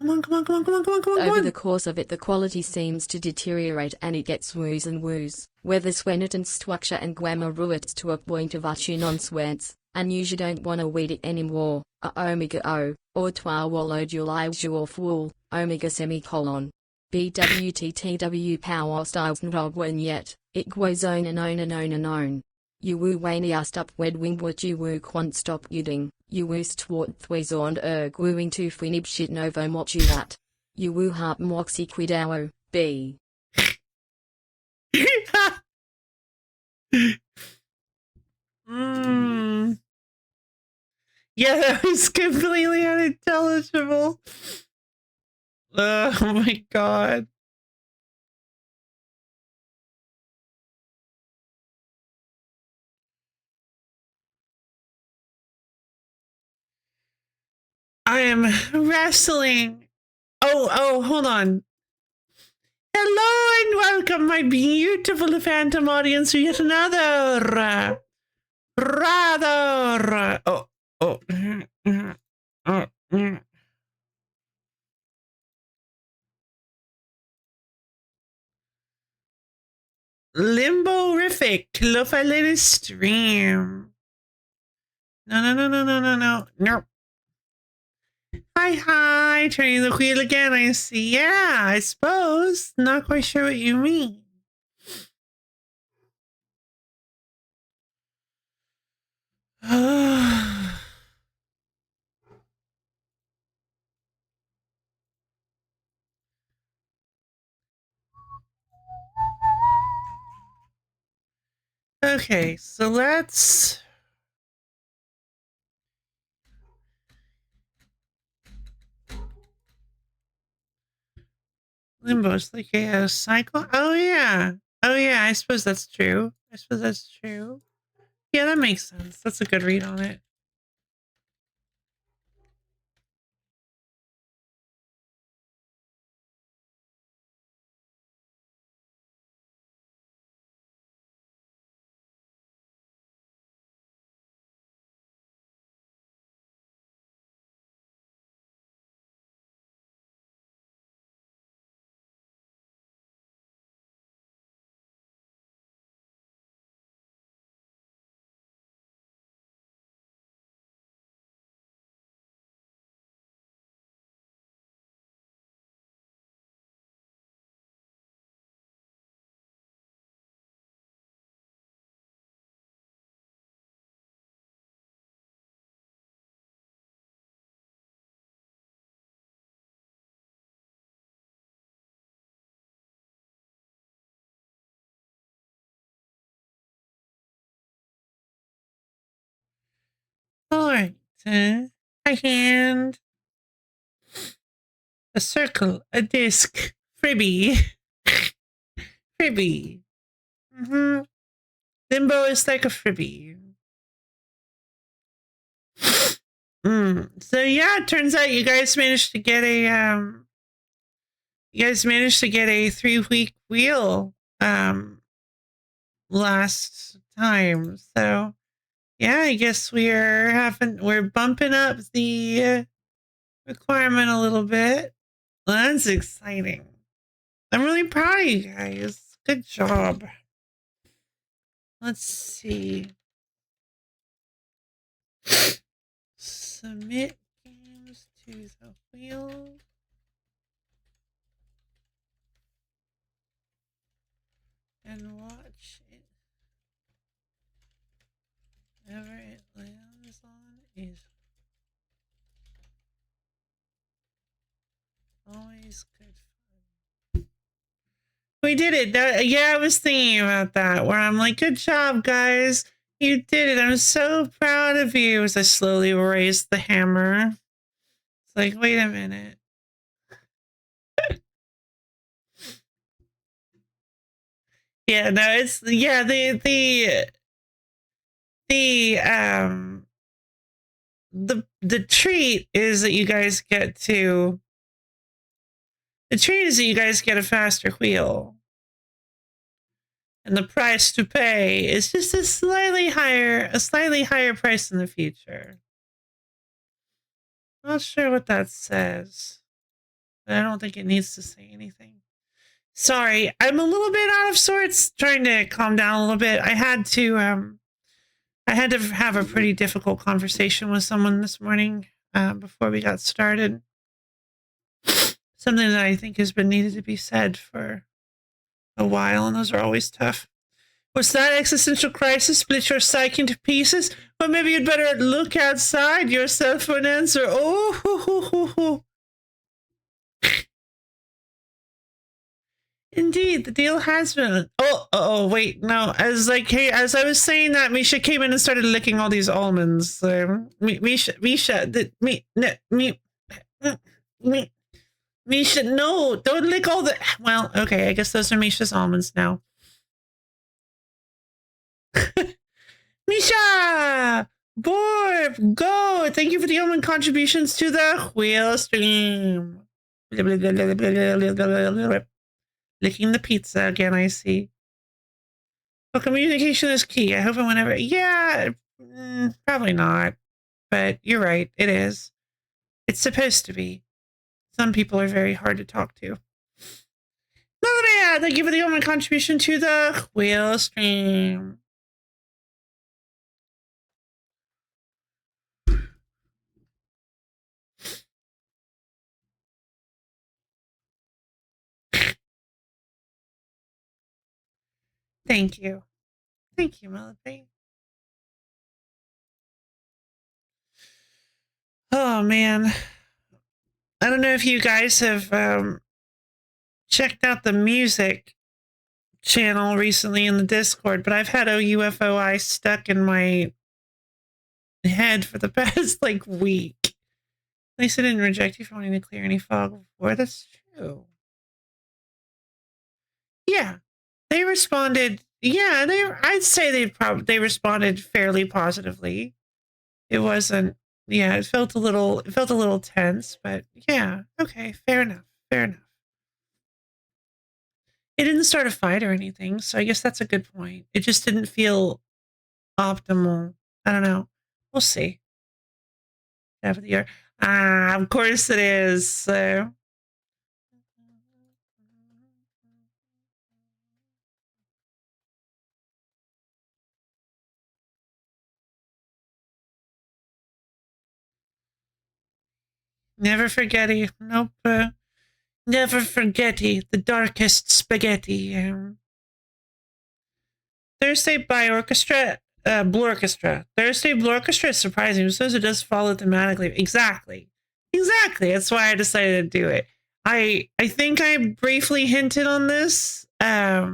Come on, come on, come on, come on, come on, come on, come Over on. the course of it, the quality seems to deteriorate and it gets woos and woos, whether swenet and structure and grammar ruits to a point of utter nonsens, and you don't want to read it anymore, omega o, or twa wallow dual fool, omega semicolon. BWTTW power styles nrog when yet, it goes on and on and on and on. You woo waniast up wed wing what you woo quant stop uding, you woo stwart thways on wooing to finib shit novo mochi that. You woo harp moxie quidao, b. Yeah, that was completely unintelligible. Oh my god. I am wrestling. Oh, hold on. Hello and welcome, my beautiful phantom audience, to yet another rather. Limbo-rific Lo-Fi stream. No. Hi, turning the wheel again, I see. Yeah, I suppose. Not quite sure what you mean. Okay, so let's... Limbo's like a cycle? Oh, yeah, I suppose that's true. Yeah, that makes sense. That's a good read on it. All right. A hand, a circle, a disc, freebie. Freebie. Limbo is like a freebie. So yeah, it turns out you guys managed to get a 3-week wheel last time. So yeah, I guess we're bumping up the requirement a little bit. Well, that's exciting. I'm really proud of you guys. Good job. Let's see. Submit games to the wheel. And watch it. Whatever it lands on is always good fun. We did it. Yeah, I was thinking about that, where I'm like, good job, guys. You did it. I'm so proud of you. As I slowly raised the hammer. It's like, wait a minute. Yeah, no, it's, yeah, the treat is that you guys get to, the treat is that you guys get a faster wheel. And the price to pay is just a slightly higher price in the future. Not sure what that says. but I don't think it needs to say anything. Sorry, I'm a little bit out of sorts, trying to calm down a little bit. I had to have a pretty difficult conversation with someone this morning before we got started. Something that I think has been needed to be said for a while, and those are always tough. Was that existential crisis split your psyche into pieces? Well, maybe you'd better look outside yourself for an answer. Oh, indeed, the deal has been. Wait, no. As I was saying that, Misha came in and started licking all these almonds. Misha, Misha, no, don't lick all the. Well, okay, I guess those are Misha's almonds now. Misha! Borb, go! Thank you for the almond contributions to the wheel stream. Licking the pizza again, I see. Well, communication is key. I hope and whenever. Yeah, probably not. But you're right, it is. It's supposed to be. Some people are very hard to talk to. Thank you for the almond contribution to the wheel stream. Thank you. Thank you, Melody. Oh, man. I don't know if you guys have checked out the music channel recently in the Discord, but I've had OUFOI stuck in my head for the past week. At least I didn't reject you for wanting to clear any fog before. That's true. Yeah, they responded. Yeah, I'd say they responded fairly positively. It wasn't. Yeah, it felt a little tense, but yeah, okay, fair enough. It didn't start a fight or anything, so I guess that's a good point. It just didn't feel optimal. I don't know. We'll see. Half of the year. Of course it is. So. Never forgetty. Nope. Never forgetty. The darkest spaghetti. Thursday by Orchestra. Blue Orchestra. Thursday Blue Orchestra is surprising. It says it does follow thematically. Exactly. That's why I decided to do it. I think I briefly hinted on this. I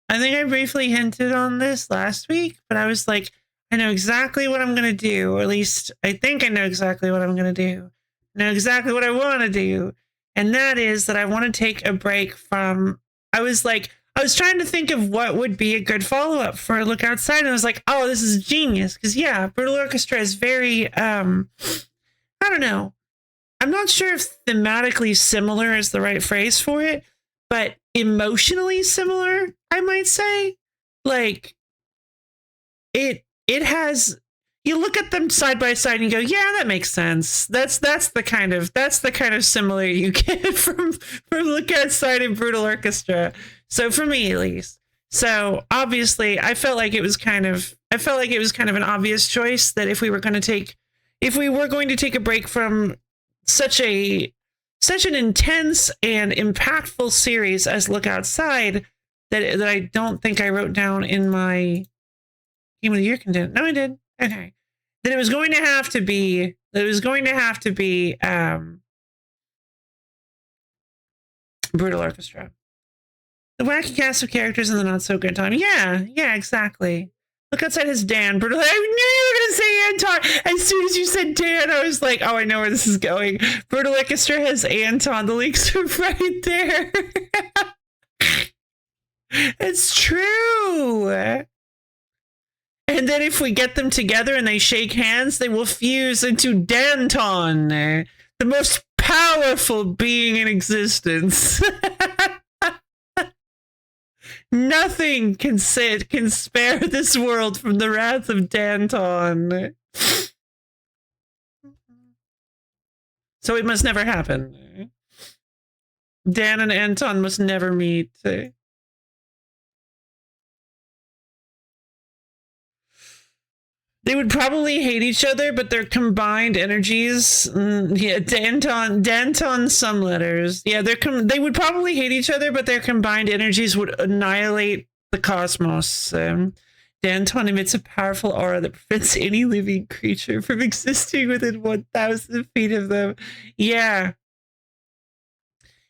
think I briefly hinted on this last week, but I was like, I know exactly what I'm going to do, or at least I think I know exactly what I'm going to do. I know exactly what I want to do. And that is that I want to take a break from, I was trying to think of what would be a good follow-up for a Look Outside. And I was like, oh, this is genius. Because yeah, Brutal Orchestra is very, I don't know. I'm not sure if thematically similar is the right phrase for it, but emotionally similar, I might say. It has, you look at them side by side and you go, yeah, that makes sense. That's the kind of similar you get from Look Outside and Brutal Orchestra. So for me at least. So obviously I felt like it was kind of an obvious choice that if we were going to take a break from such an intense and impactful series as Look Outside that I don't think I wrote down in my Game of the Year contender. No, I did. Okay. Then it was going to have to be Brutal Orchestra. The wacky cast of characters and the not so good time. Yeah, exactly. Look Outside has Dan. Brutal. I knew you were going to say Anton. As soon as you said Dan, I was like, oh, I know where this is going. Brutal Orchestra has Anton. The links are right there. It's true. And then if we get them together and they shake hands, they will fuse into Danton, the most powerful being in existence. Nothing can spare this world from the wrath of Danton. So it must never happen. Dan and Anton must never meet. They would probably hate each other, but their combined energies, yeah, Danton, some letters. Yeah, they would probably hate each other, but their combined energies would annihilate the cosmos. Danton emits a powerful aura that prevents any living creature from existing within 1,000 feet of them. Yeah.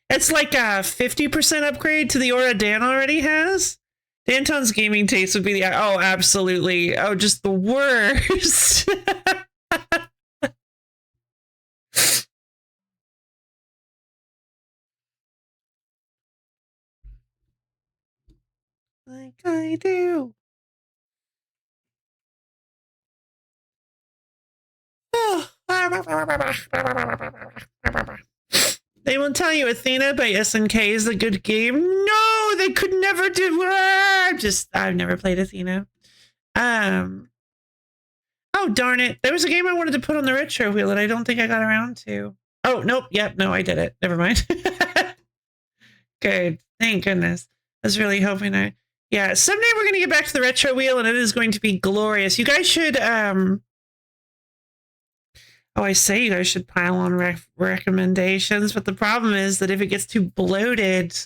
It's like a 50% upgrade to the aura Dan already has. Danton's gaming taste would be the oh, absolutely. Oh, just the worst. Like I do. They will tell you Athena by SNK is a good game. No, they could never do. I've never played Athena. Oh, darn it. There was a game I wanted to put on the retro wheel that I don't think I got around to. Oh, nope. Yep. No, I did it. Never mind. Good. Thank goodness. I was really hoping yeah, someday we're going to get back to the retro wheel and it is going to be glorious. You guys should, I say you guys should pile on recommendations, but the problem is that if it gets too bloated,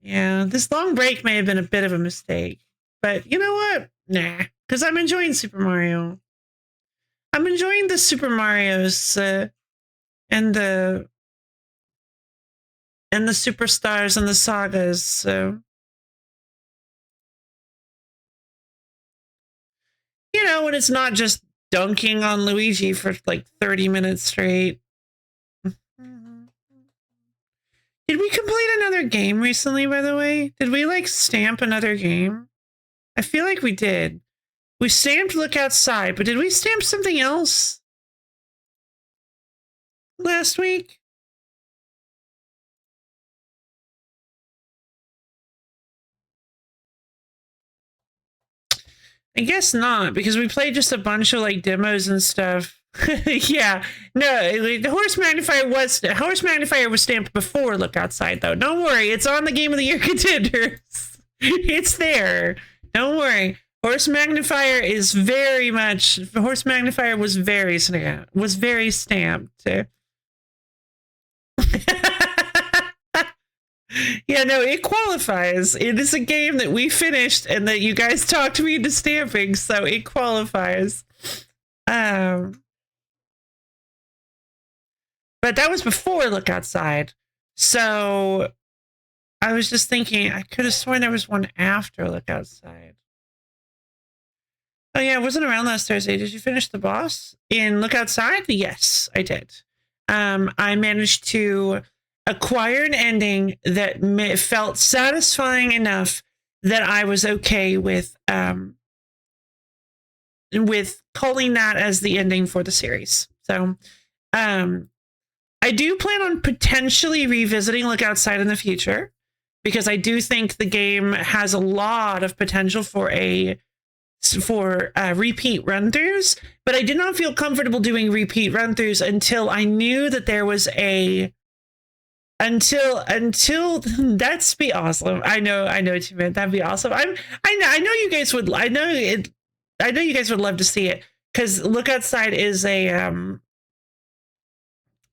yeah, this long break may have been a bit of a mistake. But you know what? Nah, because I'm enjoying Super Mario. I'm enjoying the Super Marios and the superstars and the sagas. So, you know, when it's not just dunking on Luigi for like 30 minutes straight. Did we complete another game recently, by the way? Did we like stamp another game? I feel like we did. We stamped Look Outside, but did we stamp something else last week? I guess not, because we played just a bunch of like demos and stuff. Yeah, no, the Horse Magnifier was stamped before Look Outside, though. Don't worry, it's on the Game of the Year contenders. It's there. Don't worry. Horse Magnifier was very stamped. Yeah, no, it qualifies. It is a game that we finished and that you guys talked me into stamping, so it qualifies. But that was before Look Outside. So I was just thinking, I could have sworn there was one after Look Outside. Oh yeah, it wasn't around last Thursday. Did you finish the boss in Look Outside? Yes, I did. I managed to acquire an ending that felt satisfying enough that I was okay with calling that as the ending for the series. So I do plan on potentially revisiting Look Outside in the future, because I do think the game has a lot of potential for repeat run-throughs, but I did not feel comfortable doing repeat run-throughs until I knew that there was until that's be awesome. I know what you meant. That'd be awesome. I know you guys would. I know you guys would love to see it, because Look Outside is a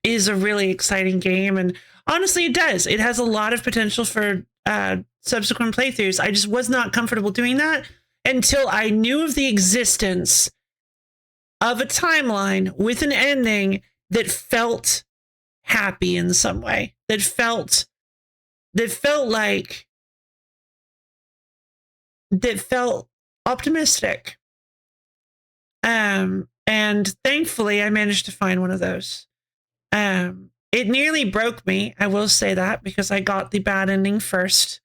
really exciting game, and honestly, it does. It has a lot of potential for subsequent playthroughs. I just was not comfortable doing that until I knew of the existence of a timeline with an ending that felt happy in some way, that felt optimistic. And thankfully I managed to find one of those. It nearly broke me, I will say that, because I got the bad ending first,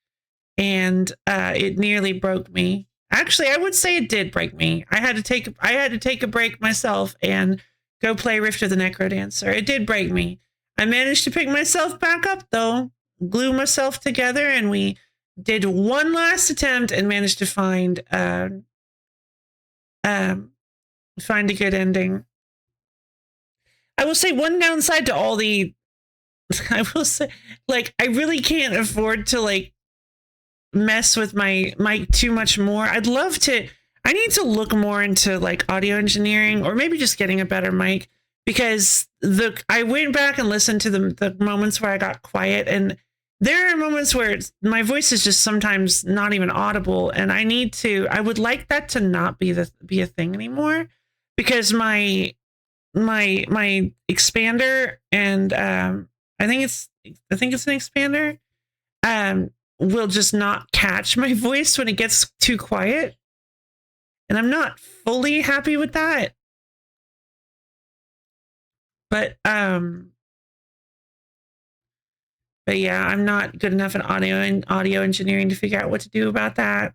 and it nearly broke me. Actually, I would say it did break me. I had to take a break myself and go play Rift of the Necrodancer. It did break me. I managed to pick myself back up, though, glue myself together, and we did one last attempt and managed to find a good ending. I will say one downside to all the, I will say, like, I really can't afford to like mess with my mic too much more. I'd love to, I need to look more into like audio engineering or maybe just getting a better mic, because I went back and listened to the moments where I got quiet, and there are moments where my voice is just sometimes not even audible, and I would like that to not be a thing anymore, because my expander, and I think it's an expander, will just not catch my voice when it gets too quiet, and I'm not fully happy with that. But yeah, I'm not good enough at audio engineering to figure out what to do about that.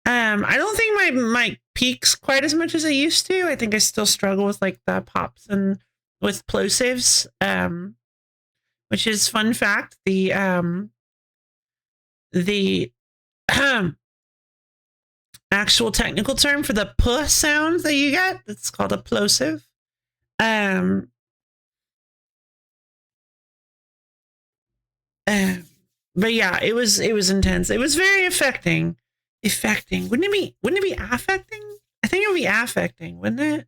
I don't think my mic peaks quite as much as I used to. I think I still struggle with like the pops and with plosives, which is fun fact. The actual technical term for the puh sound that you get, it's called a plosive. But yeah, it was intense. It was very affecting. Wouldn't it be affecting? I think it would be affecting, wouldn't it?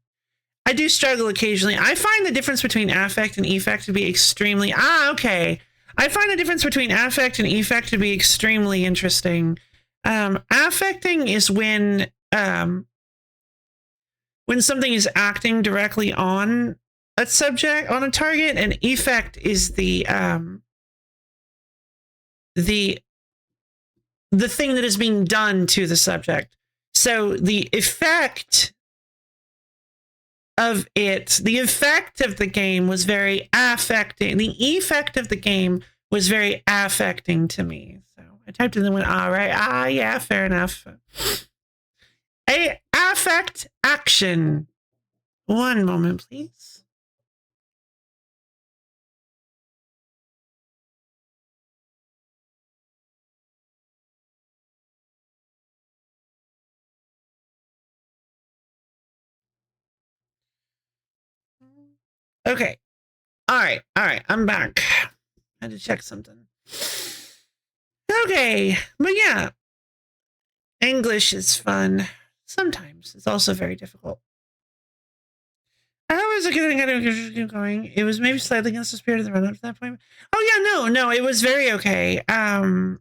I do struggle occasionally. I find the difference between affect and effect to be extremely okay. I find the difference between affect and effect to be extremely interesting. Affecting is when something is acting directly on a subject, on a target, and effect is the thing that is being done to the subject. So the effect of the game was very affecting. The effect of the game was very affecting to me. So I typed in and went, all right, yeah, fair enough. A affect action. One moment, please. Okay. All right. I'm back. I had to check something. Okay. But yeah, English is fun. Sometimes it's also very difficult. I was keep going. It was maybe slightly against the spirit of the run up to that point. Oh yeah, no, it was very okay. I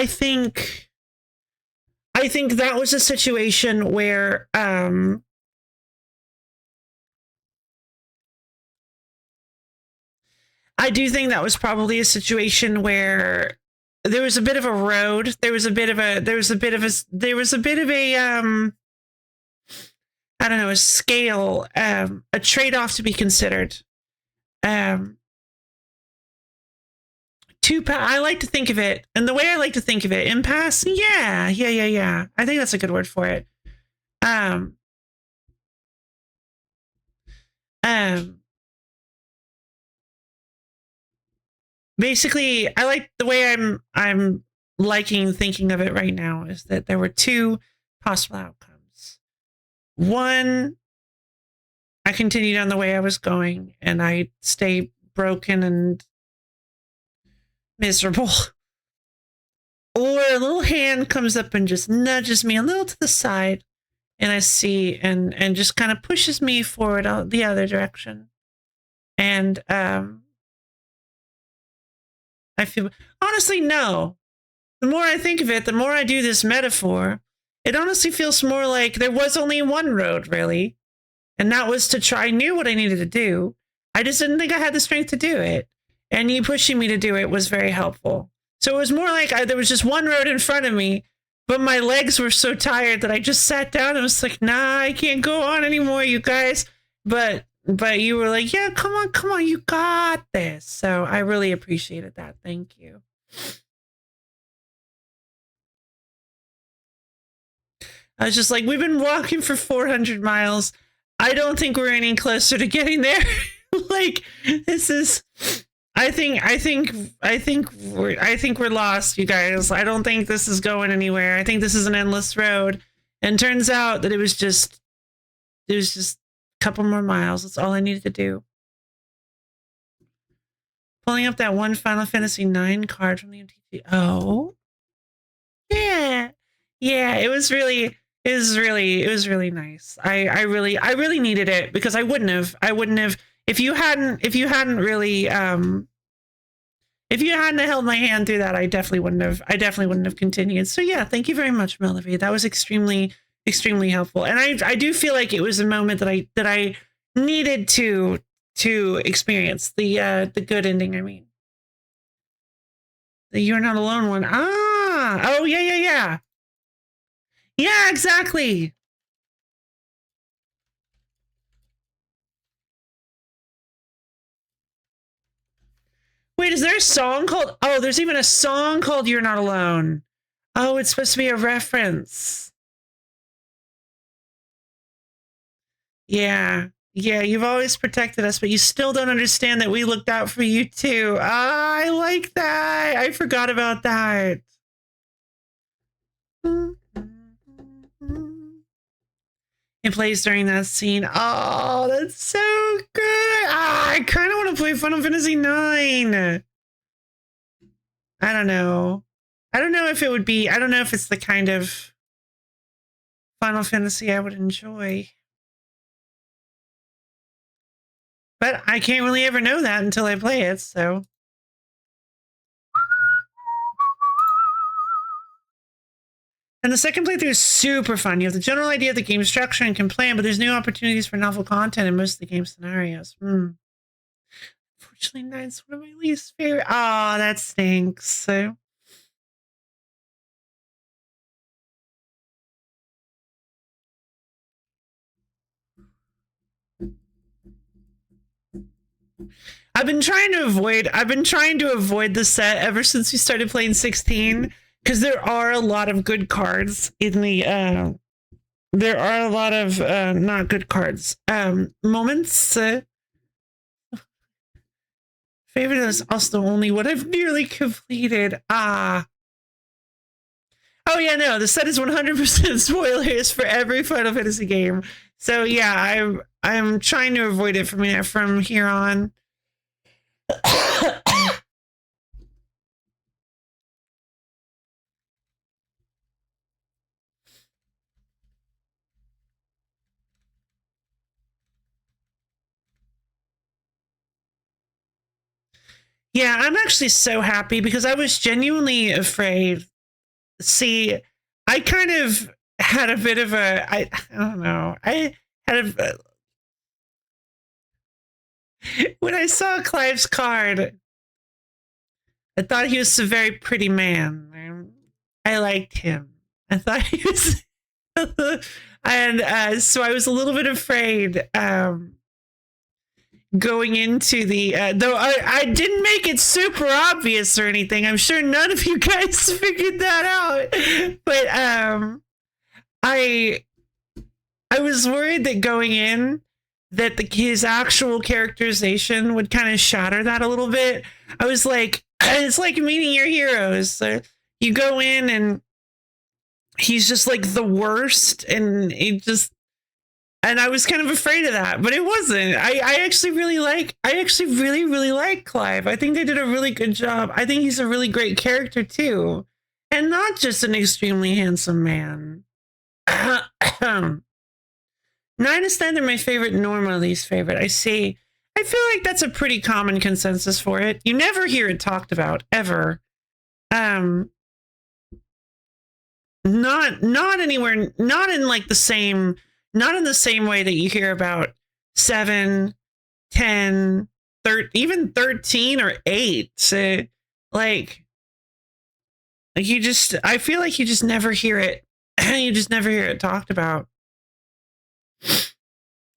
think that was a situation where I do think that was probably a situation where there was a bit of a road. There was a bit of a I don't know, a scale, a trade-off to be considered. I like to think of it, and the way I like to think of it, impasse. Yeah. I think that's a good word for it. Basically, I like the way I'm liking thinking of it right now is that there were two possible outcomes. One, I continued on the way I was going and I stay broken and miserable. Or a little hand comes up and just nudges me a little to the side, and I see and just kind of pushes me forward the other direction. And I feel, honestly, no. The more I think of it, the more I do this metaphor, it honestly feels more like there was only one road, really. And that was to try. I knew what I needed to do. I just didn't think I had the strength to do it. And you pushing me to do it was very helpful. So it was more like there was just one road in front of me, but my legs were so tired that I just sat down and was like, nah, I can't go on anymore, you guys. But you were like, yeah, come on, you got this. So I really appreciated that. Thank you. I was just like, we've been walking for 400 miles. I don't think we're any closer to getting there. Like, this is, I think we're lost, you guys. I don't think this is going anywhere. I think this is an endless road. And turns out that it was just couple more miles. That's all I needed to do. Pulling up that one Final Fantasy IX card from the MTG. Oh, yeah, yeah. It was really nice. I really needed it because I wouldn't have if you hadn't really if you hadn't held my hand through that, I definitely wouldn't have continued. So yeah, thank you very much, Melody. That was extremely helpful. And I do feel like it was a moment that I needed to experience the good ending. I mean, the You're Not Alone one. Oh yeah. Yeah, exactly. Wait, is there a song called? Oh, there's even a song called "You're Not Alone." Oh, it's supposed to be a reference. Yeah. Yeah, you've always protected us, but you still don't understand that we looked out for you too. I like that. I forgot about that. It plays during that scene. Oh, that's so good. I kind of want to play Final Fantasy IX. I don't know. I don't know if it would be, I don't know if it's the kind of Final Fantasy I would enjoy. But I can't really ever know that until I play it, so. And the second playthrough is super fun. You have the general idea of the game structure and can plan, but there's new opportunities for novel content in most of the game scenarios. Unfortunately, Nine's one of my least favorite. Oh, that stinks. So. I've been trying to avoid the set ever since we started playing 16 because there are a lot of good cards in the there are a lot of not good cards moments. Favorite is also only what I've nearly completed. Oh yeah, no, the set is 100% spoilers for every Final Fantasy game. So yeah, I'm trying to avoid it from here on. Yeah, I'm actually so happy because I was genuinely afraid. See, I kind of had a bit of I don't know. I had when I saw Clive's card, I thought he was a very pretty man. I liked him. I thought he was, and so I was a little bit afraid going into the though I didn't make it super obvious or anything. I'm sure none of you guys figured that out, but I was worried that going in that his actual characterization would kind of shatter that a little bit. I was like, it's like meeting your heroes. So you go in and he's just like the worst, and I was kind of afraid of that, but it wasn't. I actually really like Clive. I think they did a really good job. I think he's a really great character too, and not just an extremely handsome man. 9 is neither my favorite nor my least favorite. I see. I feel like that's a pretty common consensus for it. You never hear it talked about ever. Not anywhere. Not in like the same. Not in the same way that you hear about 7, 10, 13, even 13 or 8. So, like you just. I feel like you just never hear it. You just never hear it talked about.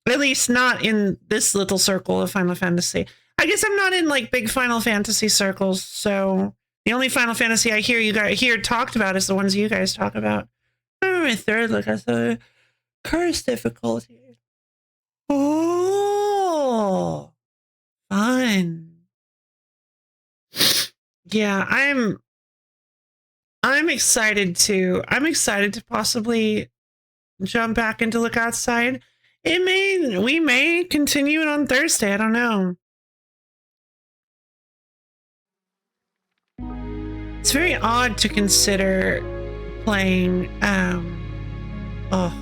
At least not in this little circle of Final Fantasy. I guess I'm not in like big Final Fantasy circles, so the only Final Fantasy I hear talked about is the ones you guys talk about. Oh, my third look at the curse difficulty. Oh, fun. Yeah, I'm excited to possibly jump back into Look Outside. We may continue it on Thursday. I don't know. It's very odd to consider playing, oh,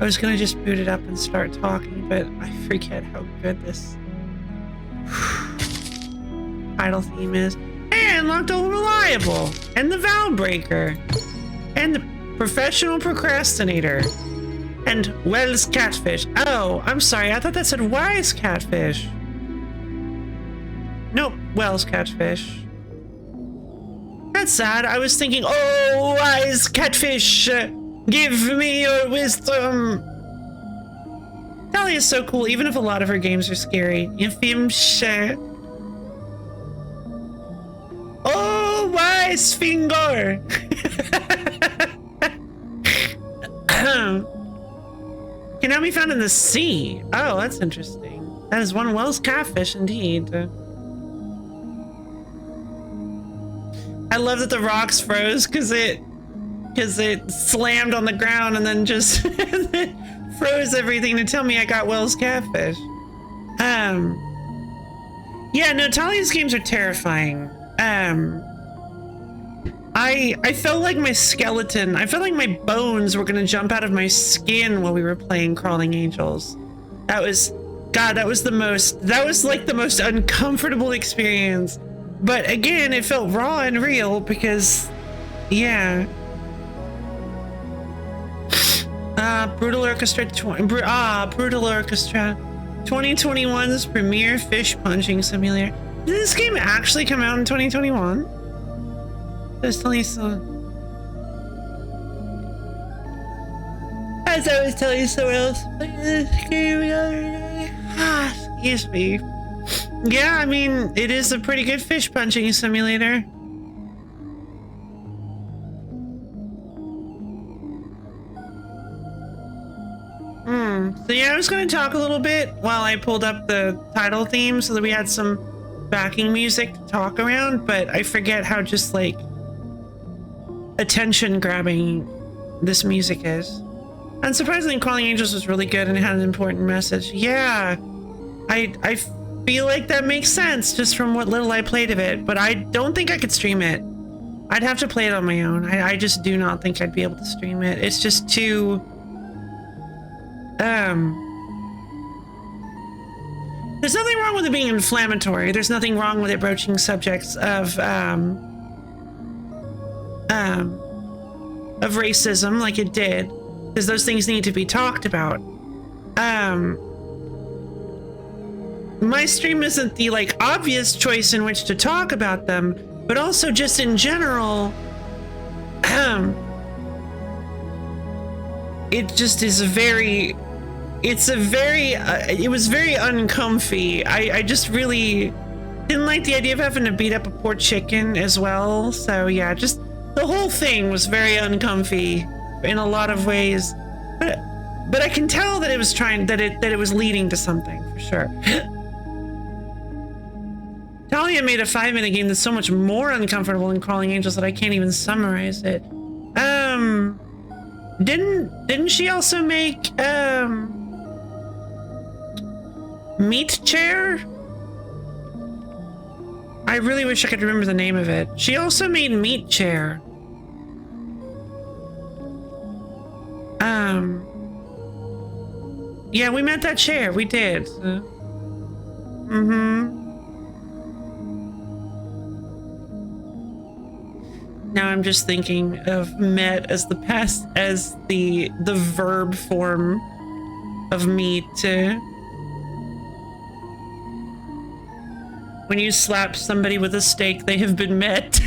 I was gonna just boot it up and start talking, but I forget how good this title theme is. And Unlocked Old Reliable, and the Vow Breaker, and the Professional Procrastinator, and Wells Catfish. Oh, I'm sorry, I thought that said Wise Catfish. Nope, Wells Catfish. That's sad. I was thinking, oh, Wise Catfish, give me your wisdom. Talia is so cool, even if a lot of her games are scary. If him share. Oh, Wise Finger. Can now be found in the sea. Oh, that's interesting. That is one Wells Catfish indeed. I love that the rocks froze because it slammed on the ground and then just froze everything to tell me I got Wells Catfish. Yeah, no, Talia's games are terrifying. I felt like my skeleton, I felt like my bones were gonna jump out of my skin while we were playing Crawling Angels. That was like the most uncomfortable experience. But again, it felt raw and real because, yeah. Brutal Orchestra 2021's premier fish punching simulator. Did this game actually come out in 2021? Just telling you so. As I was telling someone else, this game the other day. Excuse me. Yeah, I mean, it is a pretty good fish punching simulator. So yeah, I was going to talk a little bit while I pulled up the title theme so that we had some backing music to talk around, but I forget how just like attention grabbing this music is. Unsurprisingly, Crawling Angels was really good and it had an important message. Yeah, I feel like that makes sense just from what little I played of it, but I don't think I could stream it. I'd have to play it on my own. I just do not think I'd be able to stream it. It's just too... There's nothing wrong with it being inflammatory. There's nothing wrong with it broaching subjects of racism like it did, because those things need to be talked about. My stream isn't the like obvious choice in which to talk about them, but also just in general, it just is it was very uncomfy. I just really didn't like the idea of having to beat up a poor chicken as well. So yeah, just the whole thing was very uncomfy in a lot of ways. But I can tell that it was that it was leading to something for sure. Talia made a 5-minute game that's so much more uncomfortable than Crawling Angels that I can't even summarize it. Didn't she also make Meat Chair? I really wish I could remember the name of it. She also made Meat Chair. Yeah, we met that chair. We did. Now I'm just thinking of met as the past, as the verb form of meat. When you slap somebody with a steak, they have been met.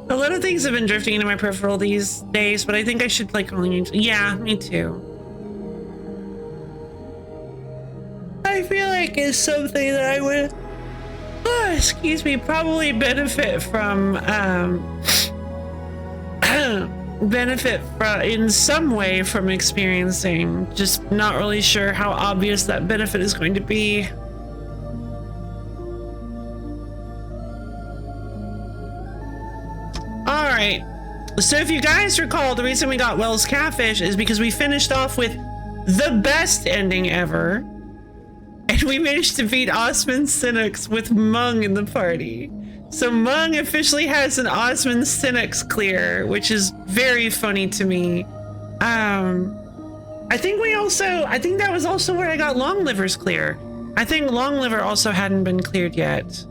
A lot of things have been drifting into my peripheral these days, but I think I should play Calling Angels. Yeah, me too. I feel like it's something that I would, excuse me, probably benefit from, in some way from experiencing. Just not really sure how obvious that benefit is going to be. All right, So if you guys recall, the reason we got Wells Catfish is because we finished off with the best ending ever. And we managed to beat Osman Sinnox with Mung in the party. So Mung officially has an Osman Sinnox clear, which is very funny to me. I think that was also where I got Longliver's clear. I think Longliver also hadn't been cleared yet.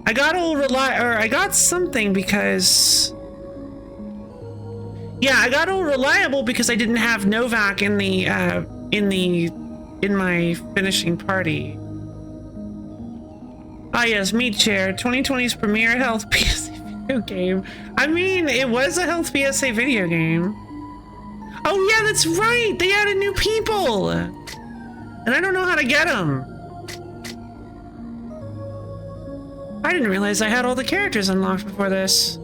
I got something because... Yeah, I got all reliable because I didn't have Novak in my finishing party. Ah yes, Meat Chair, 2020's premier health PSA video game. I mean, it was a health PSA video game. Oh yeah, that's right, they added new people! And I don't know how to get them. I didn't realize I had all the characters unlocked before this.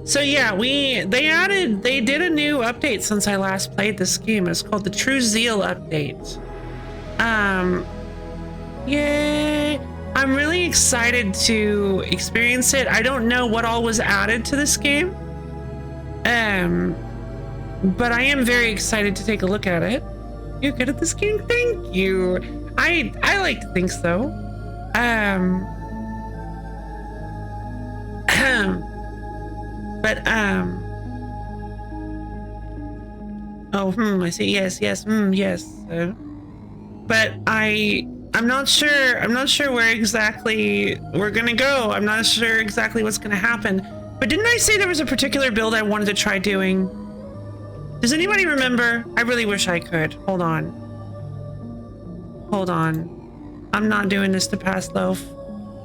So yeah, they did a new update since I last played this game. It's called the True Zeal update. Yay! I'm really excited to experience it. I don't know what all was added to this game. But I am very excited to take a look at it. You're good at this game? Thank you. I like to think so. I see. Yes. Yes. But I'm not sure where exactly we're gonna go. I'm not sure exactly what's gonna happen. But didn't I say there was a particular build I wanted to try doing? Does anybody remember? I really wish I could. Hold on. I'm not doing this to Past Loaf.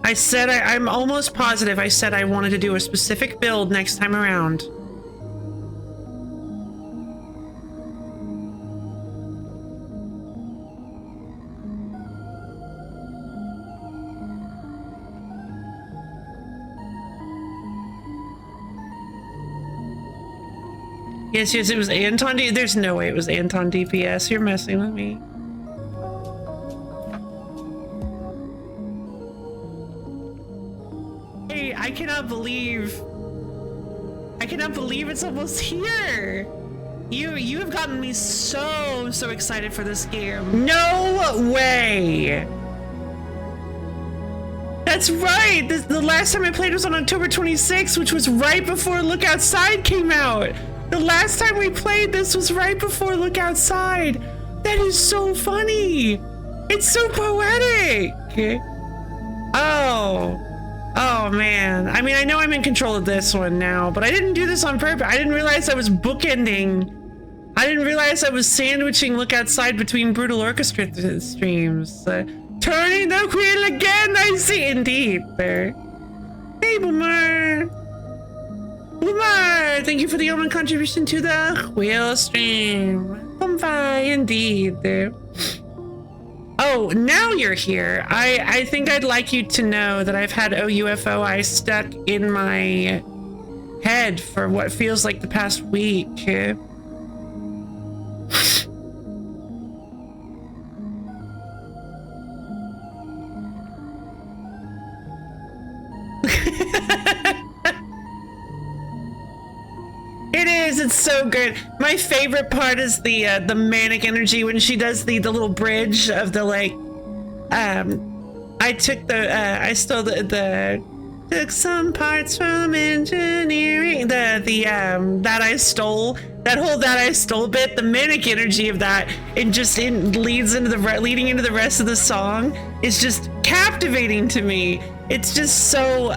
I said I'm almost positive I said I wanted to do a specific build next time around. Yes, it was Anton D. There's no way it was Anton DPS. You're messing with me. Hey, I cannot believe it's almost here. You have gotten me so excited for this game. No way. That's right. The last time I played was on October 26th, which was right before Look Outside came out. The last time we played this was right before Look Outside. That is so funny. It's so poetic. Oh man. I mean, I know I'm in control of this one now, but I didn't do this on purpose. I didn't realize I was bookending. I didn't realize I was sandwiching Look Outside between Brutal Orchestra streams. Turning the wheel again, I see. Indeed. There. Hey, Boomer. Boomer, thank you for the Omen contribution to the wheel stream. Bye, indeed. Oh, now you're here. I think I'd like you to know that I've had OUFOI stuck in my head for what feels like the past week. It is, it's so good. My favorite part is the manic energy when she does the little bridge of the like I took took some parts from engineering, that I stole bit, the manic energy of that, and just leading into the rest of the song is just captivating to me. It's just so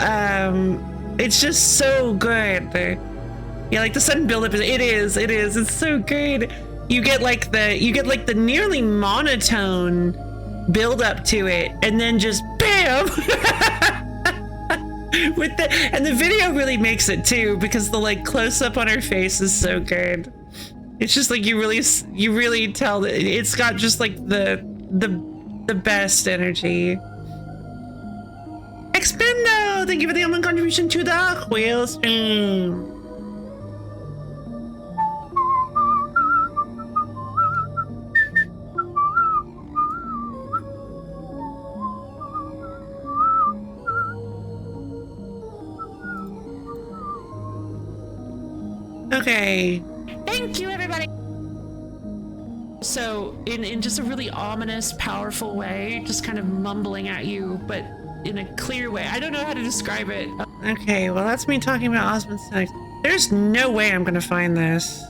good. Yeah, like the sudden buildup it's so good. You get like the nearly monotone build up to it, and then just bam. And the video really makes it too, because the like close up on her face is so good. It's just like you really tell that it's got just like the best energy. Expendo, thank you for the Omen contribution to the wheel stream. Okay. Thank you, everybody. So, in just a really ominous, powerful way, just kind of mumbling at you, but in a clear way. I don't know how to describe it. Okay, well, that's me talking about Osmond Sex. There's no way I'm gonna find this.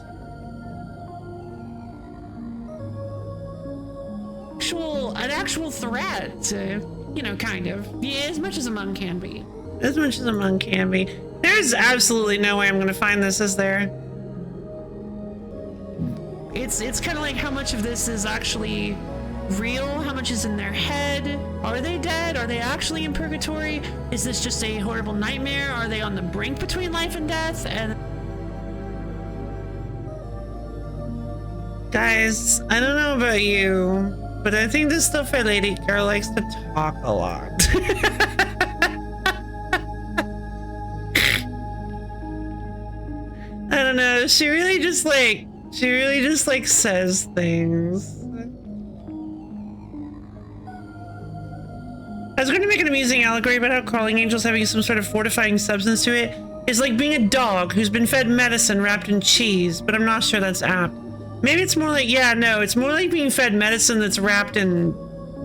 An actual threat, you know, kind of. Yeah, as much as a monk can be. As much as a monk can be. There's absolutely no way I'm gonna find this, is there? It's kind of like how much of this is actually real, how much is in their head. Are they dead? Are they actually in purgatory? Is this just a horrible nightmare? Are they on the brink between life and death? And guys, I don't know about you, but I think this stuffy lady girl likes to talk a lot. I don't know, she really just like says things. I was going to make an amusing allegory about how crawling angels having some sort of fortifying substance to it is like being a dog who's been fed medicine wrapped in cheese, but I'm not sure that's apt. Maybe it's more like, yeah, no, it's more like being fed medicine that's wrapped in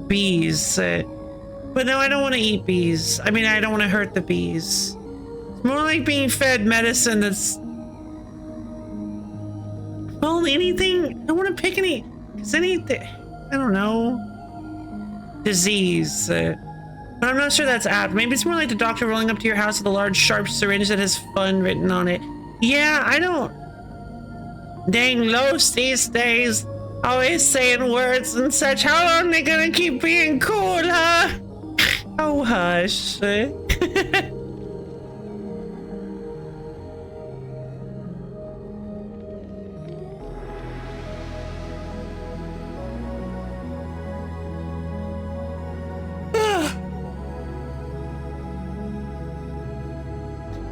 bees. But no, I don't want to eat bees. I mean, I don't want to hurt the bees. It's more like being fed medicine that's... Well, anything... I don't want to pick any... Because anything... I don't know. Disease. But I'm not sure that's apt. Maybe it's more like the doctor rolling up to your house with a large, sharp syringe that has fun written on it. Yeah, I don't... Dang Los these days, always saying words and such. How long they gonna keep being cool, huh? Oh, hush.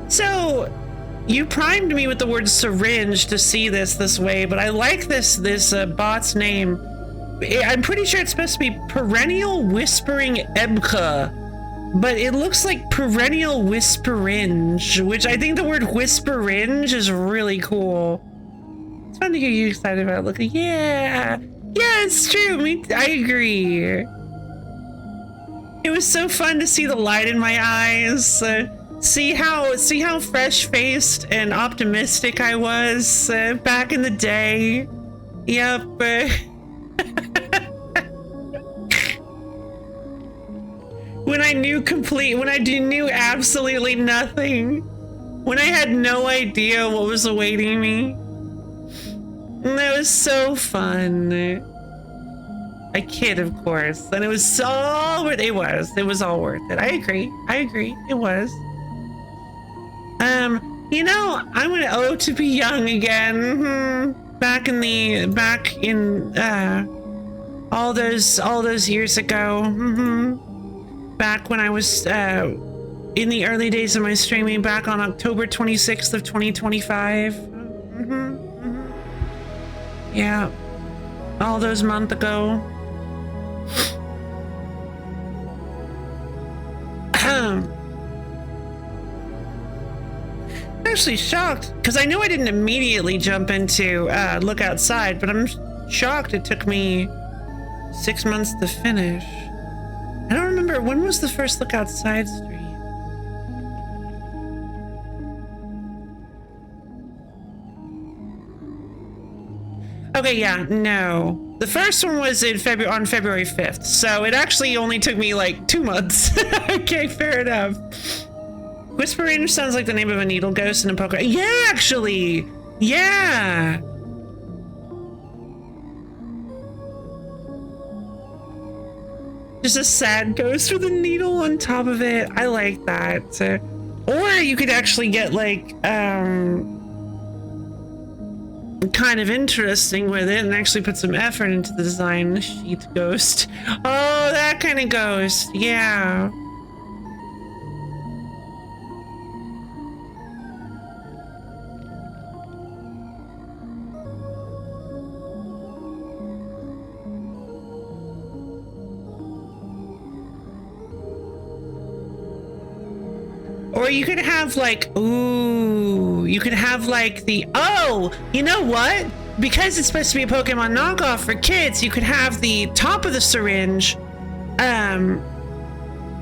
So... You primed me with the word syringe to see this way, but I like this bot's name. I'm pretty sure it's supposed to be Perennial Whispering Ebka, but it looks like Perennial Whisperange, which I think the word Whisperange is really cool. It's fun to hear you excited about it. Look, yeah, it's true. I agree. It was so fun to see the light in my eyes. See how fresh-faced and optimistic I was back in the day. Yep. When I knew absolutely nothing. When I had no idea what was awaiting me. And that was so fun. I kid, of course. And it was so worth it. It was all worth it. I agree. It was. You know, I'm gonna to be young again. Back in all those years ago. Back when I was in the early days of my streaming, back on October 26th of 2025. Yeah, all those months ago. I'm actually shocked because I know I didn't immediately jump into look outside, but I'm shocked it took me 6 months to finish. I don't remember, when was the first look outside stream? Okay, yeah, no. The first one was on February 5th, so it actually only took me like 2 months. Okay, fair enough. Whispering sounds like the name of a needle ghost in a poker. Yeah, actually! Yeah! Just a sad ghost with a needle on top of it. I like that. Or you could actually get like, kind of interesting with it and actually put some effort into the design. The sheath ghost. Oh, that kind of ghost. Yeah. Or you could have like, ooh, You could have like oh, you know what? Because it's supposed to be a Pokemon knockoff for kids, you could have the top of the syringe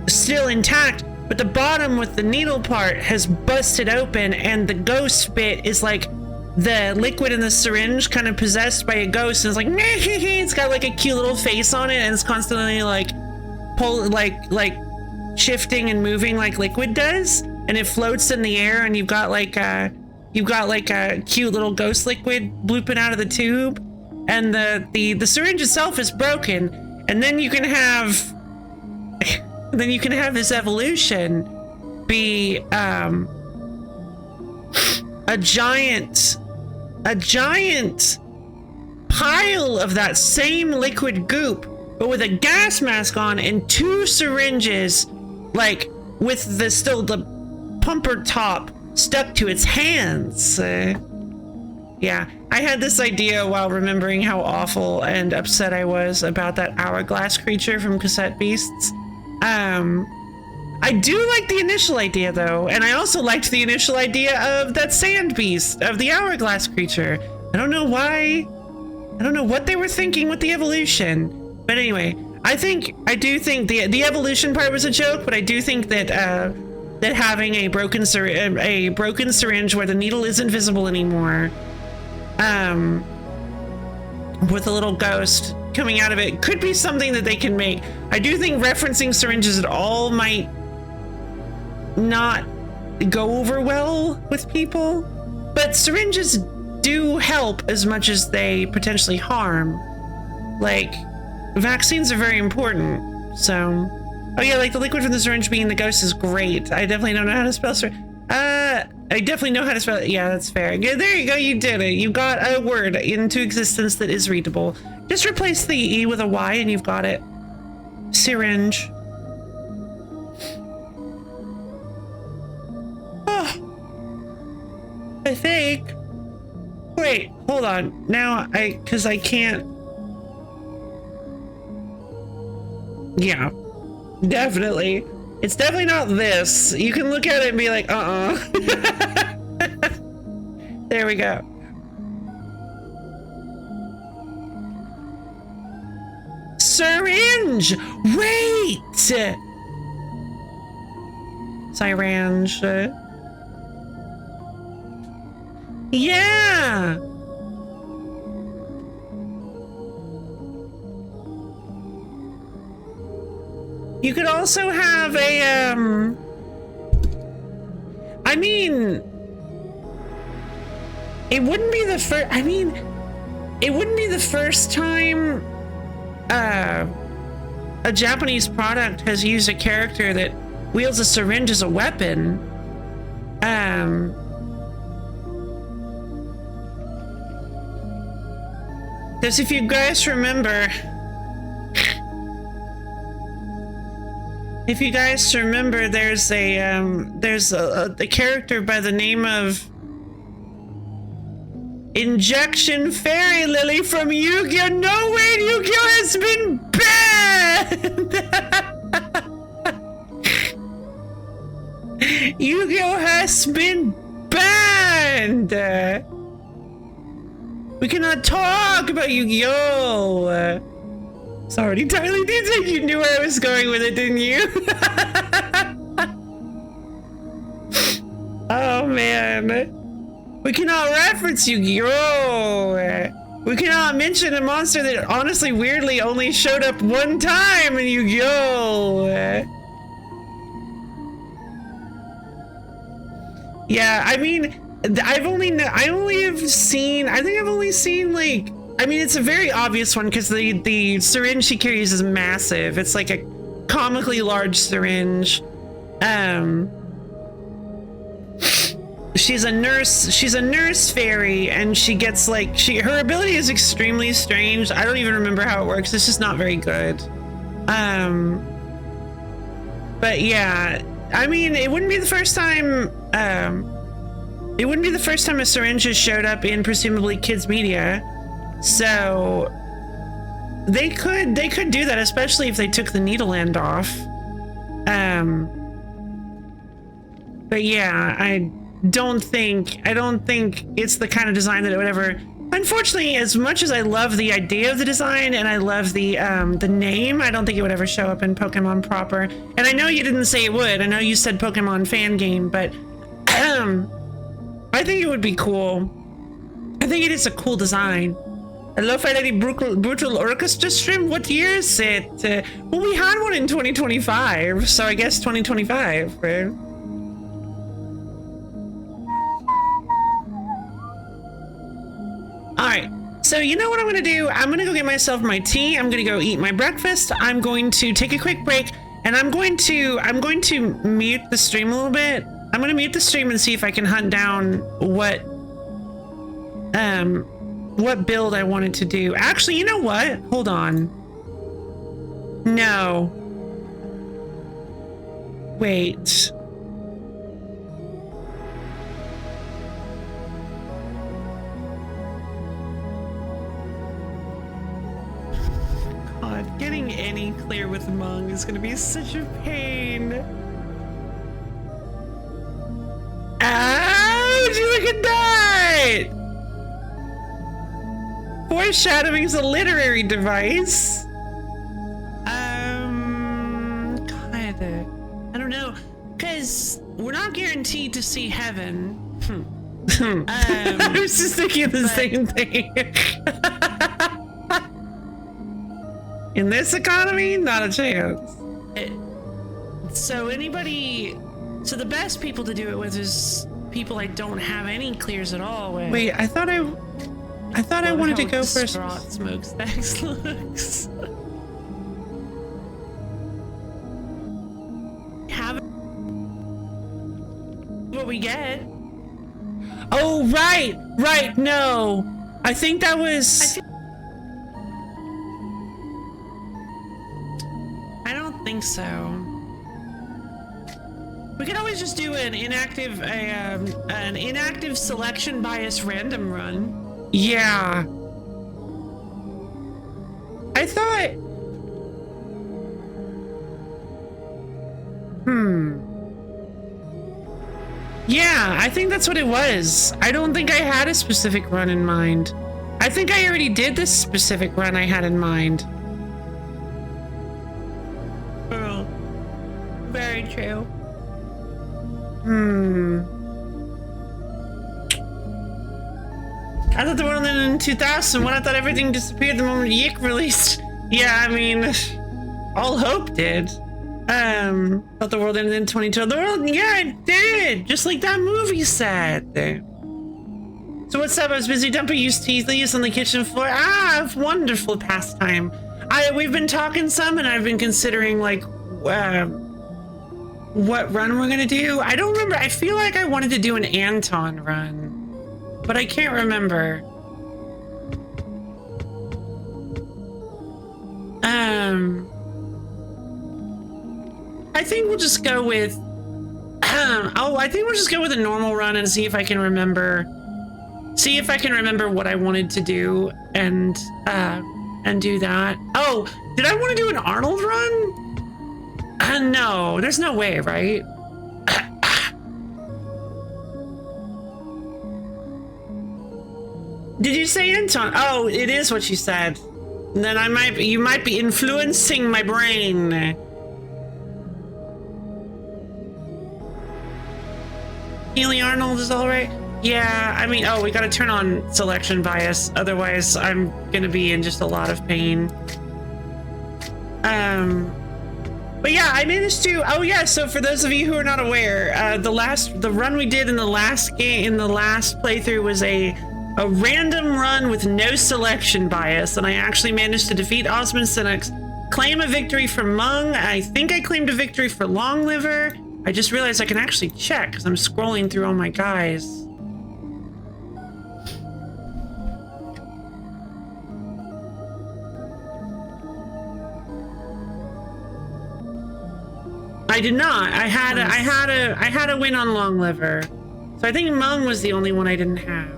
still intact, but the bottom with the needle part has busted open, and the ghost bit is like the liquid in the syringe kind of possessed by a ghost, and it's like it's got like a cute little face on it, and it's constantly like shifting and moving like liquid does, and it floats in the air, and you've got like a cute little ghost liquid blooping out of the tube, and the syringe itself is broken, and then you can have this evolution be a giant pile of that same liquid goop, but with a gas mask on, and 2 syringes, like with the pumper top stuck to its hands. Yeah, I had this idea while remembering how awful and upset I was about that hourglass creature from Cassette Beasts. I do like the initial idea though, and I also liked the initial idea of that sand beast, of the hourglass creature. I don't know why. I don't know what they were thinking with the evolution. But anyway, I do think the evolution part was a joke, but I do think that that having a broken syringe where the needle isn't visible anymore, with a little ghost coming out of it, could be something that they can make. I do think referencing syringes at all might not go over well with people, but syringes do help as much as they potentially harm. Like, vaccines are very important. So, oh yeah, like the liquid from the syringe being the ghost is great. I definitely don't know how to spell I definitely know how to spell it. Yeah, that's fair. Yeah, there you go. You did it. You got a word into existence that is readable. Just replace the E with a Y and you've got it. Syringe. Oh, I think. Wait, hold on. Now because I can't. Yeah, definitely. It's definitely not this. You can look at it and be like, There we go. Syringe! Wait! Syringe. Yeah! You could also have a, I mean, it wouldn't be the first, it wouldn't be the first time, a Japanese product has used a character that wields a syringe as a weapon. Because if you guys remember, there's a character by the name of Injection Fairy Lily from Yu-Gi-Oh! No way, Yu-Gi-Oh! Has been banned! Yu-Gi-Oh! Has been banned! We cannot talk about Yu-Gi-Oh! Sorry, Tyler, you knew where I was going with it, didn't you? Oh, man. We cannot reference Yu-Gi-Oh! We cannot mention a monster that honestly, weirdly, only showed up one time in Yu-Gi-Oh! Yeah, I mean, I've only seen like, I mean, it's a very obvious one because the syringe she carries is massive. It's like a comically large syringe. She's a nurse fairy, and she gets like, her ability is extremely strange. I don't even remember how it works. It's just not very good. But yeah, I mean, it wouldn't be the first time, a syringe has showed up in presumably kids media. So they could do that, especially if they took the needle end off. But yeah, don't think it's the kind of design that it would ever. Unfortunately, as much as I love the idea of the design and I love the name, I don't think it would ever show up in Pokemon proper. And I know you didn't say it would. I know you said Pokemon fan game, but I think it would be cool. I think it is a cool design. Hello, Fire Lady Brutal Orchestra stream. What year is it? Well, we had one in 2025, so I guess 2025, right? All right, so you know what I'm gonna do? I'm gonna go get myself my tea. I'm gonna go eat my breakfast. I'm going to take a quick break, and I'm going to mute the stream a little bit. I'm gonna mute the stream and see if I can hunt down what build I wanted to do. Actually, you know what? Hold on. No. Wait. God, getting any clear with Mung is gonna be such a pain. Ah, would you look at that? Foreshadowing is a literary device. Kinda. I don't know, because we're not guaranteed to see heaven. I was just thinking the same thing. In this economy, not a chance. So the best people to do it with is people I don't have any clears at all with. Wait, I thought I wanted to go first. Smokestacks looks. Have what we get. Oh, right. No, I think that was. I don't think so. We could always just do an inactive selection bias random run. Yeah. I thought. Yeah, I think that's what it was. I don't think I had a specific run in mind. I think I already did this specific run I had in mind. Oh, very true. I thought the world ended in 2000 when I thought everything disappeared the moment Yik released. Yeah, I mean, all hope did. Thought the world ended in 2012. The world, yeah, it did. Just like that movie said. So what's up? I was busy dumping used tea leaves on the kitchen floor. Ah, wonderful pastime. We've been talking some, and I've been considering like what run we're gonna do. I don't remember. I feel like I wanted to do an Anton run, but I can't remember. I think we'll just go with. I think we'll just go with a normal run and see if I can remember. See if I can remember what I wanted to do and do that. Oh, did I want to do an Arnold run? No, there's no way, right? Did you say Anton? Oh, it is what you said. Then you might be influencing my brain. Healy Arnold is all right. Yeah, I mean, we gotta turn on selection bias. Otherwise, I'm gonna be in just a lot of pain. But yeah, I managed to. Oh yeah, so for those of you who are not aware, the run we did in the last game, in the last playthrough, was a random run with no selection bias, and I actually managed to defeat Osmond Sinnox, claim a victory for Mung. I think I claimed a victory for Longliver. I just realized I can actually check because I'm scrolling through all my guys. I did not. I had a win on Longliver. So I think Mung was the only one I didn't have.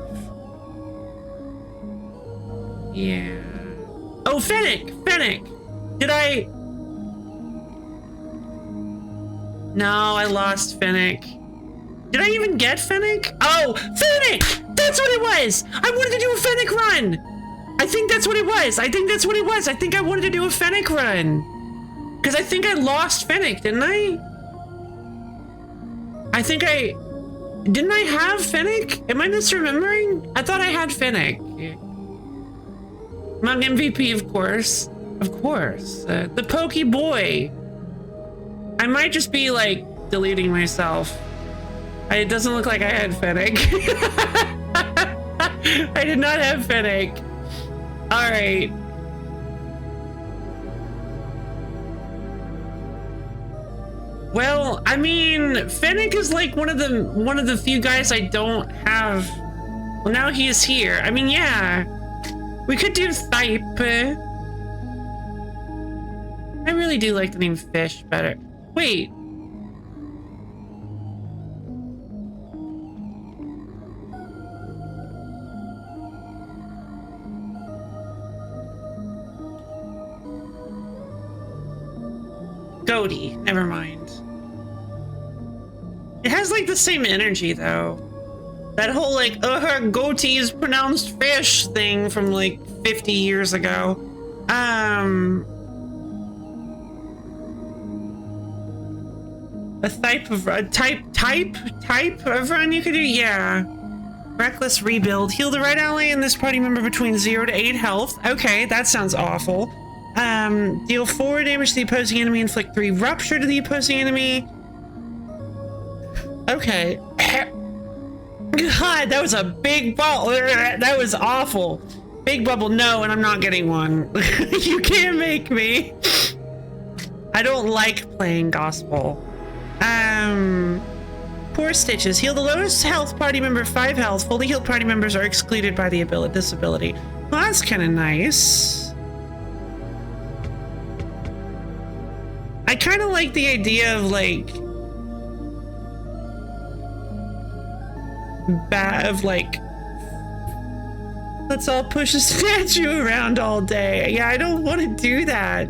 Yeah. Oh, Fennec! Did I? No, I lost Fennec. Did I even get Fennec? Oh, Fennec! That's what it was! I wanted to do a Fennec run! I think that's what it was. I think that's what it was. I think I wanted to do a Fennec run. Because I think I lost Fennec, didn't I? Didn't I have Fennec? Am I misremembering? I thought I had Fennec. Among MVP, of course. Of course. The Pokey Boy. I might just be like deleting myself. It doesn't look like I had Fennec. I did not have Fennec. All right. Well, I mean, Fennec is like one of the few guys I don't have. Well, now he is here. I mean, yeah, we could do Thipe. I really do like the name Fish better. Wait. Goatee, never mind. It has like the same energy though. That whole like, her goatee is pronounced fish thing from like 50 years ago. A type of run you could do, yeah. Reckless rebuild. Heal the right ally and this party member between 0 to 8 health. Okay, that sounds awful. Deal 4 damage to the opposing enemy, inflict 3 rupture to the opposing enemy. Okay. God, that was a big bubble. That was awful. Big bubble, no, and I'm not getting one. You can't make me. I don't like playing gospel. Poor Stitches. Heal the lowest health party member 5 health. Fully healed party members are excluded by this ability. Well, that's kind of nice. I kind of like the idea of like let's all push a statue around all day. Yeah, I don't want to do that.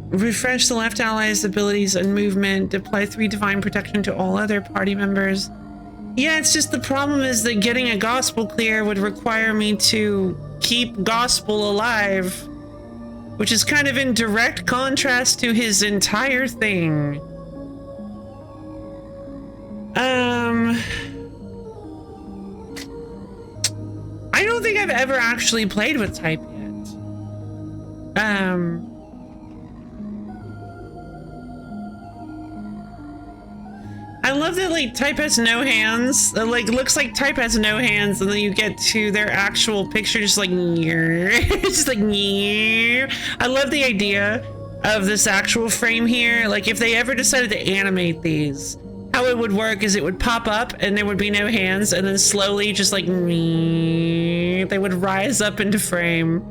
Refresh the left ally's abilities and movement. Apply 3 divine protection to all other party members. Yeah, it's just the problem is that getting a gospel clear would require me to keep gospel alive, which is kind of in direct contrast to his entire thing. I don't think I've ever actually played with type yet. I love that like type has no hands. It, like looks like type has no hands, and then you get to their actual picture, just like just like I love the idea of this actual frame here. Like if they ever decided to animate these, how it would work is it would pop up and there would be no hands, and then slowly just like they would rise up into frame.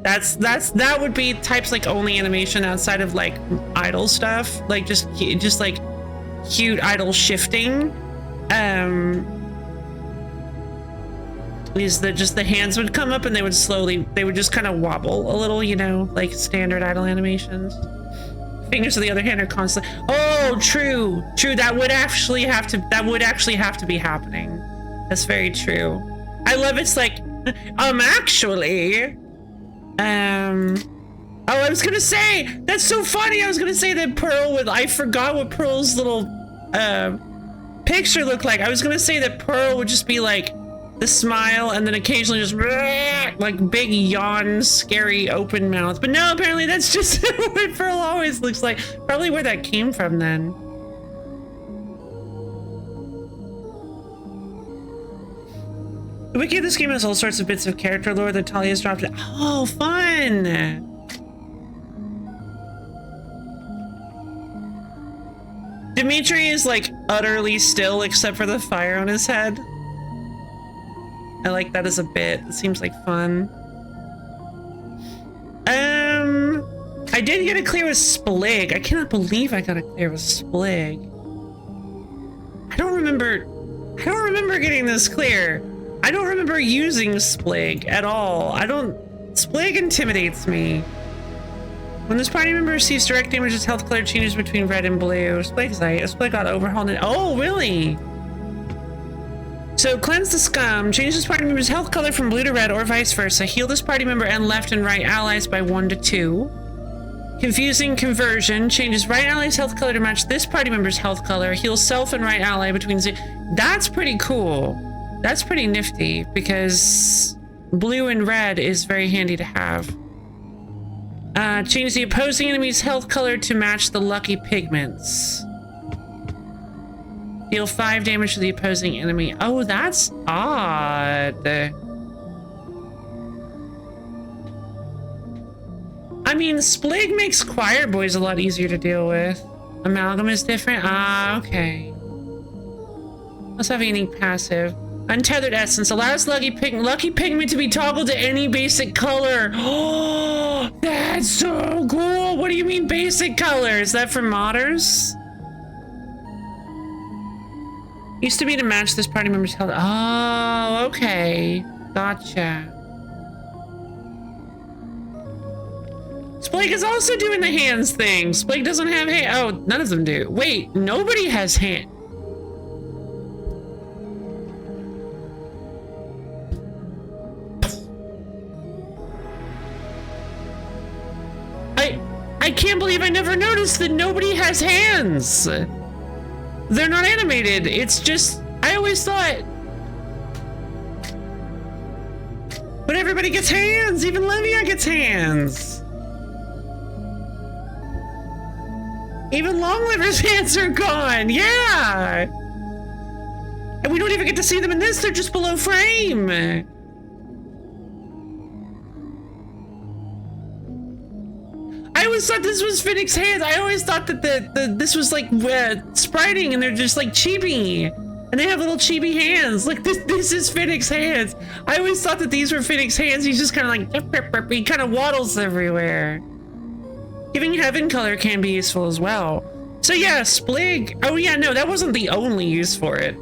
That would be type's like only animation outside of like idle stuff, like just like cute idle shifting. Is that just the hands would come up and they would just kind of wobble a little, you know, like standard idle animations. Fingers on the other hand are constantly. Oh, true. That would actually have to be happening. That's very true. I love it's like, actually. Oh, I was gonna say, that's so funny. I was gonna say that Pearl would, I forgot what Pearl's little picture looked like. I was gonna say that Pearl would just be like the smile and then occasionally just like big yawn, scary open mouth. But no, apparently that's just what Pearl always looks like. Probably where that came from then. The wiki of this game has all sorts of bits of character lore that Talia's dropped. Oh, fun! Dimitri is like utterly still except for the fire on his head. I like that as a bit. It seems like fun. I did get a clear with Splig. I cannot believe I got a clear with Splig. I don't remember getting this clear. I don't remember using Splig at all. Splig intimidates me. When this party member receives direct damage, its health color changes between red and blue. Splig got overhauled. Oh, really? So cleanse the scum. Change this party member's health color from blue to red or vice versa. Heal this party member and left and right allies by 1 to 2. Confusing conversion. Changes right ally's health color to match this party member's health color. Heals self and right ally between 0. That's pretty cool. That's pretty nifty because blue and red is very handy to have. Change the opposing enemy's health color to match the lucky pigments. Deal 5 damage to the opposing enemy. Oh, that's odd. I mean, Splig makes choir boys a lot easier to deal with. Amalgam is different. Ah, okay. Let's have a unique passive. Untethered essence allows lucky pigment to be toggled to any basic color. Oh, that's so cool. What do you mean basic color? Is that for modders? Used to be to match this party member's health. Oh, okay. Gotcha. Splig is also doing the hands thing. Splig doesn't have hands. Oh, none of them do. Wait, nobody has hands. I can't believe I never noticed that nobody has hands. They're not animated. It's just, I always thought. But everybody gets hands. Even Livia gets hands. Even Longliver's hands are gone. Yeah. And we don't even get to see them in this. They're just below frame. I always thought this was Phoenix hands. I always thought that this was like spriting and they're just like chibi. And they have little chibi hands. Like this is Phoenix hands. I always thought that these were Phoenix hands. He's just kind of like, he kind of waddles everywhere. Giving heaven color can be useful as well. So yeah, Splig. Oh yeah, no, that wasn't the only use for it.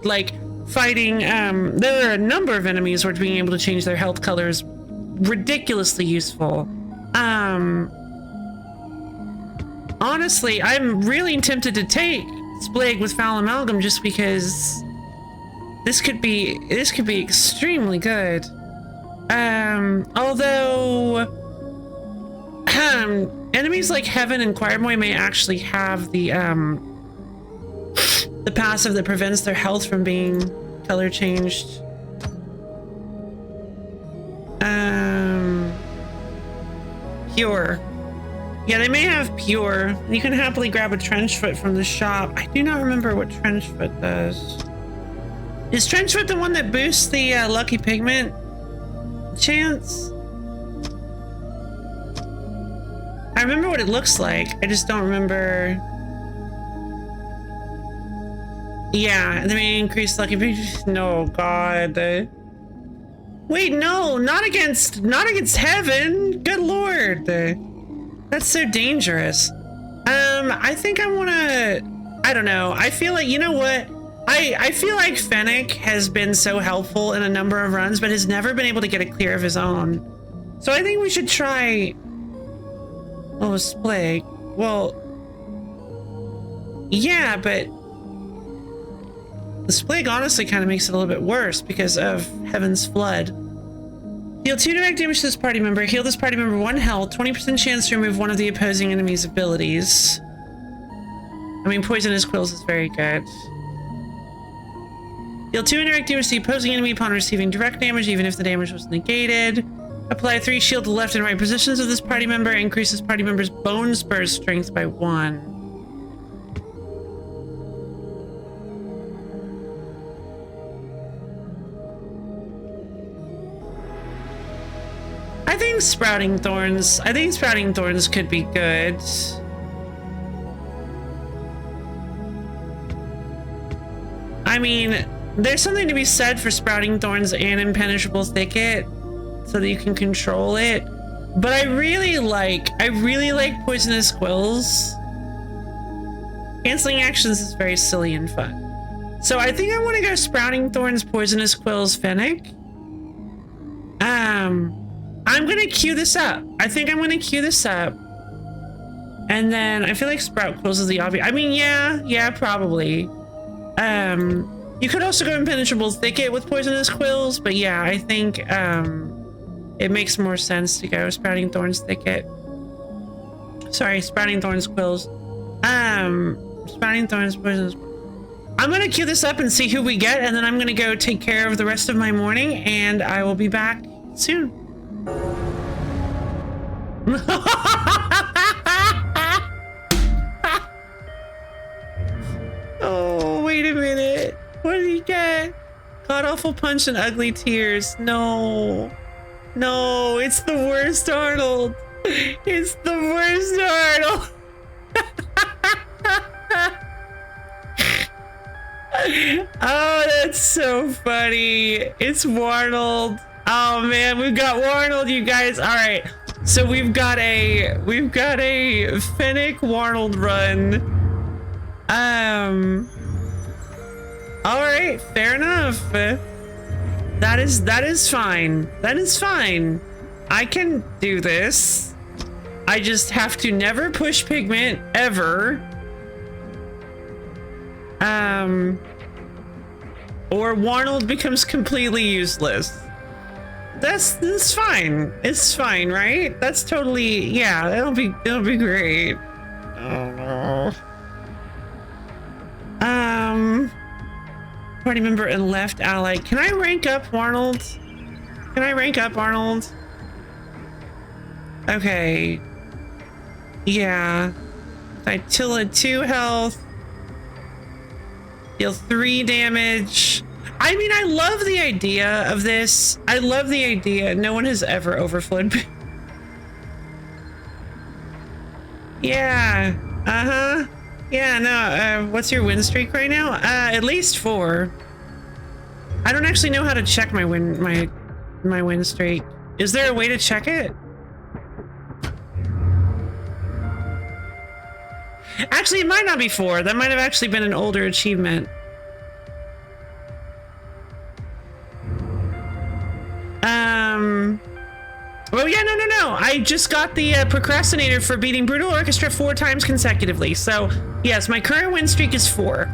Like fighting, there are a number of enemies where being able to change their health color is ridiculously useful. Honestly, I'm really tempted to take Splig with Foul Amalgam just because this could be extremely good. Although enemies like Heaven and Choirboy may actually have the passive that prevents their health from being color changed. Pure. Yeah, they may have pure. You can happily grab a Trenchfoot from the shop. I do not remember what Trenchfoot does. Is Trenchfoot the one that boosts the lucky pigment chance? I remember what it looks like. I just don't remember. Yeah, they may increase lucky pigment. No, God. Wait, no, not against Heaven. Good Lord. That's so dangerous. I think I want to, I don't know. I feel like, you know what? I feel like Fennec has been so helpful in a number of runs, but has never been able to get it clear of his own. So I think we should try, oh, Splig. Well, yeah, but the Splig honestly kind of makes it a little bit worse because of Heaven's Flood. Deal 2 direct damage to this party member. Heal this party member 1 health. 20% chance to remove one of the opposing enemy's abilities. I mean, Poisonous Quills is very good. Deal 2 indirect damage to the opposing enemy upon receiving direct damage, even if the damage was negated. Apply 3 shield to the left and right positions of this party member. Increase this party member's bone spurs strength by 1. I think Sprouting Thorns could be good. I mean, there's something to be said for Sprouting Thorns and Impenetrable Thicket so that you can control it. But I really like Poisonous Quills. Canceling actions is very silly and fun. So I think I want to go Sprouting Thorns, Poisonous Quills, Fennec. I'm gonna queue this up. I think I'm gonna queue this up. And then I feel like Sprout Quills is the obvious. I mean, yeah, probably. You could also go Impenetrable Thicket with Poisonous Quills, but yeah, I think it makes more sense to go Sprouting Thorns Thicket. Sorry, Sprouting Thorns Quills. Sprouting Thorns Poisonous. I'm gonna queue this up and see who we get, and then I'm gonna go take care of the rest of my morning, and I will be back soon. Oh, wait a minute. What did he get? God Awful Punch and Ugly Tears. No. No, it's the worst Arnold. It's the worst Arnold. Oh, that's so funny. It's Warnold. Oh man, we've got Warnold, you guys. All right. So we've got a Fennec Warnold run. All right, fair enough. That is fine. That is fine. I can do this. I just have to never push pigment ever. Or Warnold becomes completely useless. That's fine. It's fine, right? That's totally, yeah, it'll be great. Oh no. Party member and left ally. Can I rank up Arnold? Can I rank up Arnold? Okay. Yeah. Titilla 2 health. Deal 3 damage. I mean, I love the idea of this. I love the idea. No one has ever overflowed. Yeah. Uh-huh. Yeah, no, what's your win streak right now? At least 4. I don't actually know how to check my win streak. Is there a way to check it? Actually, it might not be 4. That might have actually been an older achievement. Well, yeah, no. I just got the procrastinator for beating Brutal Orchestra 4 times consecutively. So, yes, my current win streak is 4.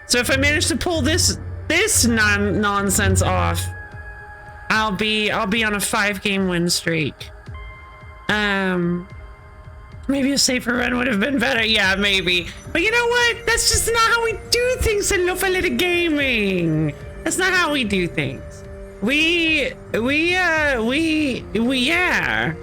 So if I manage to pull this nonsense off, I'll be on a 5-game win streak. Maybe a safer run would have been better. Yeah, maybe. But you know what? That's just not how we do things in Low Fidelity Gaming. That's not how we do things. Yeah.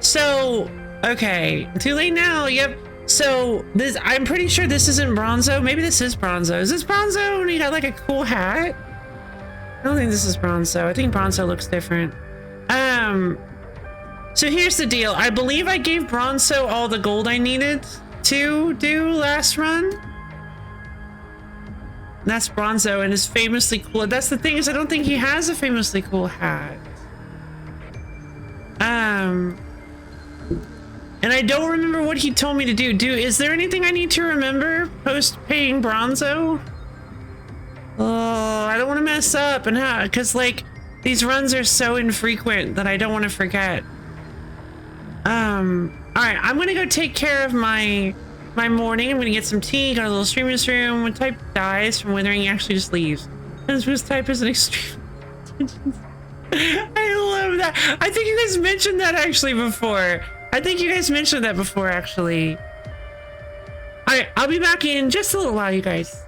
So, okay. Too late now. Yep. So this, I'm pretty sure this isn't Bronzo. Maybe this is Bronzo. Is this Bronzo? And he got like a cool hat. I don't think this is Bronzo. I think Bronzo looks different. So here's the deal. I believe I gave Bronzo all the gold I needed to do last run. That's Bronzo and his famously cool. That's the thing, is I don't think he has a famously cool hat. And I don't remember what he told me to do. Is there anything I need to remember post paying Bronzo? Oh, I don't want to mess up, and how? Because like these runs are so infrequent that I don't want to forget. All right, I'm gonna go take care of my morning. I'm gonna get some tea, go to the little streamer's room. When Type dies from withering, he actually just leaves. And this Type is an extreme. I love that. I think you guys mentioned that actually before. Actually. All right, I'll be back in just a little while, you guys.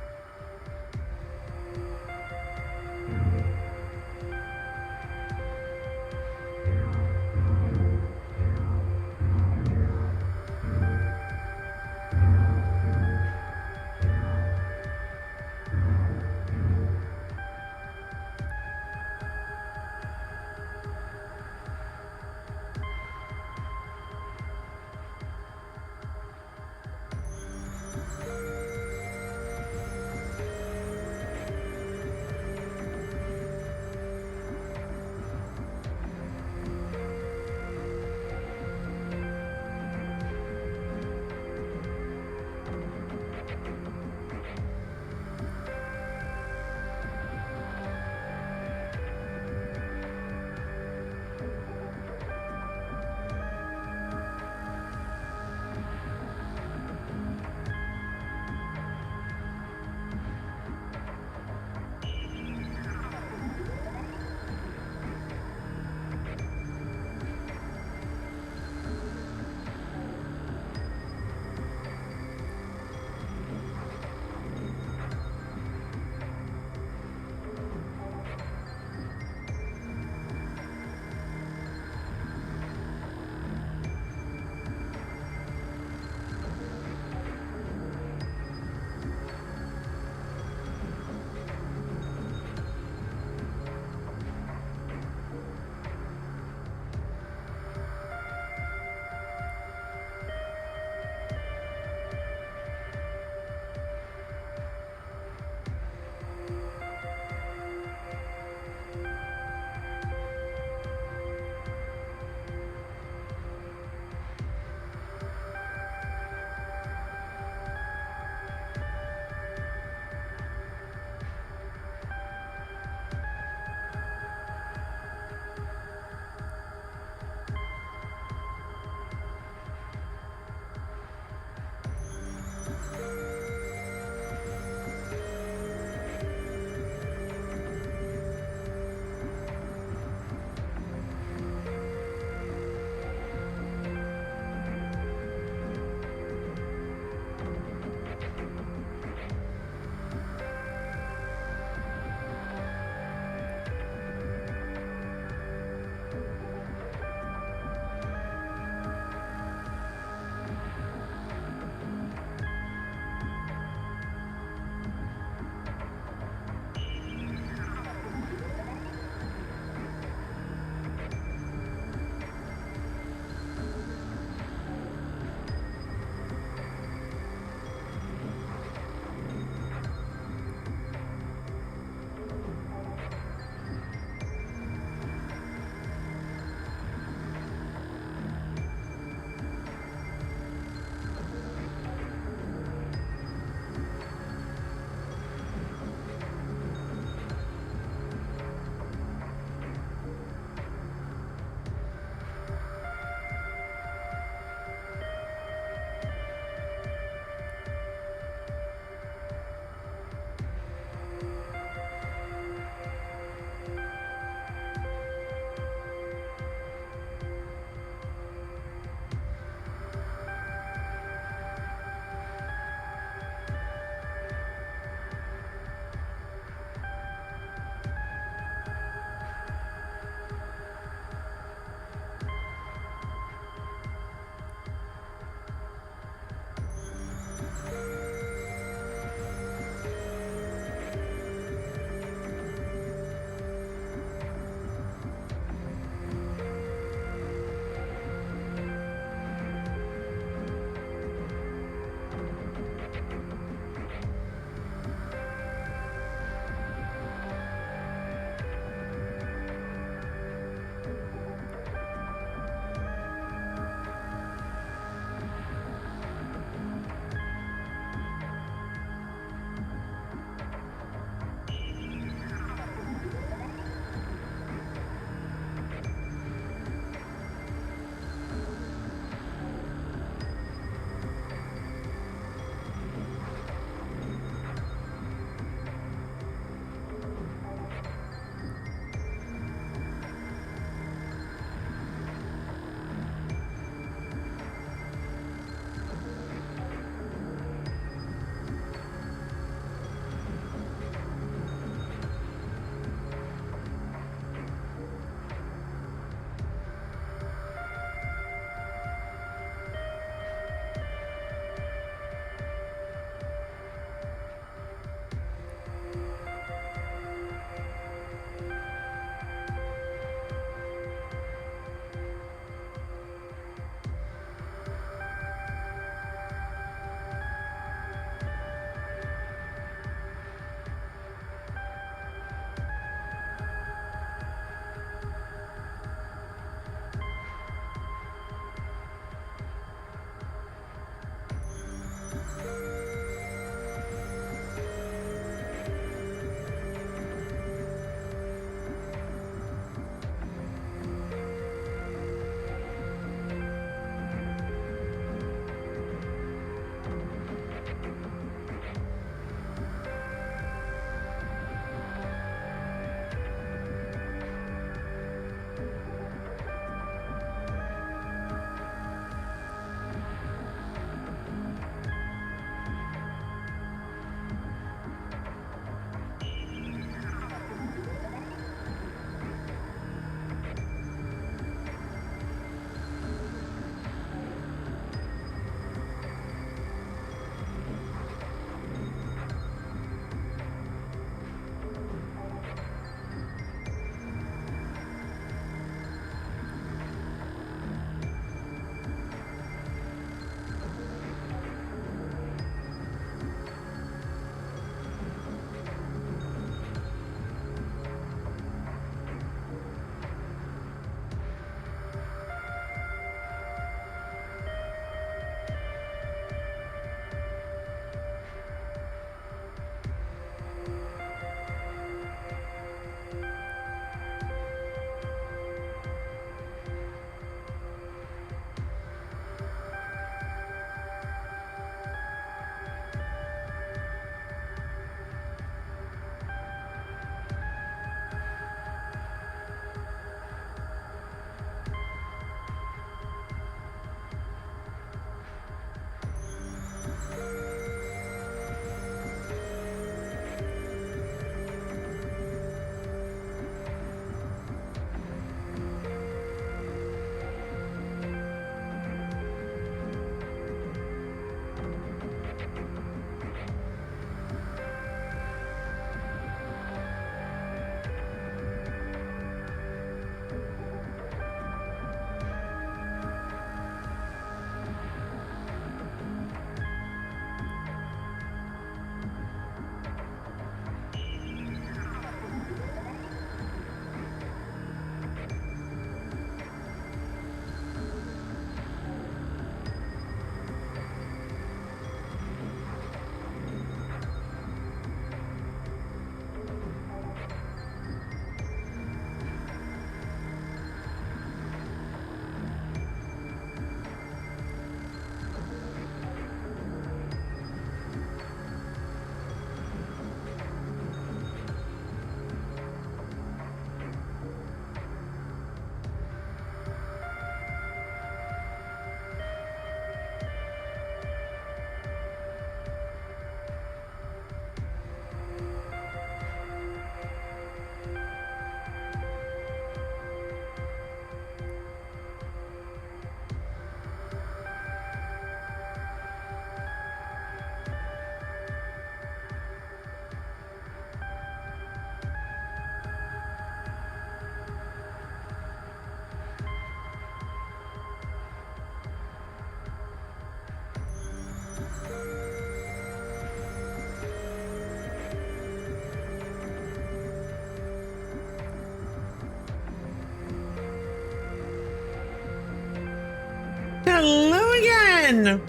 win.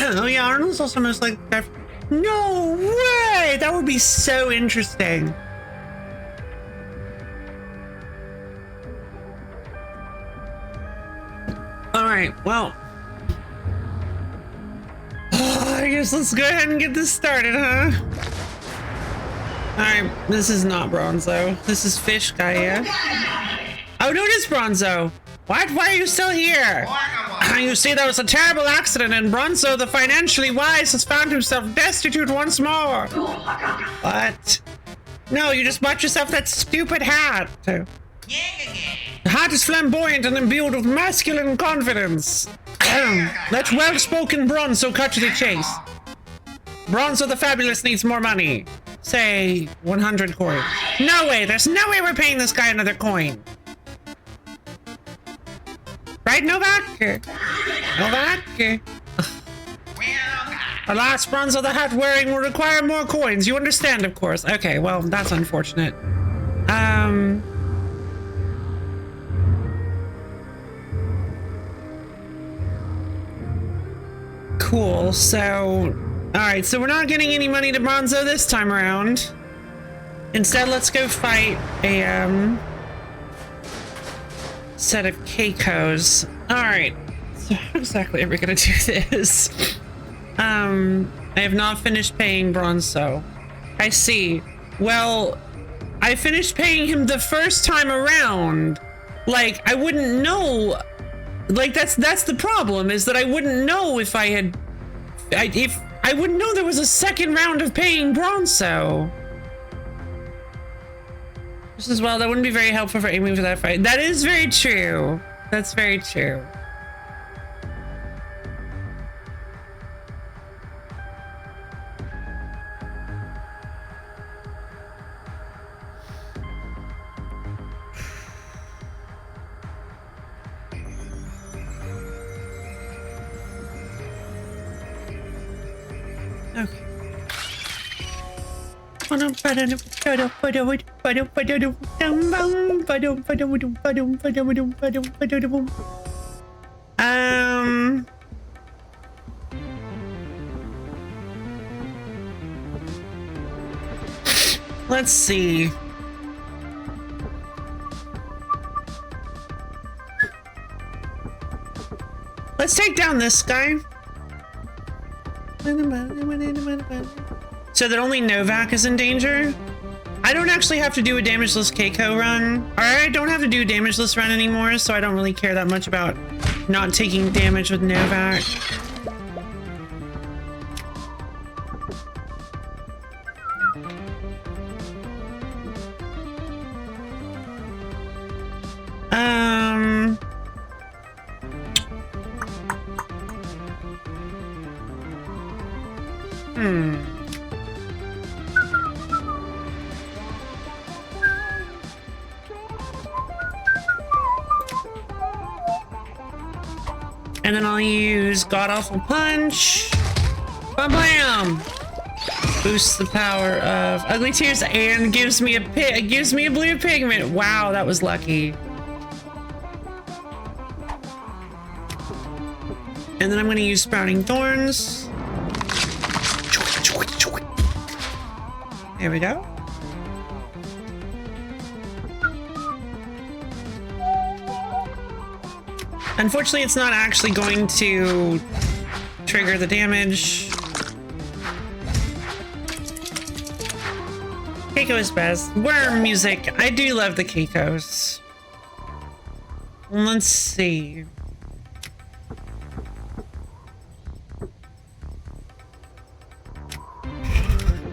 Oh yeah, Arnold's also most like that. No way! That would be so interesting. All right, well. I guess let's go ahead and get this started, huh? Alright, this is not Bronzo. This is Fish Guy, yeah? Oh, no, it is Bronzo. What? Why are you still here? You see, there was a terrible accident, and Bronzo, the financially wise, has found himself destitute once more. What? No, you just bought yourself that stupid hat. The hat is flamboyant and imbued with masculine confidence. Let well-spoken Bronzo cut to the chase. Bronzo the Fabulous needs more money. Say 100 coins. No way, there's no way we're paying this guy another coin. Right, Novak? Novak? Alas, Bronzo the hat wearing will require more coins. You understand, of course. Okay, well, that's unfortunate. Cool, so... Alright, so we're not getting any money to Bronzo this time around. Instead, let's go fight a, set of Keikos. Alright, so how exactly are we gonna do this? I have not finished paying Bronzo. I see. Well, I finished paying him the first time around. Like, I wouldn't know... Like, that's the problem, is that I wouldn't know if I had... I wouldn't know there was a second round of paying Bronzo. Just as well, that wouldn't be very helpful for aiming for that fight. That is very true. That's very true. Let's see. Let's take down this guy. So that only Novak is in danger? I don't actually have to do a damageless Keiko run. Or I don't have to do a damageless run anymore, so I don't really care that much about not taking damage with Novak. And then I'll use God Awful Punch. Bam bam! Boosts the power of Ugly Tears and gives me a blue pigment. Wow, that was lucky. And then I'm gonna use Sprouting Thorns. There we go. Unfortunately, it's not actually going to trigger the damage. Keiko is best. Worm music. I do love the Keikos. Let's see.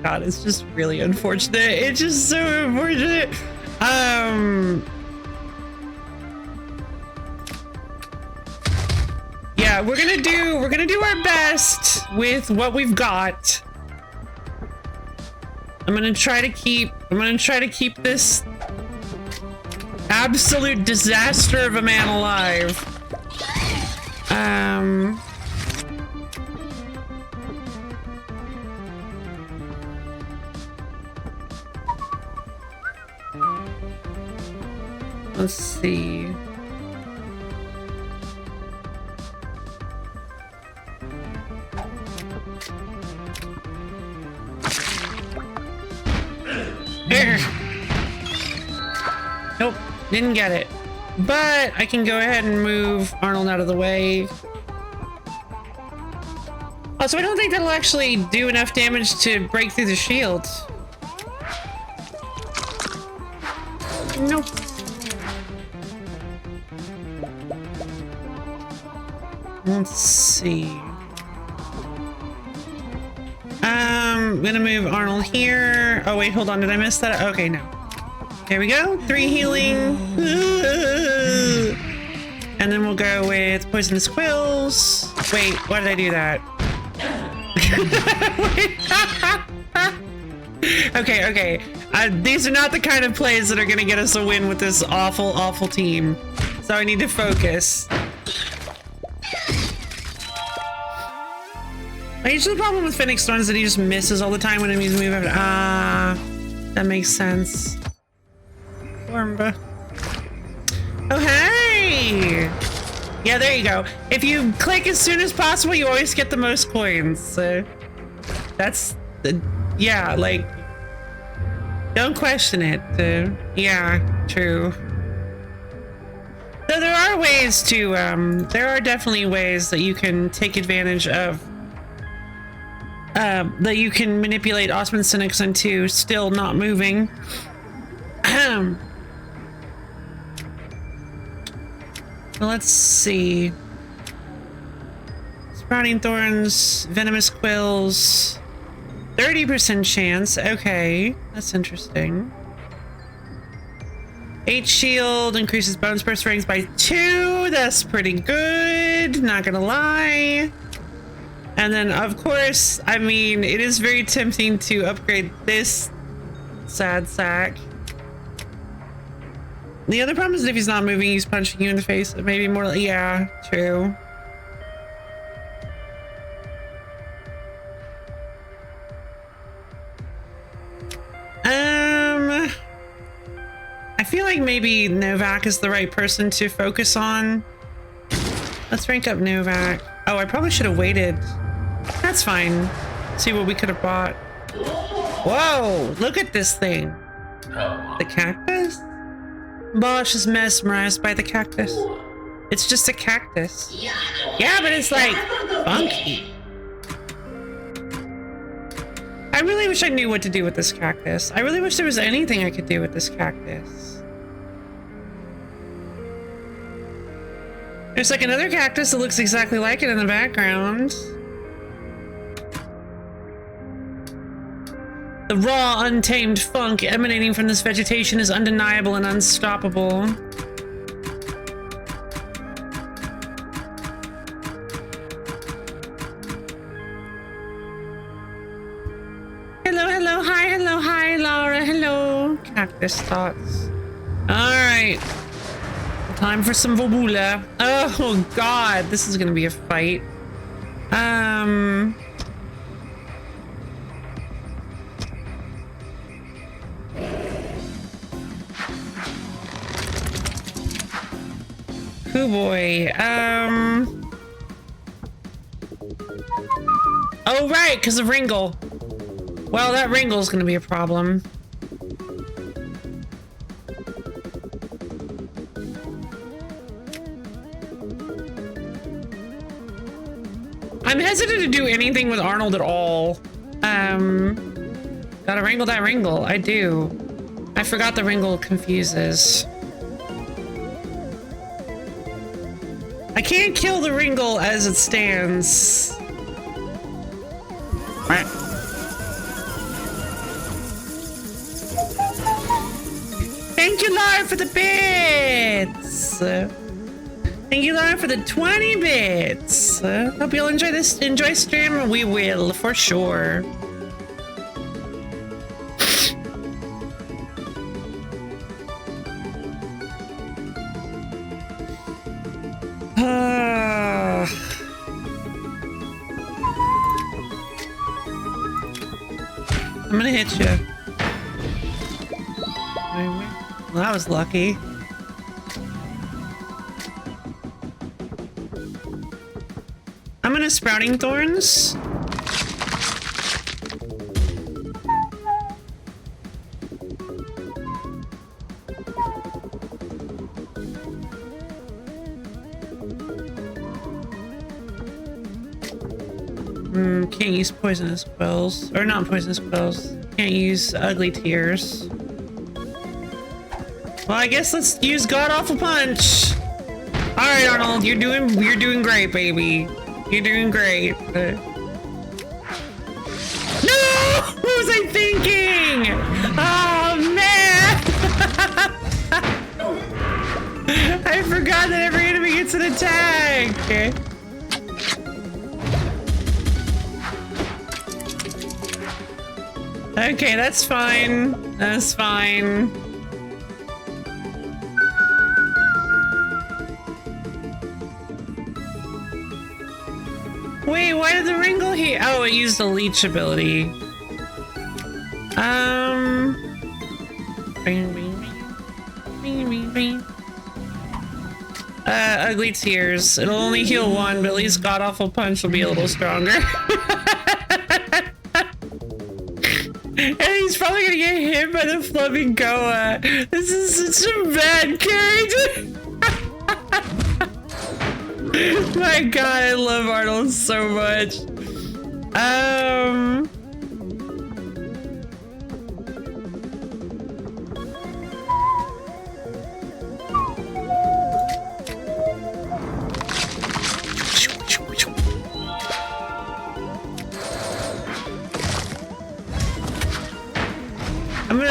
God, it's just really unfortunate. It's just so unfortunate. Yeah, we're gonna do our best with what we've got. I'm gonna try to keep this absolute disaster of a man alive. Let's see. Nope, didn't get it. But I can go ahead and move Arnold out of the way. Oh, so I don't think that'll actually do enough damage to break through the shield. Nope. Let's see. I'm gonna move Arnold here. Oh wait, hold on. Did I miss that? Okay, no. There we go. 3 healing. And then we'll go with poisonous quills. Wait, why did I do that? Okay. These are not the kind of plays that are gonna get us a win with this awful, awful team. So I need to focus. Usually the problem with Phoenix Thorn is that he just misses all the time when enemies move after. Ah, that makes sense. Ormba. Oh, hey! Yeah, there you go. If you click as soon as possible, you always get the most coins. So that's the, yeah, like, don't question it. Yeah, true. So there are ways to, there are definitely ways that you can take advantage of, that you can manipulate Osmond Cynics into still not moving. Well, let's see. Sprouting Thorns, Venomous Quills, 30% chance. Okay, that's interesting. 8 shield, increases bonus burst rings by 2. That's pretty good, not gonna lie. And then, of course, I mean, it is very tempting to upgrade this sad sack. The other problem is that if he's not moving, he's punching you in the face. Maybe more, yeah, true. I feel like maybe Novak is the right person to focus on. Let's rank up Novak. Oh, I probably should have waited. That's fine. See what we could have bought. Whoa, look at this thing. The cactus? Bosch is mesmerized by the cactus. It's just a cactus. Yeah, but it's like funky. I really wish I knew what to do with this cactus. I really wish there was anything I could do with this cactus. There's like another cactus that looks exactly like it in the background. The raw, untamed funk emanating from this vegetation is undeniable and unstoppable. Hello, hi, Laura, hello. Cactus thoughts. Alright. Time for some Vobula. Oh god, this is gonna be a fight. Oh boy. Oh right, because of Ringle. Well, that Ringle's gonna be a problem. I'm hesitant to do anything with Arnold at all. Gotta wrangle that Ringle. I do. I forgot the Ringle confuses. I can't kill the Ringle as it stands. Thank you, Laura, for the bits. Thank you, Laura, for the 20 bits. Hope you'll enjoy this. Enjoy stream. We will, for sure. I'm gonna hit you. Well, that was lucky. I'm gonna Sprouting Thorns. Can't use poisonous quills. Or not poisonous quills. Can't use ugly tears. Well, I guess let's use God Awful Punch. All right, Arnold, you're doing great, baby. You're doing great. No! What was I thinking? Oh man! I forgot that every enemy gets an attack. Okay, that's fine. That's fine. Wait, why did the ring go here? Oh, it used the leech ability. Ugly tears. It'll only heal one, but at least God Awful Punch will be a little stronger. And he's probably gonna get hit by the flamingoa. This is such a bad character. My god, I love Arnold so much.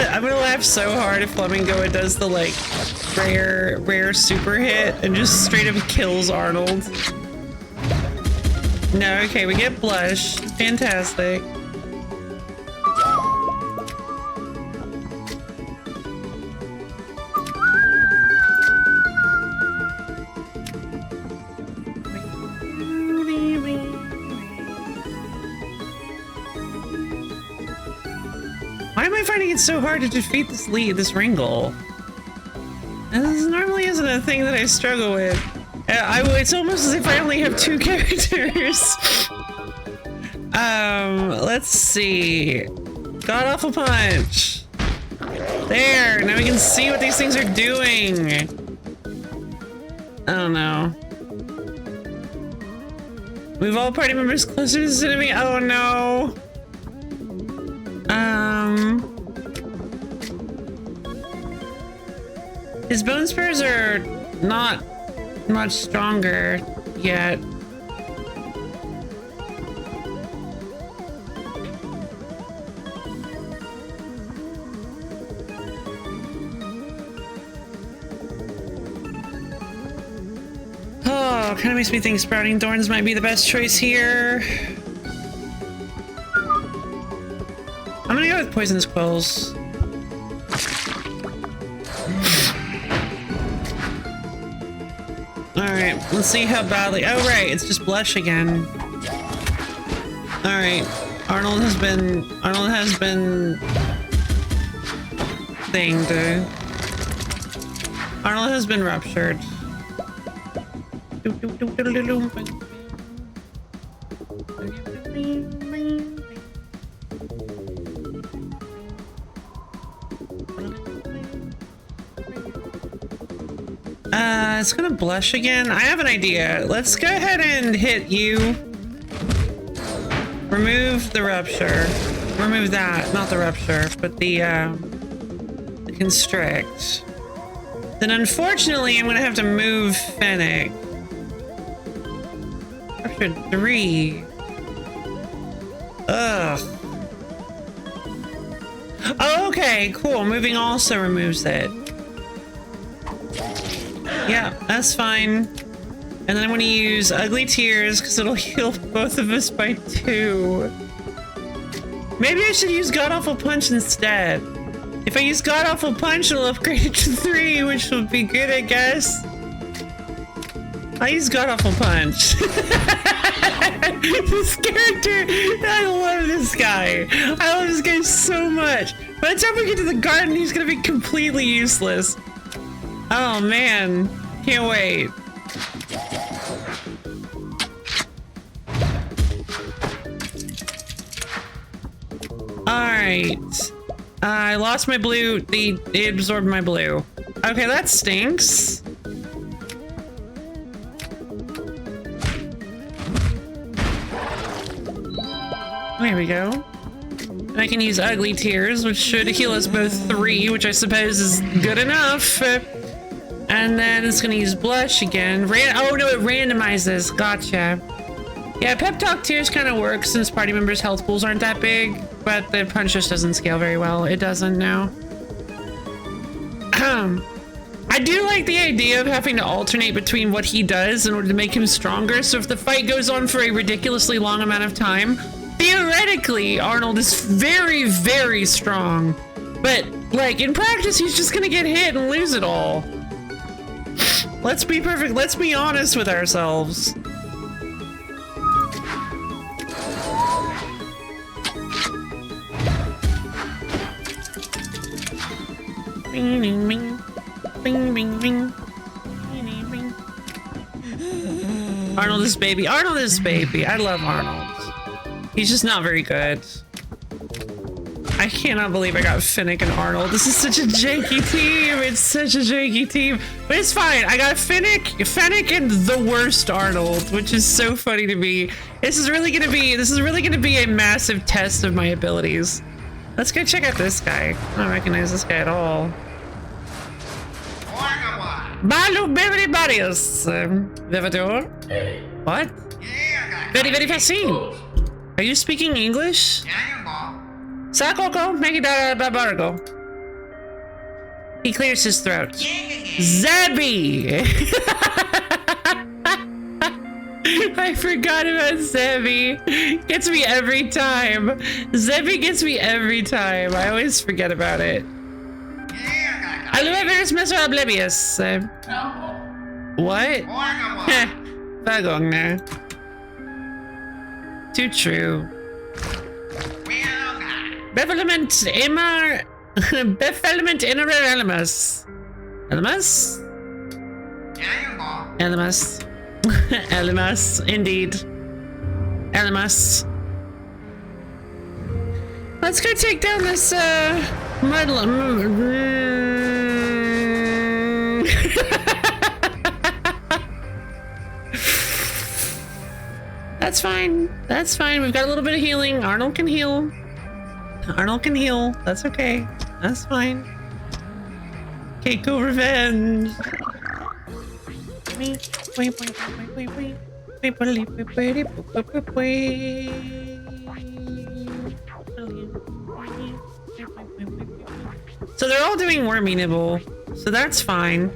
I'm gonna laugh so hard if Flamingo does the like rare super hit and just straight up kills Arnold. No, okay, we get Blush. Fantastic. Why am I finding it so hard to defeat this Ringle? This normally isn't a thing that I struggle with. It's almost as if I only have 2 characters. Let's see. God Awful Punch. There, now we can see what these things are doing. Oh no. Move all party members closer to the enemy. Oh no. His bone spurs are not much stronger yet. Oh, kind of makes me think Sprouting Thorns might be the best choice here. I'm gonna go with Poisonous Quills. Alright, let's see how badly. Oh, right, it's just Blush again. Alright, Arnold has been thinged. Arnold has been ruptured. It's gonna Blush again. I have an idea. Let's go ahead and hit you. Remove the rupture. Remove that, not the rupture, but the constrict. Then unfortunately, I'm gonna have to move Fennec. Rupture 3. Ugh. Oh, okay, cool. Moving also removes it. Yeah, that's fine. And then I'm gonna use Ugly Tears because it'll heal both of us by 2. Maybe I should use God Awful Punch instead. If I use God Awful Punch, it'll upgrade it to 3, which will be good, I guess. I use God Awful Punch. This character, I love this guy. I love this guy so much. By the time we get to the garden, he's gonna be completely useless. Oh man, can't wait. Alright. I lost my blue. It absorbed my blue. Okay, that stinks. There we go. And I can use ugly tears, which should heal us both 3, which I suppose is good enough. And then it's gonna use blush again. Oh no, it randomizes. Gotcha. Yeah, pep talk tears kind of works since party members' health pools aren't that big, but the punch just doesn't scale very well. It doesn't now. I do like the idea of having to alternate between what he does in order to make him stronger. So if the fight goes on for a ridiculously long amount of time, theoretically, Arnold is very, very strong. But, like, in practice, he's just gonna get hit and lose it all. Let's be perfect. Let's be honest with ourselves. Bing, bing, bing. Bing, bing, bing. Bing, bing. Arnold is baby. Arnold is baby. I love Arnold. He's just not very good. I cannot believe I got Finnick and Arnold. This is such a janky team. It's such a janky team. But it's fine. I got Finnick and the worst Arnold, which is so funny to me. This is really gonna be a massive test of my abilities. Let's go check out this guy. I don't recognize this guy at all. Balu Beverly Barrios. Vivador? What? Very, very facile. Are you speaking English? Sakoko, make it Barbargo. He clears his throat. Zebby! I forgot about Zebby. Gets me every time. Zebby gets me every time. I always forget about it. Alueverus Mr. Oblivious. What? Bagong na. Too true. Bevelement Emar. Bevelement Inner Elemus. Elemus? Elemus. Elemus, indeed. Elemus. Let's go take down this, That's fine. That's fine. We've got a little bit of healing. Arnold can heal. Arnold can heal. That's okay. That's fine. Keiko revenge. So they're all doing wormy nibble. So that's fine.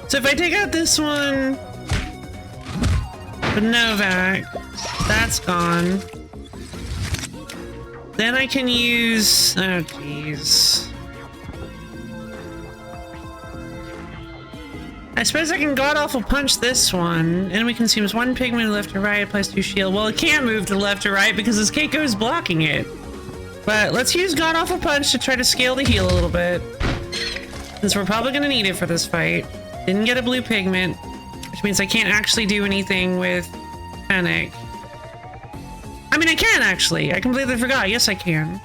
So if I take out this one, the Novak, that's gone. Then I can use, oh jeez. I suppose I can god-awful punch this one. Enemy consumes 1 pigment left or right, applies 2 shield. Well, it can't move to the left or right because this Keiko is blocking it. But let's use god-awful punch to try to scale the heal a little bit. Since we're probably gonna need it for this fight. Didn't get a blue pigment, which means I can't actually do anything with Panic. I mean, I can actually. I completely forgot. Yes, I can.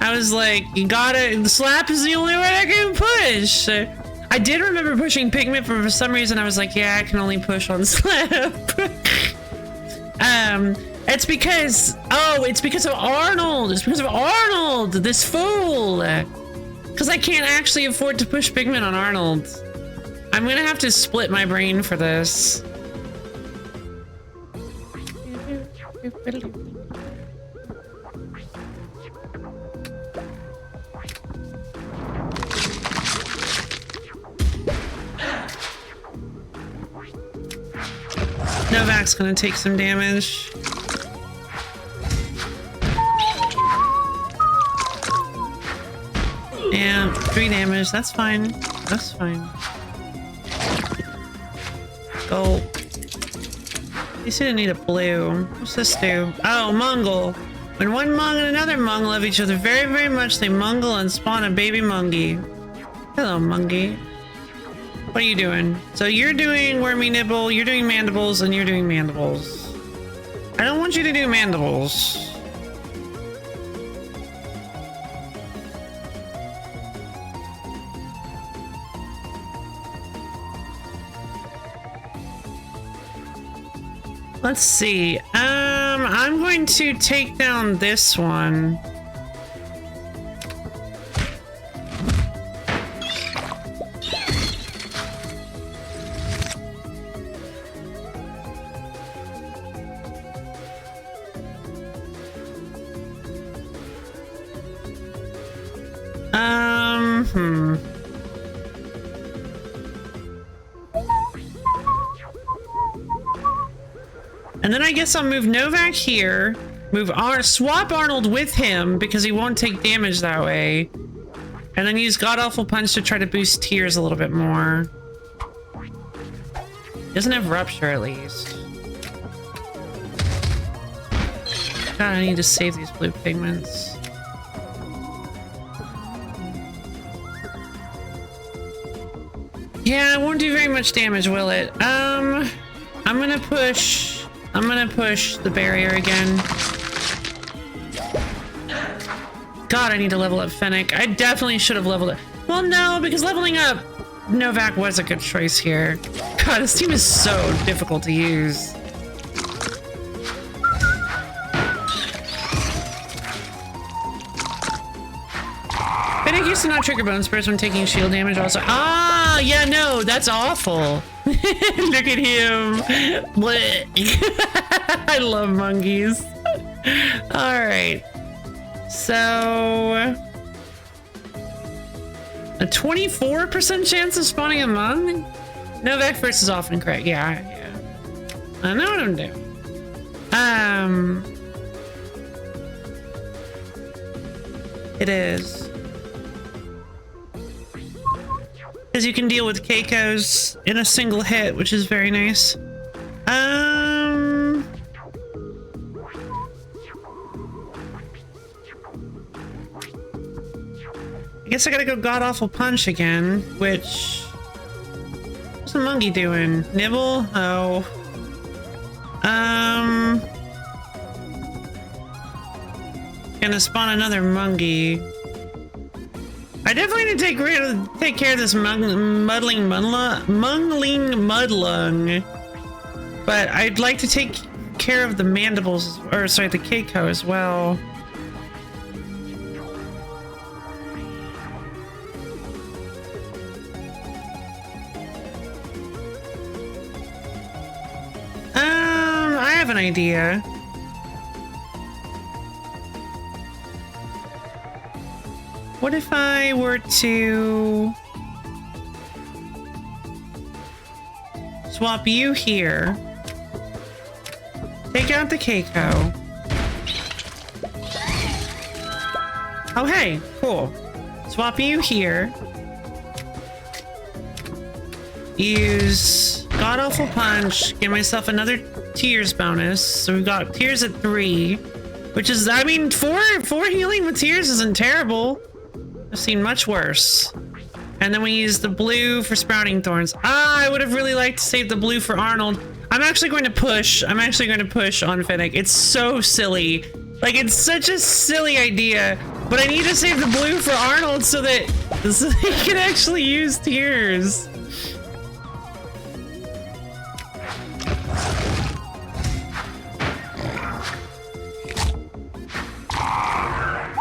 I was like, you gotta, slap is the only way I can push. I did remember pushing pigment, but for some reason I was like, yeah, I can only push on slap. It's because, oh, it's because of Arnold. It's because of Arnold, this fool. Because I can't actually afford to push pigment on Arnold. I'm gonna have to split my brain for this. Novak's gonna take some damage. Yeah, 3 damage. That's fine. That's fine. Go. You didn't need a blue. What's this do? Oh, Mongol. When one Mong and another Mong love each other very, very much, they mungle and spawn a baby Mungie. Hello, Mungie. What are you doing? So you're doing Wormy Nibble, you're doing Mandibles, and you're doing Mandibles. I don't want you to do Mandibles. Let's see. I'm going to take down this one. And then I guess I'll move Novak here, swap Arnold with him because he won't take damage that way. And then use God Awful Punch to try to boost Tears a little bit more. Doesn't have Rupture at least. God, I need to save these blue pigments. Yeah, it won't do very much damage, will it? I'm gonna push the barrier again. God, I need to level up Fennec. I definitely should have leveled it. Well, no, because leveling up Novak was a good choice here. God, this team is so difficult to use. Fennec used to not trigger Bone Spurs when taking shield damage also. Ah, yeah, no, that's awful. Look at him. I love monkeys. All right. So a 24% chance of spawning a Mung? Novak versus often correct. Yeah. I know what I'm doing. It is. Because you can deal with Keikos in a single hit, which is very nice. I guess I gotta go God Awful Punch again, which... What's the monkey doing? Nibble? Oh. Gonna spawn another monkey. I definitely need to take care of this mungling mudlung. But I'd like to take care of the mandibles, or sorry, the Keiko as well. I have an idea. What if I were to swap you here, take out the Keiko. Oh, hey, cool. Swap you here. Use God Awful Punch, give myself another Tears bonus. So we've got Tears at 3, which is, I mean, 4 healing with Tears isn't terrible. I've seen much worse. And then we use the blue for Sprouting Thorns. I would have really liked to save the blue for Arnold. I'm actually going to push on Fennec. It's so silly. Like, it's such a silly idea. But I need to save the blue for Arnold so that he can actually use Tears.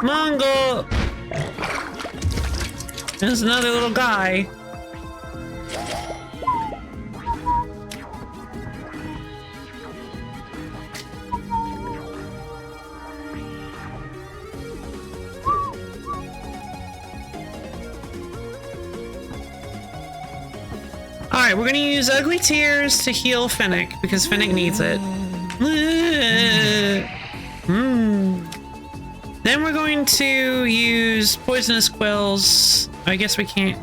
Mongol! There's another little guy. Alright, we're gonna use Ugly Tears to heal Fennec, because Fennec needs it. Then we're going to use Poisonous Quills. I guess we can't.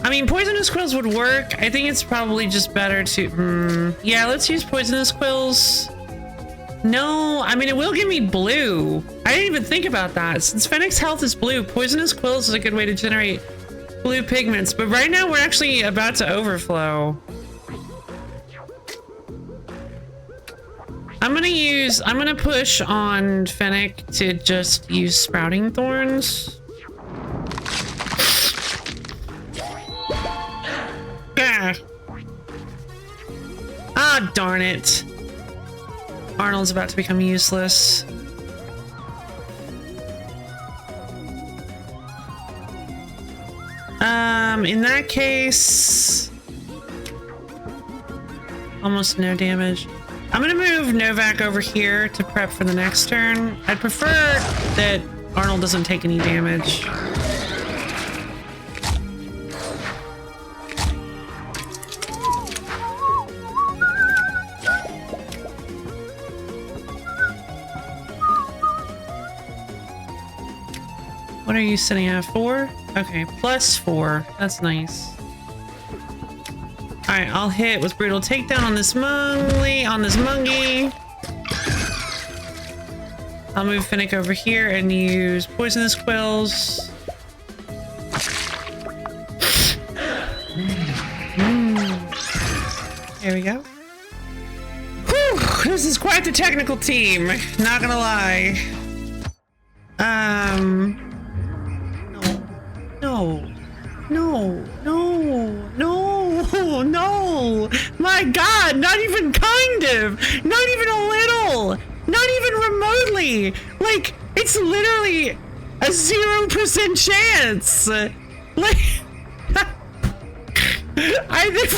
I mean, Poisonous Quills would work. I think it's probably just better to... Yeah, let's use Poisonous Quills. No, I mean, it will give me blue. I didn't even think about that. Since Fennec's health is blue, Poisonous Quills is a good way to generate blue pigments. But right now, we're actually about to overflow. I'm gonna push on Fennec to just use Sprouting Thorns. Okay. Ah! Ah, darn it. Arnold's about to become useless. In that case... Almost no damage. I'm gonna move Novak over here to prep for the next turn. I'd prefer that Arnold doesn't take any damage. What are you sitting at? 4? Okay, +4. That's nice. Alright, I'll hit with Brutal Takedown on this Mungie. I'll move Finnick over here and use Poisonous Quills. There we go. Whew, this is quite the technical team, not gonna lie. No. My God, not even kind of. Not even a little. Not even remotely. Like, it's literally a 0% chance. Like, I think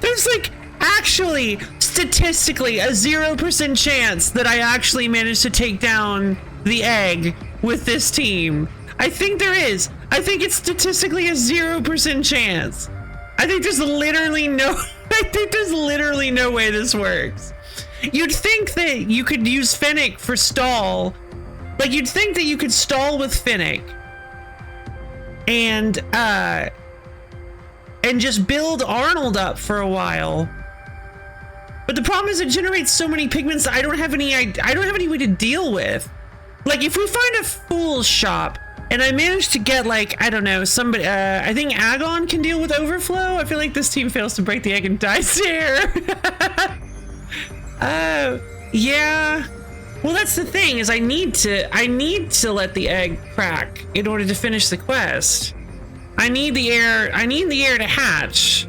there's like actually statistically a 0% chance that I actually managed to take down the egg with this team. I think there is. I think it's statistically a 0% chance. I think there's literally no way this works. You'd think that you could use Finnick for stall. Like, you'd think that you could stall with Finnick and just build Arnold up for a while. But the problem is it generates so many pigments that I don't have any way to deal with. Like, if we find a fool's shop and I manage to get, like, I don't know, somebody, I think Agon can deal with overflow. I feel like this team fails to break the egg and dies here. Yeah. Well, that's the thing, is I need to let the egg crack in order to finish the quest. I need the air to hatch.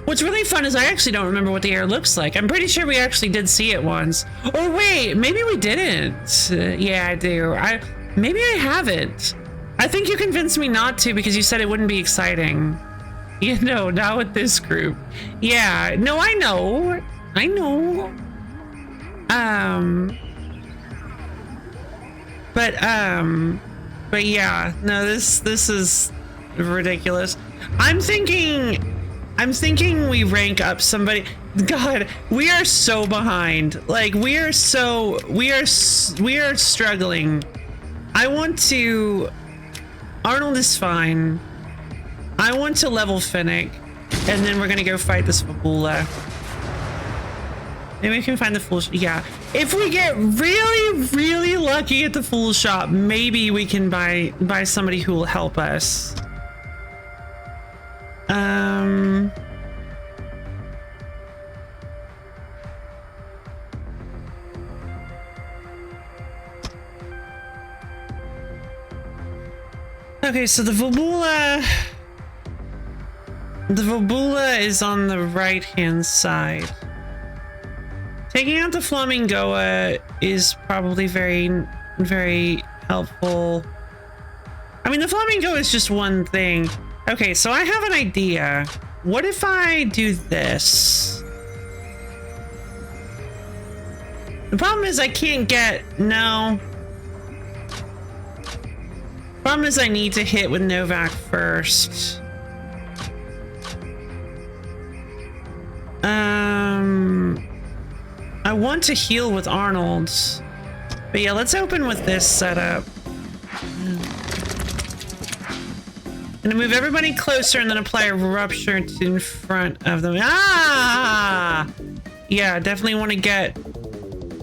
What's really fun is I actually don't remember what the air looks like. I'm pretty sure we actually did see it once. Or wait, maybe we didn't. Yeah, I do. Maybe I haven't. I think you convinced me not to because you said it wouldn't be exciting. You know, not with this group. Yeah, no, I know. But yeah, no, this is ridiculous. I'm thinking we rank up somebody. God, we are so behind. Like, we are struggling. Arnold is fine. I want to level Finnick, and then we're gonna go fight this Fabula. Maybe we can find the fool. Yeah, if we get really, really lucky at the fool shop, maybe we can buy somebody who will help us. Okay, so the Vobula is on the right-hand side. Taking out the Flamingoa is probably very, very helpful. I mean, the Flamingo is just one thing. Okay, so I have an idea. What if I do this? The problem is I can't get... No. Problem is I need to hit with Novak first. I want to heal with Arnold. But yeah, let's open with this setup. Gonna move everybody closer and then apply a rupture in front of them. Ah! Yeah, definitely want to get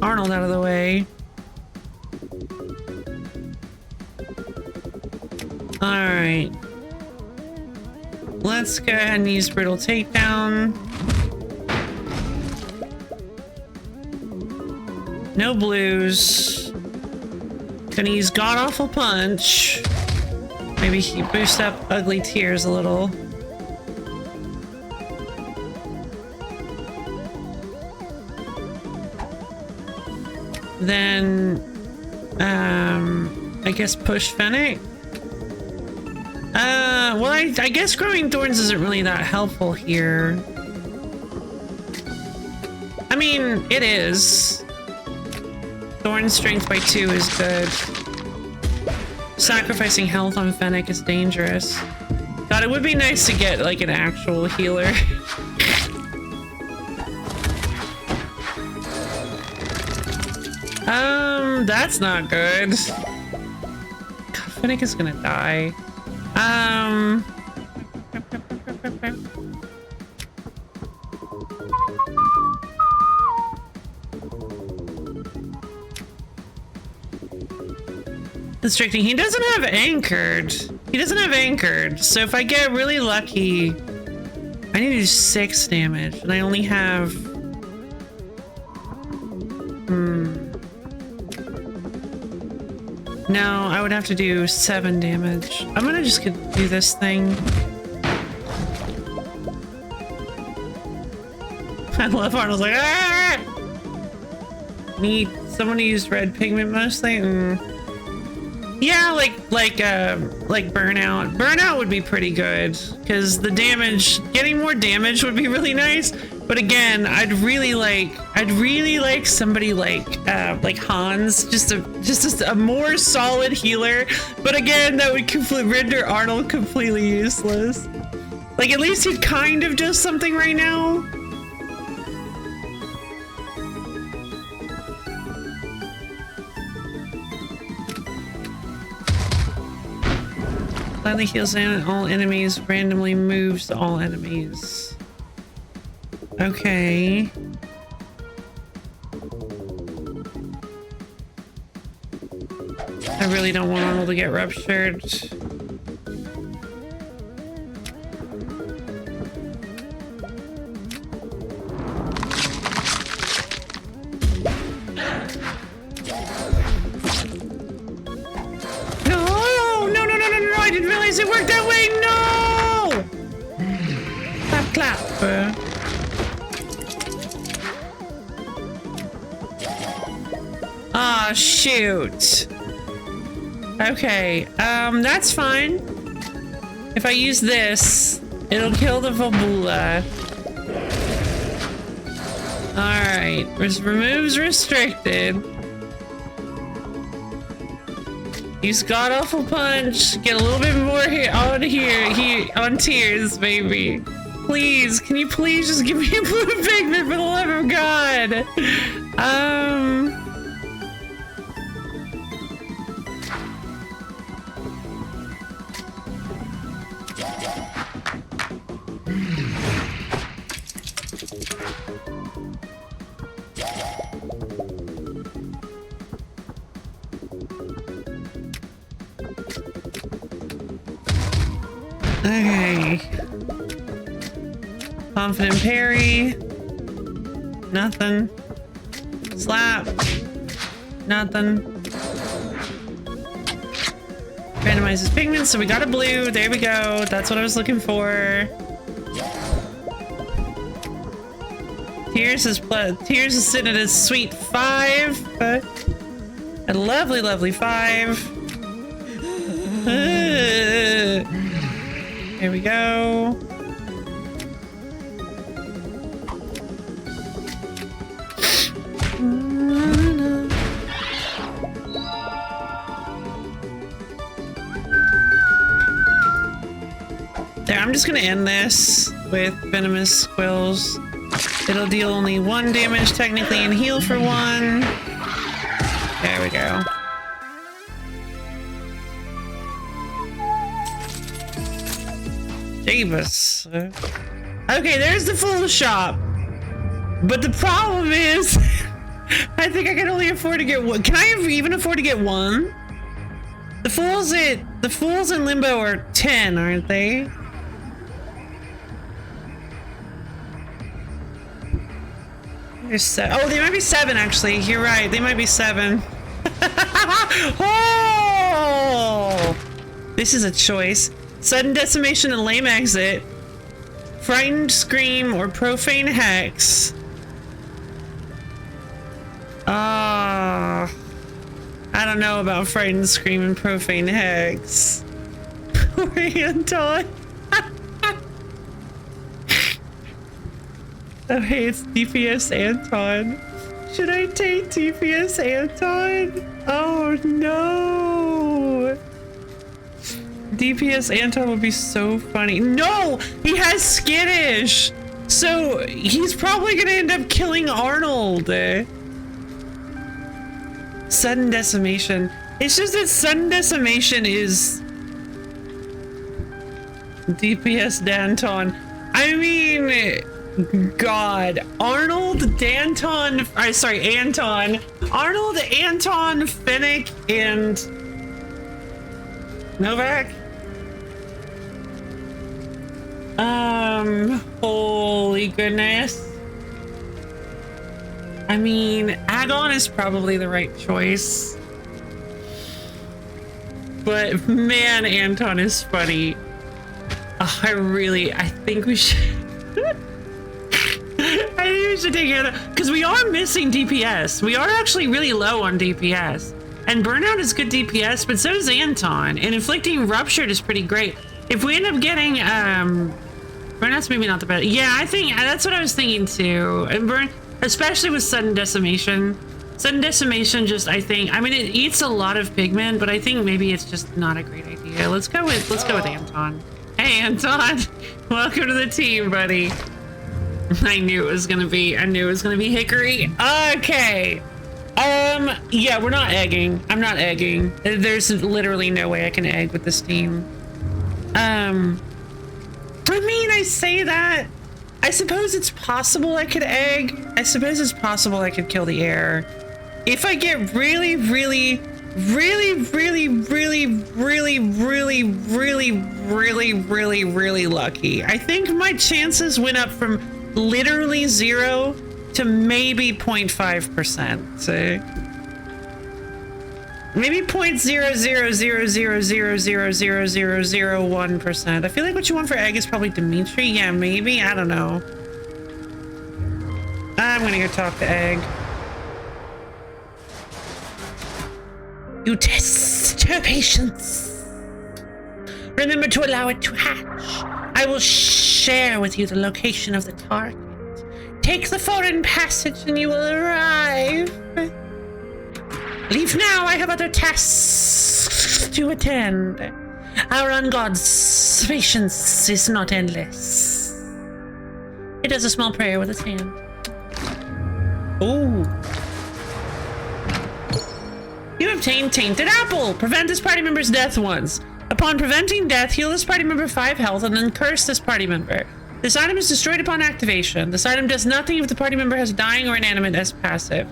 Arnold out of the way. Alright. Let's go ahead and use Brutal Takedown. No blues. Gonna use God Awful Punch. Maybe he boosts up Ugly Tears a little. Then, I guess push Fennec. Well, I guess Growing Thorns isn't really that helpful here. I mean, it is. Thorn Strength by 2 is good. Sacrificing health on Fennec is dangerous. God, it would be nice to get, like, an actual healer. That's not good. God, Fennec is gonna die. Constricting. He doesn't have anchored. He doesn't have anchored. So if I get really lucky, I need to do 6 damage, and I only have. No, I would have to do 7 damage. I'm gonna just do this thing. I love Arnold's like, ah! Need someone to use red pigment mostly. Yeah, like burnout. Burnout would be pretty good because the damage, getting more damage would be really nice. But again, I'd really like somebody like Hans, just a more solid healer. But again, that would render Arnold completely useless. Like at least he kind of does something right now. Slightly heals all enemies, randomly moves all enemies. Okay. I really don't want Arnold to get ruptured. I didn't realize it worked that way. No! Clap, clap. Ah, shoot. Okay, that's fine. If I use this, it'll kill the Vobula. Alright, removes restricted. Use God Awful Punch. Get a little bit more on Tears, baby. Please, can you please just give me a blue pigment for the love of God? Okay. Confident parry. Nothing. Slap. Nothing. Randomizes pigments, so we got a blue. There we go. That's what I was looking for. Tears is sitting at a sweet 5. A lovely, lovely 5. Here we go. There, I'm just gonna end this with Venomous Squills. It'll deal only 1 damage technically and heal for 1. There we go. Davis. Okay, there's the full shop. But the problem is, I think I can only afford to get 1. Can I even afford to get 1? The fools in Limbo are 10, aren't they? There's 7. Oh, they might be 7 actually. You're right. They might be 7. Oh! Oh! This is a choice. Sudden decimation and lame exit. Frightened scream or profane hex. Ah. I don't know about frightened scream and profane hex. Poor Anton. Oh, hey, it's DPS Anton. Should I take DPS Anton? Oh no! DPS Anton would be so funny. No! He has skittish! So he's probably gonna end up killing Arnold. Sudden decimation. It's just that sudden decimation is DPS Danton. I mean, God, Arnold, Anton, Arnold, Anton, Fennec, and Novak. Holy goodness. I mean, Agon is probably the right choice. But man, Anton is funny. Oh, I think we should I think we should take it because we are missing DPS. We are actually really low on DPS. And Burnout is good DPS, but so is Anton. And Inflicting Ruptured is pretty great. If we end up getting Burnout's maybe not the best. Yeah, I think that's what I was thinking too. And especially with Sudden Decimation. Sudden Decimation just, I think, I mean, it eats a lot of pigment, but I think maybe it's just not a great idea. Let's go with Anton. Hey, Anton. Welcome to the team, buddy. I knew it was gonna be Hickory. Okay. Yeah, we're not egging. I'm not egging. There's literally no way I can egg with this team. I mean, I say that. I suppose it's possible I could egg. I suppose it's possible I could kill the air. If I get really, really, really, really, really, really, really, really, really, really, really lucky. I think my chances went up from literally 0 to maybe 0.5%. Maybe 0.00000000001%. I feel like what you want for egg is probably Dimitri. Yeah, maybe. I don't know. I'm gonna go talk to Egg. You test her patience. Remember to allow it to hatch. I will share with you the location of the target. Take the foreign passage and you will arrive. Leave now, I have other tasks to attend. Our ungod's patience is not endless. He does a small prayer with his hand. Ooh. You obtained Tainted Apple. Prevent this party member's death once. Upon preventing death, heal this party member 5 health and then curse this party member. This item is destroyed upon activation. This item does nothing if the party member has dying or inanimate as passive.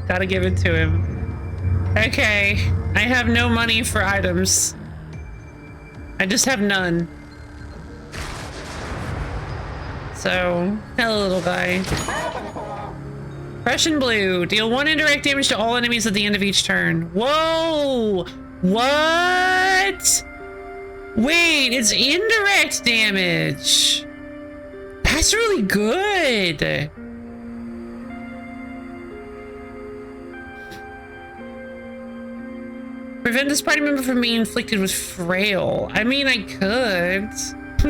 Gotta give it to him. Okay, I have no money for items. I just have none. So, hello little guy. Prussian Blue. Deal 1 indirect damage to all enemies at the end of each turn. Whoa! What? Wait, it's indirect damage. That's really good. Prevent this party member from being inflicted with frail. I mean, I could.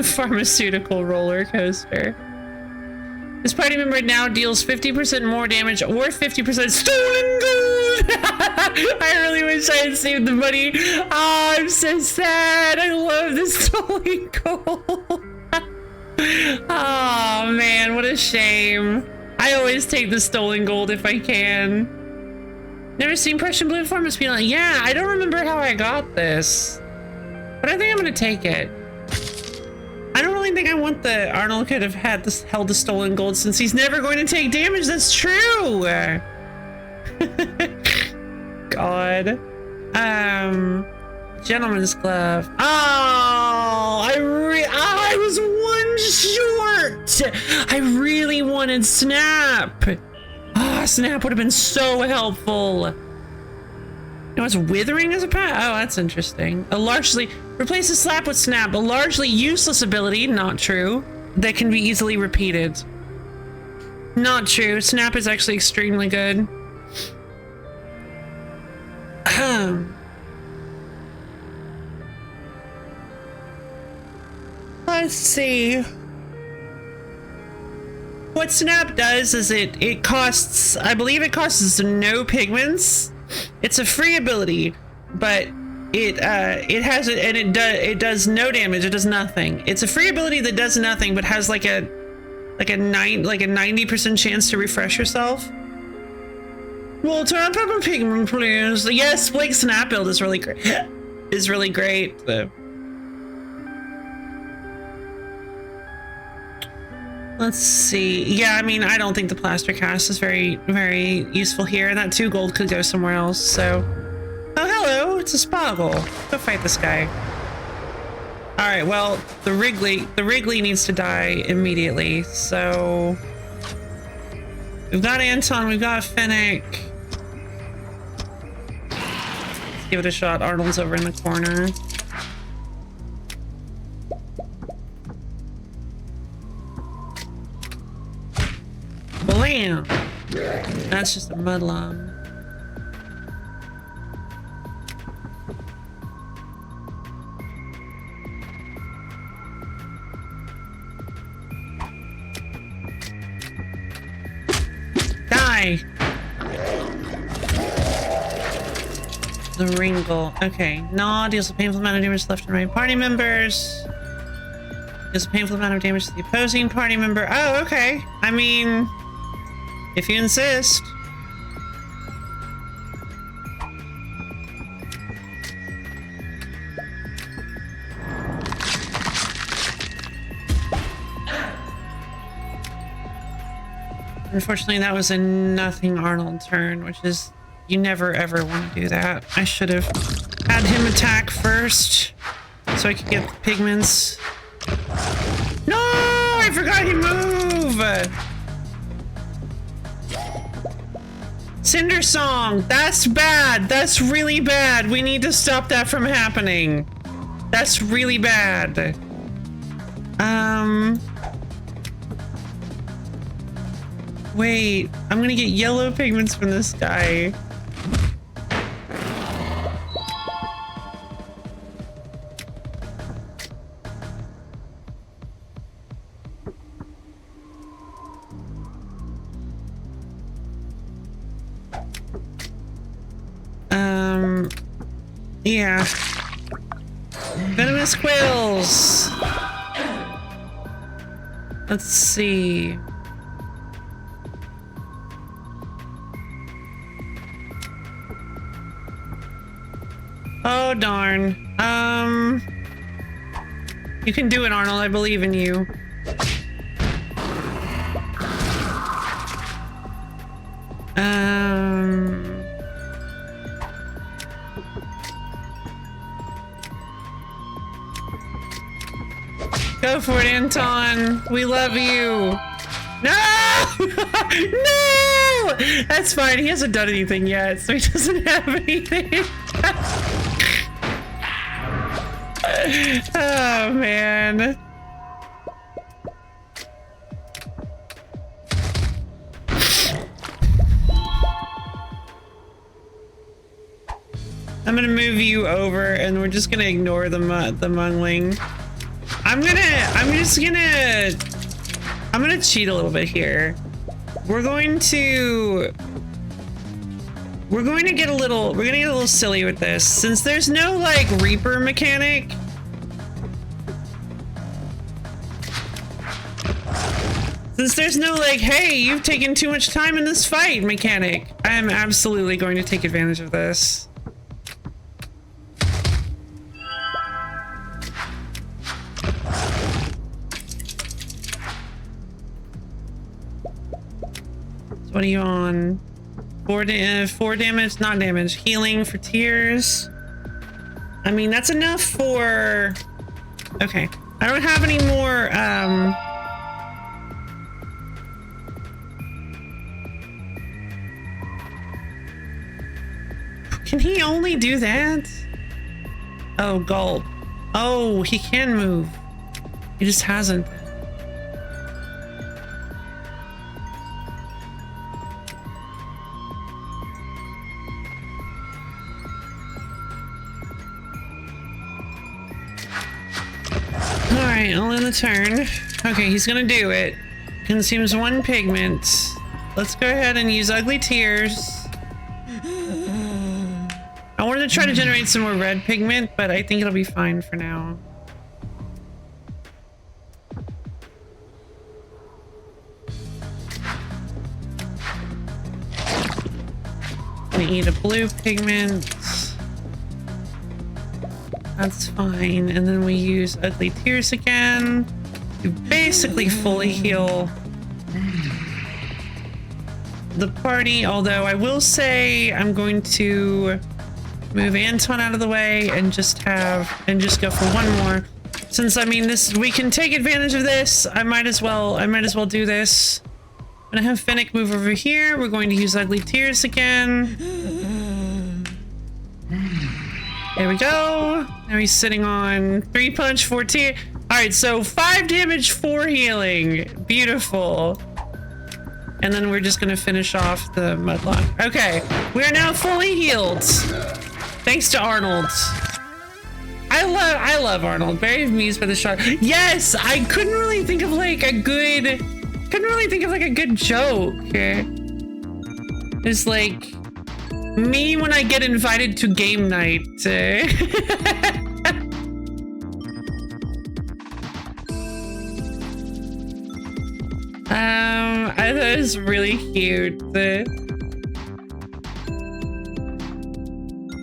Pharmaceutical roller coaster. This party member now deals 50% more damage or 50% stolen gold. I really wish I had saved the money. Oh, I'm so sad. I love the stolen gold. Oh man, what a shame. I always take the stolen gold if I can. Never seen Prussian Blue before? Must be like, yeah, I don't remember how I got this, but I think I'm gonna take it. I don't really think I want the Arnold could have held the stolen gold since he's never going to take damage. That's true. God. Gentleman's glove. Oh, I was one short. I really wanted Snap. Ah, Snap would have been so helpful. You know, it's Withering as a pet? Oh, that's interesting. Replace a Slap with Snap, a largely useless ability, not true, that can be easily repeated. Not true. Snap is actually extremely good. Let's see. What Snap does is it costs, I believe it costs no pigments. It's a free ability, but it has it, and it does no damage. It does nothing. It's a free ability that does nothing, but has like a 90% chance to refresh yourself. Well, turn up a pigment, please. Yes, Blake Snap build is really great. Is really great. Let's see. Yeah, I mean, I don't think the plaster cast is very, very useful here, and that 2 gold could go somewhere else, so... Oh, hello! It's a Spoggle. Go fight this guy. Alright, well, the Wrigley needs to die immediately, so... We've got Anton, we've got Fennec. Let's give it a shot. Arnold's over in the corner. Blam! That's just a mudlum. Die! The Ringle. Okay. Gnaw deals a painful amount of damage to left and right party members. Deals a painful amount of damage to the opposing party member. Oh, okay. I mean, if you insist. Unfortunately, that was a nothing Arnold turn, which is, you never ever want to do that. I should have had him attack first so I could get the pigments. No, I forgot he moved. Cinder Song, that's bad. That's really bad. We need to stop that from happening. That's really bad. Wait, I'm gonna get yellow pigments from this guy. Yeah. Venomous quills. Let's see. Oh, darn. You can do it, Arnold. I believe in you. Go for it, Anton. We love you. No! No! That's fine. He hasn't done anything yet, so he doesn't have anything. Oh, man. I'm gonna move you over, and we're just gonna ignore the Mungling. I'm gonna cheat a little bit here. We're gonna get a little silly with this. Since there's no like Reaper mechanic, since there's no like, hey, you've taken too much time in this fight mechanic, I am absolutely going to take advantage of this. What are you on? 4 damage, not damage. Healing for tears. I mean, that's enough for... Okay. I don't have any more, Can he only do that? Oh, gulp. Oh, he can move. He just hasn't. Alright, I'll end the turn. Okay, he's gonna do it. Consumes 1 pigment. Let's go ahead and use Ugly Tears. I wanted to try to generate some more red pigment, but I think it'll be fine for now. Gonna eat a blue pigment. That's fine. And then we use Ugly Tears again to basically fully heal the party. Although I will say I'm going to move Anton out of the way and just go for 1 more. Since I mean we can take advantage of this. I might as well do this. I'm gonna have Fennec move over here. We're going to use Ugly Tears again. There we go. Now he's sitting on 3 punch, 4 tear. All right, so 5 damage, 4 healing. Beautiful. And then we're just gonna finish off the mudlock. Okay, we are now fully healed. Thanks to Arnold. I love Arnold. Very amused by the shot. Yes, I couldn't really think of like a good joke. It's like me when I get invited to game night. I thought it was really cute.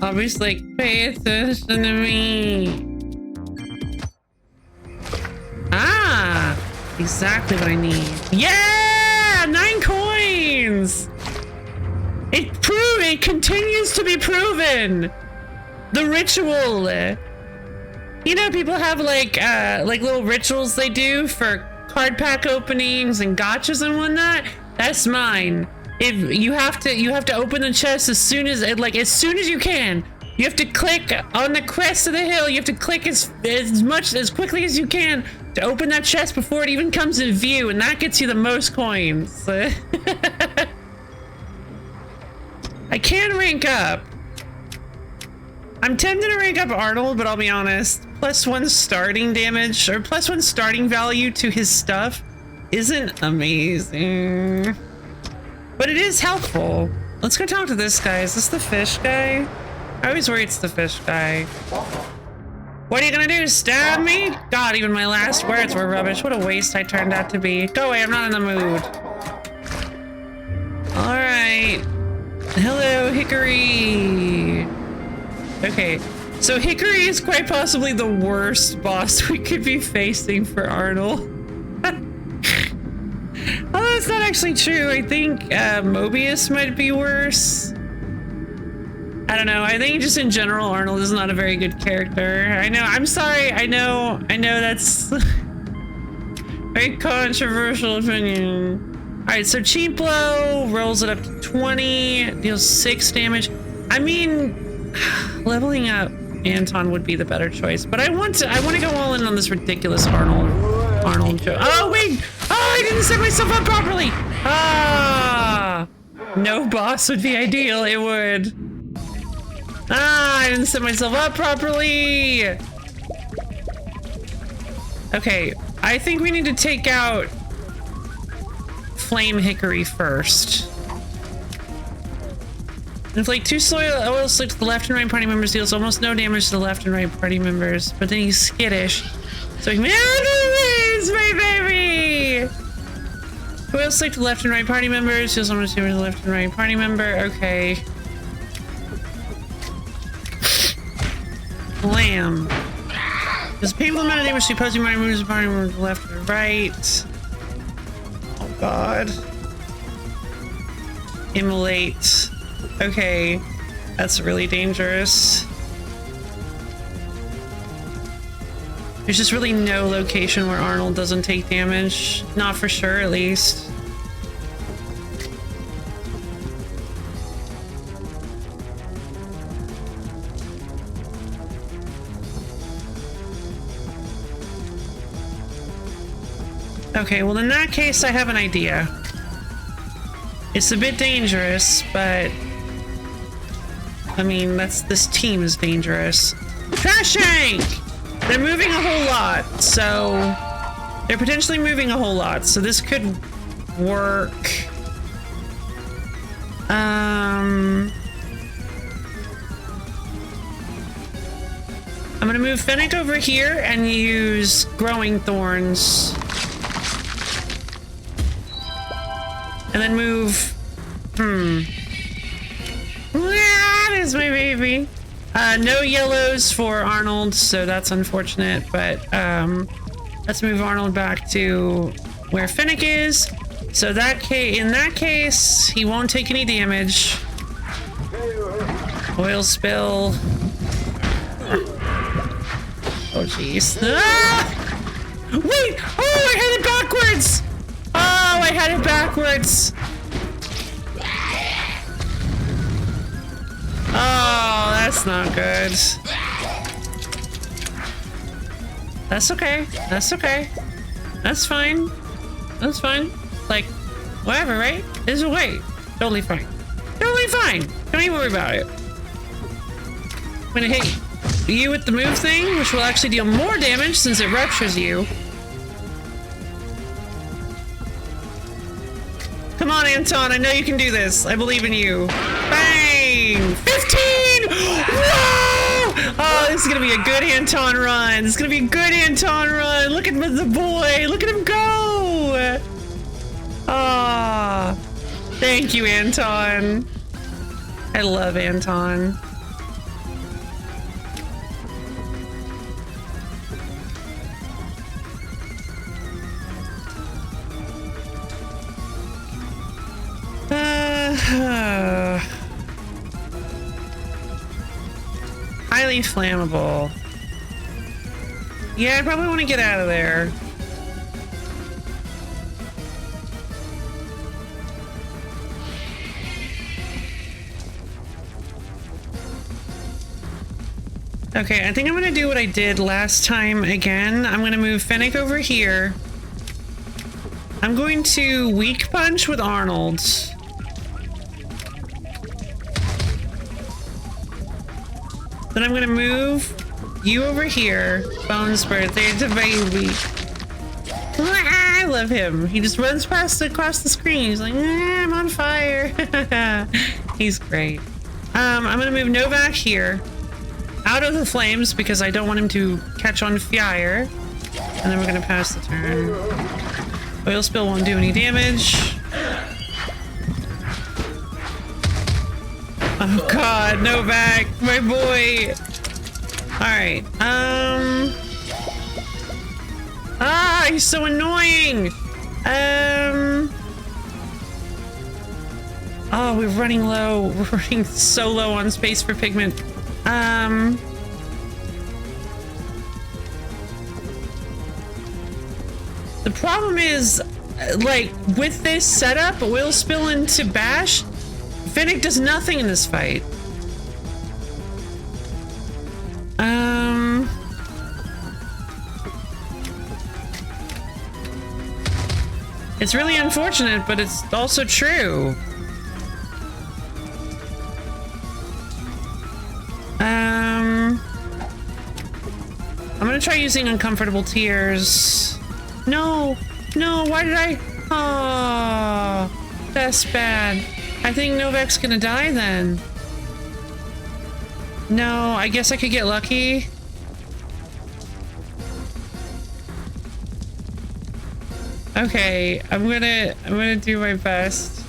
I'll just like, pay attention to me. Ah, exactly what I need. Yeah, 9 coins. It continues to be proven. The ritual. You know, people have like little rituals they do for card pack openings and gotchas and whatnot. That's mine. If you have to open the chest as soon as you can. You have to click on the crest of the hill. You have to click as quickly as you can to open that chest before it even comes in view, and that gets you the most coins. I can rank up. I'm tempted to rank up Arnold, but I'll be honest. +1 starting damage or +1 starting value to his stuff isn't amazing. But it is helpful. Let's go talk to this guy. Is this the fish guy? I always worry it's the fish guy. What are you gonna do? Stab me? God, even my last words were rubbish. What a waste I turned out to be. Go away, I'm not in the mood. Alright. Hello, Hickory. Okay, so Hickory is quite possibly the worst boss we could be facing for Arnold. Although it's not actually true. I think Mobius might be worse. I don't know. I think just in general, Arnold is not a very good character. I know. I'm sorry. I know that's a very controversial opinion. All right. So Cheap Blow rolls it up to 20, deals 6 damage. I mean, leveling up Anton would be the better choice, but I want to go all in on this ridiculous Arnold joke. Oh wait! Oh, I didn't set myself up properly. Ah, no boss would be ideal. It would. Ah, I didn't set myself up properly. Okay, I think we need to take out Flame Hickory first. Inflict 2 oil slick to the left and right party members, deals almost no damage to the left and right party members, but then he's skittish. So he can my baby! Oil slick to the left and right party members, deals almost damage to the left and right party member. Okay. Blam. Does a painful amount of damage to opposing party members and party members to the left and right. Oh god. Immolate. Okay, that's really dangerous. There's just really no location where Arnold doesn't take damage. Not for sure, at least. Okay, well in that case, I have an idea. It's a bit dangerous, but I mean, this team is dangerous. Trash tank! They're moving a whole lot, so they're potentially moving a whole lot, so this could work. I'm gonna move Fennec over here and use growing thorns. And then move... That is my baby. No yellows for Arnold, so that's unfortunate, but let's move Arnold back to where Fennec is. So in that case, he won't take any damage. Oil spill. Oh jeez. Ah! Wait! Oh, I had it backwards! Oh, I had it backwards! Oh, that's not good. That's okay. That's okay. That's fine. That's fine. Like, whatever, right? There's a way. Totally fine. Totally fine. Don't even worry about it. I'm gonna hit you with the move thing, which will actually deal more damage since it ruptures you. Come on, Anton. I know you can do this. I believe in you. Bang! 15! Whoa! Oh, this is gonna be a good Anton run. This is gonna be a good Anton run. Look at the boy. Look at him go! Ah, thank you, Anton. I love Anton. Highly flammable. Yeah, I probably want to get out of there. Okay, I think I'm gonna do what I did last time again. I'm gonna move Fennec over here. I'm going to weak punch with Arnold. Then I'm gonna move you over here. Bones birthday to baby. I love him. He just runs past across the screen. He's like, I'm on fire. He's great. I'm gonna move Novak here. Out of the flames because I don't want him to catch on fire. And then we're gonna pass the turn. Oil spill won't do any damage. Oh god, Novak, my boy. Alright, he's so annoying. Oh, we're running low. We're running so low on space for pigment. The problem is, like, with this setup, we'll spill into Bash. Fennec does nothing in this fight. It's really unfortunate, but it's also true. I'm gonna try using Uncomfortable Tears. No, no, why did I? Oh, that's bad. I think Novak's gonna die then. No, I guess I could get lucky. Okay, I'm gonna do my best.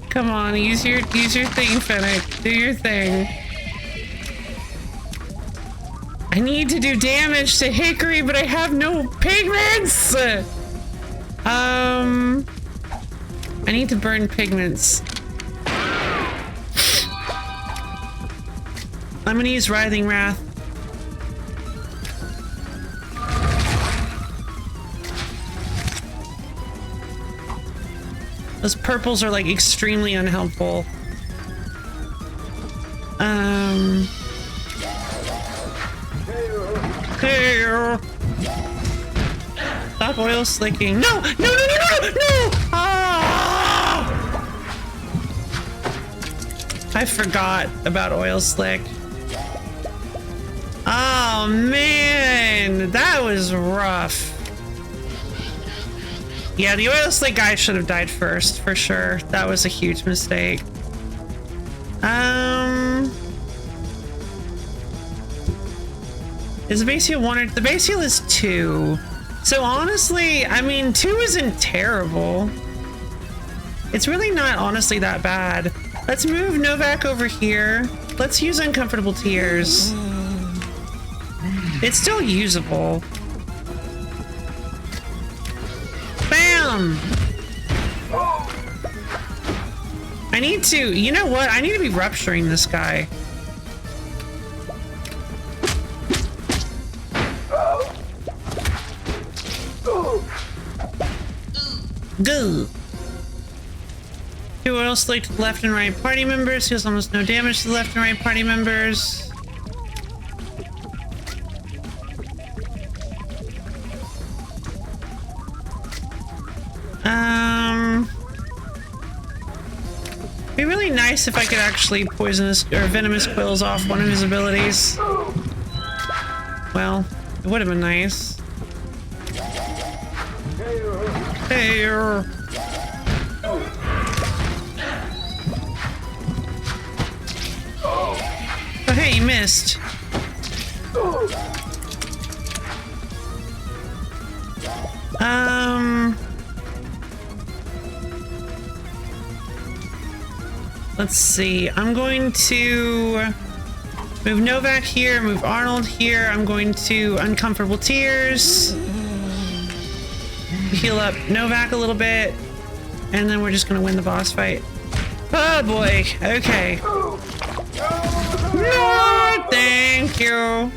Come on, use your thing, Fennec. Do your thing. I need to do damage to Hickory, but I have no pigments! I need to burn pigments. I'm gonna use Writhing Wrath. Those purples are like extremely unhelpful. Hey. Stop oil slicking. No! No, no, no, no, no! Ah! I forgot about oil slick. Oh, man. That was rough. Yeah, the oil slick guy should have died first, for sure. That was a huge mistake. Is the base heal 1 or... The base heal is 2. So honestly, I mean, 2 isn't terrible. It's really not honestly that bad. Let's move Novak over here. Let's use Uncomfortable Tears. It's still usable. Bam! I need to... You know what? I need to be rupturing this guy. Go. 2 oil slick to the left and right party members. Heals almost no damage to the left and right party members. Be really nice if I could actually poisonous or venomous quills off one of his abilities. Well, it would have been nice. Hey. Oh, hey, you missed. Let's see. I'm going to move Novak here, move Arnold here. I'm going to Uncomfortable Tears. Heal up Novak a little bit. And then we're just going to win the boss fight. Oh boy. Okay. No, thank you.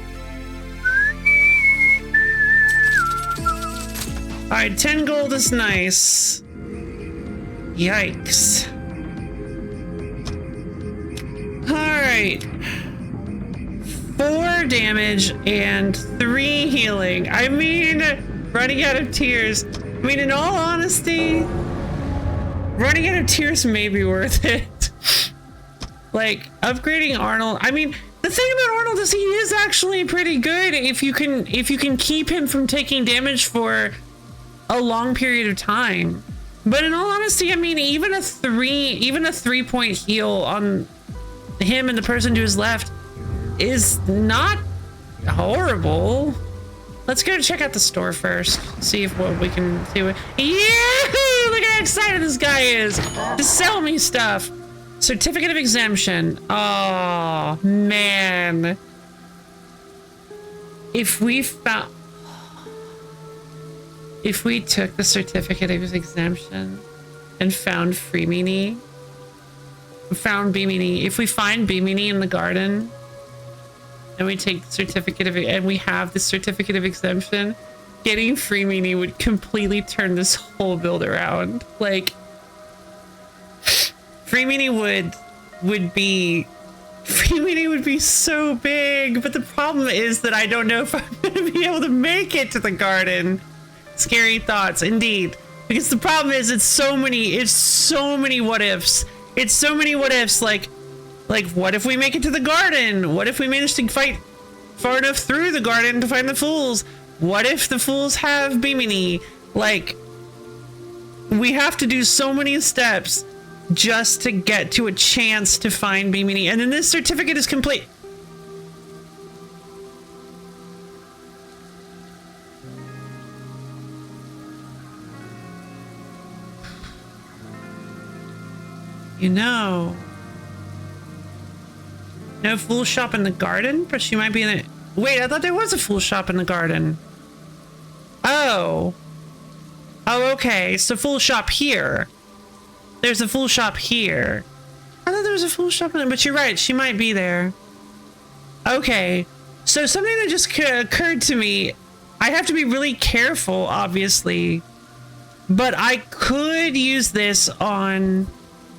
Alright, 10 gold is nice. Yikes. Alright. 4 damage and 3 healing. I mean, running out of tears. I mean, in all honesty, running out of tears may be worth it. Like, upgrading Arnold. I mean, the thing about Arnold is he is actually pretty good if you can keep him from taking damage for a long period of time. But in all honesty, I mean, even a 3-point heal on him and the person to his left is not horrible. Let's go check out the store first. See if what we can do. Yeah! Look how excited this guy is to sell me stuff. Certificate of exemption. Oh man. If we took the certificate of exemption and found Bimini, if we find Bimini in the garden and we take the certificate of and we have the certificate of exemption, getting Bimini would completely turn this whole build around. Like, Bimini would be so big, but the problem is that I don't know if I'm gonna be able to make it to the garden. Scary thoughts indeed, because the problem is it's so many what ifs. It's so many what ifs. Like what if we make it to the garden? What if we manage to fight far enough through the garden to find the fools? What if the fools have Bimini? Like, we have to do so many steps just to get to a chance to find Bimini, and then this certificate is complete. You know, no fool shop in the garden, but she might be in it. Wait, I thought there was a fool shop in the garden. Oh, okay. So fool shop here. There's a fool shop here. I thought there was a fool shop in there, but you're right. She might be there. Okay. So something that just occurred to me. I have to be really careful, obviously, but I could use this on...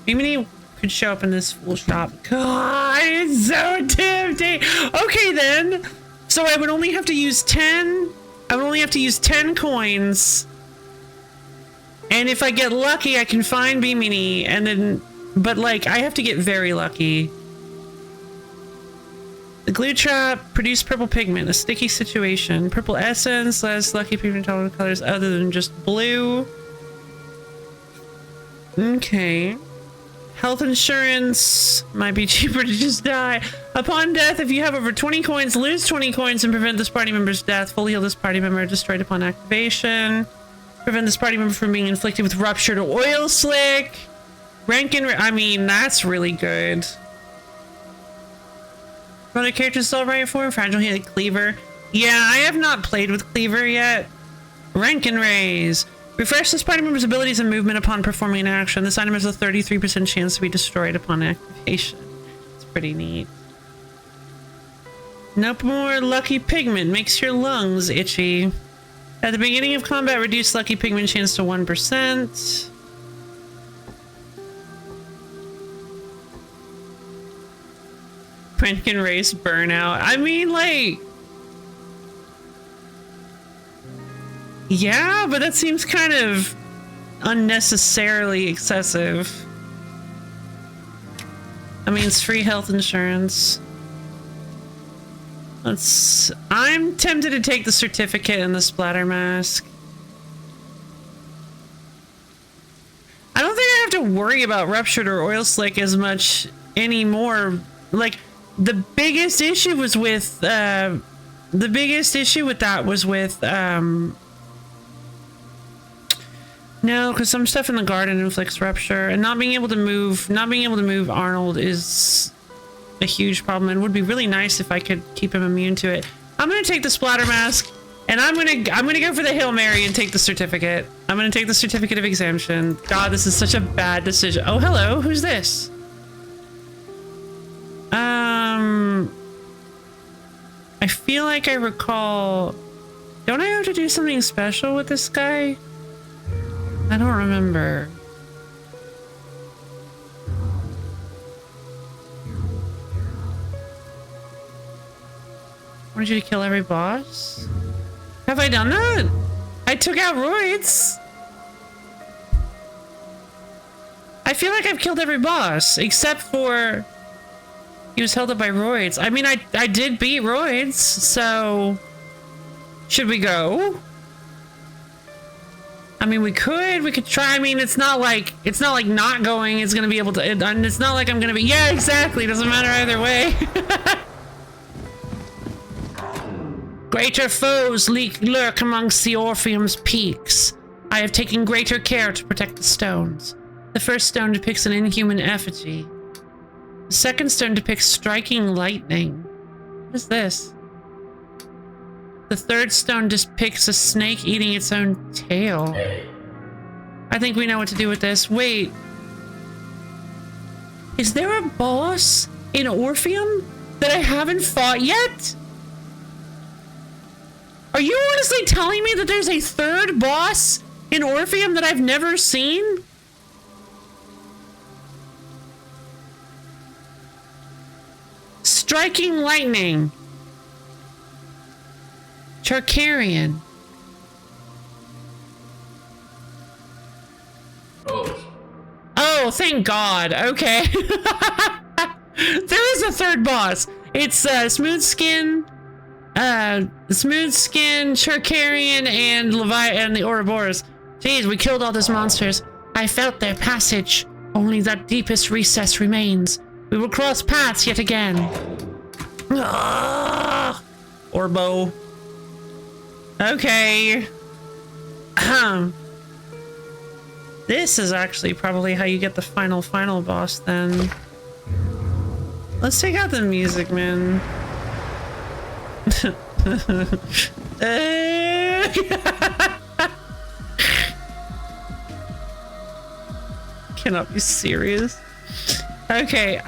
Bimini could show up in this fool shop. God, it's so tempting. Okay, then. So I would only have to use 10. I would only have to use 10 coins. And if I get lucky, I can find Bimini, and then, but like, I have to get very lucky. The glue trap produced purple pigment, a sticky situation. Purple essence, less lucky pigment tolerant colors other than just blue. Okay. Health insurance might be cheaper to just die. Upon death, if you have over 20 coins, lose 20 coins and prevent this party member's death. Fully heal this party member destroyed upon activation. Prevent this party member from being inflicted with ruptured oil slick. Rank and... I mean, that's really good. What other characters still right for? Fragile Heated Cleaver. Yeah, I have not played with Cleaver yet. Rank and raise. Refresh this party member's abilities and movement upon performing an action. This item has a 33% chance to be destroyed upon activation. It's pretty neat. No more lucky pigment. Makes your lungs itchy. At the beginning of combat, reduce lucky pigment chance to 1%. Rank and race burnout. I mean, like... yeah, but that seems kind of unnecessarily excessive. I mean, it's free health insurance. I'm tempted to take the certificate and the splatter mask. I don't think I have to worry about ruptured or oil slick as much anymore. Like, the biggest issue was with, no, because some stuff in the garden inflicts rupture, and not being able to move Arnold is a huge problem, and it would be really nice if I could keep him immune to it. I'm gonna take the splatter mask, and I'm gonna go for the Hail Mary and take the certificate. I'm gonna take the certificate of exemption. God, this is such a bad decision. Oh, hello, who's this? I feel like I recall... don't I have to do something special with this guy? I don't remember. I wanted you to kill every boss? Have I done that? I took out Roids. I feel like I've killed every boss, except for... he was held up by Roids. I mean, I did beat Roids, so... should we go? I mean, we could try. I mean, it's not like not going is gonna be able to, and it's not like I'm gonna be, yeah, exactly, doesn't matter either way. Greater foes lurk amongst the Orpheum's peaks. I have taken greater care to protect the stones. The first stone depicts an inhuman effigy. The second stone depicts striking lightning. What is this? The third stone depicts a snake eating its own tail. I think we know what to do with this. Wait. Is there a boss in Orpheum that I haven't fought yet? Are you honestly telling me that there's a third boss in Orpheum that I've never seen? Striking lightning. Charkarian. Oh, thank God. Okay. There is a third boss. It's Smooth Skin, Charkarian, and the Ouroboros. Jeez, we killed all those monsters. I felt their passage. Only that deepest recess remains. We will cross paths yet again. Orbo. Okay. This is actually probably how you get the final boss then. Let's take out the music, man. Cannot be serious. Okay,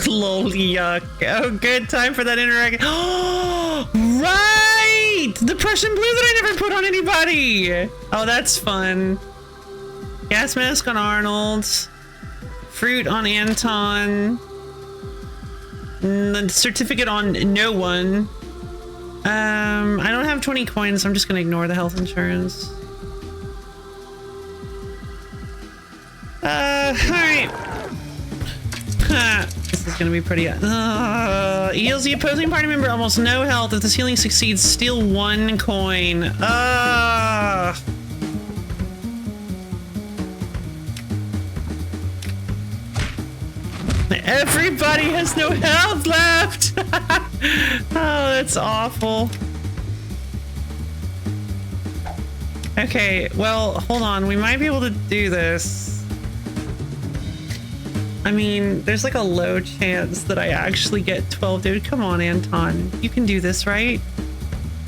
lol, yuck. Oh, good time for that interaction. Oh, right! The Prussian blue that I never put on anybody! Oh, that's fun. Gas mask on Arnold. Fruit on Anton. The certificate on no one. I don't have 20 coins, so I'm just gonna ignore the health insurance. Alright. This is gonna be pretty... heals the opposing party member almost no health. If this healing succeeds, steal 1 coin. Everybody has no health left! Oh, that's awful. Okay, well, hold on. We might be able to do this. I mean, there's like a low chance that I actually get 12, dude. Come on, Anton. You can do this, right?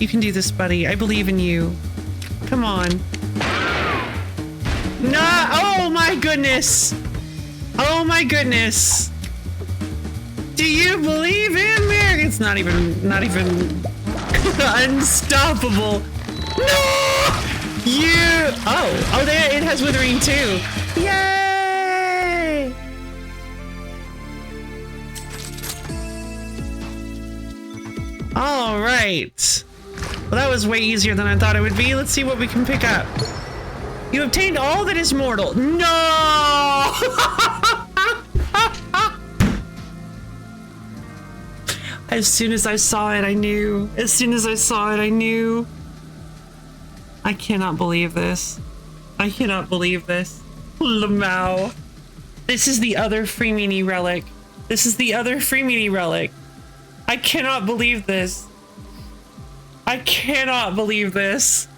You can do this, buddy. I believe in you. Come on. No! Oh my goodness! Oh my goodness! Do you believe in me? It's not even unstoppable. No! You! Oh, there, it has withering too. Yay! All right. Well, that was way easier than I thought it would be. Let's see what we can pick up. You obtained all that is mortal. No! As soon as I saw it, I knew. As soon as I saw it, I knew. I cannot believe this. I cannot believe this. Lamau. This is the other free mini relic. This is the other free mini relic. I cannot believe this. I cannot believe this.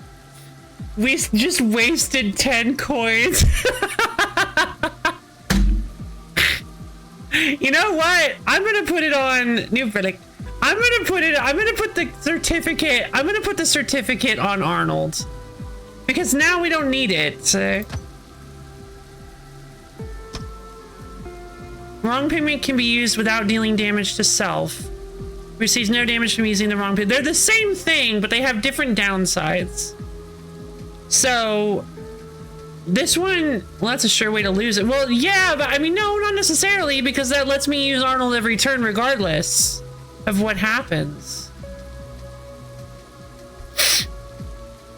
We just wasted 10 coins. You know what? I'm gonna put it on new verdict. I'm gonna put the certificate on Arnold. Because now we don't need it. Wrong pigment can be used without dealing damage to self. Receives no damage from using the wrong pigment. They're the same thing, but they have different downsides. So this one, well, that's a sure way to lose it. Well, yeah, but I mean, no, not necessarily, because that lets me use Arnold every turn regardless of what happens.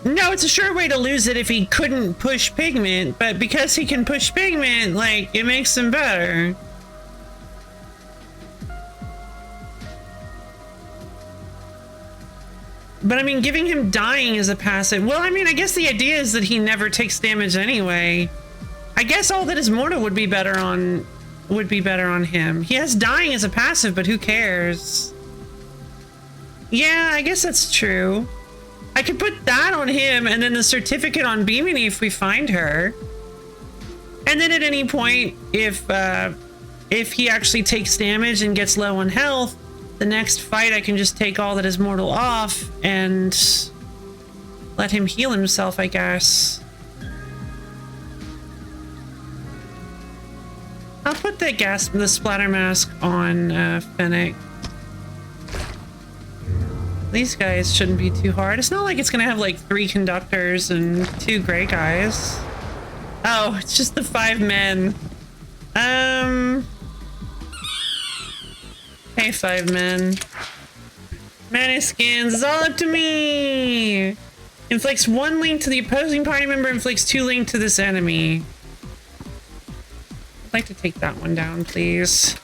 No, it's a sure way to lose it if he couldn't push pigment, but because he can push pigment, like, it makes him better. But I mean, giving him dying as a passive, well, I mean, I guess the idea is that he never takes damage anyway. I guess all that is mortal would be better on him. He has dying as a passive, but who cares? Yeah, I guess that's true. I could put that on him and then the certificate on Bimini if we find her. And then at any point, if he actually takes damage and gets low on health, the next fight I can just take all that is mortal off and let him heal himself, I guess. I'll put the splatter mask on Fennec. These guys shouldn't be too hard. It's not like it's gonna have like 3 conductors and 2 gray guys. Oh, it's just the 5 men. Hey, 5 men. Maniskins, it's all up to me! Inflicts 1 link to the opposing party member, inflicts 2 link to this enemy. I'd like to take that one down, please.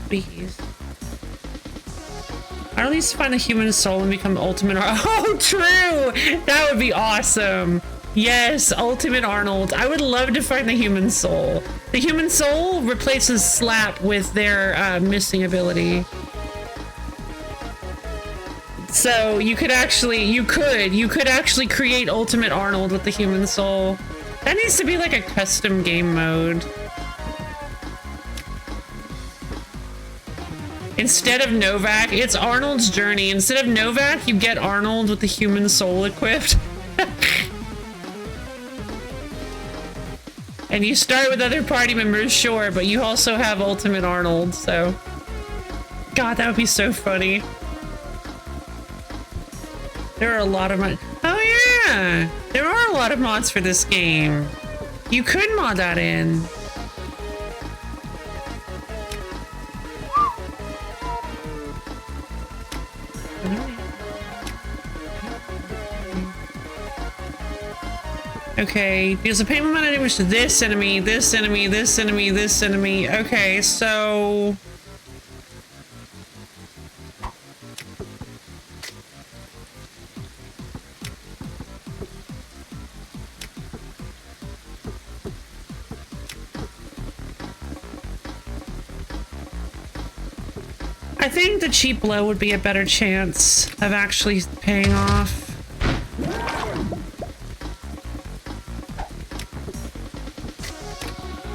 Please. I at least find the human soul and become ultimate. Oh, true! That would be awesome. Yes, ultimate Arnold. I would love to find the human soul. The human soul replaces Slap with their missing ability. So you could actually create ultimate Arnold with the human soul. That needs to be like a custom game mode. Instead of Novak, it's Arnold's journey. Instead of Novak, you get Arnold with the human soul equipped. And you start with other party members, sure, but you also have Ultimate Arnold, so... God, that would be so funny. There are a lot of mods. Oh yeah, there are a lot of mods for this game. You could mod that in. Okay, deals a painful amount of damage to this enemy, this enemy, this enemy, this enemy. Okay, so... I think the cheap blow would be a better chance of actually paying off.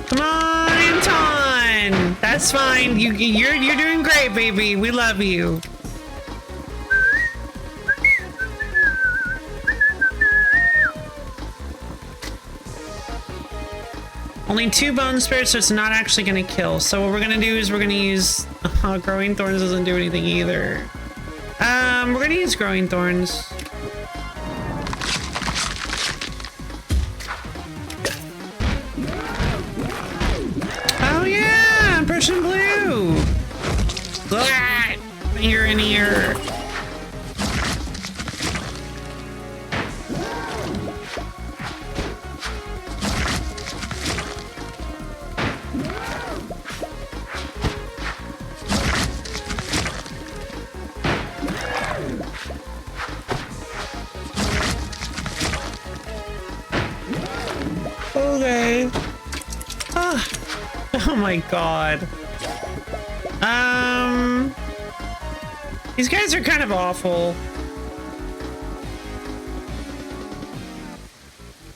Come on, Anton! That's fine. You're doing great, baby. We love you. Only 2 bone spirits, so it's not actually going to kill. So what we're going to do is we're going to use... growing thorns doesn't do anything either. We're going to use growing thorns. Oh yeah! Prussian blue! Ah, finger in ear. Okay. Oh my god. These guys are kind of awful.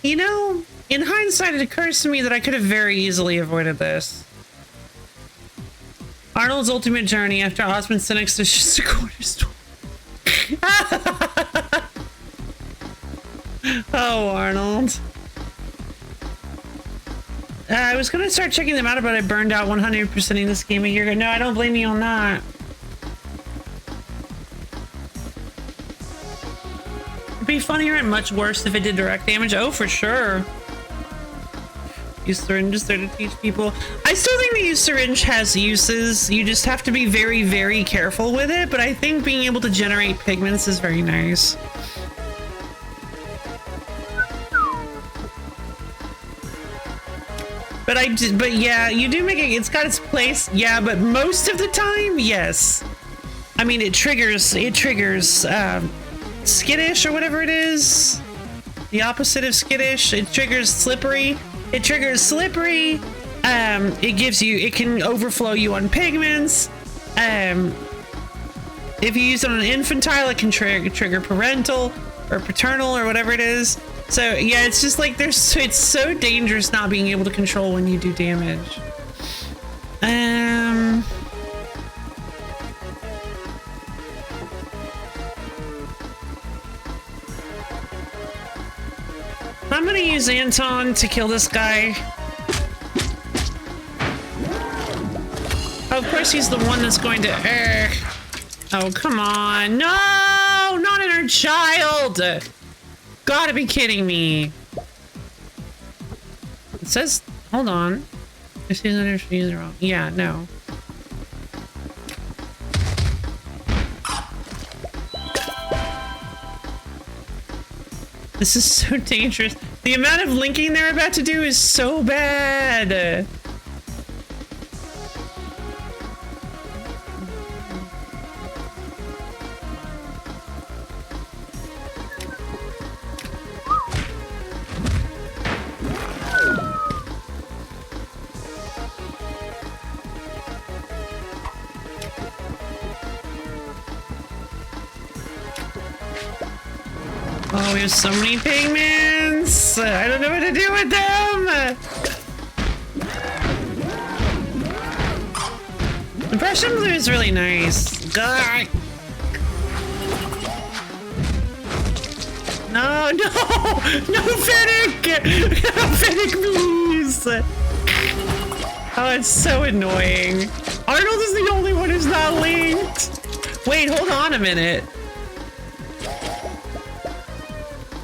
You know, in hindsight, it occurs to me that I could have very easily avoided this. Arnold's ultimate journey after Osmond Sinex is just a cornerstone. Oh, Arnold. I was gonna start checking them out, but I burned out 100%ing this game a year ago. No, I don't blame you on that. It'd be funnier and much worse if it did direct damage. Oh, for sure. Use syringes there to teach people. I still think the use syringe has uses. You just have to be very, very careful with it. But I think being able to generate pigments is very nice. But yeah, you do make it. It's got its place. Yeah, but most of the time, yes. I mean, it triggers skittish or whatever it is. The opposite of skittish. It triggers slippery. It triggers slippery. It can overflow you on pigments. If you use it on an infantile, it can trigger parental or paternal or whatever it is. So yeah, it's just like it's so dangerous not being able to control when you do damage. I'm gonna use Anton to kill this guy. Oh, of course he's the one that's going to... Oh, come on. No! Not an inner child! Gotta be kidding me. It says... Hold on. This is wrong. Yeah, no. This is so dangerous. The amount of linking they're about to do is so bad. Oh, we have so many pigments. I don't know what to do with them. The Prussian blue is really nice. God. No, no, no, Fennec! No, Fennec, please! Oh, it's so annoying. Arnold is the only one who's not linked. Wait, hold on a minute.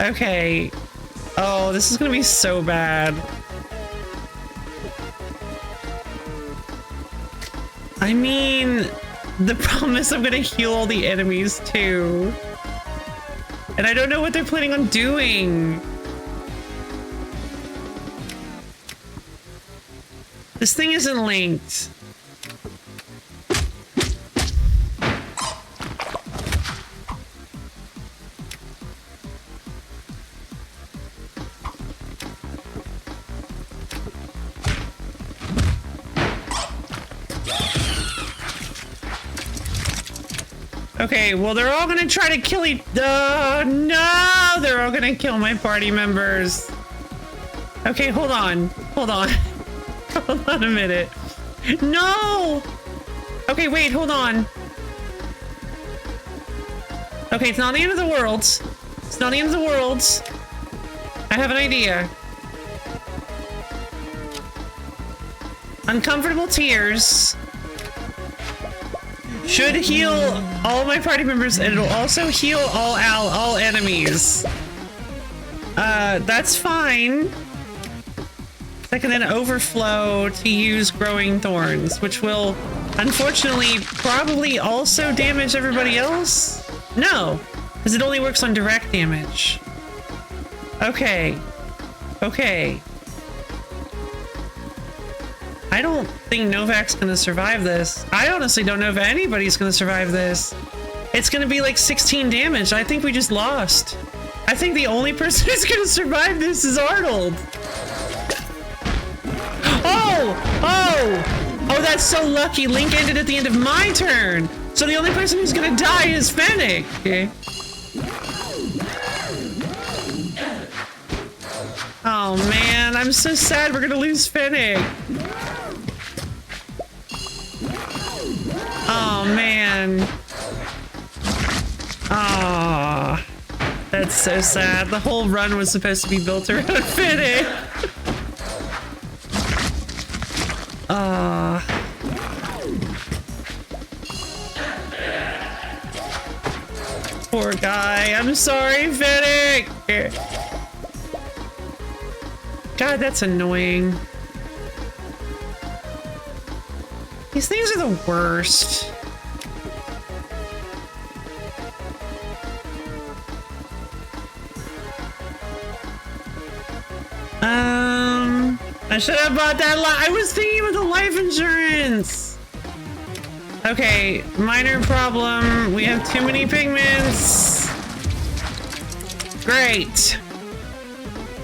Okay. Oh, this is gonna be so bad. I mean, the problem is I'm gonna heal all the enemies too. And I don't know what they're planning on doing. This thing isn't linked. Okay, well, they're all gonna try to kill each— no! They're all gonna kill my party members. Okay, hold on. Hold on. Hold on a minute. No! Okay, wait, hold on. Okay, it's not the end of the world. It's not the end of the world. I have an idea. Uncomfortable tears should heal all my party members, and it'll also heal all enemies. That's fine. I can then overflow to use growing thorns, which will unfortunately probably also damage everybody else. No, because it only works on direct damage. Okay. Okay. I don't think Novak's gonna survive this. I honestly don't know if anybody's gonna survive this. It's gonna be like 16 damage. I think we just lost. I think the only person who's gonna survive this is Arnold. Oh! Oh! Oh, that's so lucky. Link ended at the end of my turn. So the only person who's gonna die is Fennec. Okay. Oh man, I'm so sad we're gonna lose Fennec. Oh man. Ah, that's so sad. The whole run was supposed to be built around Fennec. Ah. Poor guy. I'm sorry, Fennec. God, that's annoying. These things are the worst. I should have bought that I was thinking with the life insurance. Okay, minor problem. We have too many pigments. Great.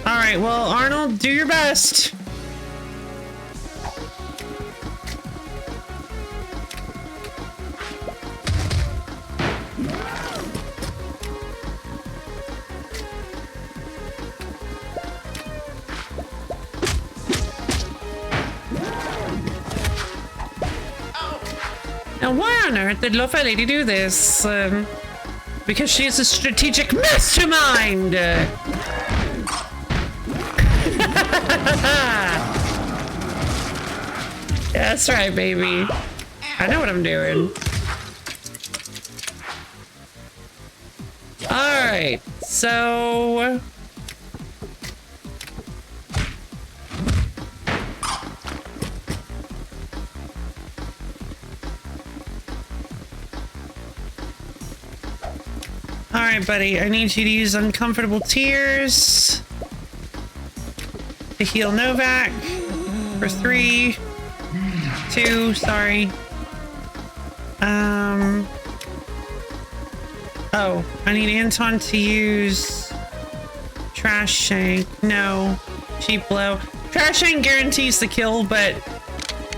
All right, well, Arnold, do your best. Now, why on earth did Lo-Fi Lady do this? Because she is a strategic mastermind! That's right, baby. I know what I'm doing. Alright, so... Alright, buddy, I need you to use Uncomfortable Tears to heal Novak for 3, 2, sorry. Oh, I need Anton to use Trash Shank. No, Cheap Blow. Trash Shank guarantees the kill, but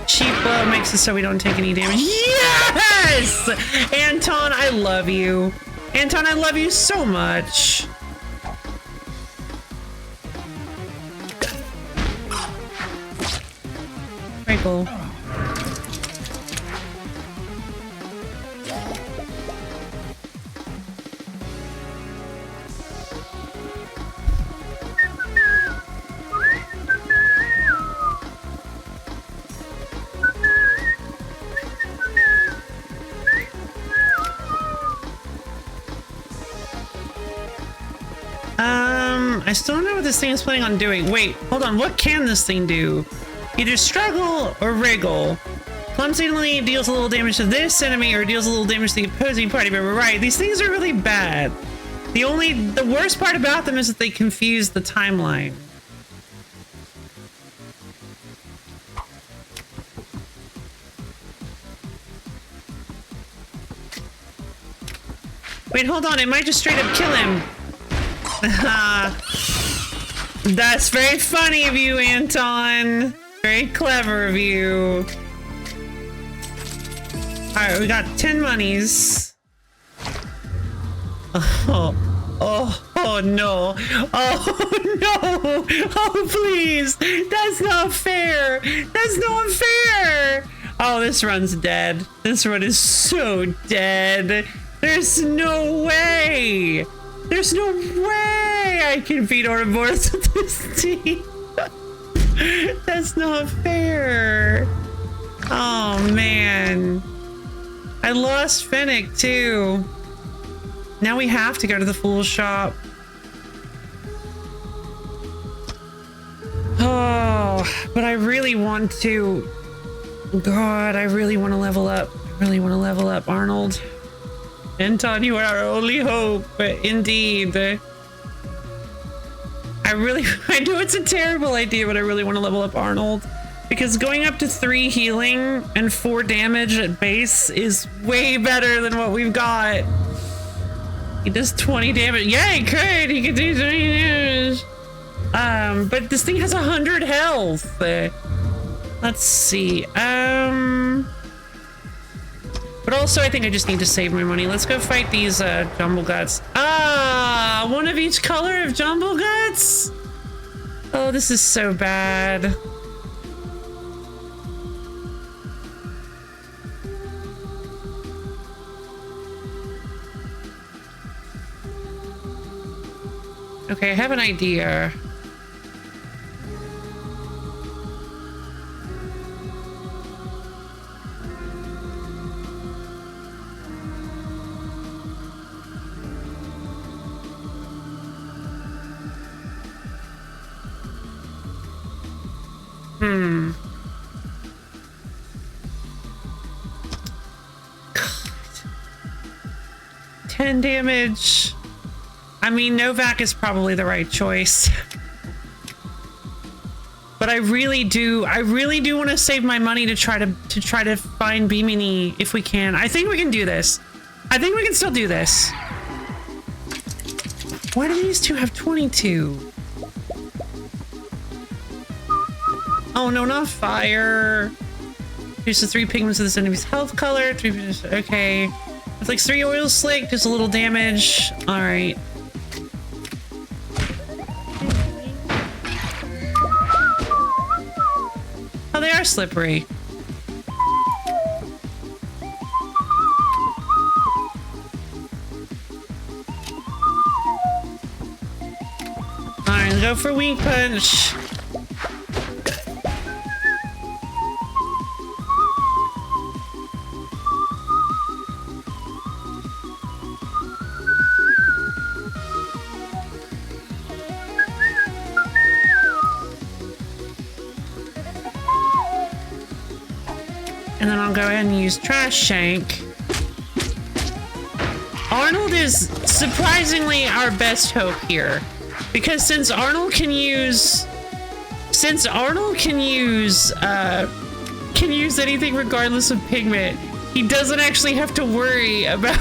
Cheap Blow makes it so we don't take any damage. Yes! Anton, I love you. Anton, I love you so much. Very cool. I still don't know what this thing is planning on doing. Wait, hold on. What can this thing do? Either struggle or wriggle. Clumsily deals a little damage to this enemy or deals a little damage to the opposing party member. Right, these things are really bad. The worst part about them is that they confuse the timeline. Wait, hold on. It might just straight up kill him. That's very funny of you, Anton. Very clever of you. Alright, we got 10 monies. Oh no. Oh no. Oh please. That's not fair. That's not fair. Oh, this run's dead. This run is so dead. There's no way. There's no way I can beat Ouroboros with this team. That's not fair. Oh man. I lost Fennec too. Now we have to go to the Fool's shop. Oh, but I really want to. God, I really want to level up. I really want to level up, Arnold. Anton, you are our only hope. Indeed. I know it's a terrible idea, but I really want to level up Arnold. Because going up to 3 healing and 4 damage at base is way better than what we've got. He does 20 damage. Yeah, he could. He could do 20 damage. But this thing has 100 health. Let's see. But also, I think I just need to save my money. Let's go fight these Jumble Guts. Ah, one of each color of Jumble Guts? Oh, this is so bad. Okay, I have an idea. God. 10 damage. I mean, Novak is probably the right choice. But I really do want to save my money to try to find Bimini if we can. I think we can do this. I think we can still do this. Why do these two have 22? Oh no, not fire. Reduces 3 pigments of this enemy's health color. 3 pigments. Okay. It's like 3 oil slick, just a little damage. Alright. Oh, they are slippery. Alright, let's go for weak punch. And then I'll go ahead and use Trash Shank. Arnold is surprisingly our best hope here. Because since Arnold can use anything regardless of pigment, he doesn't actually have to worry about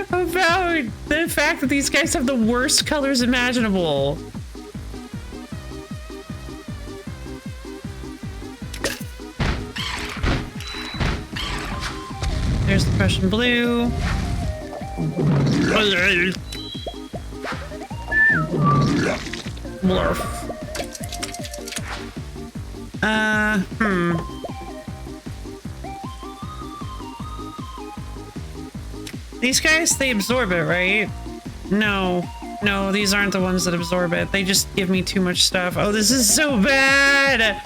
about the fact that these guys have the worst colors imaginable. There's the Prussian blue. Blurf. These guys, they absorb it, right? No, these aren't the ones that absorb it. They just give me too much stuff. Oh, this is so bad.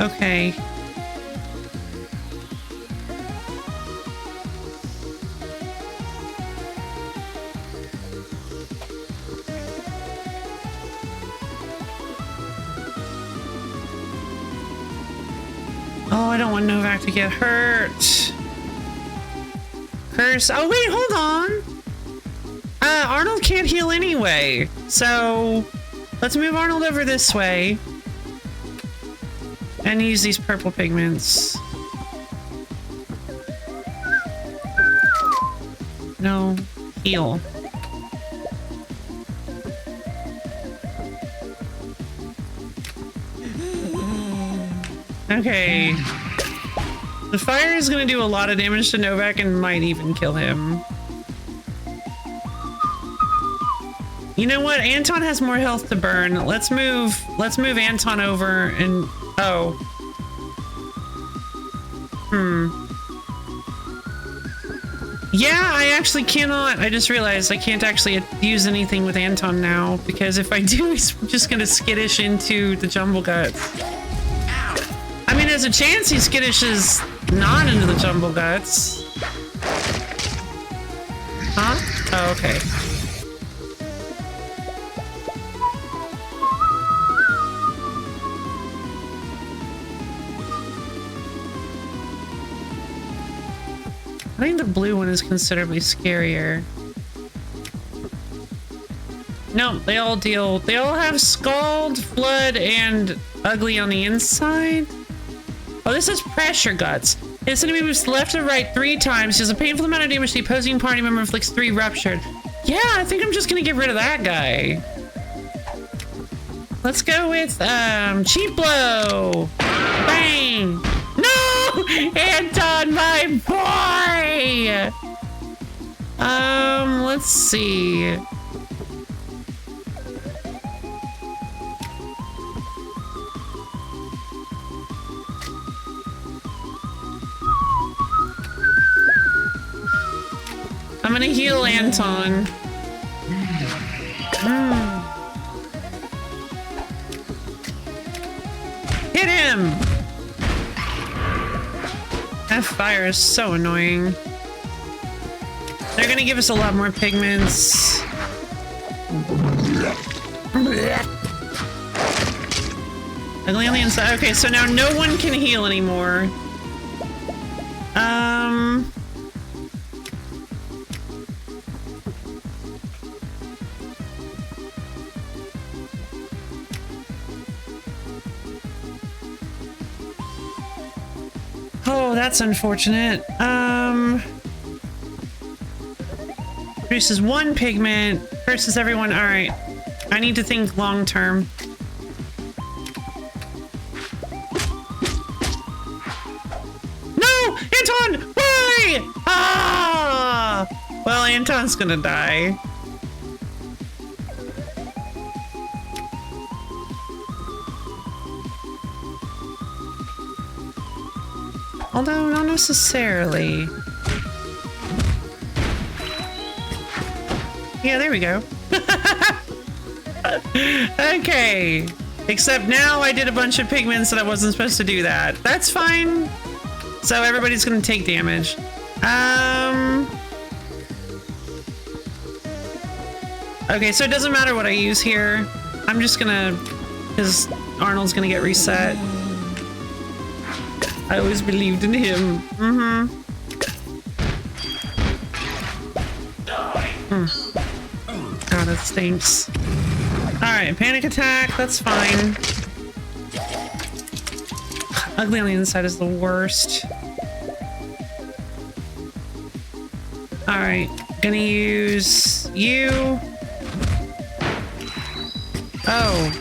Okay. Oh, I don't want Novak to get hurt. Curse. Oh, wait, hold on. Arnold can't heal anyway. So let's move Arnold over this way. And use these purple pigments. No. Heal. Okay. The fire is going to do a lot of damage to Novak and might even kill him. You know what? Anton has more health to burn. Let's move Anton over and oh. Yeah, I actually cannot. I just realized I can't actually use anything with Anton now because if I do, he's just going to skittish into the jumble guts. I mean, there's a chance he skittishes not into the jumble guts. Huh? Oh, okay. I think the blue one is considerably scarier. No, they all have Scald, Flood, and Ugly on the inside. Oh, this is Pressure Guts. His enemy moves left or right 3 times. Does a painful amount of damage to the opposing party member, inflicts 3 ruptured. Yeah, I think I'm just gonna get rid of that guy. Let's go with Cheap Blow. Bang! No! Anton, my boy! Let's see. I'm gonna heal Anton. Hit him! That fire is so annoying. They're gonna give us a lot more pigments. Ugly on the inside. Okay, so now no one can heal anymore. Oh, that's unfortunate. Produces 1 pigment versus everyone. All right. I need to think long term. No! Anton! Why? Ah! Well, Anton's gonna die. Although, not necessarily. Yeah, there we go. Okay. Except now I did a bunch of pigments that I wasn't supposed to do that. That's fine. So everybody's gonna take damage. Okay, so it doesn't matter what I use here. I'm just gonna... because Arnold's gonna get reset. I always believed in him. God, that stinks. Alright, panic attack, that's fine. Ugly on the inside is the worst. Alright, gonna use you. Oh.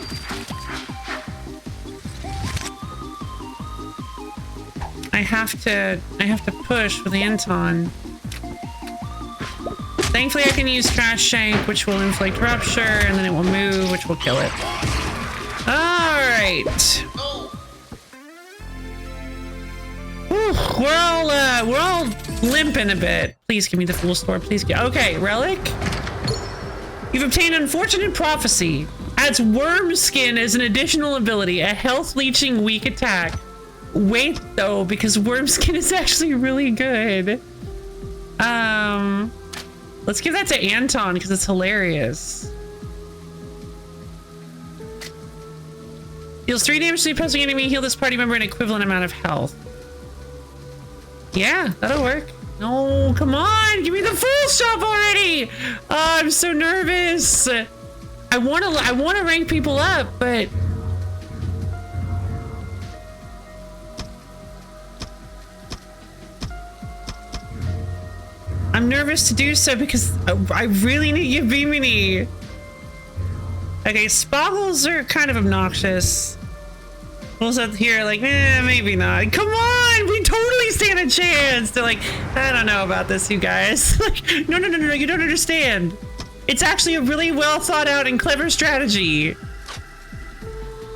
I have to push with the Anton. Thankfully, I can use Trash Shank, which will inflict rupture, and then it will move, which will kill it. All right. We're all limping a bit. Please give me the full store. Please get. Okay, relic. You've obtained Unfortunate Prophecy. Adds worm skin as an additional ability. A health leeching weak attack. wait though, because worm skin is actually really good. Let's give that to Anton because it's hilarious. Deals 3 damage to the opposing enemy. Heal this party member an equivalent amount of health. Yeah, that'll work. No, come on, give me the full stuff already. Oh, I'm so nervous. I want to rank people up, but I'm nervous to do so because I really need Yavimini. Okay, Spoggles are kind of obnoxious. We'll sit here like, maybe not. Come on, we totally stand a chance. They're like, I don't know about this, you guys. Like, no, you don't understand. It's actually a really well thought out and clever strategy.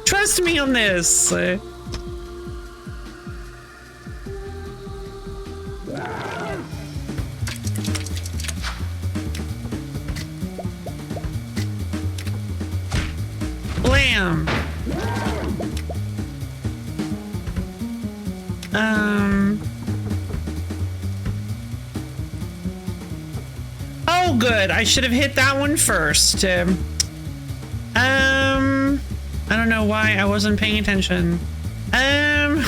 Trust me on this. Blam. Oh, good. I should have hit that one first. I don't know why I wasn't paying attention. Hey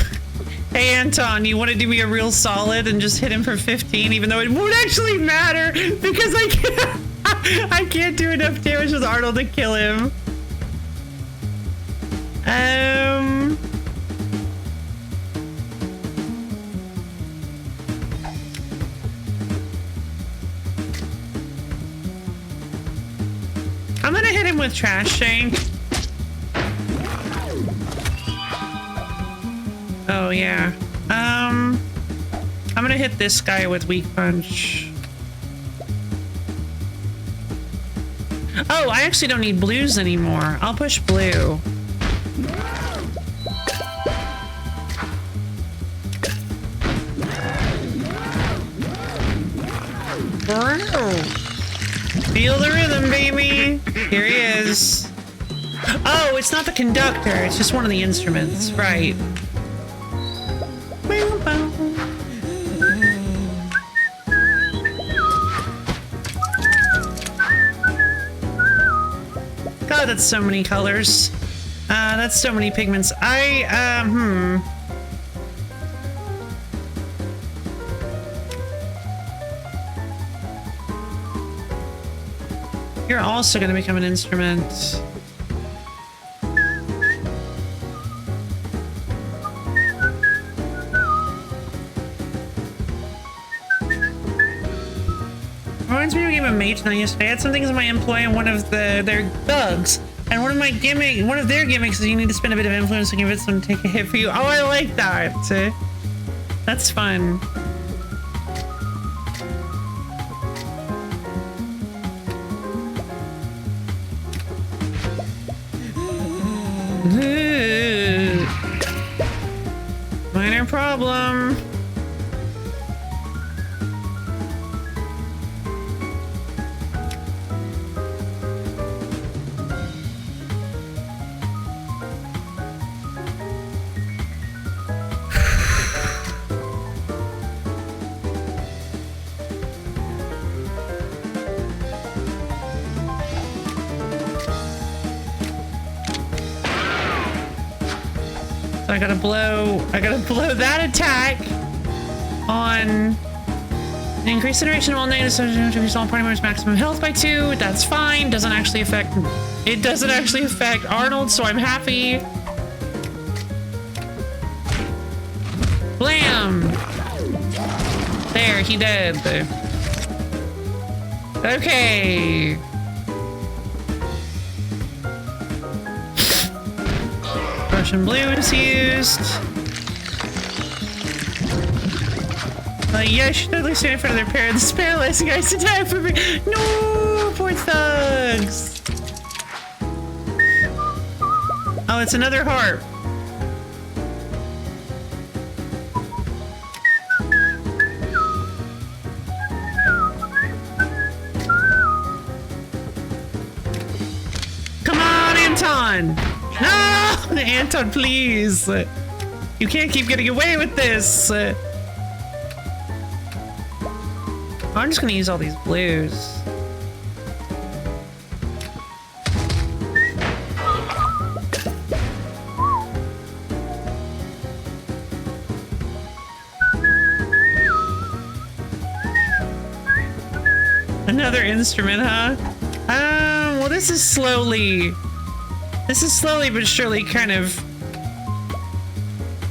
Anton, you want to do me a real solid and just hit him for 15, even though it won't actually matter because I can't do enough damage with Arnold to kill him. I'm gonna hit him with Trash Shank. Oh yeah. I'm gonna hit this guy with Weak Punch. Oh, I actually don't need blues anymore. I'll push blue. Feel the rhythm, baby. Here he is. Oh, it's not the conductor. It's just one of the instruments. Right. God, that's so many colors. That's so many pigments. You're also going to become an instrument. Reminds me of a game of Mage Knight yesterday. I had some things in my employ and one of their thugs. And one of their gimmicks is you need to spend a bit of influence to convince them to take a hit for you. Oh, I like that. That's fun. Minor problem. So I gotta blow that attack on increase the duration of all negative to increase all party members' maximum health by 2. That's fine. Doesn't actually affect Arnold, so I'm happy. Blam! There, he did. Okay. Russian blue is used. Yeah, I should totally stand in front of their parents. Paralyzed guys to die for me. No, poor thugs. Oh, it's another harp. Come on, Anton. No, Anton, please. You can't keep getting away with this. I'm just gonna use all these blues. Another instrument, huh? Well, this is slowly but surely kind of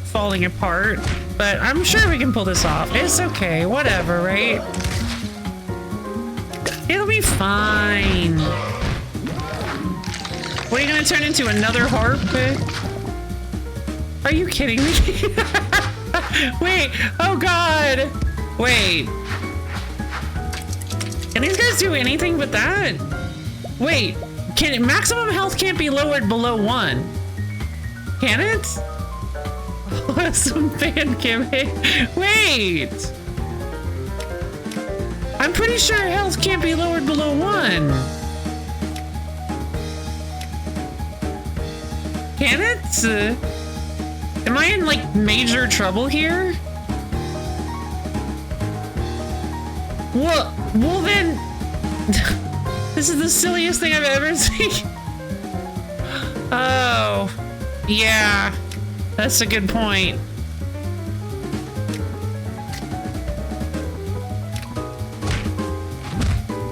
falling apart, but I'm sure we can pull this off. It's okay, whatever, right? It'll be fine. What, are you gonna turn into another harp? Are you kidding me? Wait, oh God. Wait. Can these guys do anything but that? Wait, maximum health can't be lowered below 1. Can it? Awesome fan campaign. Wait. I'm pretty sure health can't be lowered below 1. Can it? Am I in like major trouble here? Well then, this is the silliest thing I've ever seen. Oh, yeah, that's a good point.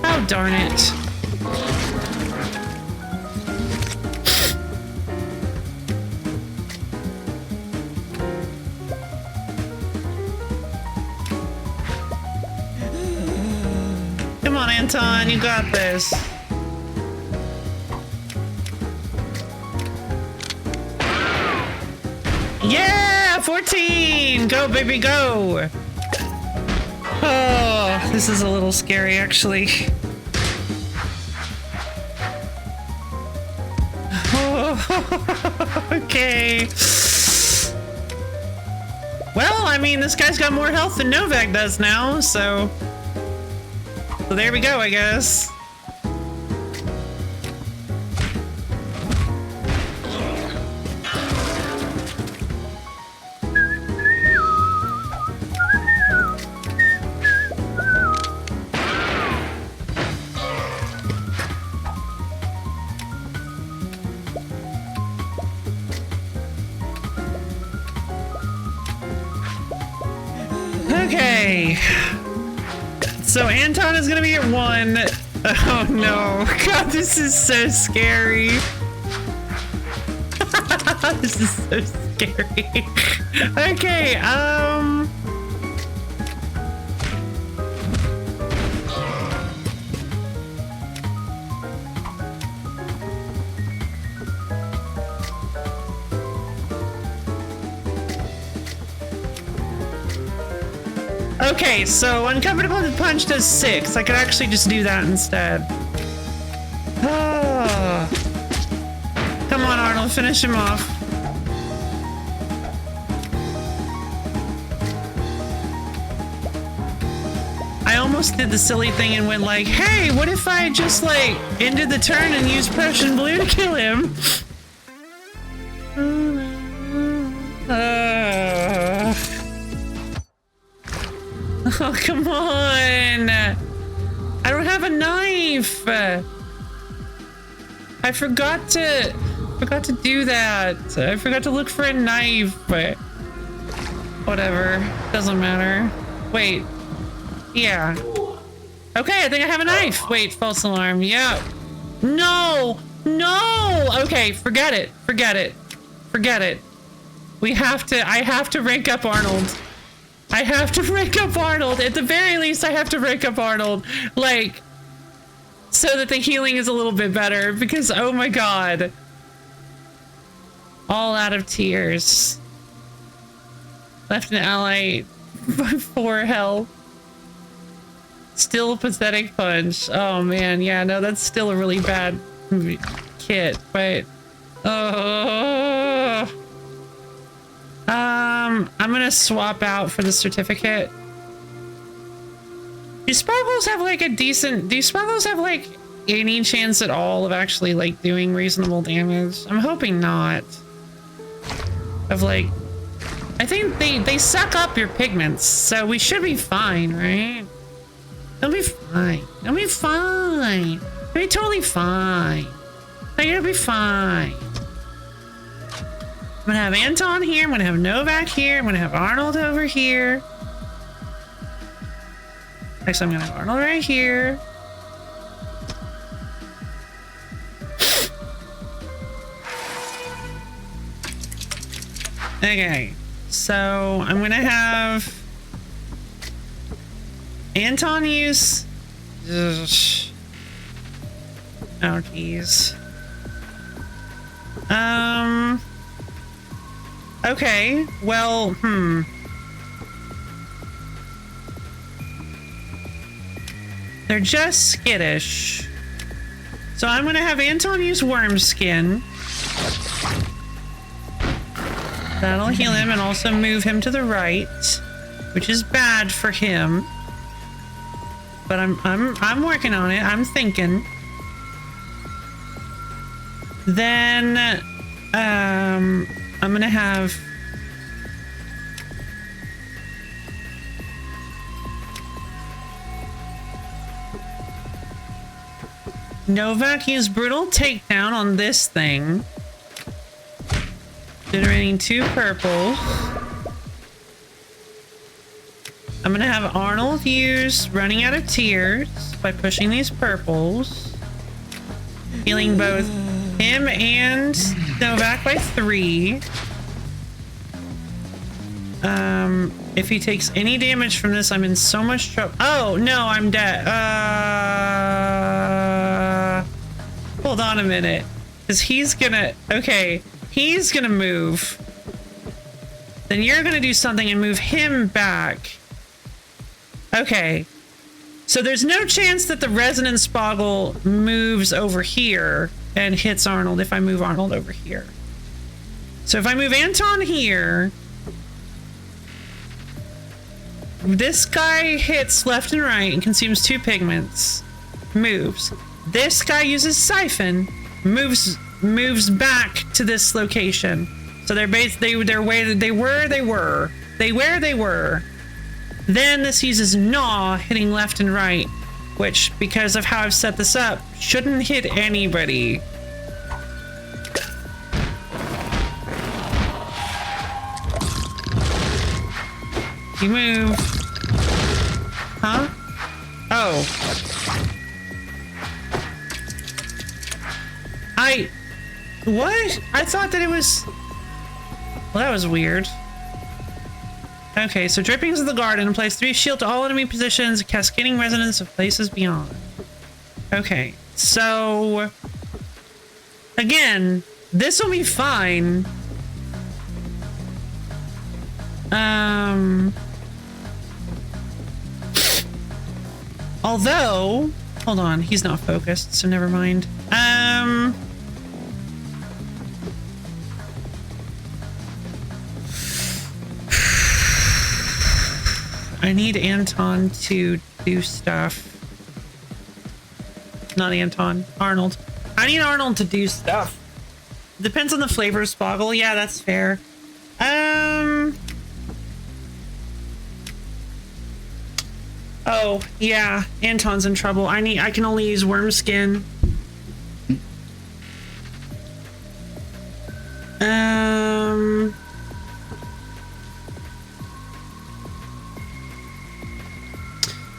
Oh, darn it. Come on, Anton, you got this. Yeah, 14! Go, baby, go! Oh, this is a little scary, actually. Oh, okay. Well, I mean, this guy's got more health than Novak does now, so there we go, I guess. Okay. So Anton is gonna be at 1. Oh no. God, this is so scary. This is so scary. Okay, okay, so uncomfortable punch does 6. I could actually just do that instead. Oh. Come on, Arnold, finish him off. I almost did the silly thing and went like, hey, what if I just like ended the turn and used Prussian Blue to kill him? Oh, come on! I don't have a knife! I forgot to do that. I forgot to look for a knife, but whatever. Doesn't matter. Wait. Yeah. Okay, I think I have a knife. Wait, false alarm. Yeah. No! No! Okay, forget it. Forget it. Forget it. I have to rank up Arnold. I have to rank up Arnold. At the very least, I have to rank up Arnold. Like, so that the healing is a little bit better. Because, oh my god. All out of tears. Left an ally by 4 health. Still a pathetic punch. Oh man, yeah, no, that's still a really bad kit, but... Oh... I'm gonna swap out for the certificate. Do sparkles have like a decent... Do sparkles have like any chance at all of actually like doing reasonable damage? I'm hoping not. Of like I think they suck up your pigments, so we should be fine, right? They'll be fine. They'll be fine. They'll be totally fine. They're gonna be fine. I'm gonna have Anton here. I'm gonna have Novak here. I'm gonna have Arnold over here. Actually, I'm gonna have Arnold right here. Okay, so I'm gonna have Anton use. Ugh. Oh, geez. Okay, well, They're just skittish. So I'm gonna have Anton use worm skin. That'll heal him and also move him to the right, which is bad for him. But I'm working on it. I'm thinking. Then I'm gonna have Novak use brutal takedown on this thing, generating 2 purple. I'm gonna have Arnold use running out of tears by pushing these purples, healing both him and Novak by 3. If he takes any damage from this, I'm in so much trouble. Oh, no, I'm dead. Hold on a minute. Because he's gonna... Okay, he's gonna move. Then you're gonna do something and move him back. Okay. So there's no chance that the resonance boggle moves over here and hits Arnold if I move Arnold over here. So if I move Anton here, this guy hits left and right and consumes 2 pigments, moves. This guy uses siphon, moves back to this location. So they're where they were. Then this uses gnaw, hitting left and right, which, because of how I've set this up, shouldn't hit anybody. You move. Huh? Oh. What? I thought that it was... Well, that was weird. Okay, so Drippings of the Garden applies 3 shield to all enemy positions, cascading resonance of places beyond. Okay, so... Again, this will be fine. Although... Hold on, he's not focused, so never mind. I need Anton to do stuff. Not Anton, Arnold. I need Arnold to do stuff. Depends on the flavor of Spoggle. Yeah, that's fair. Oh, yeah. Anton's in trouble. I can only use worm skin.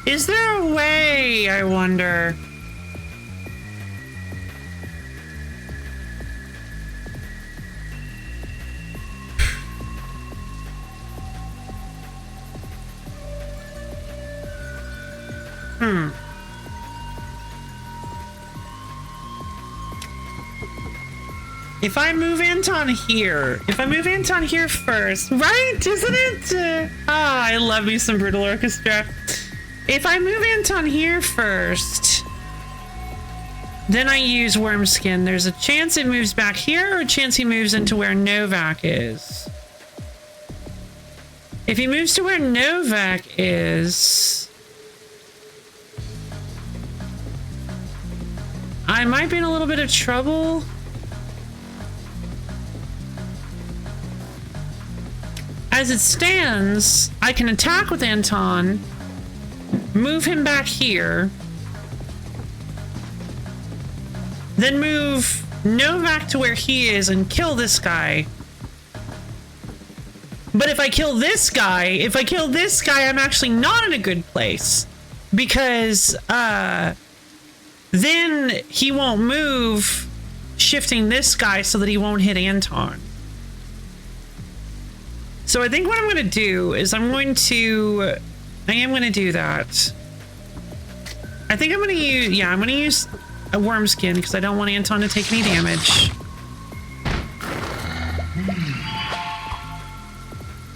Is there a way, I wonder? If I move Anton here, first, right? Isn't it? I love me some Brutal Orchestra. If I move Anton here first, then I use worm skin, there's a chance it moves back here or a chance he moves into where Novak is. If he moves to where Novak is, I might be in a little bit of trouble. as it stands, I can attack with Anton, move him back here, then move Novak to where he is and kill this guy. But if I kill this guy, I'm actually not in a good place. Because, then he won't move, shifting this guy so that he won't hit Anton. So I think what I'm going to do is I am going to do that. I think I'm going to use a worm skin because I don't want Anton to take any damage.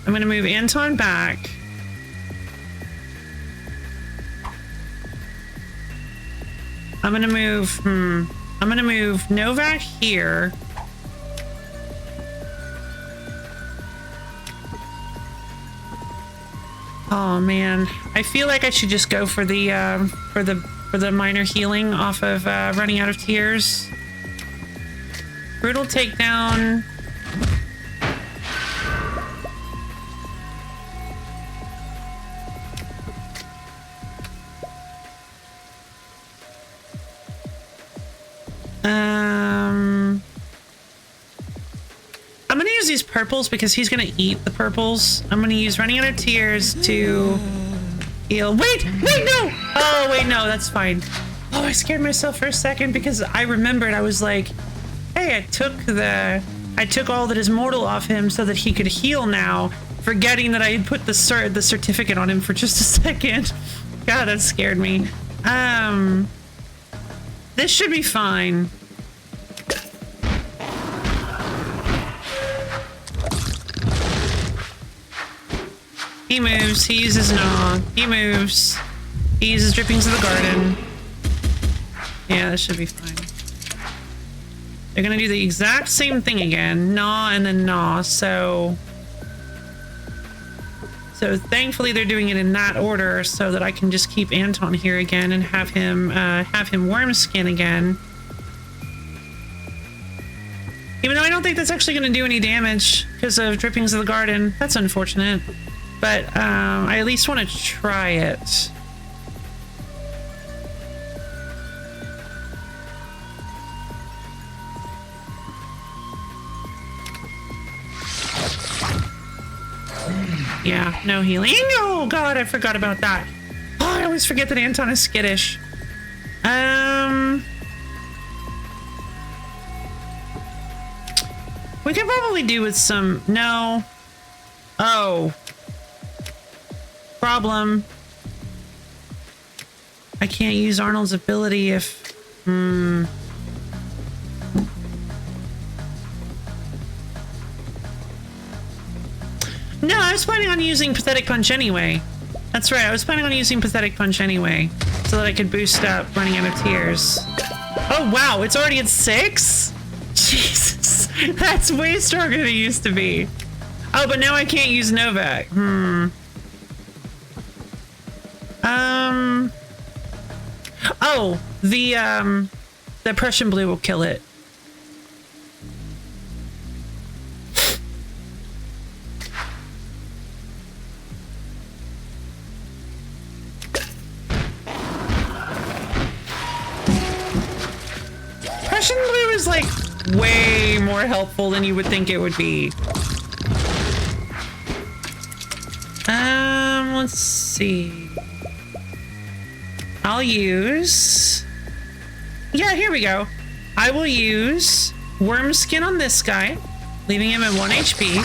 I'm going to move Anton back. I'm going to move Novak here. Oh man, I feel like I should just go for the minor healing off of running out of tears. Brutal takedown. I'm gonna use these purples because he's gonna eat the purples. I'm gonna use running out of tears to heal. Wait, no! Oh, wait, no, that's fine. Oh, I scared myself for a second because I remembered. I was like, hey, I took all that is mortal off him so that he could heal now, forgetting that I had put the certificate on him for just a second. God, that scared me. This should be fine. He moves, he uses Gnaw, he moves, he uses Drippings of the Garden. Yeah, that should be fine. They're gonna do the exact same thing again, Gnaw and then Gnaw, so thankfully they're doing it in that order so that I can just keep Anton here again and have him worm skin again. Even though I don't think that's actually gonna do any damage because of Drippings of the Garden. That's unfortunate. But I at least want to try it. Yeah, no healing. Oh god, I forgot about that. Oh, I always forget that Anton is skittish. We could probably do with some... No. Oh. Problem. I can't use Arnold's ability if... No, I was planning on using Pathetic Punch anyway. That's right, I was planning on using Pathetic Punch anyway, so that I could boost up running out of tears. Oh wow, it's already at 6? Jesus, that's way stronger than it used to be. Oh, but now I can't use Novak. Oh, the Prussian blue will kill it. Prussian blue is like way more helpful than you would think it would be. Let's see. I'll use... Yeah, here we go. I will use Worm Skin on this guy, leaving him at 1 HP.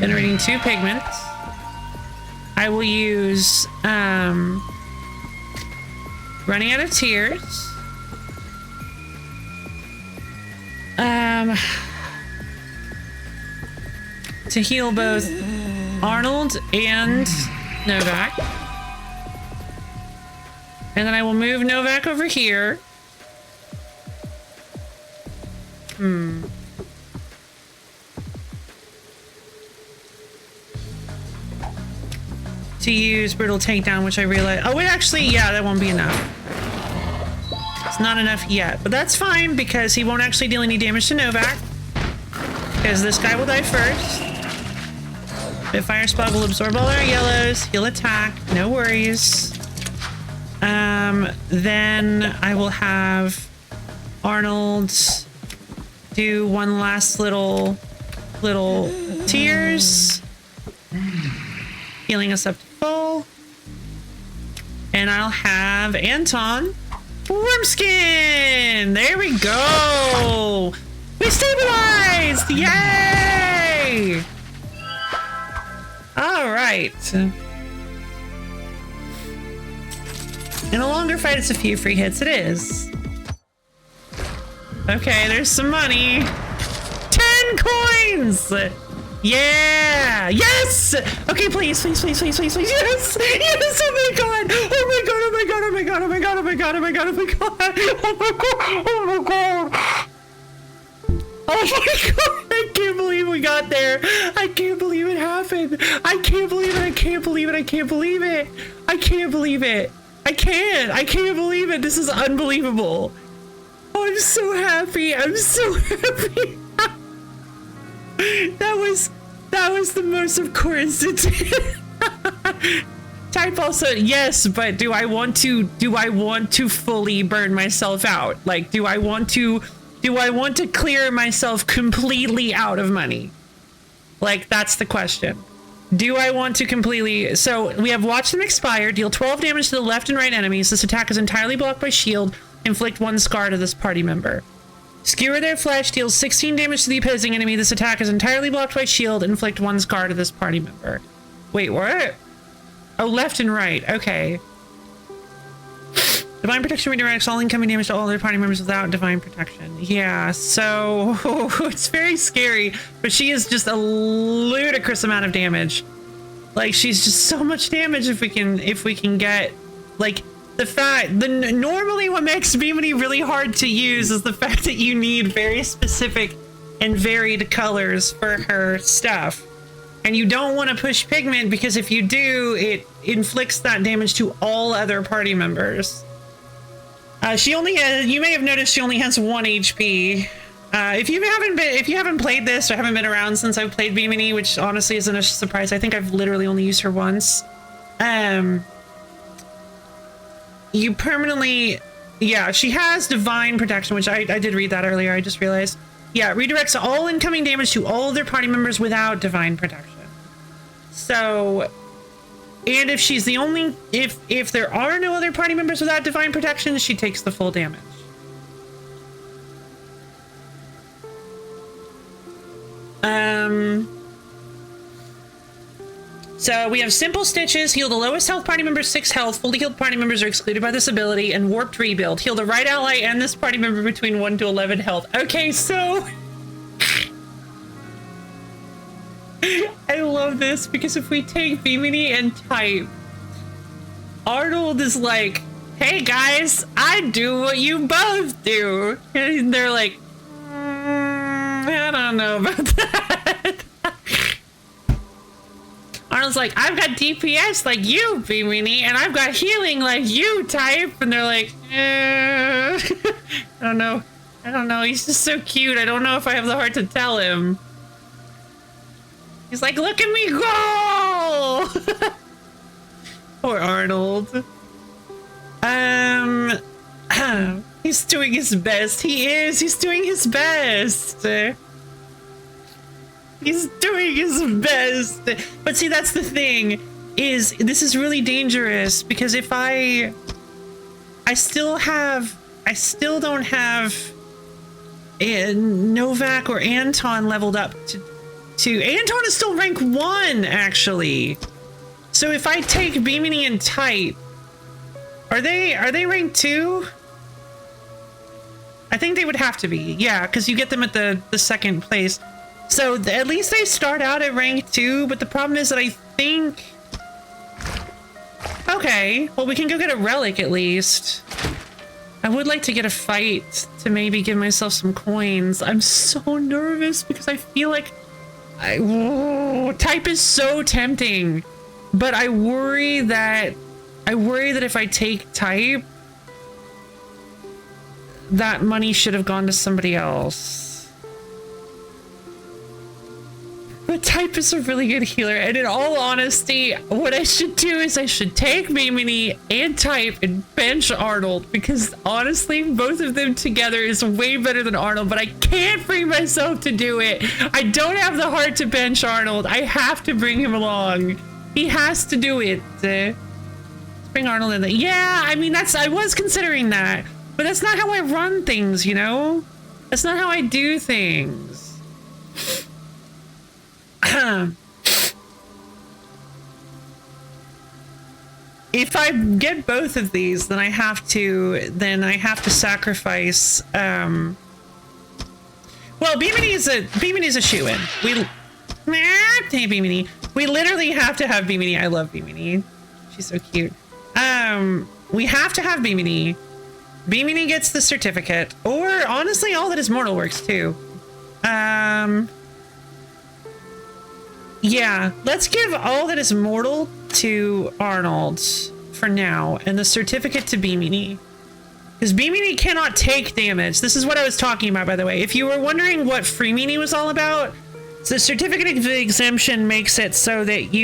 Generating 2 pigments. I will use Running Out of Tears. To heal both Arnold and Novak. And then I will move Novak over here. To use Brutal Takedown, which I realize... Oh, wait, actually, yeah, that won't be enough. It's not enough yet, but that's fine because he won't actually deal any damage to Novak. because this guy will die first. Fire spell will absorb all our yellows. He'll attack. No worries. Then I will have Arnold do one last little tears, healing us up to full. And I'll have Anton Wormskin. There we go. We stabilized. Yay! All right. In a longer fight, it's a few free hits. It is. Okay, there's some money. 10 coins! Yeah! Yes! Okay, please. Yes! Yes! Oh my god! Oh my god! Oh my god! Oh my god! Oh my god! Oh my god! Oh my god! Oh my god! Oh my god! Oh my god! Oh my god! I can't believe we got there! I can't believe it happened! I can't believe it! I can't believe it! I can't believe it! I can't believe it! I can't believe it! This is unbelievable! Oh, I'm so happy! I'm so happy! That was the most of course it did. Type also yes, but do I want to fully burn myself out? Like, do I want to clear myself completely out of money? Like, that's the question. Do I want to completely... So, we have watch them expire, deal 12 damage to the left and right enemies. This attack is entirely blocked by shield. Inflict 1 scar to this party member. Skewer their flesh, deals 16 damage to the opposing enemy. This attack is entirely blocked by shield. Inflict 1 scar to this party member. Wait, what? Oh, left and right. Okay. Divine Protection redirects all incoming damage to all other party members without Divine Protection. Yeah, so it's very scary, but she is just a ludicrous amount of damage. Like, she's just so much damage if we can get, like, normally what makes Bimini really hard to use is the fact that you need very specific and varied colors for her stuff. And you don't want to push pigment because if you do, it inflicts that damage to all other party members. She only has, you may have noticed she only has 1 HP. If you haven't played this or haven't been around since I've played Bimini, which honestly isn't a surprise. I think I've literally only used her once. You permanently, yeah, she has Divine Protection, which I did read that earlier. I just realized. Yeah, redirects all incoming damage to all their party members without Divine Protection. So, and if she's the only, if there are no other party members without Divine Protection, she takes the full damage. So we have Simple Stitches, heal the lowest health party member 6 health, fully healed party members are excluded by this ability, and Warped Rebuild. Heal the right ally and this party member between 1 to 11 health. Okay, so... I love this, because if we take Bimini and type, Arnold is like, hey guys, I do what you both do. And they're like, I don't know about that. Arnold's like, I've got DPS like you, Bimini, and I've got healing like you, type. And they're like, I don't know. He's just so cute. I don't know if I have the heart to tell him. He's like, look at me go! Poor Arnold. He's doing his best. He is. He's doing his best. He's doing his best. But see, that's the thing, is this is really dangerous because if I still don't have Novak or Anton leveled up to Anton is still rank 1 actually. So if I take Bimini and type, are they rank 2? I think they would have to be, yeah, because you get them at the second place. So at least they start out at rank 2, but the problem is that I think... Okay, well we can go get a relic at least. I would like to get a fight to maybe give myself some coins. I'm so nervous because I feel like... type is so tempting, but I worry that if I take type, that money should have gone to somebody else. But type is a really good healer, and in all honesty, what I should do is I should take Mimini and type and bench Arnold, because honestly, both of them together is way better than Arnold, but I can't bring myself to do it. I don't have the heart to bench Arnold. I have to bring him along. He has to do it. Let's bring Arnold in there. Yeah, I mean, I was considering that, but that's not how I run things, you know? That's not how I do things. If I get both of these, then I have to sacrifice. Well, Bimini is a shoo-in. Hey, Bimini. We literally have to have Bimini. I love Bimini. She's so cute. We have to have Bimini. Bimini gets the certificate, or honestly, all that is mortal works too. Yeah, let's give all that is mortal to Arnold for now, and the certificate to Bimini. Because Bimini cannot take damage. This is what I was talking about, by the way. If you were wondering what Free Mini was all about, the certificate of exemption makes it so that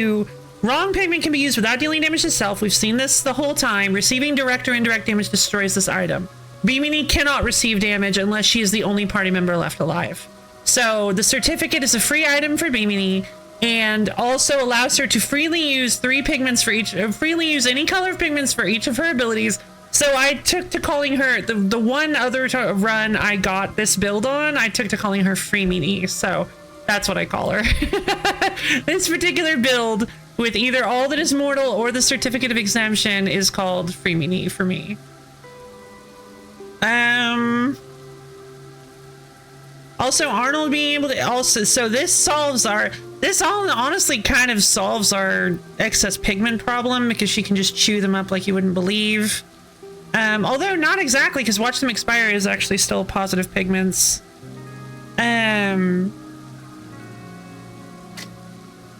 wrong pigment can be used without dealing damage to self. We've seen this the whole time. Receiving direct or indirect damage destroys this item. Bimini cannot receive damage unless she is the only party member left alive. So the certificate is a free item for Bimini, and also allows her to freely use freely use any color of pigments for each of her abilities. So I took to calling her, the one other run I got this build on, I took to calling her Free Mini. So that's what I call her. This particular build with either all that is mortal or the certificate of exemption is called Free Mini for me. Also, Arnold being able to so this honestly kind of solves our excess pigment problem, because she can just chew them up like you wouldn't believe. Although not exactly, because watch them expire is actually still positive pigments.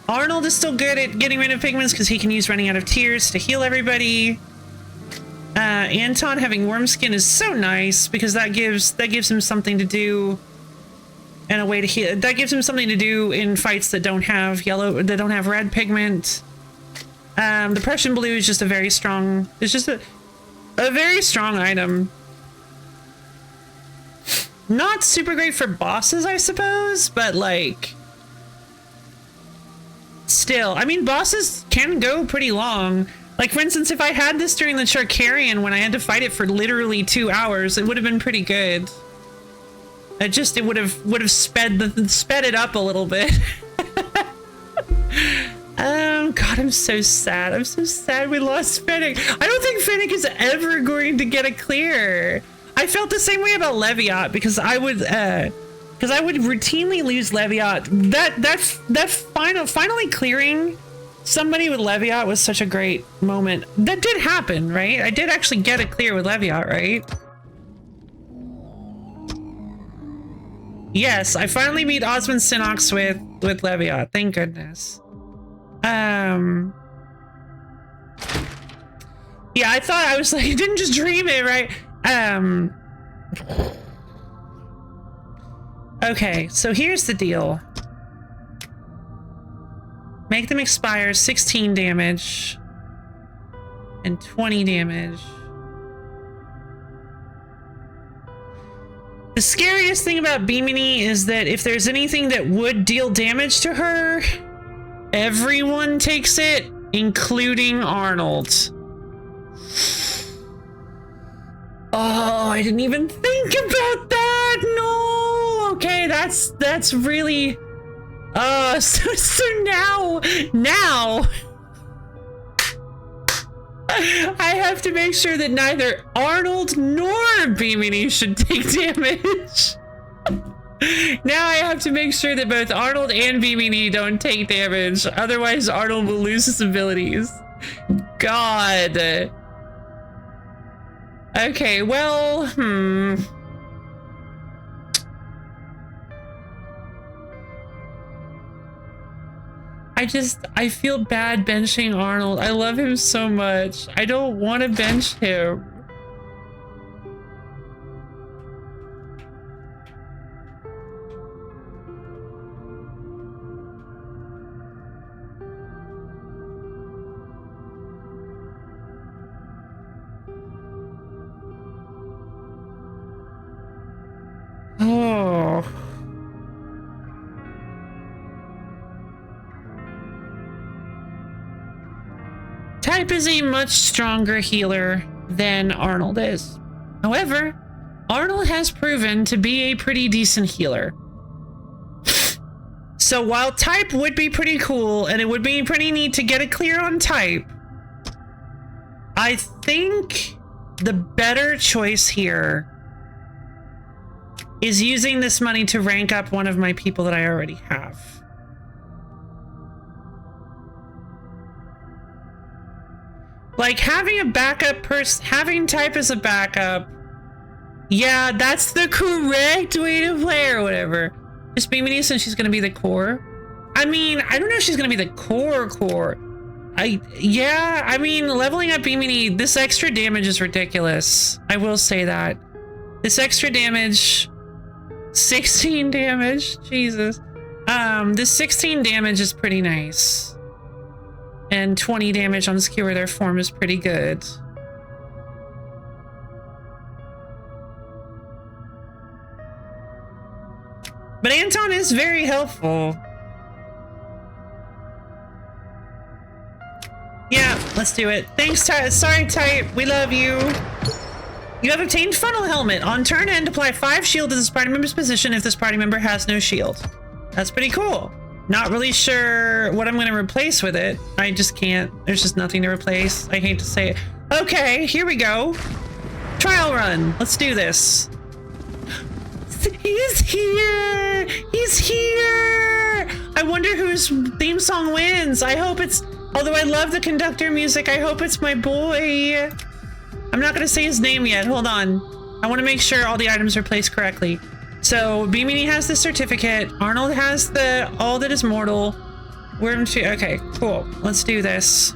Arnold is still good at getting rid of pigments because he can use running out of tears to heal everybody. Anton having worm skin is so nice because that gives him something to do and a way to heal. That gives him something to do in fights that don't have red pigment. The Prussian blue is just a very strong, it's just a very strong item. Not super great for bosses, I suppose, but like still, I mean, bosses can go pretty long. Like, for instance, if I had this during the Charkarian when I had to fight it for literally 2 hours, it would have been pretty good. It would have sped it up a little bit. God, I'm so sad. I'm so sad we lost Fennec. I don't think Fennec is ever going to get a clear. I felt the same way about Leviat because I would routinely lose Leviat. That finally clearing somebody with Leviat was such a great moment. That did happen, right? I did actually get a clear with Leviat, right? Yes, I finally beat Osmond Sinox with Leviat. Thank goodness. Yeah, I thought, I was like, you didn't just dream it, right? Okay, so here's the deal. Make them expire 16 damage and 20 damage. The scariest thing about Bimini is that if there's anything that would deal damage to her, everyone takes it, including Arnold. Oh, I didn't even think about that. No. Okay, that's really. So now I have to make sure that neither Arnold nor Bimini should take damage. Now I have to make sure that both Arnold and Bimini don't take damage. Otherwise, Arnold will lose his abilities. God. Okay, well, I feel bad benching Arnold. I love him so much. I don't want to bench him. Type is a much stronger healer than Arnold is. However, Arnold has proven to be a pretty decent healer. So while Type would be pretty cool, and it would be pretty neat to get a clear on Type, I think the better choice here is using this money to rank up one of my people that I already have. Like having a backup person, having Type as a backup. Yeah, that's the correct way to play or whatever. Just Bimini since she's gonna be the core. I mean, I don't know if she's gonna be the core. Yeah, I mean, leveling up Bimini, this extra damage is ridiculous. I will say that. This extra damage, 16 damage, Jesus. This 16 damage is pretty nice. And 20 damage on Skewer Their Form is pretty good. But Anton is very helpful. Yeah, let's do it. Thanks, Type. Sorry, Type. We love you. You have obtained Funnel Helmet. On turn end, apply 5 shield to this party member's position if this party member has no shield. That's pretty cool. Not really sure what I'm going to replace with it. I just can't. There's just nothing to replace. I hate to say it. Okay, here we go. Trial run. Let's do this. He's here! He's here! I wonder whose theme song wins. I hope it's... Although I love the conductor music, I hope it's my boy. I'm not going to say his name yet. Hold on. I want to make sure all the items are placed correctly. So, Bimini has the certificate. Arnold has the All That Is Mortal. Okay, cool. Let's do this.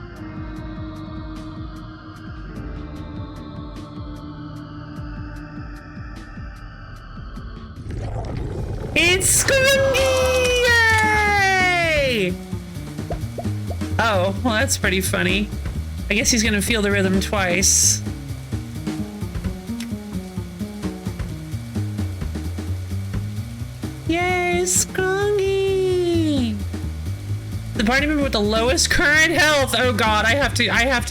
It's Skunky! Yay! Oh, well, that's pretty funny. I guess he's gonna feel the rhythm twice. Yay, Skunky! The party member with the lowest current health. Oh god, I have to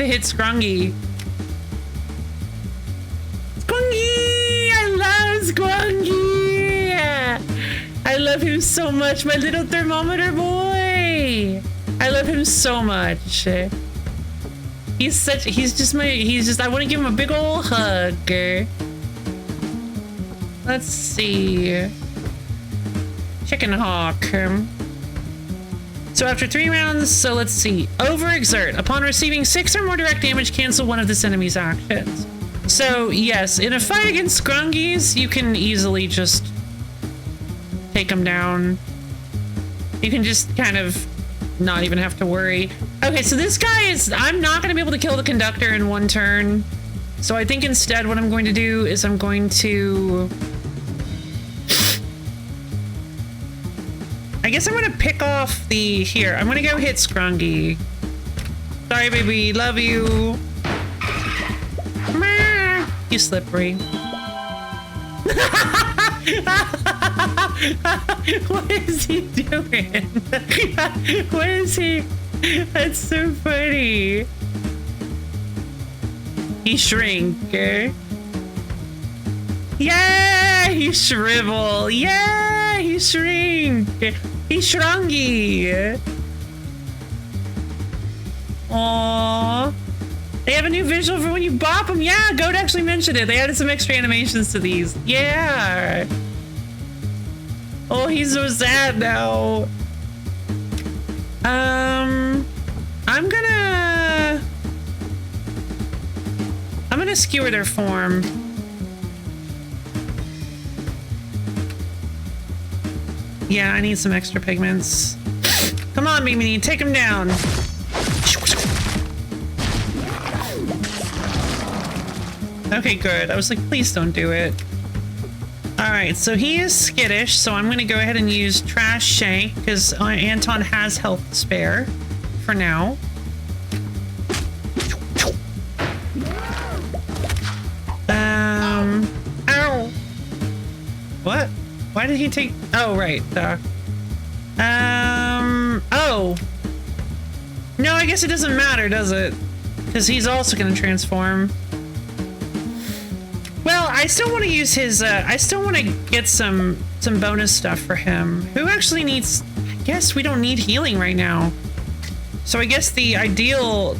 hit Scrungy. Scrungy! I love Scrungy! I love him so much, my little thermometer boy. I love him so much. I want to give him a big old hug. Let's see. Chicken Hawk. So after 3 rounds, so let's see. Overexert. Upon receiving 6 or more direct damage, cancel one of this enemy's actions. So yes, in a fight against Scrungies, you can easily just take them down. You can just kind of not even have to worry. Okay, so this guy is... I'm not going to be able to kill the conductor in 1 turn. So I think instead what I'm going to do is I'm going to... I guess I'm going to pick off the... Here, I'm going to go hit Scrungy. Sorry, baby. Love you. You slippery. What is he doing? What is he? That's so funny. He shrink. Yeah, he shrivel. Yeah, he shrink. He shrungy. Aww. They have a new visual for when you bop them. Yeah, Goat actually mentioned it. They added some extra animations to these. Yeah. Oh, he's so sad now. I'm gonna skewer their form. Yeah, I need some extra pigments. Come on, Mimi, take him down. Okay, good. I was like, please don't do it. Alright, so he is skittish, so I'm going to go ahead and use Trash Shank, because Anton has health to spare for now. Ow! What? Why did he take... Oh, right. Oh. No, I guess it doesn't matter, does it? because he's also going to transform. Well, I still want to use his, I still want to get some bonus stuff for him. Who actually needs, I guess we don't need healing right now. So I guess the ideal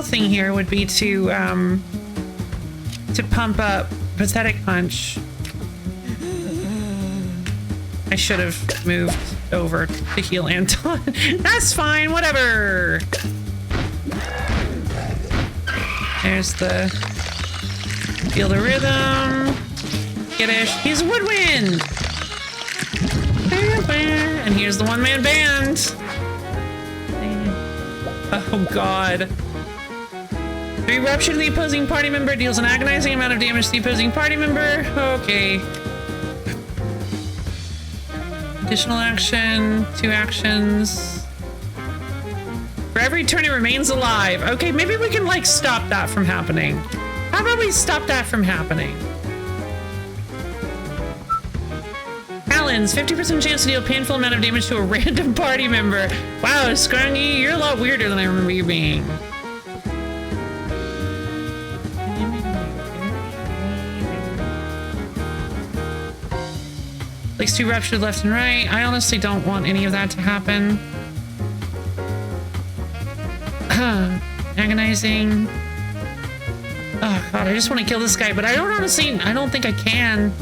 thing here would be to pump up Pathetic Punch. I should have moved over to heal Anton. That's fine, whatever. There's the feel the rhythm. Skittish. He's Woodwind. And here's the one-man band. Oh god. 3 rupture to the opposing party member deals an agonizing amount of damage to the opposing party member. Okay. Additional action, 2 actions. For every turn it remains alive. Okay, maybe we can like stop that from happening. How about we stop that from happening? Talons, 50% chance to deal a painful amount of damage to a random party member. Wow, Scrungy, you're a lot weirder than I remember you being. At least 2 ruptured left and right. I honestly don't want any of that to happen. Agonizing. Oh god, I just want to kill this guy, but I don't think I can.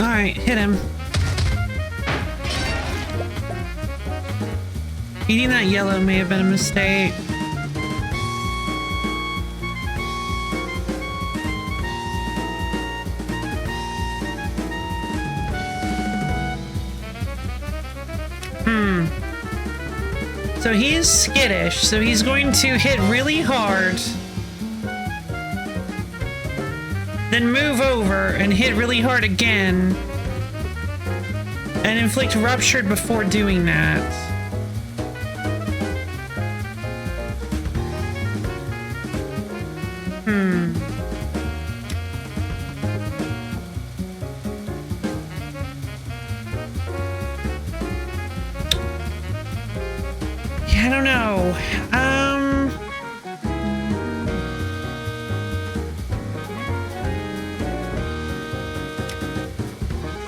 Alright, hit him. Eating that yellow may have been a mistake. So he's skittish, so he's going to hit really hard. Then move over and hit really hard again. And inflict ruptured before doing that. Yeah, I don't know.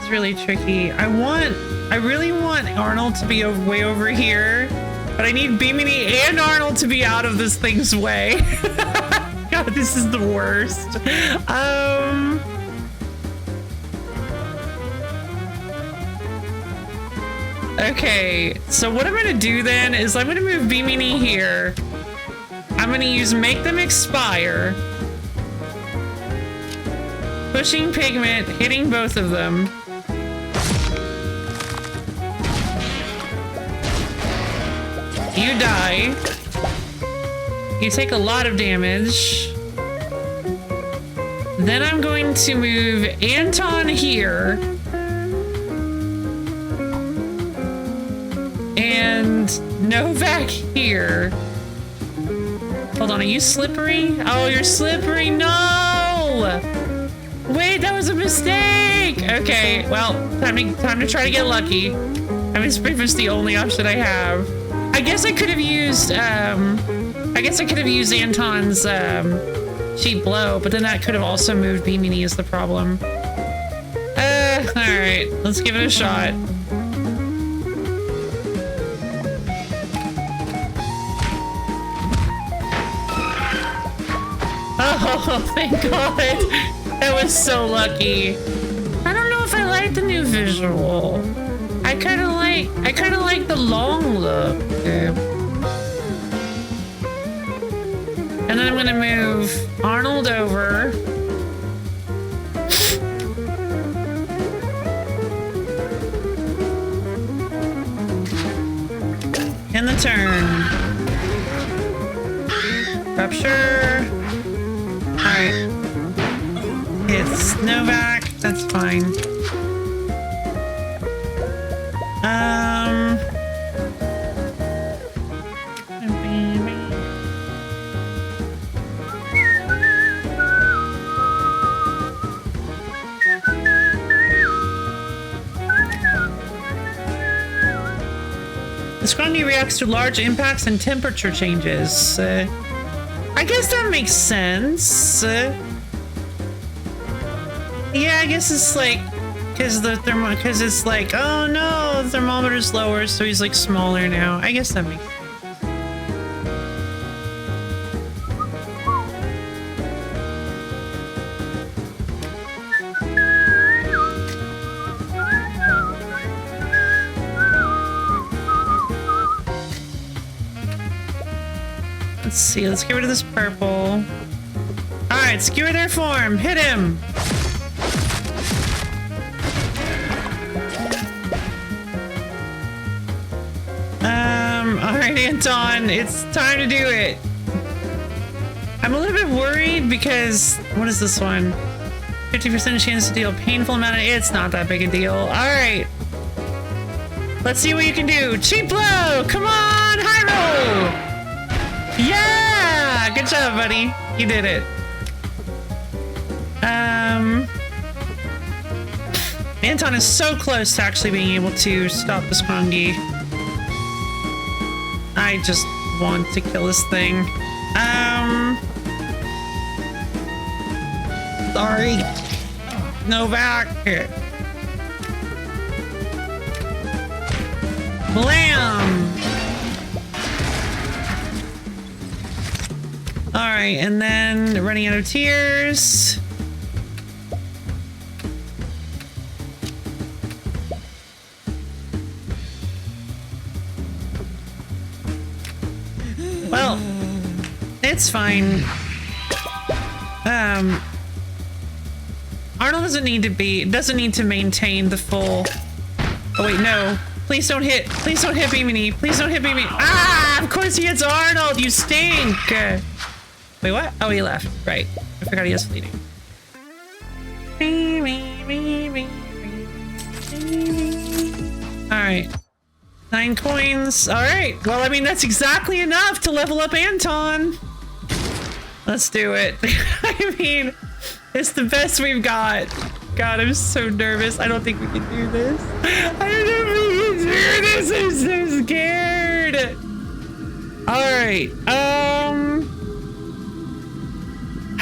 Really tricky. I really want Arnold to be way over here, but I need Bimini and Arnold to be out of this thing's way. God, this is the worst. Okay, so what I'm gonna do then is I'm gonna move Bimini here. I'm gonna use Make Them Expire. Pushing Pigment, hitting both of them. You die. You take a lot of damage. Then I'm going to move Anton here. And Novak here. Hold on, are you slippery? Oh, you're slippery. No! Wait, that was a mistake! Okay, well, time to try to get lucky. I mean, it's pretty much the only option I have. I guess I could have used Anton's cheap blow, but then that could have also moved Bimini is the problem. Alright, let's give it a shot. Oh, thank God. That was so lucky. I don't know if I like the new visual. I kind of like the long look. And then I'm gonna move Arnold over. In the turn. Rupture. Alright. It's Novak. That's fine. Um. The Scrundy reacts to large impacts and temperature changes. I guess that makes sense. Yeah, I guess it's like because it's like, oh no, the thermometer's lower, so he's like smaller now. I guess that makes sense. Let's see, let's get rid of this purple. Alright, skewer their form. Hit him! Alright, Anton, it's time to do it. I'm a little bit worried because, what is this one? 50% chance to deal a painful amount of, it's not that big a deal. Alright. Let's see what you can do. Cheap blow! Come on, high roll! Yeah! Good job, buddy. You did it. Anton is so close to actually being able to stop the Scrungy. I just want to kill this thing. Sorry. Novak. Blam! Alright, and then running out of tears. Well, it's fine. Arnold doesn't need to maintain the full. Oh wait, no. Please don't hit Beamini. Please don't hit Beamini. Ah, of course he hits Arnold, you stink. Wait, what? Oh, he left. Right. I forgot he has fleeting. Alright. 9 coins. Alright. Well, I mean, that's exactly enough to level up Anton. Let's do it. I mean, it's the best we've got. God, I'm so nervous. I don't think we can do this. I don't know if we can do this. I'm so scared. Alright.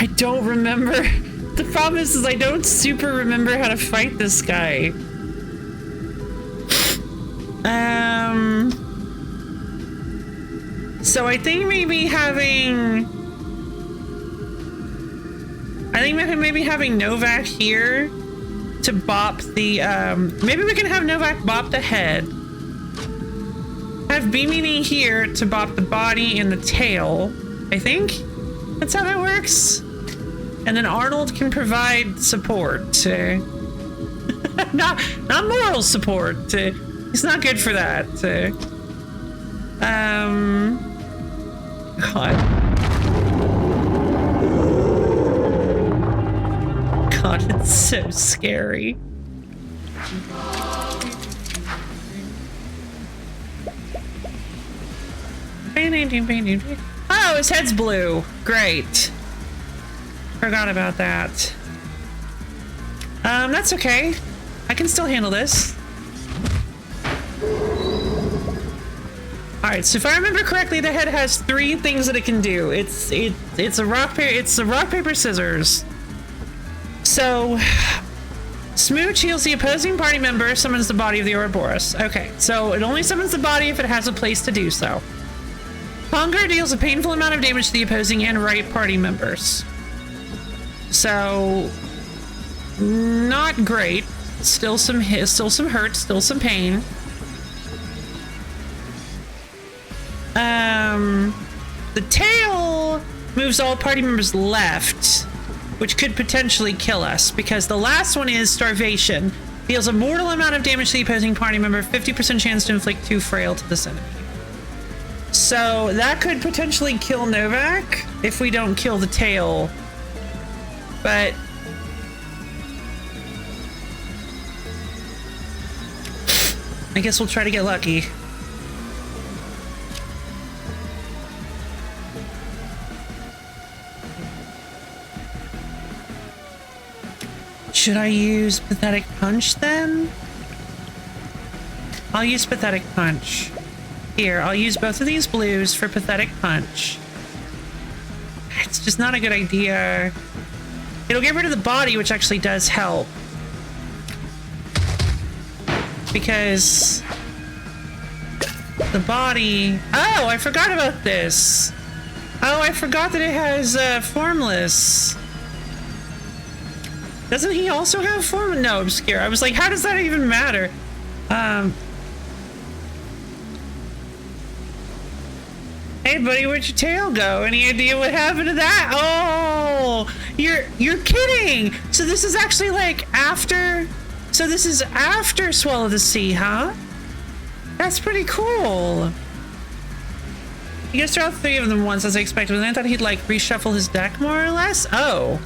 I don't remember. The problem is I don't super remember how to fight this guy. So I think maybe having Novak here to bop the, maybe we can have Novak bop the head. Have Bimini here to bop the body and the tail. I think that's how that works. And then Arnold can provide support. Not moral support. He's not good for that. God, it's so scary. Oh, his head's blue. Great. Forgot about that. That's okay. I can still handle this. Alright, so if I remember correctly, the head has 3 things that it can do. It's a rock paper scissors. So Smooch heals the opposing party member, summons the body of the Ouroboros. Okay, so it only summons the body if it has a place to do so. Hunger deals a painful amount of damage to the opposing and right party members. So not great. Still some hurt, still some pain. The tail moves all party members left, which could potentially kill us, because the last one is starvation. Deals a mortal amount of damage to the opposing party member, 50% chance to inflict 2 frail to this enemy. So that could potentially kill Novak if we don't kill the tail. But I guess we'll try to get lucky. Should I use Pathetic Punch then? I'll use Pathetic Punch. Here, I'll use both of these blues for Pathetic Punch. It's just not a good idea. It'll get rid of the body, which actually does help. Because the body... Oh, I forgot about this. Oh, I forgot that it has Formless. Doesn't he also have Formless? No, Obscure. I was like, how does that even matter? Hey, buddy, where'd your tail go? Any idea what happened to that? Oh, you're kidding. So this is actually like after... So this is after Swallow the Sea, huh? That's pretty cool. He gets to all three of them once, as I expected, but then I thought he'd like reshuffle his deck more or less. Oh.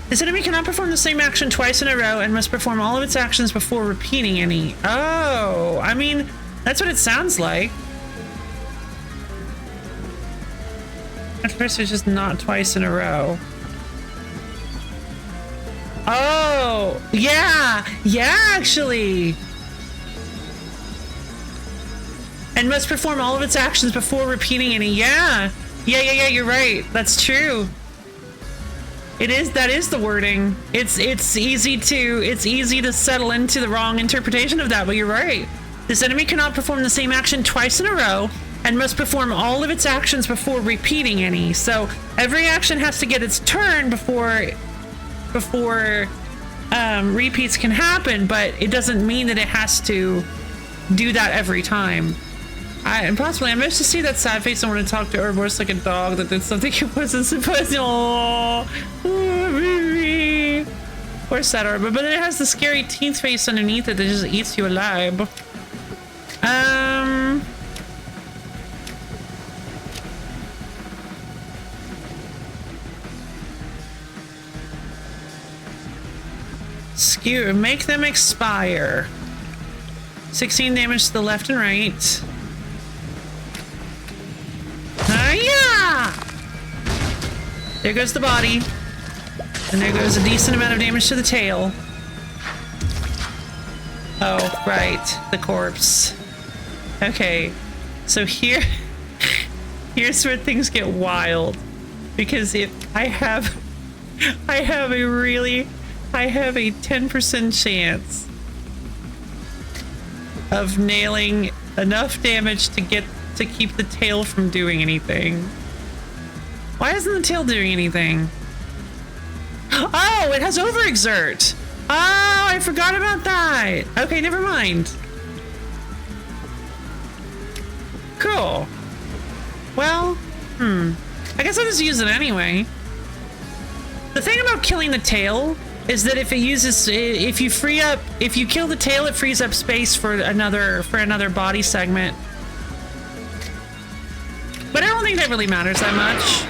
This enemy cannot perform the same action twice in a row and must perform all of its actions before repeating any. Oh, I mean, that's what it sounds like. At first, it's just not twice in a row. Oh, yeah, actually. And must perform all of its actions before repeating any. Yeah, you're right. That's true. It is, that is the wording. It's easy to settle into the wrong interpretation of that, but you're right. This enemy cannot perform the same action twice in a row and must perform all of its actions before repeating any. So every action has to get its turn before repeats can happen, but it doesn't mean that it has to do that every time. And possibly I managed to see that sad face and want to talk to Ouroboros like a dog that did something it wasn't supposed to. Oh, baby. Poor sad Ouroboros, but then it has the scary teeth face underneath it that just eats you alive. Skew, make them expire. 16 damage to the left and right. Yeah! There goes the body. And there goes a decent amount of damage to the tail. Oh, right. The corpse. Okay. So here's where things get wild. Because if I have a 10% chance of nailing enough damage to keep the tail from doing anything. Why isn't the tail doing anything? Oh, it has overexert. Oh, I forgot about that. Okay, never mind. Cool. Well, I guess I'll just use it anyway. The thing about killing the tail is that if you kill the tail, it frees up space for another body segment. But I don't think that really matters that much.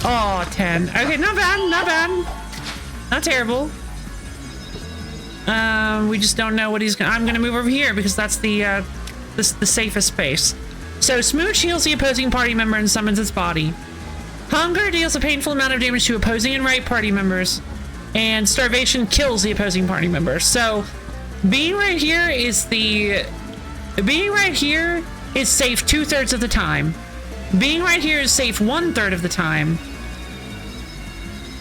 Oh, 10. Okay, not bad. Not terrible. We just don't know what he's gonna... I'm gonna move over here because that's the safest space. So, Smooch heals the opposing party member and summons its body. Hunger deals a painful amount of damage to opposing and right party members. And Starvation kills the opposing party member. So, being right here is safe 2/3 of the time. Being right here is safe 1/3 of the time.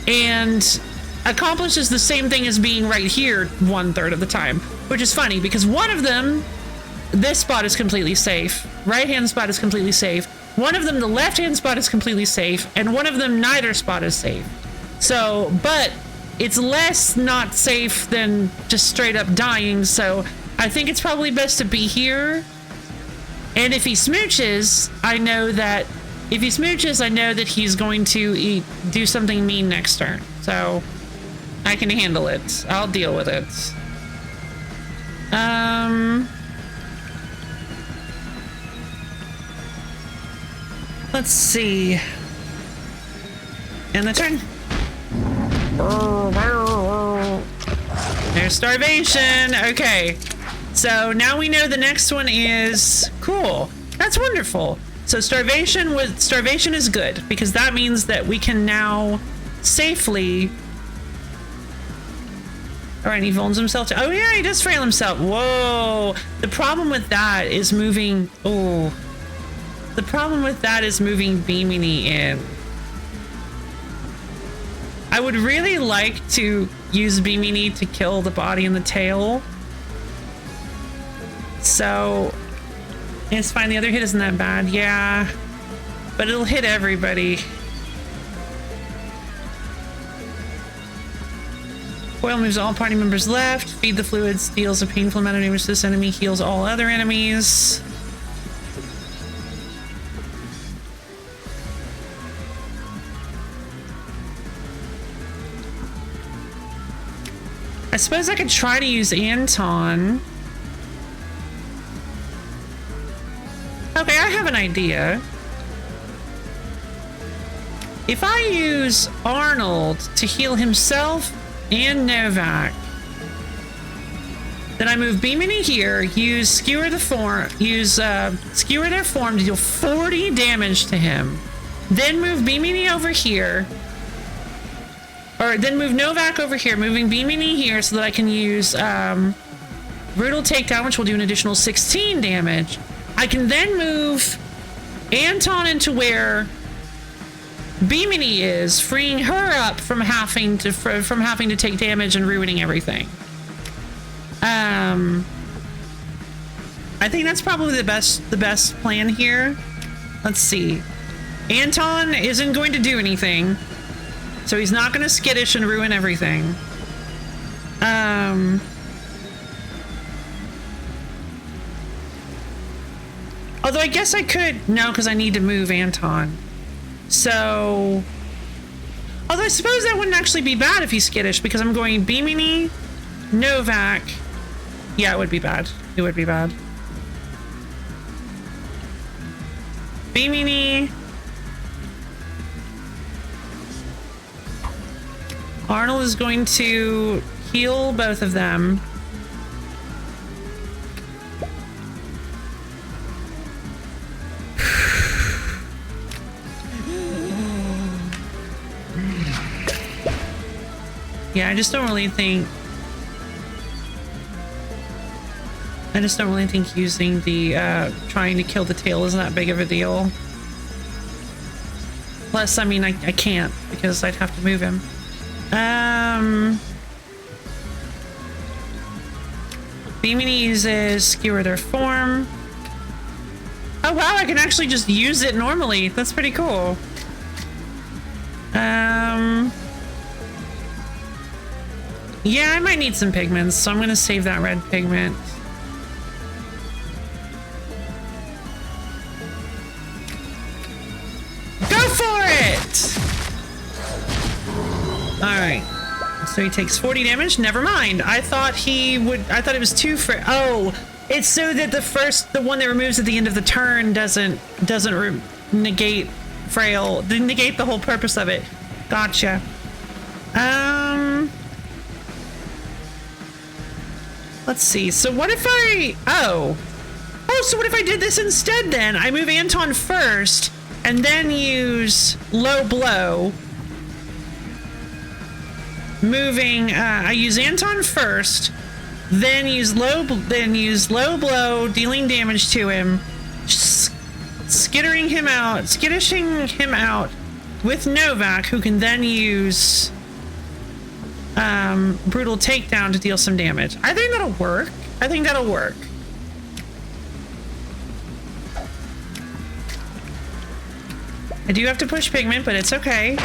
And accomplishes the same thing as being right here 1/3 of the time. Which is funny because one of them, this spot is completely safe. Right hand spot is completely safe. One of them, the left hand spot is completely safe. And one of them, neither spot is safe. So, but it's less not safe than just straight up dying. So I think it's probably best to be here. And if he smooches, I know that he's going to do something mean next turn. So I can handle it. I'll deal with it. Let's see. And the turn. There's Starvation. Okay. So now we know the next one is cool. That's wonderful. So starvation is good because that means that we can now safely. All right, he folds himself to. Oh yeah, he does frail himself. Whoa. The problem with that is moving. Oh. The problem with that is moving Bimini in. I would really like to use Bimini to kill the body and the tail. So it's fine. The other hit isn't that bad. Yeah. But it'll hit everybody. Coil moves all party members left. Feed the fluids. Deals a painful amount of damage to this enemy. Heals all other enemies. I suppose I could try to use Anton. Okay, I have an idea. If I use Arnold to heal himself and Novak, then I move Bimini here, use Skewer their form to deal 40 damage to him, then move Bimini over here, or then move Novak over here, moving Bimini here so that I can use Brutal Takedown, which will do an additional 16 damage. I can then move Anton into where Bimini is, freeing her up from having to take damage and ruining everything. I think that's probably the best plan here. Let's see. Anton isn't going to do anything, so he's not going to skittish and ruin everything. Although I guess I could... No, because I need to move Anton. So... Although I suppose that wouldn't actually be bad if he's skittish, because I'm going Bimini, Novak... Yeah, it would be bad. It would be bad. Bimini... Arnold is going to heal both of them. Yeah, I just don't really think using the trying to kill the tail is that big of a deal. Plus, I mean, I can't because I'd have to move him. Bimini uses Skewer their form. Oh wow, I can actually just use it normally. That's pretty cool. Yeah, I might need some pigments, so I'm gonna save that red pigment. Go for it! Alright. So he takes 40 damage? Never mind. I thought it was 2 for... Oh! It's so that the one that removes at the end of the turn doesn't negate frail, negate the whole purpose of it. Gotcha. Let's see. So what if so what if I did this instead then? I move Anton first and then use low blow. Moving, I use Anton first, then use low blow, dealing damage to him, skittishing him out with Novak, who can then use brutal takedown to deal some damage. I think that'll work. I do have to push pigment, but it's okay.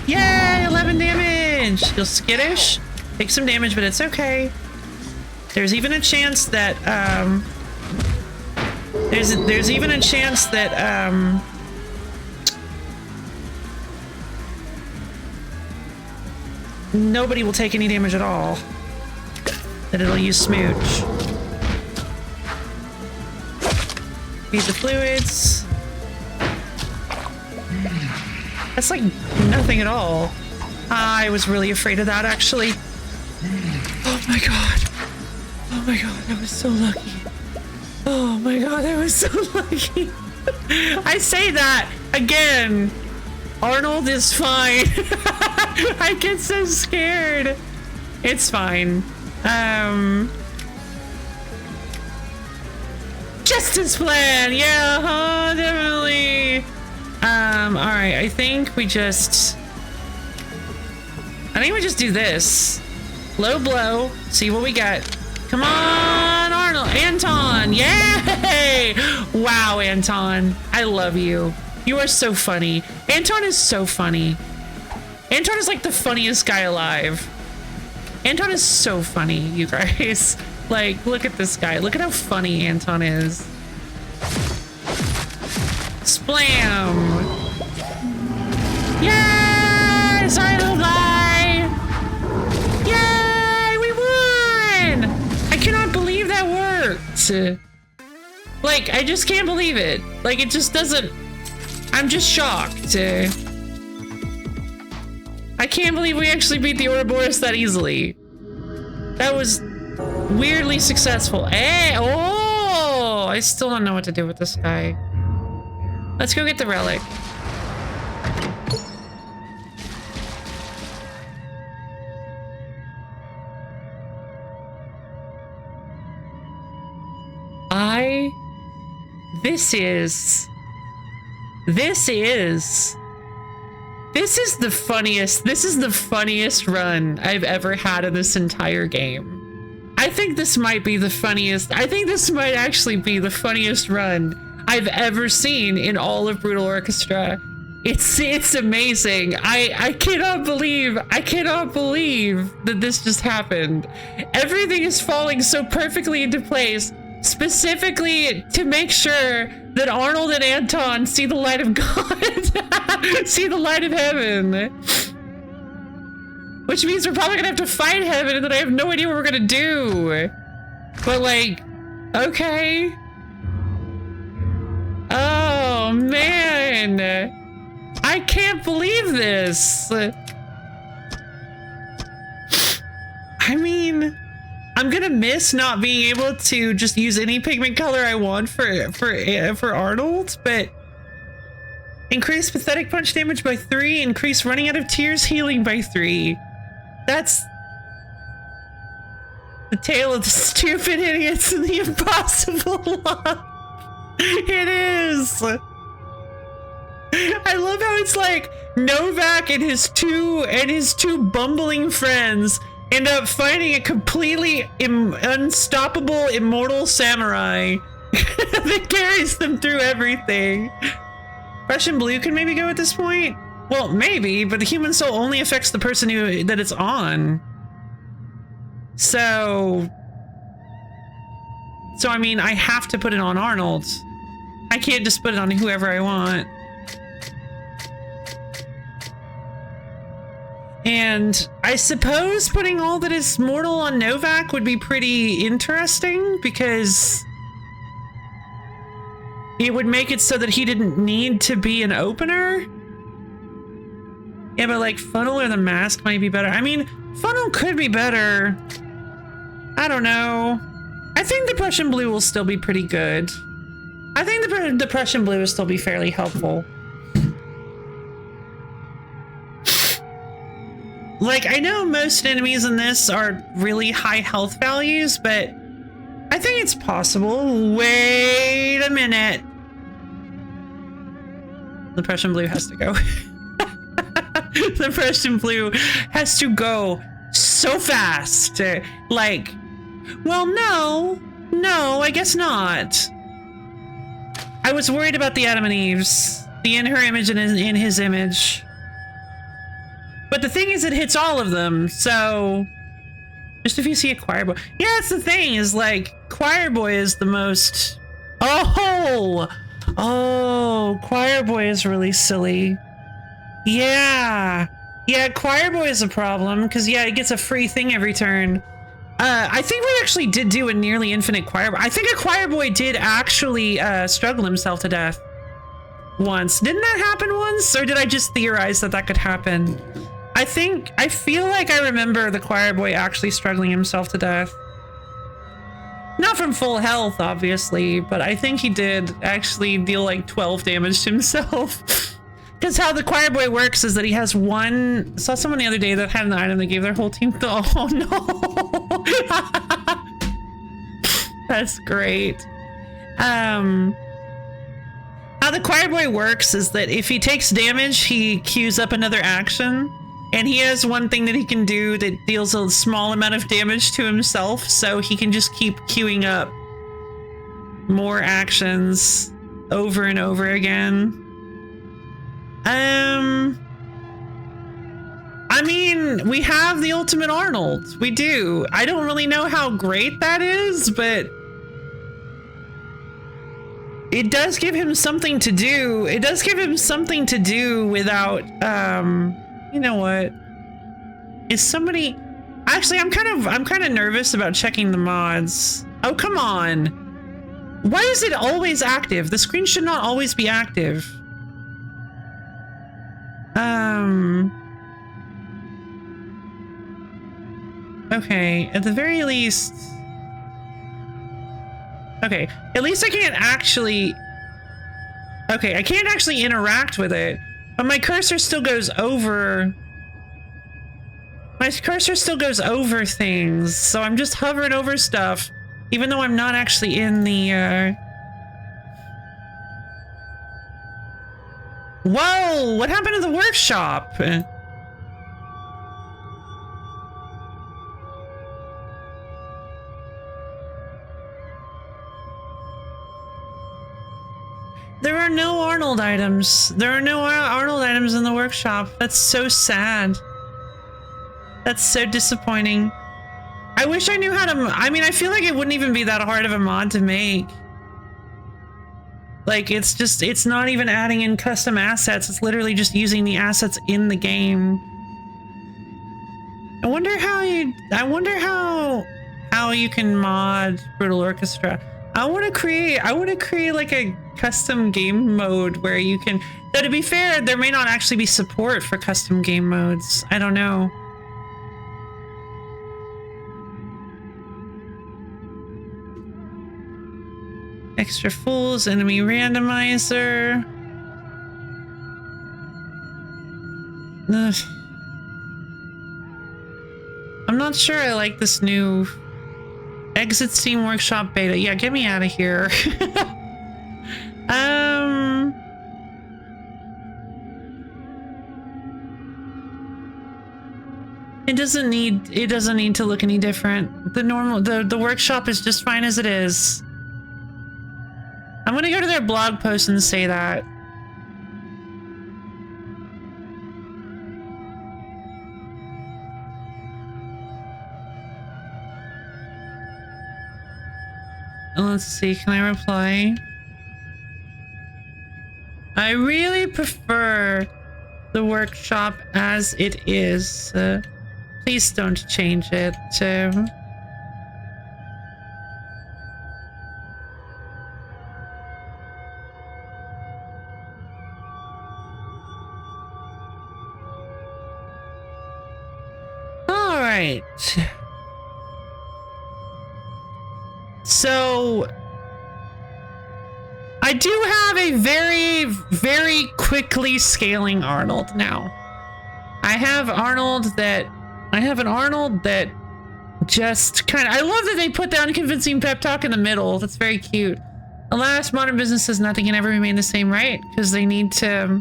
Yay! 11 damage! He'll skittish, take some damage, but it's okay. There's even a chance that there's even a chance that nobody will take any damage at all. That it'll use Smooch. Feed the fluids. That's like nothing at all. I was really afraid of that, actually. Oh my god. Oh Oh my god, that was so lucky. Oh my god, that was so lucky. I say that again. Arnold is fine. I get so scared. It's fine. Justice plan. Yeah, definitely. All right. I think we just do this. Low blow. See what we got. Come on, Arnold. Anton. Yay! Wow, Anton. I love you. You are so funny. Anton is so funny. Anton is like the funniest guy alive. Anton is so funny, you guys. Like, look at this guy. Look at how funny Anton is. Splam! Yay! Sorry, little guy! Yay! We won! I cannot believe that worked. Like, I just can't believe it. Like, it just doesn't... I'm just shocked. I can't believe we actually beat the Ouroboros that easily. That was weirdly successful. Hey, oh! I still don't know what to do with this guy. Let's go get the relic. This is the funniest run I've ever had in this entire game. I think this might be the funniest. I think this might actually be the funniest run I've ever seen in all of Brutal Orchestra. It's amazing. I cannot believe that this just happened. Everything is falling so perfectly into place, specifically to make sure that Arnold and Anton see the light of God, see the light of heaven. Which means we're probably gonna have to fight heaven and then I have no idea what we're gonna do. But like, okay. Oh man. I can't believe this. I mean, I'm gonna miss not being able to just use any pigment color I want for Arnold, but increase pathetic punch damage by 3, increase running out of tears healing by 3. That's the tale of the stupid idiots and the impossible luck. It is. I love how it's like Novak and his two bumbling friends end up fighting a completely unstoppable immortal samurai that carries them through everything. Russian blue can maybe go at this point? Well, maybe, but the human soul only affects the person that it's on. So I mean, I have to put it on Arnold. I can't just put it on whoever I want. And I suppose putting all that is mortal on Novak would be pretty interesting because it would make it so that he didn't need to be an opener. Yeah, but like Funnel or the Mask might be better. I mean, Funnel could be better. I don't know. I think the Prussian Blue will still be pretty good. I think the Prussian Blue will still be fairly helpful. Like, I know most enemies in this are really high health values, but I think it's possible. Wait a minute. The Prussian Blue has to go. The Prussian Blue has to go so fast. Like, well, no, I guess not. I was worried about the Adam and Eve's, the in her image and in his image. But the thing is, it hits all of them, so just if you see a choir boy. Yeah, that's the thing, is like, choir boy is the most... Oh, choir boy is really silly. Yeah, choir boy is a problem, because yeah, it gets a free thing every turn. I think we actually did do a nearly infinite choir boy. I think a choir boy did actually struggle himself to death once. Didn't that happen once? Or did I just theorize that could happen? I feel like I remember the choir boy actually struggling himself to death. Not from full health, obviously, but I think he did actually deal like 12 damage to himself. Because how the choir boy works is that he has one... Saw someone the other day that had an item that gave their whole team... Oh, no! That's great. How the choir boy works is that if he takes damage, he queues up another action. And he has one thing that he can do that deals a small amount of damage to himself, so he can just keep queuing up more actions over and over again. I mean, we have the Ultimate Arnold. We do. I don't really know how great that is, but it does give him something to do. It does give him something to do without, you know what? Is somebody... Actually, I'm kind of nervous about checking the mods. Oh, come on. Why is it always active? The screen should not always be active. Okay, at the very least... Okay, at least I can't actually... Okay, I can't actually interact with it, but my cursor still goes over... My cursor still goes over things, so I'm just hovering over stuff, even though I'm not actually in the, Whoa! What happened to the workshop? There are no Arnold items. There are no Arnold items in the workshop. That's so sad. That's so disappointing. I wish I knew how to... I mean, I feel like it wouldn't even be that hard of a mod to make. Like, it's just... It's not even adding in custom assets. It's literally just using the assets in the game. I wonder how you... I wonder how you can mod Brutal Orchestra. I want to create like a custom game mode where you can... Though, to be fair, there may not actually be support for custom game modes. I don't know. Extra fools, enemy randomizer. Ugh. I'm not sure I like this new exit Steam Workshop beta. Yeah, get me out of here. It doesn't need to look any different. The workshop is just fine as it is. I'm gonna go to their blog post and say that. Let's see, can I reply? I really prefer the workshop as it is. Please don't change it. Alright. So, I do have a very, very quickly scaling Arnold now. I have an Arnold that just kind of... I love that they put down convincing pep talk in the middle. That's very cute. Alas, modern business says nothing can ever remain the same, right? Because they need to...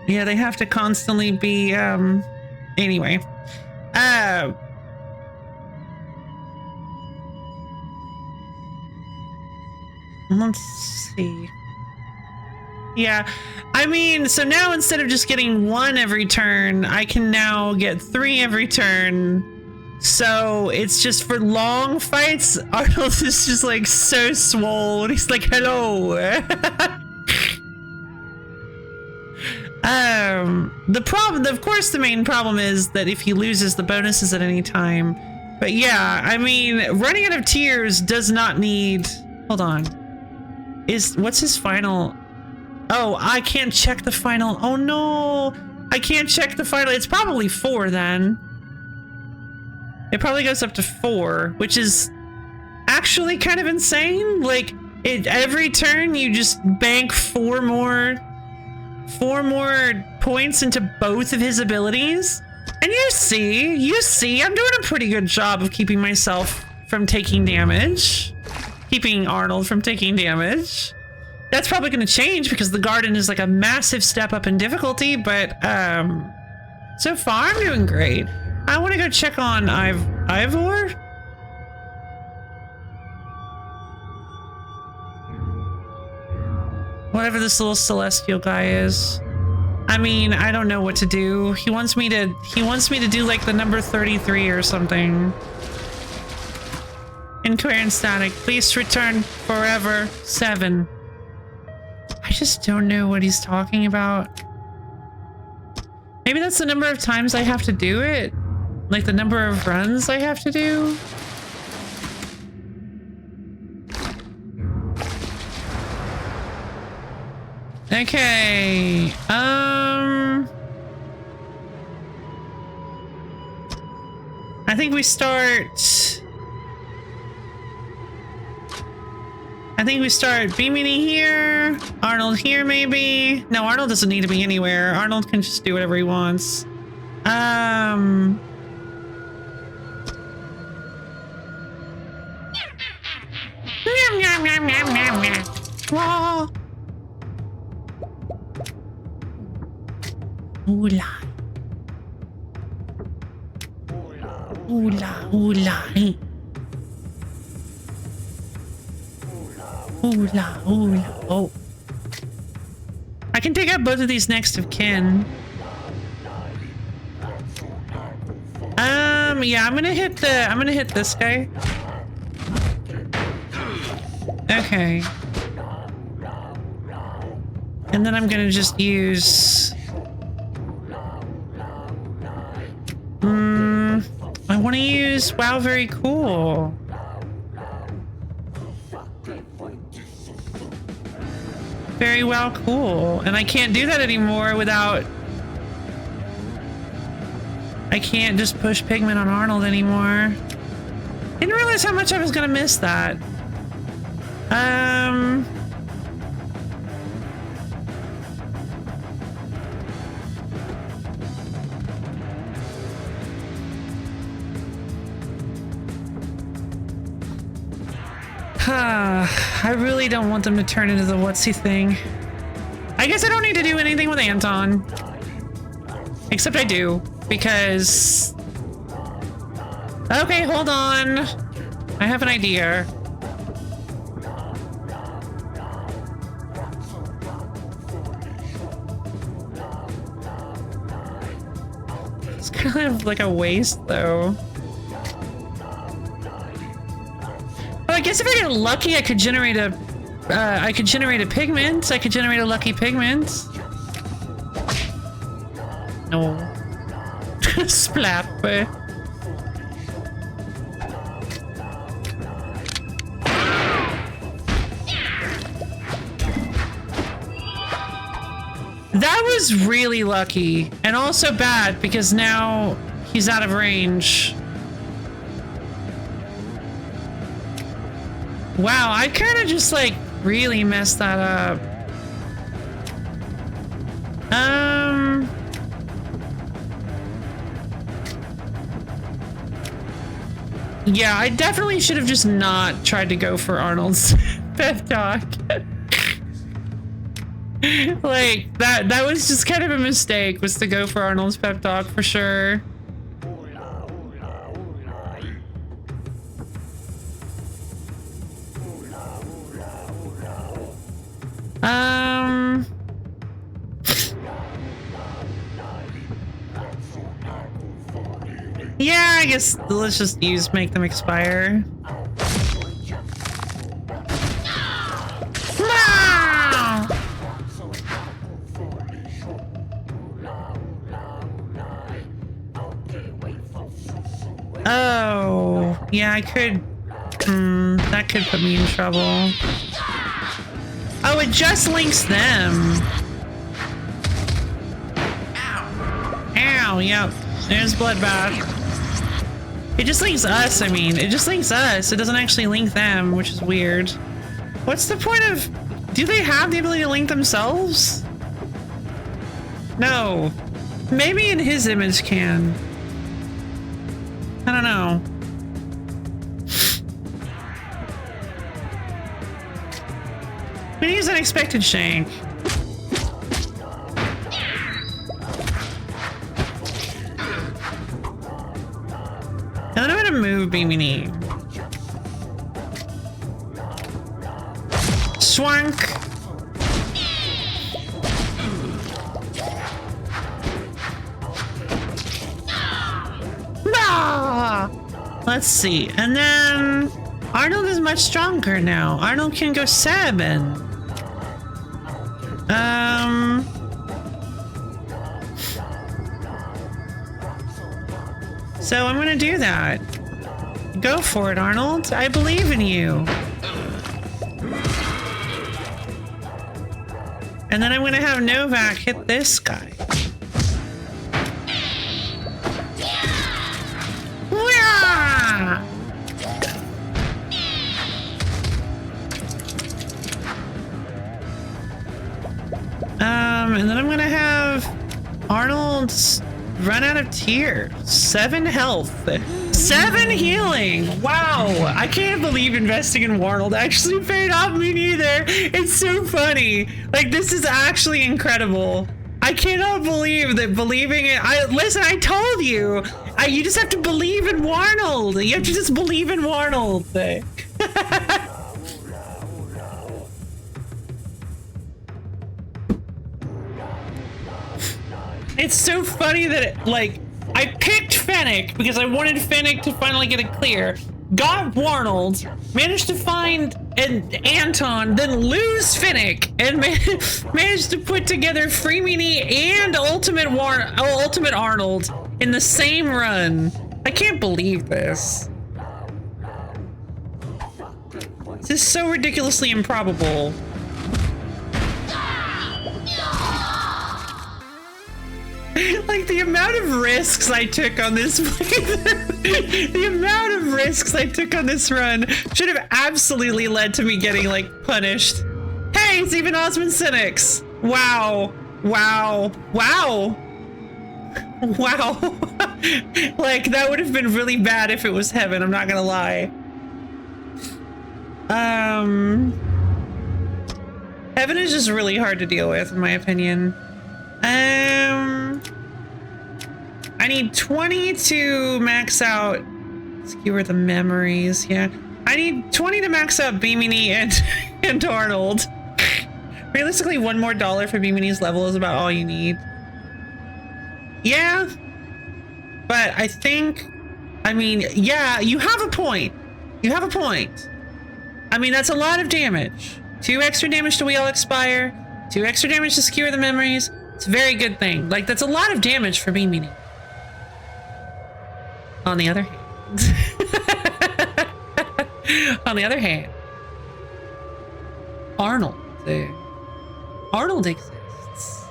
Yeah, they have to constantly be, Anyway. Let's see. Yeah, I mean, so now instead of just getting 1 every turn, I can now get 3 every turn. So it's just for long fights, Arnold is just like so swole. He's like, hello. The problem, of course, the main problem is that if he loses the bonuses at any time. But yeah, I mean, running out of tears does not need... Hold on. What's his final? Oh, I can't check the final. Oh no, I can't check the final. It's probably 4 then. It probably goes up to 4, which is actually kind of insane. Like, every turn you just bank 4 more points into both of his abilities. And you see, I'm doing a pretty good job of keeping myself from taking damage. Keeping Arnold from taking damage. That's probably going to change because the garden is like a massive step up in difficulty, but so far I'm doing great. I want to go check on Ivor. Whatever this little celestial guy is. I mean, I don't know what to do. He wants me to do like the number 33 or something. Incoherent static. Please return forever. 7. I just don't know what he's talking about. Maybe that's the number of times I have to do it. Like the number of runs I have to do. Okay. I think we start B-Mini here, Arnold here maybe. No, Arnold doesn't need to be anywhere. Arnold can just do whatever he wants. Wah. Oola. Oola, oola. Oola, oola. Oh. I can take out both of these next of kin. Yeah, I'm gonna hit this guy. Okay. And then I'm gonna just use I want to use wow, very cool. Very well, cool. And I can't do that anymore without... I can't just push pigment on Arnold anymore. Didn't realize how much I was gonna miss that. I really don't want them to turn into the whatsy thing. I guess I don't need to do anything with Anton. Except I do, because... Okay, hold on. I have an idea. It's kind of like a waste, though. I guess if I get lucky, I could generate a pigment. I could generate a lucky pigment. No. Splap. That was really lucky, and also bad because now he's out of range. Wow, I kind of just like really messed that up. Yeah, I definitely should have just not tried to go for Arnold's pep talk. Like that was just kind of a mistake, was to go for Arnold's pep talk for sure. Yeah, I guess let's just make them expire. No! Oh, yeah, I could. That could put me in trouble. Oh, it just links them. Ow. Ow, yep. There's bloodbath. It just links us, I mean. It just links us. It doesn't actually link them, which is weird. What's the point of... Do they have the ability to link themselves? No. Maybe in his image can. I don't know. We need an unexpected shank. And then I'm gonna move Bimini. Swank. Ah! Let's see. And then Arnold is much stronger now. Arnold can go 7. So I'm gonna do that. Go for it, Arnold. I believe in you. And then I'm gonna have Novak hit this guy. Wah! And then I'm gonna have Arnold run out of tears. 7 health. 7 healing. Wow. I can't believe investing in Arnold actually paid off. Me neither. It's so funny. Like, this is actually incredible. I cannot believe that believing it. Listen, I told you. You just have to believe in Arnold. You have to just believe in Arnold. It's so funny that I picked Fennec because I wanted Fennec to finally get it clear. Got Warnold, managed to find Anton, then lose Fennec, and managed to put together Free Meanie and Ultimate Arnold in the same run. I can't believe this. This is so ridiculously improbable. Like, the amount of risks I took on this the amount of risks I took on this run should have absolutely led to me getting, like, punished. Hey, it's even Osmond Cynics. Wow. Wow. Wow. Wow. Like, that would have been really bad if it was Heaven, I'm not gonna lie. Heaven is just really hard to deal with, in my opinion. I need 20 to max out. Skewer the memories. Yeah, I need 20 to max out Bimini and Arnold. Realistically, $1 more for Bimini's level is about all you need. Yeah, but I think, I mean, yeah, you have a point. You have a point. I mean, that's a lot of damage. 2 extra damage to We All Expire. 2 extra damage to Skewer the Memories. It's a very good thing. Like, that's a lot of damage for Bimini. On the other hand, Arnold exists.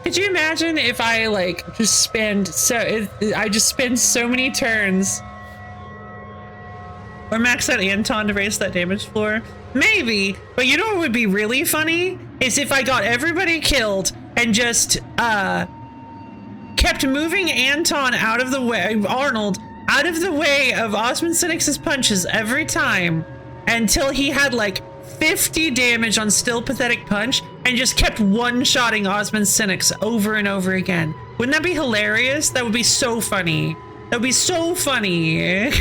Could you imagine if I just spend so many turns or max out Anton to raise that damage floor? Maybe, but you know what would be really funny is if I got everybody killed and just kept moving Anton out of the way, Arnold out of the way of Osmond Cynics' punches every time until he had like 50 damage on Still Pathetic Punch and just kept one-shotting Osmond Cynics over and over again. Wouldn't that be hilarious? That would be so funny. That would be so funny.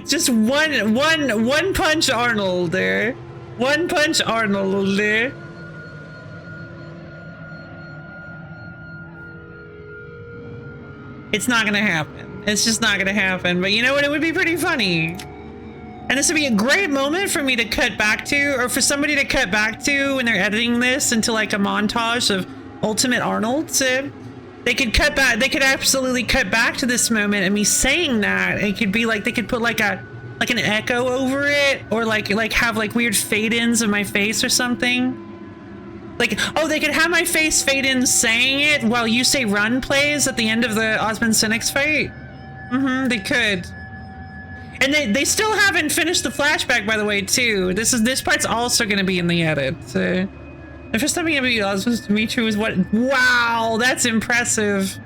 Just one punch Arnold there. One punch Arnold there. It's not gonna happen. It's just not gonna happen. But you know what? It would be pretty funny. And this would be a great moment for me to cut back to, or for somebody to cut back to when they're editing this into like a montage of Ultimate Arnold. So they could cut back, they could absolutely cut back to this moment and me saying that. It could be like, they could put like an echo over it, or like have like weird fade-ins of my face or something. Like, oh, they could have my face fade in saying it while you say run plays at the end of the Osmond Cynics fight. Mm-hmm, they could. And they still haven't finished the flashback, by the way, too. This part's also going to be in the edit. The first time I'm going to meet you is what? Wow, that's impressive.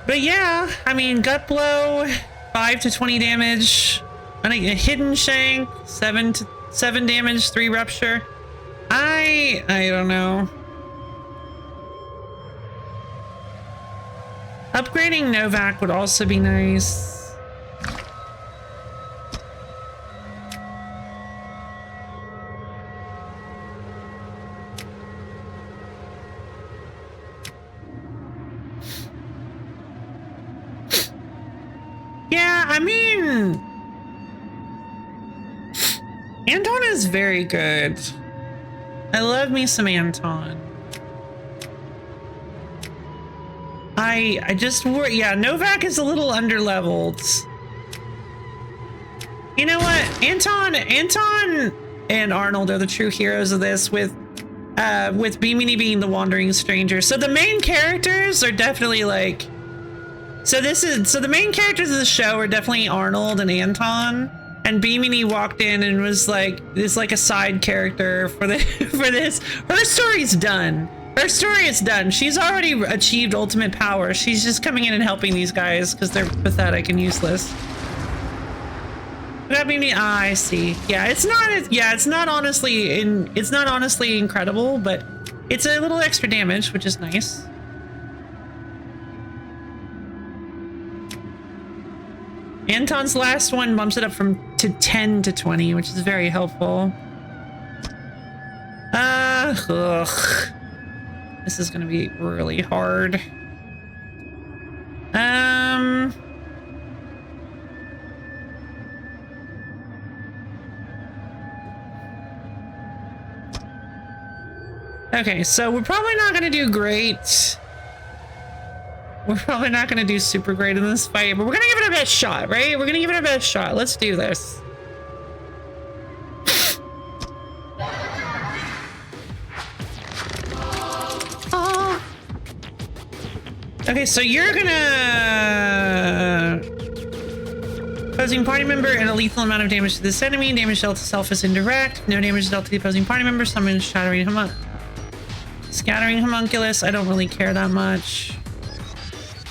But yeah, I mean, gut blow, 5 to 20 damage. A hidden shank, 7 damage, 3 rupture. I don't know. Upgrading Novak would also be nice. Yeah, I mean, Anton is very good. I love me some Anton. I just worry. Yeah, Novak is a little underleveled. You know what? Anton and Arnold are the true heroes of this, with Bimini being the wandering stranger. So the main characters are definitely like, so the main characters of the show are definitely Arnold and Anton, and Bimini walked in and was like, is like a side character for this. Her story's done. Her story is done. She's already achieved ultimate power. She's just coming in and helping these guys because they're pathetic and useless. I see. Yeah, it's not honestly incredible, but it's a little extra damage, which is nice. Anton's last one bumps it up to 10 to 20, which is very helpful. Ugh. This is gonna be really hard. Okay, so we're probably not gonna do great. We're probably not gonna do super great in this fight, but we're gonna give it our best shot, right? We're gonna give it our best shot. Let's do this. Okay, so you're gonna... Opposing party member and a lethal amount of damage to this enemy. Damage dealt to self is indirect. No damage dealt to the opposing party member. Summon Scattering Homunculus. I don't really care that much.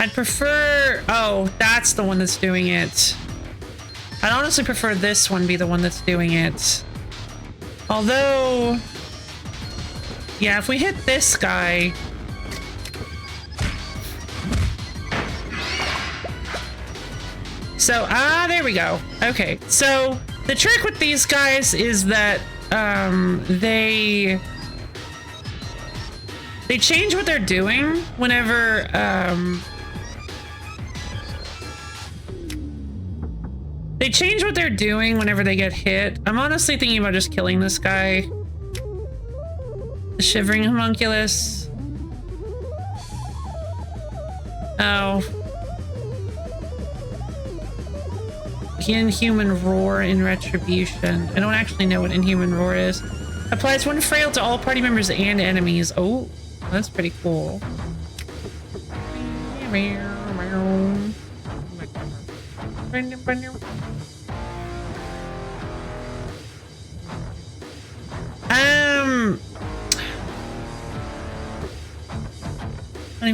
I'd prefer... Oh, that's the one that's doing it. I'd honestly prefer this one be the one that's doing it. Although... Yeah, if we hit this guy... So, there we go. Okay, so the trick with these guys is that they change what they're doing whenever they get hit. I'm honestly thinking about just killing this guy. The Shivering Homunculus. Oh. Inhuman Roar in Retribution. I don't actually know what Inhuman Roar is. Applies one frail to all party members and enemies. Oh, that's pretty cool.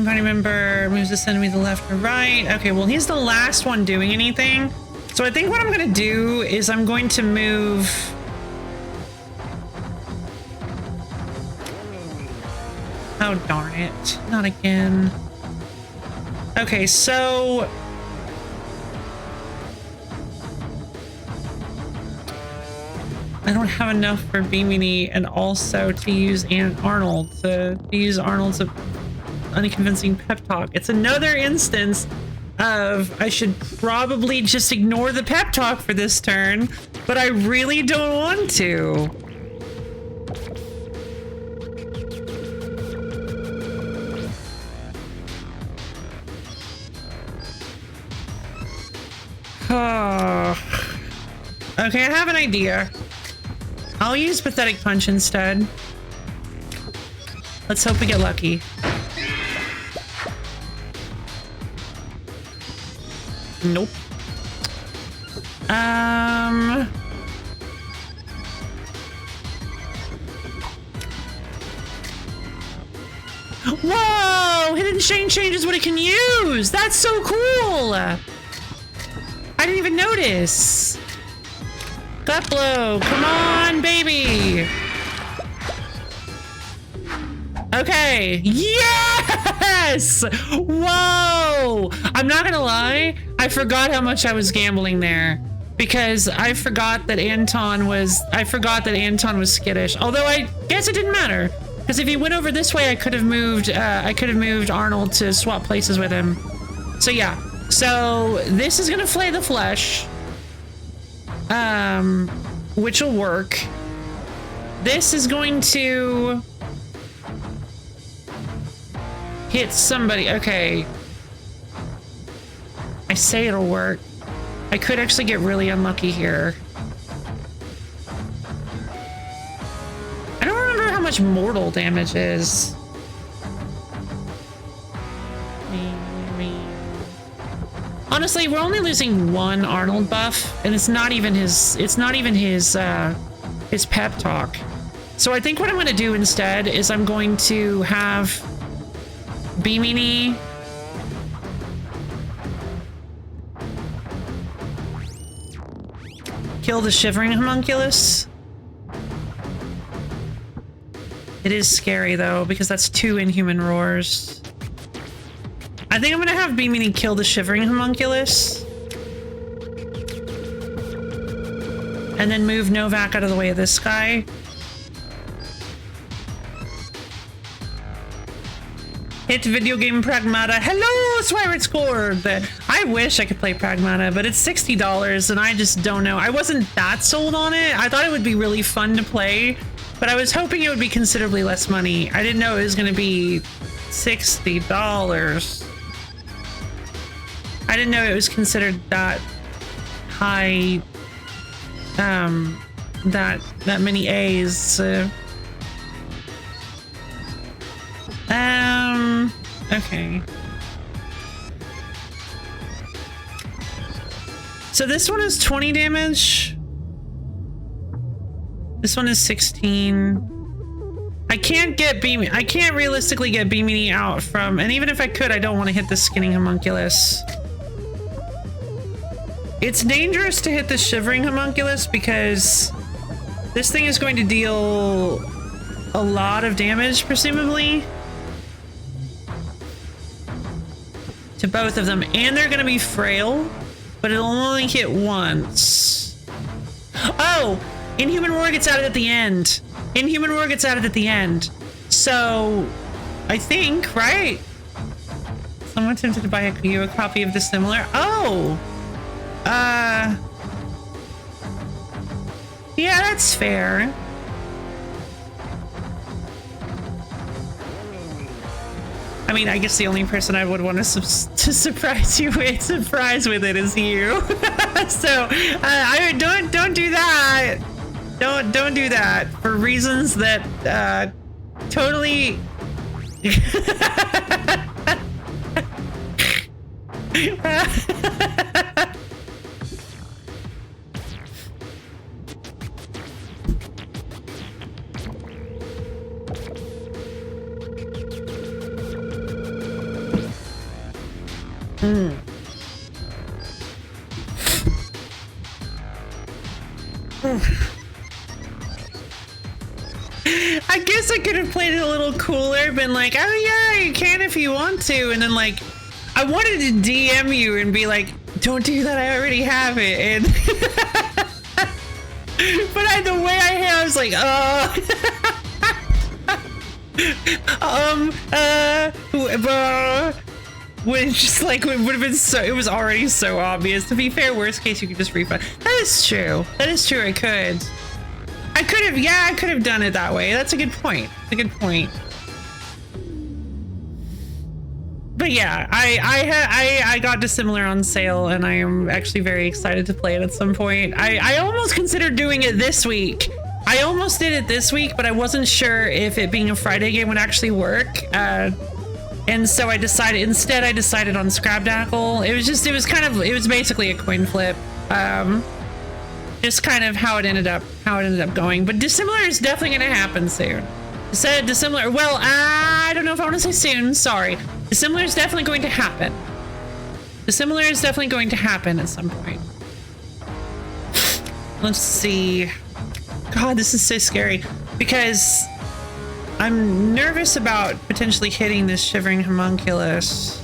Party member moves this enemy to the left or right. Okay, well, he's the last one doing anything. So I think what I'm going to do is I'm going to move... Oh, darn it. Not again. Okay, so... I don't have enough for Bimini and also to use Arnold to use Arnold's unconvincing pep talk. It's another instance of I should probably just ignore the pep talk for this turn, but I really don't want to. Okay, I have an idea. I'll use Pathetic Punch instead. Let's hope we get lucky. Nope. Whoa! Hidden Chain changes what it can use! That's so cool! I didn't even notice. Gut blow, come on, baby! Okay, yes! Whoa! I'm not gonna lie, I forgot how much I was gambling there. Because I forgot that Anton was skittish. Although I guess it didn't matter. Because if he went over this way, I could have moved Arnold to swap places with him. So yeah. So this is gonna flay the flesh. Which will work. This is going to hit somebody. Okay. I say it'll work. I could actually get really unlucky here. I don't remember how much mortal damage is. Honestly, we're only losing one Arnold buff, and it's not even his pep talk. So I think what I'm gonna do instead is I'm going to have Bimini kill the Shivering Homunculus. It is scary though, because that's 2 inhuman roars. I think I'm gonna have Bimini kill the Shivering Homunculus. And then move Novak out of the way of this guy. Hit video game Pragmata. Hello, Swirate scored. I wish I could play Pragmata, but it's $60 and I just don't know. I wasn't that sold on it. I thought it would be really fun to play, but I was hoping it would be considerably less money. I didn't know it was going to be $60. I didn't know it was considered that high, that many A's. Okay. So this one is 20 damage. This one is 16. I can't get Bimini. I can't realistically get Bimini out from, and even if I could, I don't want to hit the Skinning Homunculus. It's dangerous to hit the Shivering Homunculus because this thing is going to deal a lot of damage, presumably, to both of them, and they're gonna be frail, but it'll only hit once. Oh! Inhuman Roar gets added at the end. Inhuman Roar gets added at the end. So, I think, right? Someone tempted to buy you a copy of the similar. Oh! Yeah, that's fair. I mean, I guess the only person I would want to surprise with it is you. So, I don't do that. Don't do that for reasons that totally. I guess I could have played it a little cooler, been like, oh yeah, you can if you want to, and then like, I wanted to DM you and be like, don't do that, I already have it, and but the way I was like, when just like, it would have been so, it was already so obvious. To be fair, worst case, you could just refund. That is true, I could. I could have done it that way. That's a good point. That's a good point. But yeah, I got Dissimilar on sale, and I am actually very excited to play it at some point. I almost considered doing it this week. I almost did it this week, but I wasn't sure if it being a Friday game would actually work. And so I decided on Scrabdackle. It was basically a coin flip. Just kind of how it ended up going. But dissimilar is definitely going to happen soon. Said dissimilar. Well, I don't know if I want to say soon. Sorry. Dissimilar is definitely going to happen. Dissimilar is definitely going to happen at some point. Let's see. God, this is so scary because I'm nervous about potentially hitting this shivering homunculus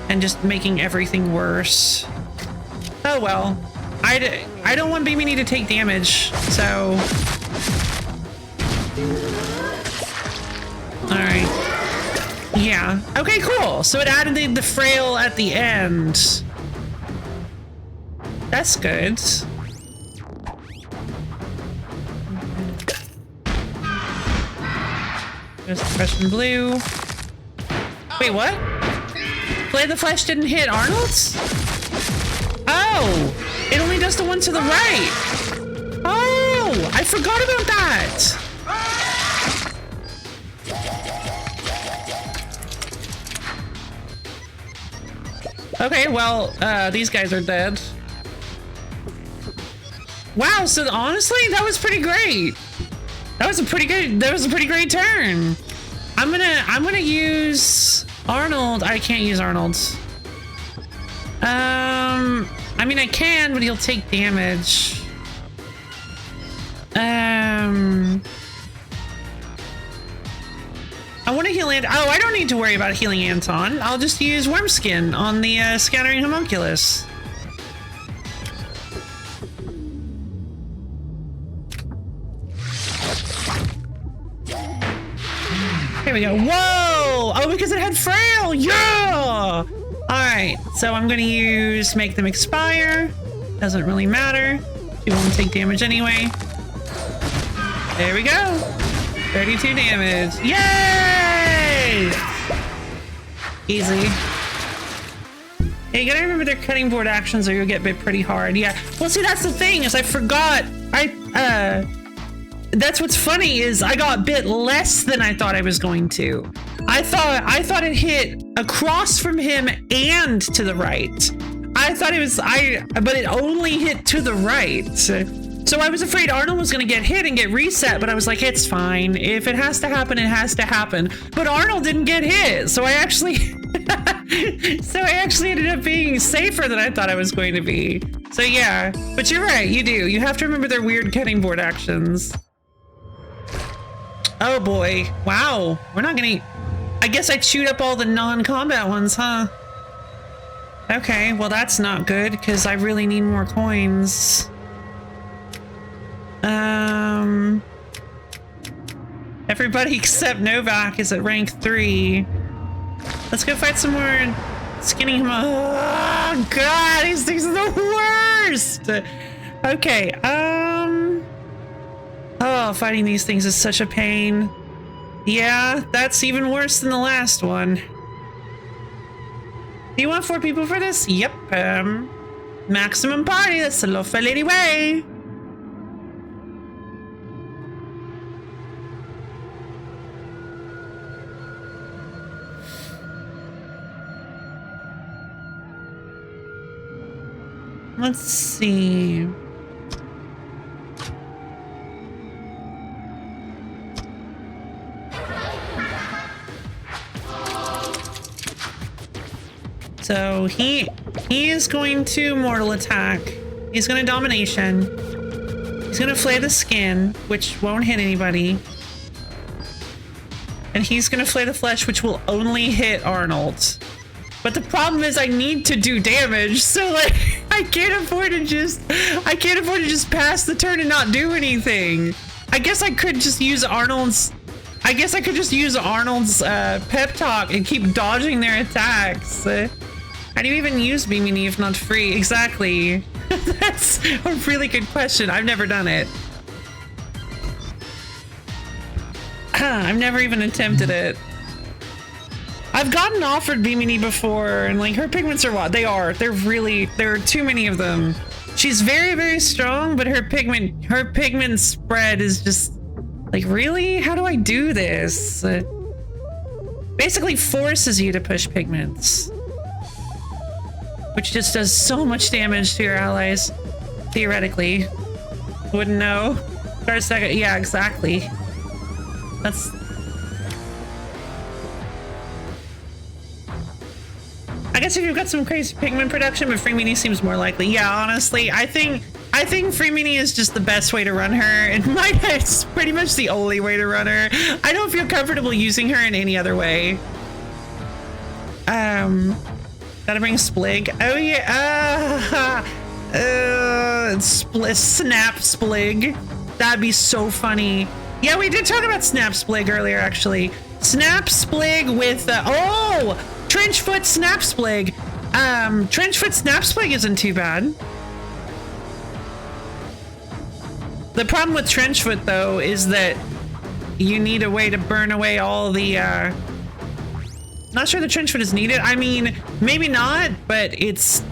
and just making everything worse. Oh well. I don't want Bimini to take damage, so... Alright. Yeah. Okay, cool. So it added the frail at the end. That's good. There's the Russian blue. Wait, what? Play the Flesh didn't hit Arnold's? Oh! It only does the one to the right! Oh! I forgot about that! Okay, well, these guys are dead. Wow, so honestly, that was pretty great. That was a pretty great turn. I'm gonna use Arnold. I can't use Arnold. I mean I can, but he'll take damage. I want to heal Anton. Oh, I don't need to worry about healing Anton. I'll just use Wormskin on the Scattering Homunculus. Here we go. Whoa! Oh, because it had frail! Yeah! Alright, so I'm gonna use Make Them Expire. Doesn't really matter. She won't take damage anyway. There we go. 32 damage. Yay! Easy. Hey, you gotta remember their cutting board actions or you'll get bit pretty hard. Yeah. Well, see, that's the thing is I forgot. That's what's funny is I got bit less than I thought I was going to. I thought it hit across from him and to the right. But it only hit to the right. So I was afraid Arnold was gonna get hit and get reset, but I was like, it's fine. If it has to happen, it has to happen. But Arnold didn't get hit, so I actually ended up being safer than I thought I was going to be. So yeah, but you're right, you do. You have to remember their weird cutting board actions. Oh boy, wow. We're not gonna... I guess I chewed up all the non-combat ones, huh? Okay, well that's not good, because I really need more coins. Everybody except Novak is at rank 3. Let's go fight some more skinny... Oh god, these things are the worst! Okay, oh, fighting these things is such a pain. Yeah, that's even worse than the last one. Do you want 4 people for this? Yep, maximum party, that's the low lady way. Let's see. So he is going to mortal attack. He's going to domination. He's going to flay the skin, which won't hit anybody. And he's going to flay the flesh, which will only hit Arnold. But the problem is I need to do damage, so like I can't afford to just pass the turn and not do anything. I guess I could just use Arnold's pep talk and keep dodging their attacks. How do you even use Bimini if not free? Exactly. That's a really good question. I've never done it. I've never even attempted it. I've gotten offered Bimini before, and like her pigments are what they are. There are too many of them. She's very, very strong, but her pigment spread is just like, really? How do I do this? Basically forces you to push pigments, which just does so much damage to your allies. Theoretically, wouldn't know. Start second. Yeah, exactly. That's. I guess if you've got some crazy pigment production, but Free Meanie seems more likely. Yeah, honestly, I think Free Meanie is just the best way to run her. In my head, it's pretty much the only way to run her. I don't feel comfortable using her in any other way. Gotta bring Splig. Oh yeah. Snap Splig. That'd be so funny. Yeah, we did talk about Snap Splig earlier, actually. Snap Splig with oh, Trenchfoot Snap Splig. Trenchfoot Snap Splig isn't too bad. The problem with Trenchfoot though is that you need a way to burn away all the not sure the Trenchfoot is needed. I mean, maybe not, but it's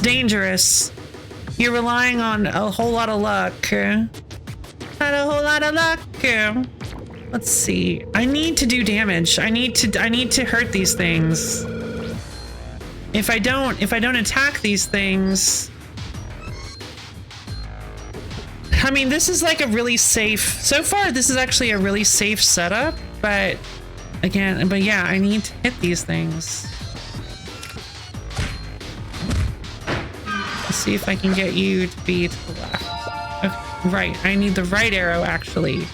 dangerous. You're relying on a whole lot of luck. Not a whole lot of luck. Let's see. I need to do damage. I need to hurt these things. If I don't attack these things. I mean, this is like a really safe, so far this is actually a really safe setup, but yeah, I need to hit these things. Let's see if I can get you to be to the left. Okay, right, I need the right arrow actually.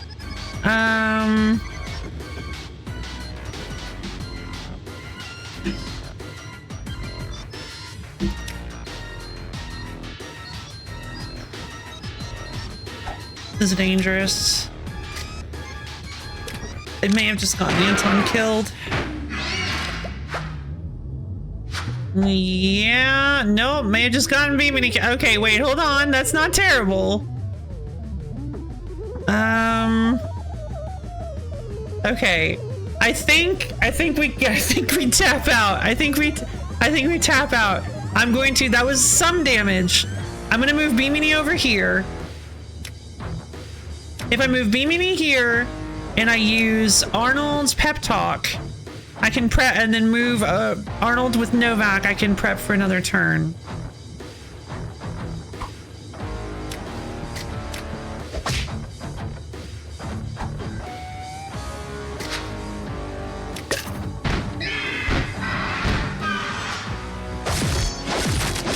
This is dangerous. It may have just gotten Anton killed. Yeah, no, may have just gotten Beamini. Okay, wait, hold on. That's not terrible. Okay. I think we tap out. I think we tap out. I'm going to, that was some damage. I'm gonna move Beamini over here. If I move Beamini here and I use Arnold's pep talk, I can prep and then move Arnold with Novak. I can prep for another turn.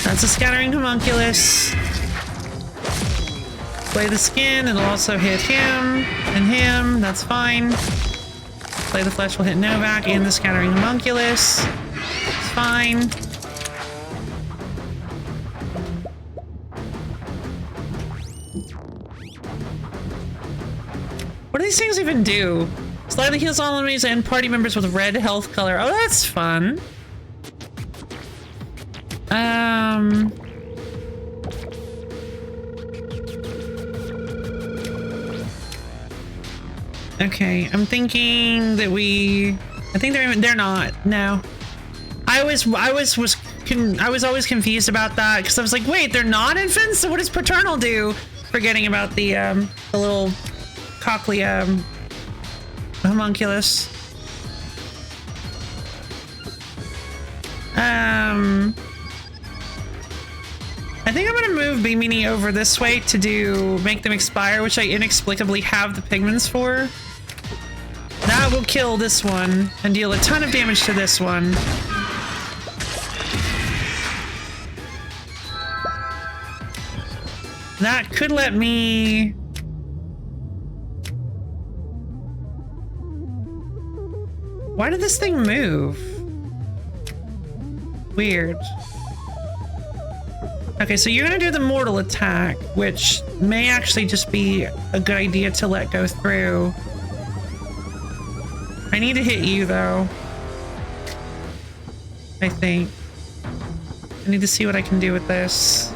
That's a scattering homunculus. Play the skin, it'll also hit him and him, that's fine. Play the flesh will hit Novak and the scattering homunculus. It's fine. What do these things even do? Slightly heals all enemies and party members with red health color. Oh, that's fun. Okay, I'm thinking that I think they're not. No. I was always confused about that because I was like, wait, they're not infants? So what does paternal do? Forgetting about the little cochlea homunculus. I think I'm gonna move Beamini over this way to make them expire, which I inexplicably have the pigments for. That will kill this one and deal a ton of damage to this one. That could let me... Why did this thing move? Weird. Okay, so you're gonna do the mortal attack, which may actually just be a good idea to let go through. I need to hit you though. I think. I need to see what I can do with this.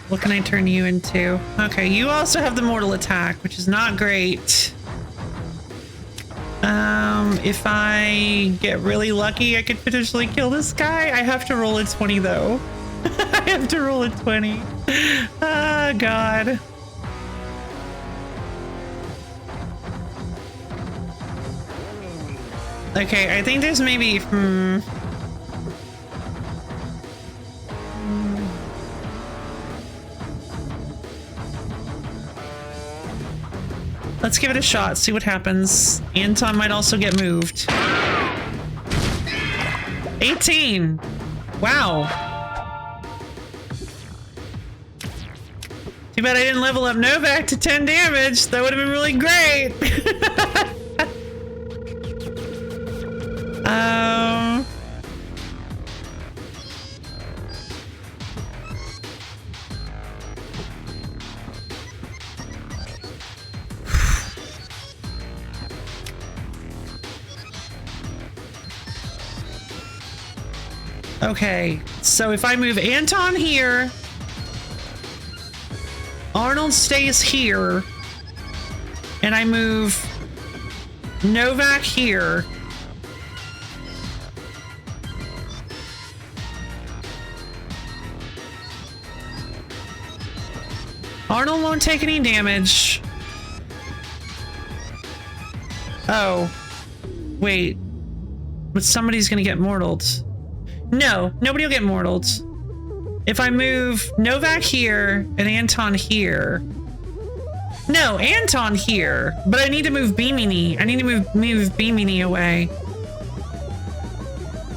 What can I turn you into? Okay, you also have the mortal attack, which is not great. If I get really lucky, I could potentially kill this guy. I have to roll a 20 though. I have to roll a 20. Ah, God. Okay, I think there's maybe... Let's give it a shot, see what happens. Anton might also get moved. 18! Wow. Too bad I didn't level up Novak to 10 damage. That would have been really great. Okay, so if I move Anton here, Arnold stays here, and I move Novak here. Arnold won't take any damage. Oh, wait, but somebody's gonna get mortaled. No, nobody will get mortaled. If I move Novak here and Anton here. No, Anton here. But I need to move Beamini. I need to move Beamini away.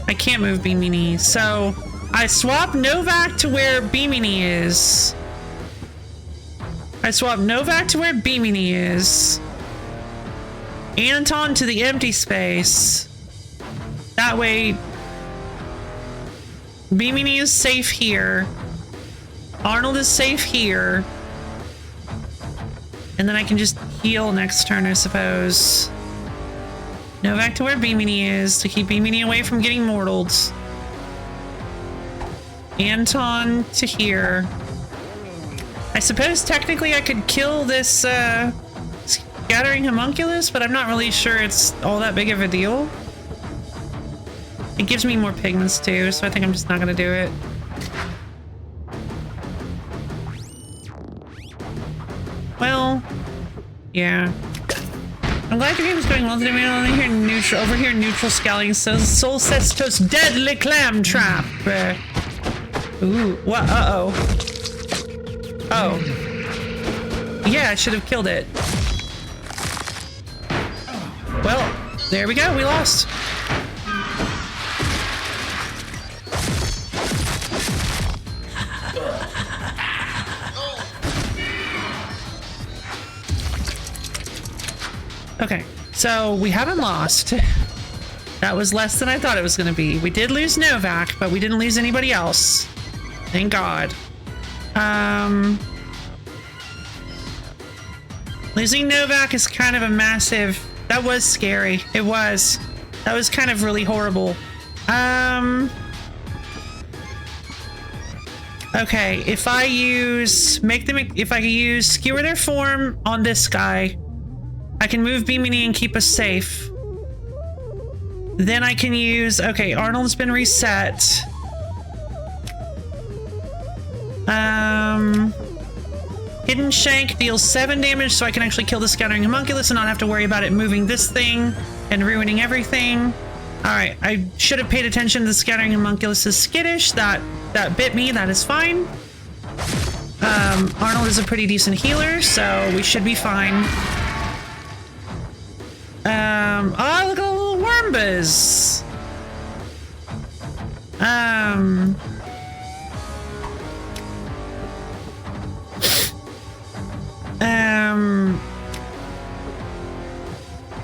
I can't move Beamini. So I swap Novak to where Beamini is. I swap Novak to where Beamini is. Anton to the empty space. That way Beamini is safe here. Arnold is safe here. And then I can just heal next turn, I suppose. Novak to where Beamini is to keep Beamini away from getting mortaled. Anton to here. I suppose technically I could kill this scattering homunculus, but I'm not really sure it's all that big of a deal. It gives me more pigments too, so I think I'm just not gonna do it. Well, yeah. I'm glad the game is going well today. Over here, neutral scouting says Soul Cestos deadly clam trap. Ooh, what? Uh-oh. Oh. Yeah, I should have killed it. Well, there we go. We lost. Okay, so we haven't lost. That was less than I thought it was going to be. We did lose Novak, but we didn't lose anybody else. Thank God. Losing Novak is kind of a massive... That was scary. It was. That was kind of really horrible. Okay, if I use... If I use Skewer Their Form on this guy, I can move Beamini and keep us safe. Then I can use... Okay, Arnold's been reset. Hidden Shank deals 7 damage, so I can actually kill the Scattering Homunculus and not have to worry about it moving this thing and ruining everything. Alright, I should have paid attention to the Scattering Homunculus is skittish. That bit me, that is fine. Arnold is a pretty decent healer, so we should be fine. Oh, look at the little Wormbas!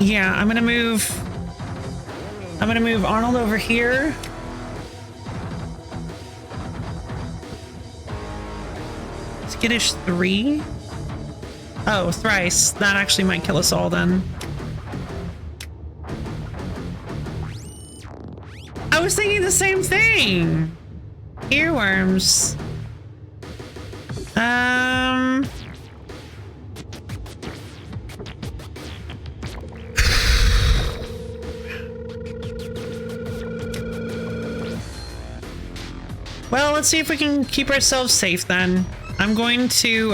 Yeah, I'm gonna move Arnold over here. Skittish 3. Oh, thrice. That actually might kill us all then. I was thinking the same thing. Earworms. Well, let's see if we can keep ourselves safe then. I'm going to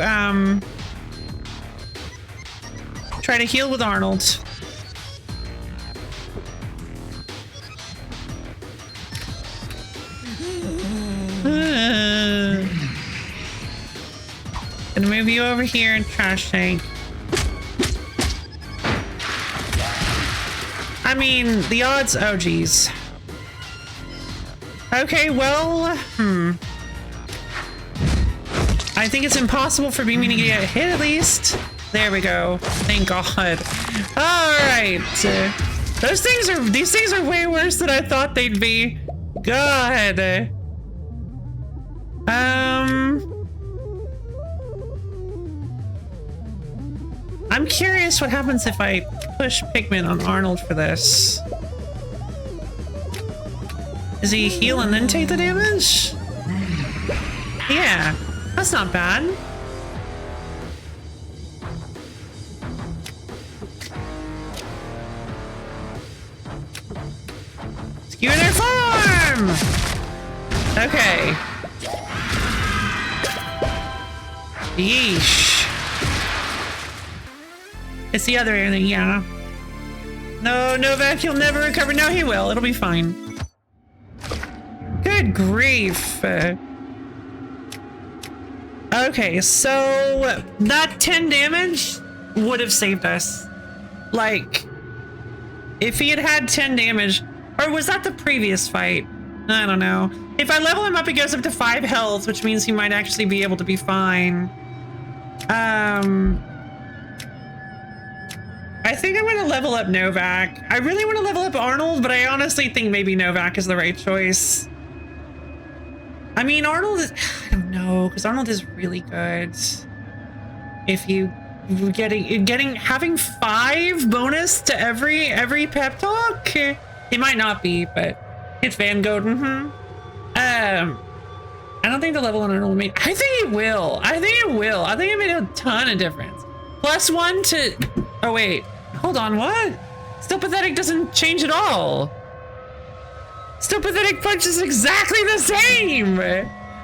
try to heal with Arnold. Gonna move you over here and trash tank. I mean, the odds, oh geez. Okay, well, I think it's impossible for Beamy to get hit at least. There we go. Thank God. All right. These things are way worse than I thought they'd be. God. I'm curious what happens if I push Pigment on Arnold for this. Does he heal and then take the damage? Yeah, that's not bad. Skewer their farm! Okay. Yeesh. It's the other area, yeah. No, Novak, he'll never recover. No, he will. It'll be fine. Good grief. Okay, so that 10 damage would have saved us. Like, if he had had 10 damage, or was that the previous fight? I don't know. If I level him up, he goes up to 5 health, which means he might actually be able to be fine. I think I'm going to level up Novak. I really want to level up Arnold, but I honestly think maybe Novak is the right choice. I mean, Arnold is, I don't know, because Arnold is really good. If you having 5 bonus to every pep talk, it might not be, but it's Van Gogh. I don't think the level on Arnold made. I think it will. I think it will. I think it made a ton of difference. +1 to. Oh wait, hold on. What? Still Pathetic doesn't change at all. Still Pathetic punch is exactly the same.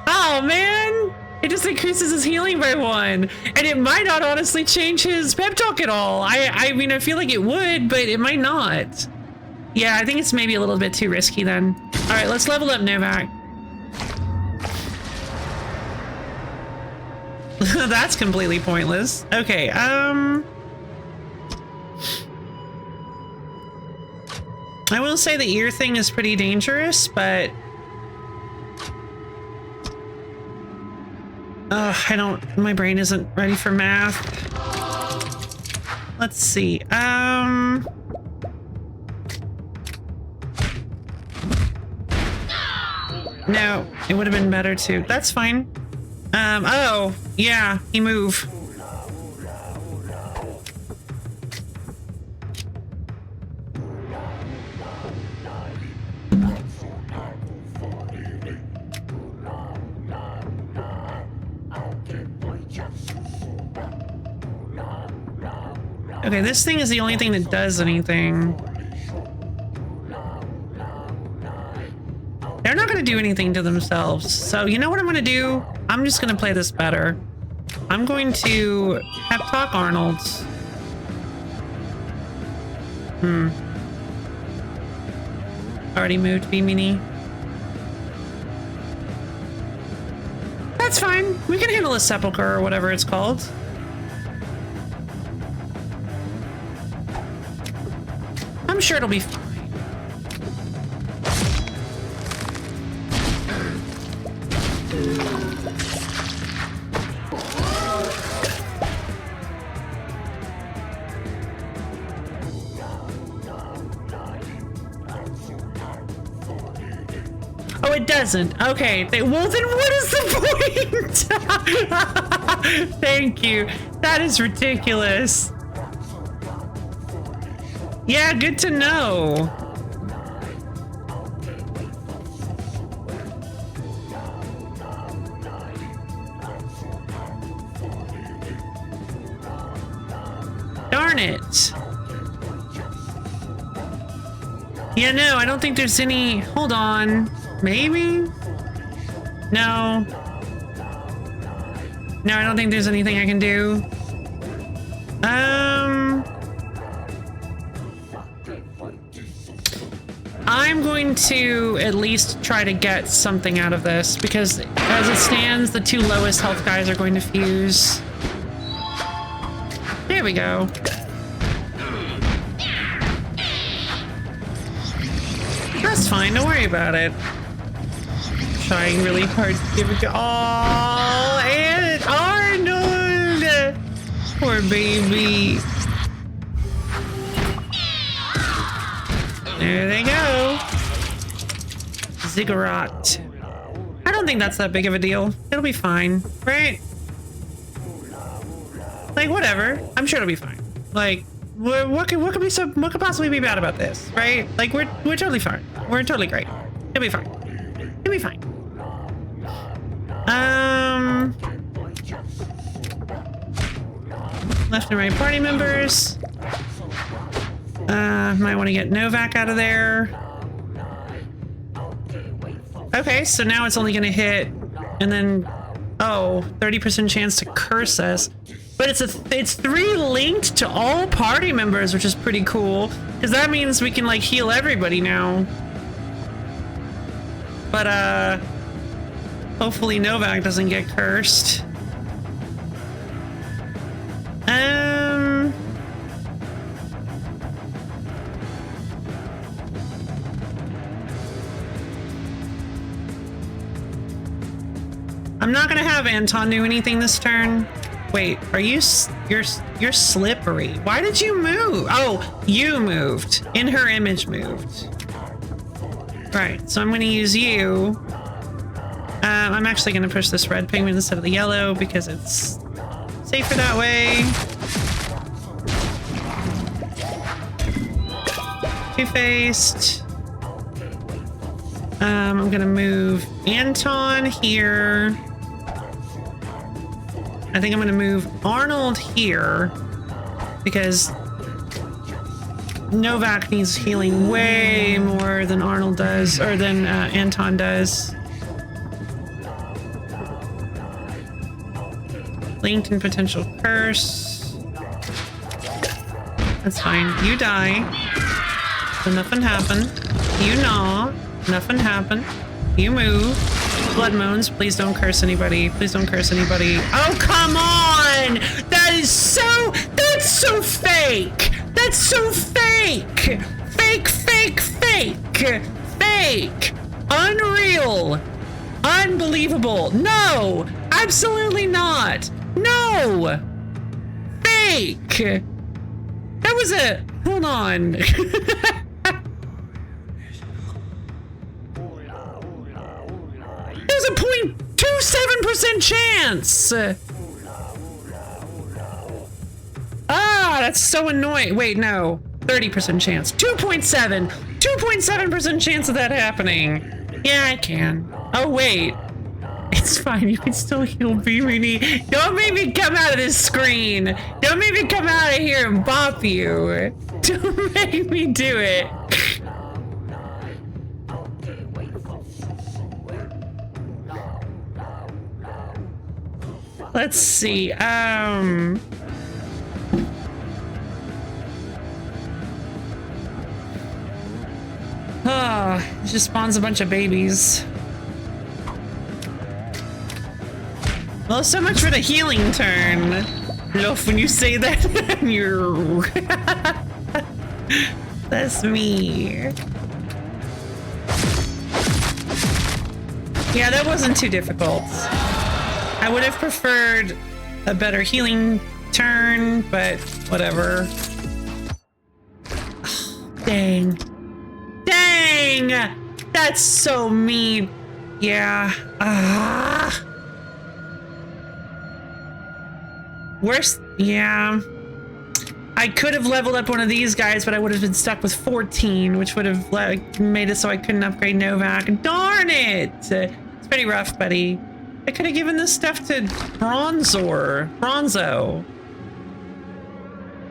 Oh man, it just increases his healing by 1, and it might not honestly change his pep talk at all. I mean, I feel like it would, but it might not. Yeah, I think it's maybe a little bit too risky then. All right, let's level up Novak. That's completely pointless. Okay, I will say the ear thing is pretty dangerous, but my brain isn't ready for math. Let's see. No, it would have been better to. That's fine. Oh, yeah, he moved. Okay, this thing is the only thing that does anything. They're not going to do anything to themselves. So you know what I'm going to do? I'm just going to play this better. I'm going to pep talk Arnold. Already moved B-Mini. That's fine. We can handle a sepulcher or whatever it's called. I'm sure it'll be fine. Oh, it doesn't. Okay. Well, then what is the point? Thank you. That is ridiculous. Yeah, good to know. Darn it. Yeah, no, I don't think there's any. Hold on. Maybe? No. No, I don't think there's anything I can do. I'm going to at least try to get something out of this because as it stands, the two lowest health guys are going to fuse. There we go. That's fine, don't worry about it. Trying really hard to give it to— oh, and Arnold! Poor baby. There they go. Ziggurat. I don't think that's that big of a deal. It'll be fine, right? Like, whatever. I'm sure it'll be fine. Like, what could possibly be bad about this, right? Like, we're totally fine. We're totally great. It'll be fine. It'll be fine. Left and right party members. Might want to get Novak out of there. Okay, so now it's only going to hit, and then, oh, 30% chance to curse us. But it's 3 linked to all party members, which is pretty cool, because that means we can like heal everybody now. But hopefully Novak doesn't get cursed. I'm not gonna have Anton do anything this turn. Wait, are you— you're slippery. Why did you move? Oh, you moved. In her image moved. Right, so I'm gonna use you. I'm actually gonna push this red penguin instead of the yellow because it's safer that way. Two-faced. I'm gonna move Anton here. I think I'm gonna move Arnold here because Novak needs healing way more than Arnold does, or than Anton does. Linked and potential curse. That's fine. You die. So nothing happened. You gnaw. Nothing happened. You move. Blood moans. Please don't curse anybody. Please don't curse anybody. Oh, come on! That's so fake! That's so fake! Fake, fake, fake! Fake! Unreal! Unbelievable! No! Absolutely not! No! Fake! That was a— hold on. There's a 0.27% chance! Ah, that's so annoying. Wait, no. 30% chance. 2.7. 2.7% chance of that happening. Yeah, I can. Oh, wait. It's fine. You can still heal BBD. Don't make me come out of this screen. Don't make me come out of here and bop you. Don't make me do it. Let's see. It just spawns a bunch of babies. Well, so much for the healing turn. Love when you say that. You're that's me. Yeah, that wasn't too difficult. I would have preferred a better healing turn, but whatever. Oh, dang. Dang! That's so mean. Yeah. Worse. Yeah. I could have leveled up one of these guys, but I would have been stuck with 14, which would have like made it so I couldn't upgrade Novak. Darn it! It's pretty rough, buddy. I could have given this stuff to Bronzo.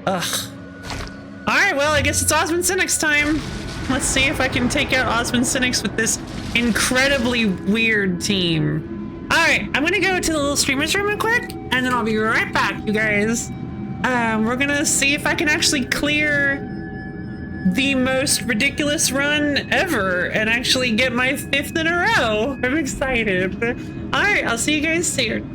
Ugh. Alright, well, I guess it's Osmond next time. Let's see if I can take out Osmond Cynics with this incredibly weird team. All right, I'm gonna go to the little streamer's room real quick, and then I'll be right back, you guys. We're gonna see if I can actually clear the most ridiculous run ever and actually get my 5th in a row. I'm excited. All right, I'll see you guys soon.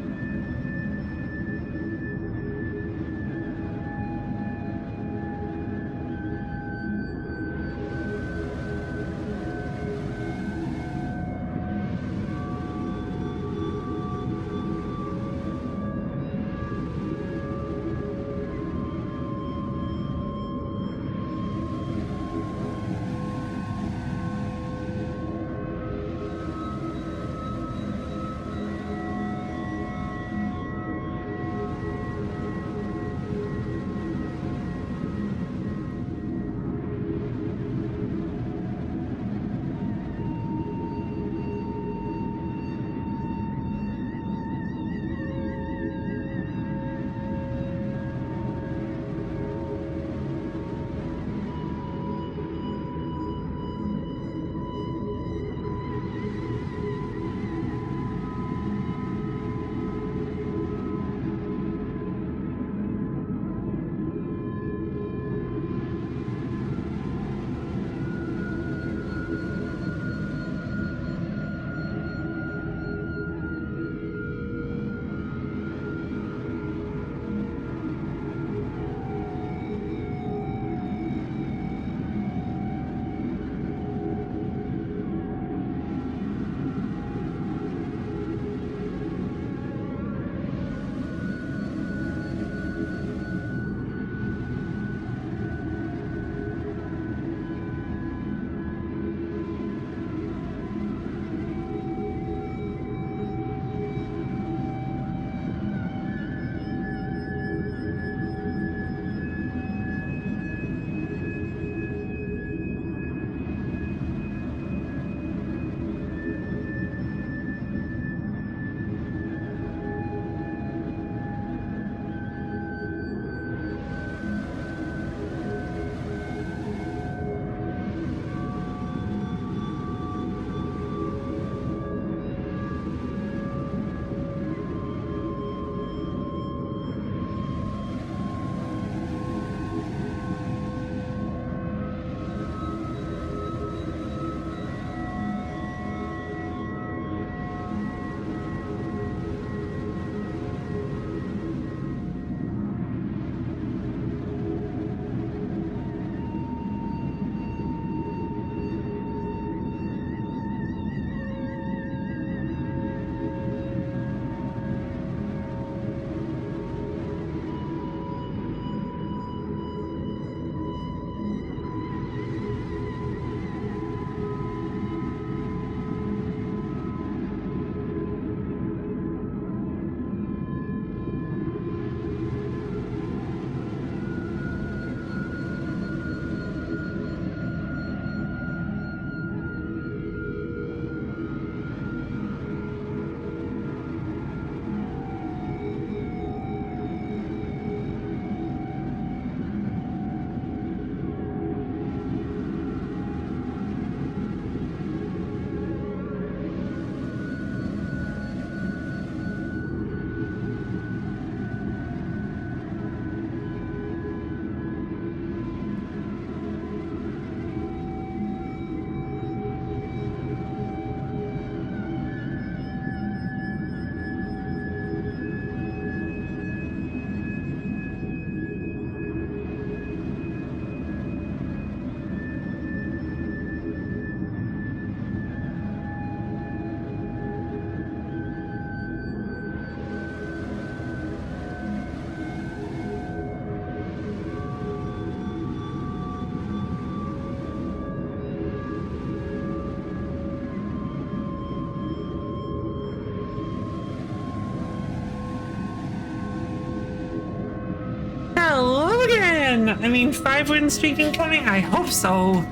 again! I mean, 5 win streak incoming? I hope so.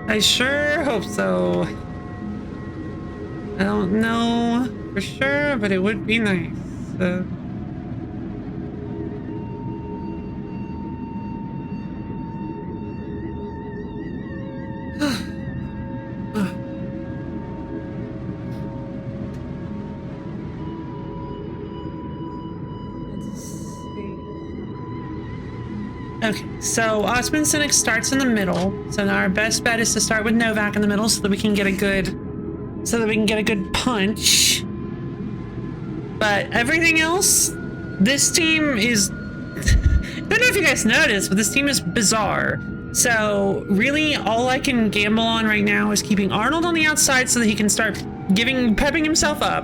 I sure hope so. I don't know for sure, but it would be nice. Okay, so Osmond Cynic starts in the middle. So now our best bet is to start with Novak in the middle so that we can get a good punch. But everything else, this team is I don't know if you guys noticed, but this team is bizarre. So really all I can gamble on right now is keeping Arnold on the outside so that he can start pepping himself up.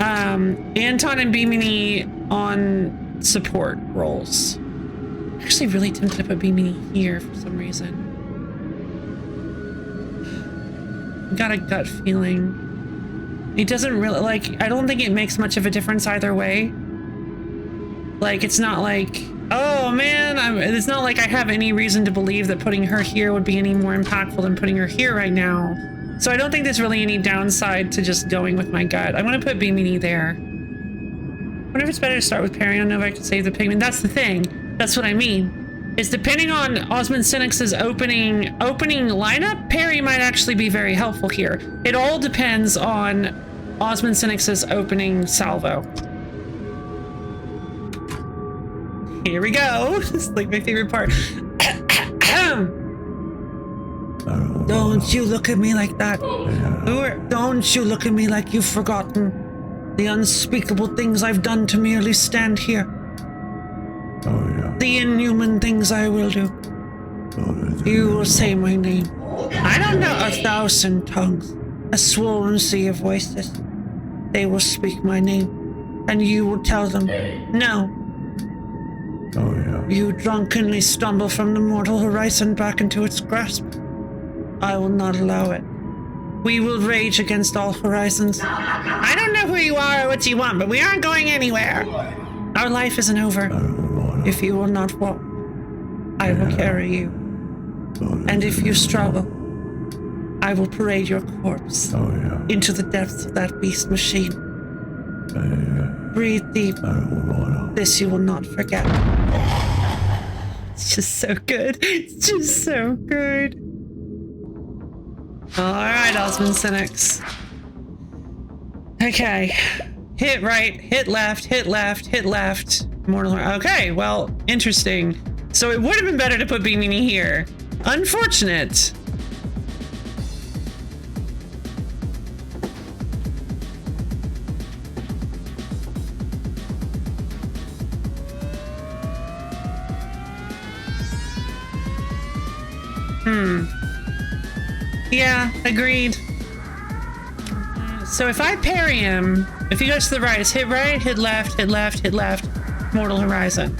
Anton and Bimini on support roles. I'm actually really tempted to put Bimini here for some reason. Got a gut feeling. It doesn't really, like, I don't think it makes much of a difference either way. Like, it's not like, oh man, it's not like I have any reason to believe that putting her here would be any more impactful than putting her here right now. So I don't think there's really any downside to just going with my gut. I'm gonna put Bimini there. I wonder if it's better to start with Perry on Novak to save the pigment. That's the thing. That's what I mean. Is depending on Osmond Cynic's opening lineup, Perry might actually be very helpful here. It all depends on Osmond Cynic's opening salvo. Here we go. This is like my favorite part. Don't you look at me like that. Don't you look at me like you've forgotten the unspeakable things I've done to merely stand here. The inhuman things I will do. You will say my name. I don't know 1,000 tongues, a swollen sea of voices. They will speak my name, and you will tell them, no. You drunkenly stumble from the mortal horizon back into its grasp. I will not allow it. We will rage against all horizons. I don't know who you are or what you want, but we aren't going anywhere. Our life isn't over. If you will not walk, I will carry you. And if you struggle, I will parade your corpse into the depths of that beast machine. Breathe deep. This you will not forget. It's just so good. It's just so good. All right, Osmond Cynics. Okay. Hit right, hit left, hit left, hit left. Mortal. Okay, well, interesting. So it would have been better to put Bimini here. Unfortunate. Yeah, agreed. So if I parry him, if he goes to the right, it's hit right, hit left, hit left, hit left, Mortal Horizon.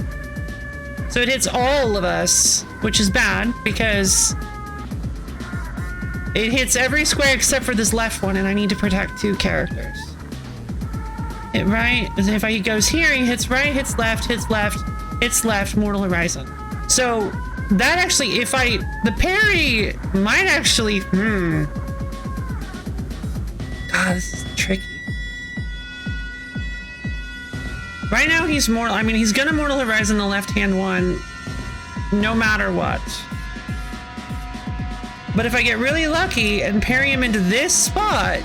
So it hits all of us, which is bad because it hits every square except for this left one, and I need to protect 2 characters. Hit right, and if he goes here, he hits right, hits left, Mortal Horizon. So that actually, the parry might actually, God, this is tricky. Right now he's he's gonna Mortal Horizon the left-hand one, no matter what. But if I get really lucky and parry him into this spot,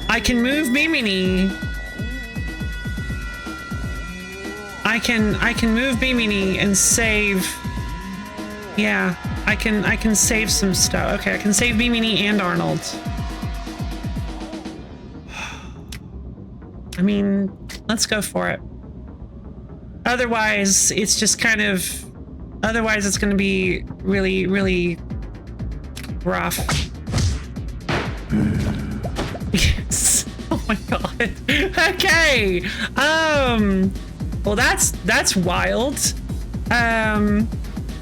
I can move Bimini. I can move Bimini and save. Yeah, I can save some stuff. Okay, I can save Bimini and Arnold. I mean, let's go for it. Otherwise, it's just kind of. Otherwise, it's going to be really, really rough. Yes. Oh my god. Okay. Well, that's wild.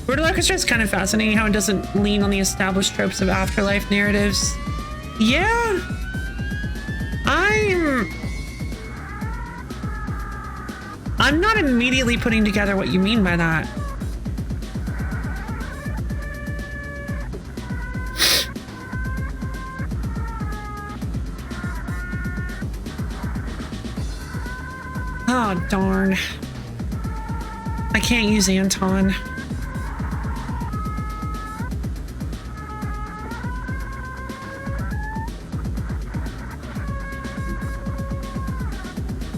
Brutal Orchestra is kind of fascinating how it doesn't lean on the established tropes of afterlife narratives. Yeah. I'm not immediately putting together what you mean by that. Oh, darn. I can't use Anton.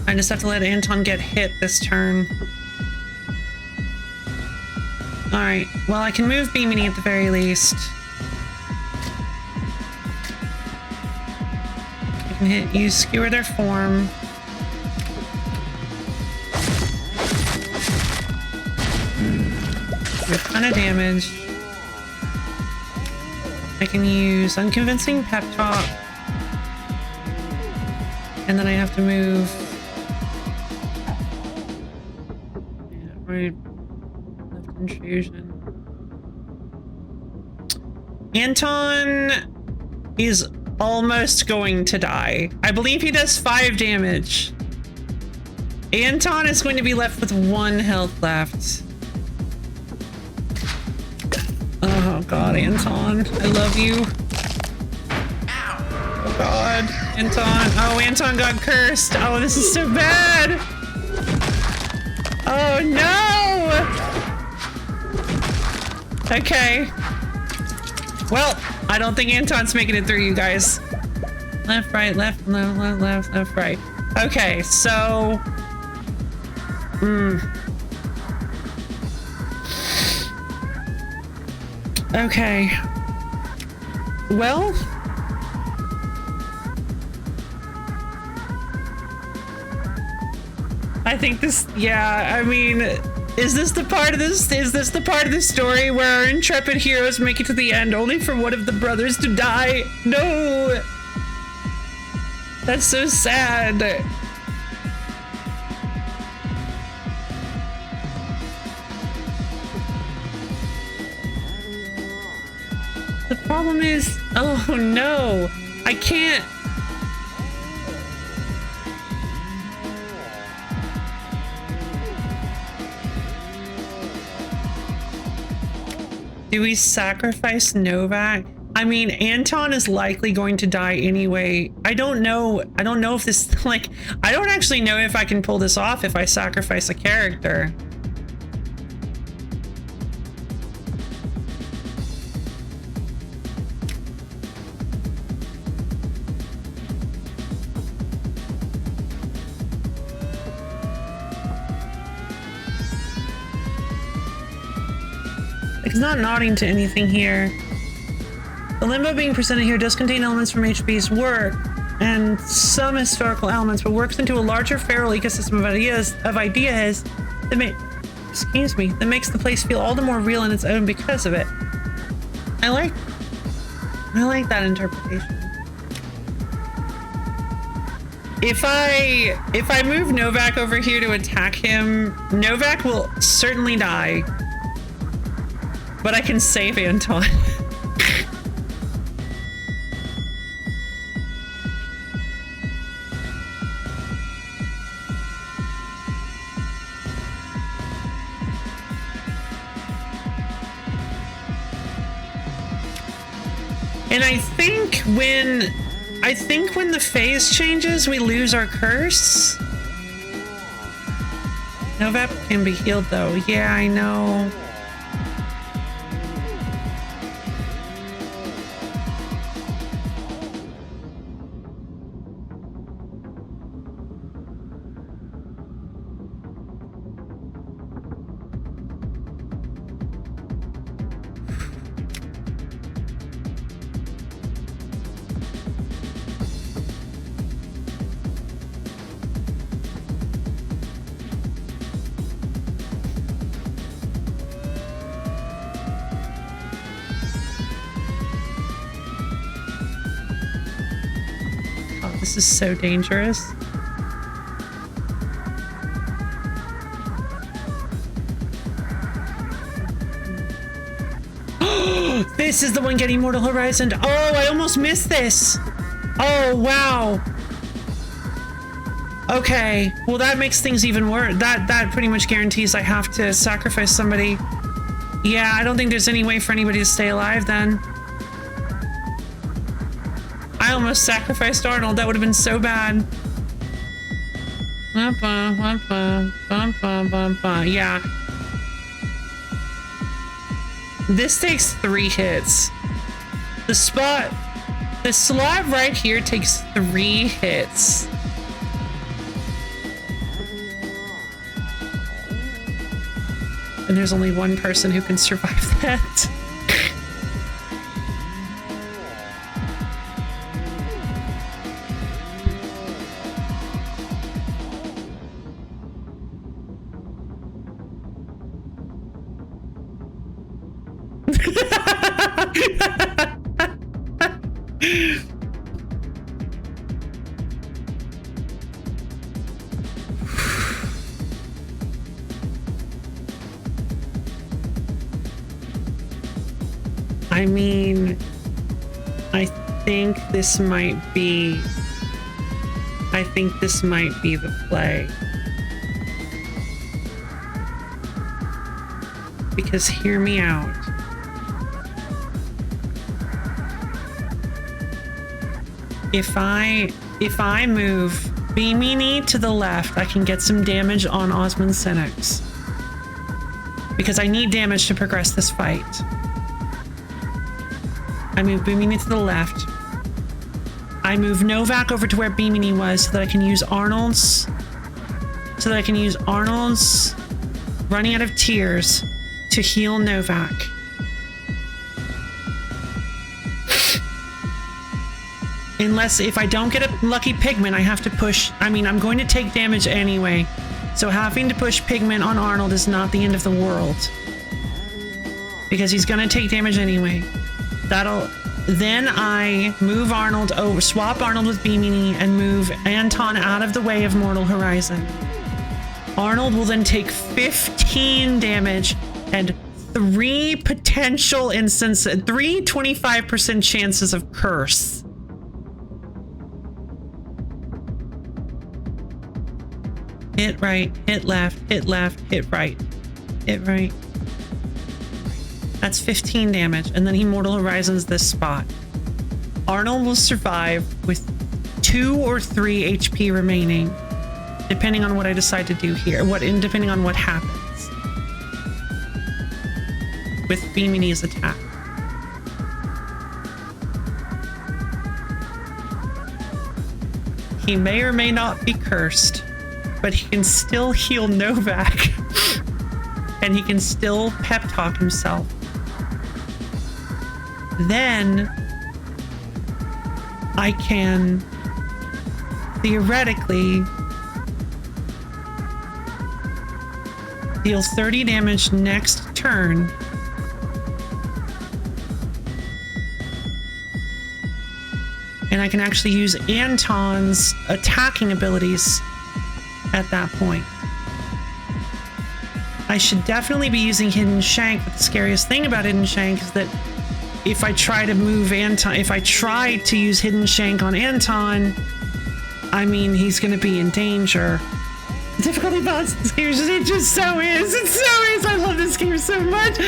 I just have to let Anton get hit this turn. Alright, well I can move Beamini at the very least. I can use Skewer their form. Do a ton of damage. I can use Unconvincing Pep Talk. And then I have to move. Yeah, right. Left intrusion. Anton is almost going to die. I believe he does 5 damage. Anton is going to be left with 1 health left. Oh god, Anton. I love you. Oh god. Anton. Oh, Anton got cursed. Oh, this is so bad. Oh no! Okay. Well, I don't think Anton's making it through, you guys. Left, right, left, left, left, left, left, right. Okay, so... Okay. Well... I think this... Yeah, I mean... Is this the part of this? Is this the part of the story where our intrepid heroes make it to the end only for one of the brothers to die? No! That's so sad. The problem is, oh no, I can't. Do we sacrifice Novak? I mean, Anton is likely going to die anyway. I don't know if this, like, I don't actually know if I can pull this off if I sacrifice a character. It's not nodding to anything here. The limbo being presented here does contain elements from HB's work and some historical elements, but works into a larger feral ecosystem of ideas that that makes the place feel all the more real in its own because of it. I like that interpretation. If I move Novak over here to attack him, Novak will certainly die. But I can save Anton. And I think when the phase changes, we lose our curse. Novak can be healed though. Yeah, I know. This is so dangerous. This is the one getting Mortal Horizon. Oh, I almost missed this. Oh, wow. Okay. Well, that makes things even worse. That pretty much guarantees I have to sacrifice somebody. Yeah, I don't think there's any way for anybody to stay alive then. I almost sacrificed Arnold. That would have been so bad. Yeah. This takes 3 hits. The slot right here takes 3 hits. and there's only one person who can survive that. I mean, I think this might be the play. Because hear me out. If I move Bimini to the left, I can get some damage on Osmond Senex. Because I need damage to progress this fight. I move Bimini to the left. I move Novak over to where Bimini was so that I can use Arnold's. Running out of tears to heal Novak. Unless if I don't get a lucky pigment, I have to push. I mean, I'm going to take damage anyway. So having to push pigment on Arnold is not the end of the world. Because he's going to take damage anyway. Then I move Arnold over, swap Arnold with Bimini and move Anton out of the way of Mortal Horizon. Arnold will then take 15 damage and 3 potential instances, 3 25% chances of curse. Hit right, hit left, hit left, hit right, hit right. That's 15 damage, and then he Mortal Horizons this spot. Arnold will survive with 2 or 3 HP remaining, depending on what I decide to do here, depending on what happens with Bimini's attack. He may or may not be cursed, but he can still heal Novak, and he can still pep talk himself. Then I can theoretically deal 30 damage next turn. And I can actually use Anton's attacking abilities at that point. I should definitely be using Hidden Shank, but the scariest thing about Hidden Shank is that if I try to move Anton, if I try to use Hidden Shank on Anton, I mean, he's going to be in danger. The difficulty balance in this game it just so is. It so is. I love this game so much.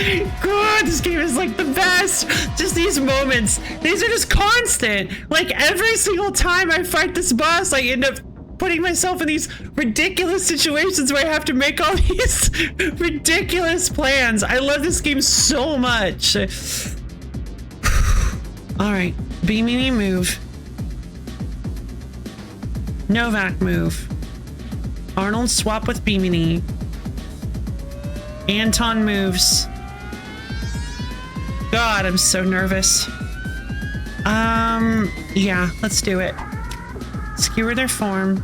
God, this game is like the best. Just these moments. These are just constant. Like every single time I fight this boss, I end up putting myself in these ridiculous situations where I have to make all these ridiculous plans. I love this game so much. All right, Bimini move. Novak move. Arnold swap with Bimini. Anton moves. God, I'm so nervous. Yeah, let's do it. Skewer their form.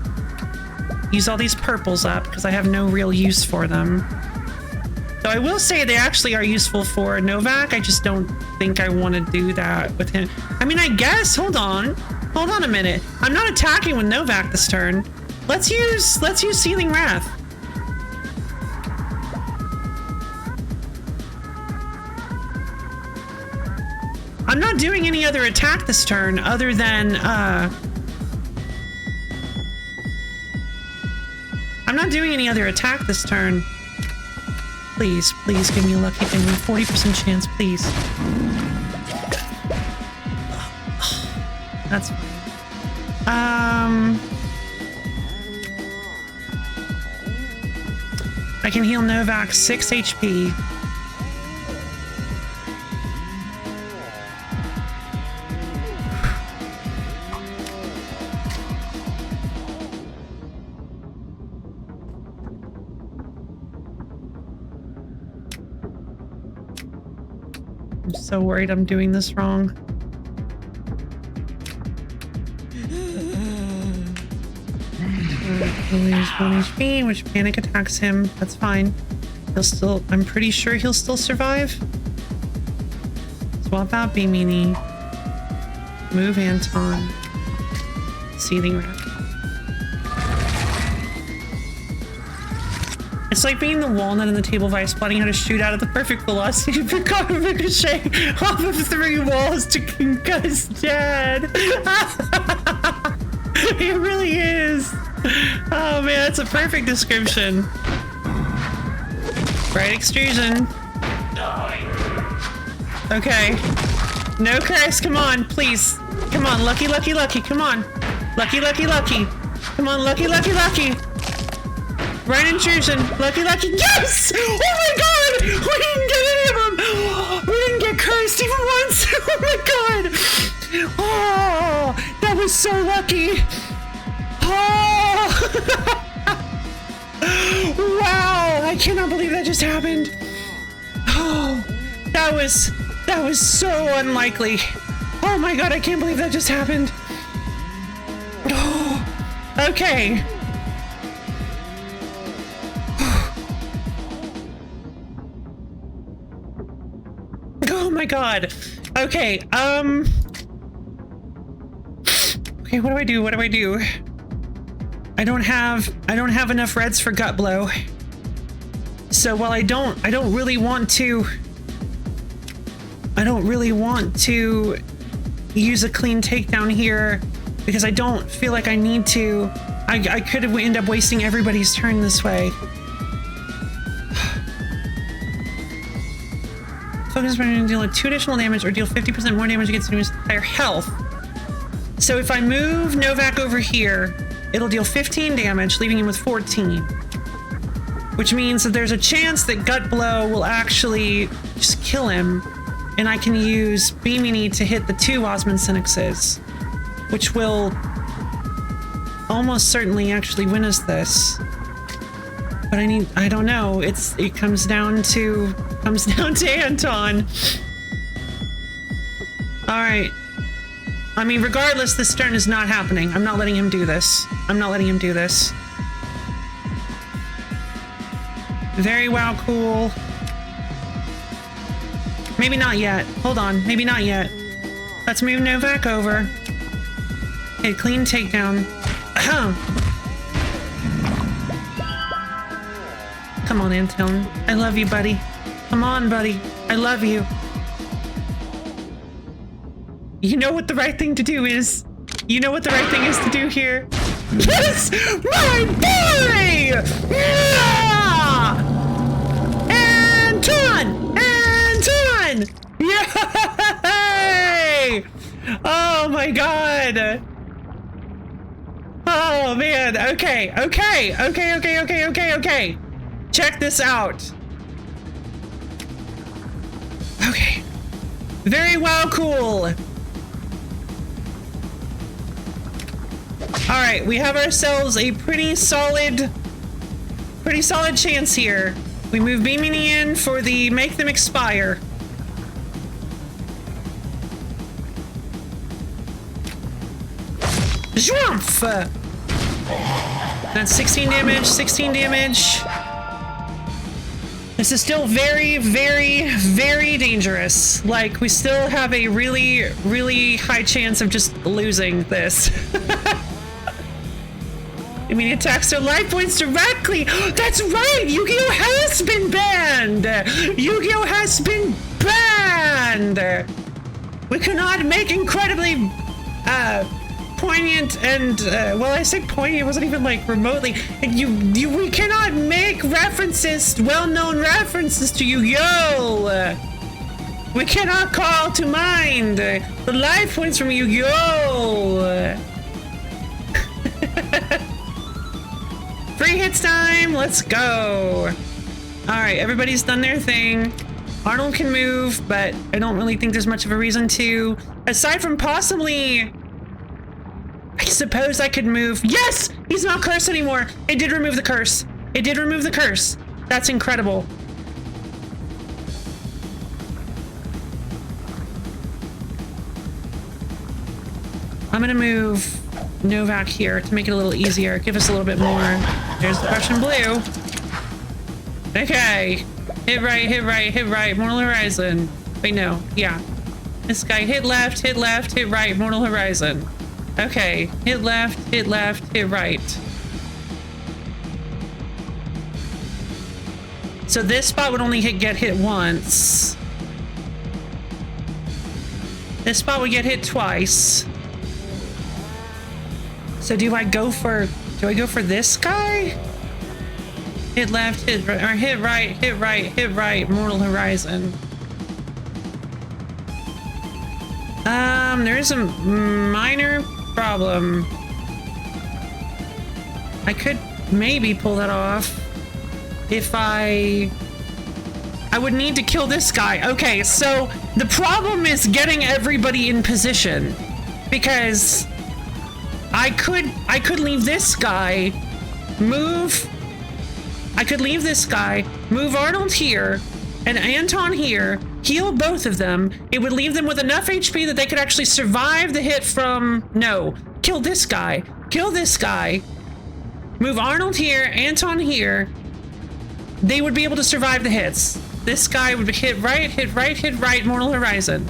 Use all these purples up because I have no real use for them. So I will say they actually are useful for Novak. I just don't think I want to do that with him. I mean, I guess, hold on a minute. I'm not attacking with Novak this turn. Let's use Seething Wrath. I'm not doing any other attack this turn other than I'm not doing any other attack this turn. Please, please give me a lucky thing. 40% chance, please. That's fine. I can heal Novak 6 HP. so worried I'm doing this wrong. He'll lose 1 HP, which panic attacks him. That's fine. He'll still, I'm pretty sure he'll still survive. Swap out B-Meanie. Move Anton. Seething Rat. It's like being the walnut in the table vice, plotting how to shoot out at the perfect velocity to pick up a ricochet off of 3 walls to concuss Dad. It really is. Oh man, that's a perfect description. Right extrusion. Okay. No curse, come on, please. Come on, lucky, lucky, lucky, come on. Lucky, lucky, lucky. Come on, lucky, lucky, lucky. Right intrusion. Lucky, lucky. Yes! Oh my god! We didn't get any of them! We didn't get cursed even once! Oh my god! Oh, that was so lucky! Oh! Wow! I cannot believe that just happened. Oh, that was so unlikely. Oh my god, I can't believe that just happened. Oh, okay. Oh my god. Okay, okay, what do I do? What do I do? I don't have enough reds for gut blow. So while I don't really want to use a clean takedown here because I don't feel like I need to. I could end up wasting everybody's turn this way. Focus on to deal with 2 additional damage or deal 50% more damage against enemies' entire health. So if I move Novak over here, it'll deal 15 damage, leaving him with 14. Which means that there's a chance that Gut Blow will actually just kill him, and I can use B-Meanie to hit the 2 Osmond Synnexes, which will almost certainly actually win us this. But I don't know. It comes down to Anton. All right. I mean, regardless, this turn is not happening. I'm not letting him do this. I'm not letting him do this. Very wow, cool. Maybe not yet. Hold on. Maybe not yet. Let's move Novak over. Okay, clean takedown. Come on, Anton. I love you, buddy. Come on, buddy. I love you. You know what the right thing to do is. You know what the right thing is to do here. Yes! My boy! Yeah! Anton! Anton! Yay! Oh my god! Oh man, okay. Check this out. Okay. Very well, cool. All right, we have ourselves a pretty solid chance here. We move B-Meanie in for the make them expire. Jwumph! That's 16 damage, 16 damage. This is still very, very, very dangerous. Like, we still have a really, really high chance of just losing this. I mean, attacks their life points directly. That's right! Yu-Gi-Oh! Has been banned! Yu-Gi-Oh! Has been banned! We cannot make incredibly, poignant and, well, I say poignant, it wasn't even like remotely. We cannot make references, well-known references to Yu-Gi-Oh! We cannot call to mind the life points from Yu-Gi-Oh! 3 hits time, let's go. All right, everybody's done their thing. Arnold can move, but I don't really think there's much of a reason to. Aside from possibly, I suppose I could move. Yes! He's not cursed anymore. It did remove the curse. It did remove the curse. That's incredible. I'm gonna move Novak here to make it a little easier. Give us a little bit more. There's the Prussian blue. Okay. Hit right, hit right, hit right. Mortal Horizon. Wait, no. Yeah. This guy hit left, hit right. Mortal Horizon. Okay. Hit left, hit right. So this spot would only get hit once. This spot would get hit twice. So do I go for this guy? Hit left, hit right, or hit right, Mortal Horizon. There is a minor problem. I could maybe pull that off if I would need to kill this guy. Okay, so the problem is getting everybody in position, because I could leave this guy, move Arnold here and Anton here, heal both of them. It would leave them with enough HP that they could actually survive the hit from, no, kill this guy, move Arnold here, Anton here. They would be able to survive the hits. This guy would hit right, Mortal Horizon.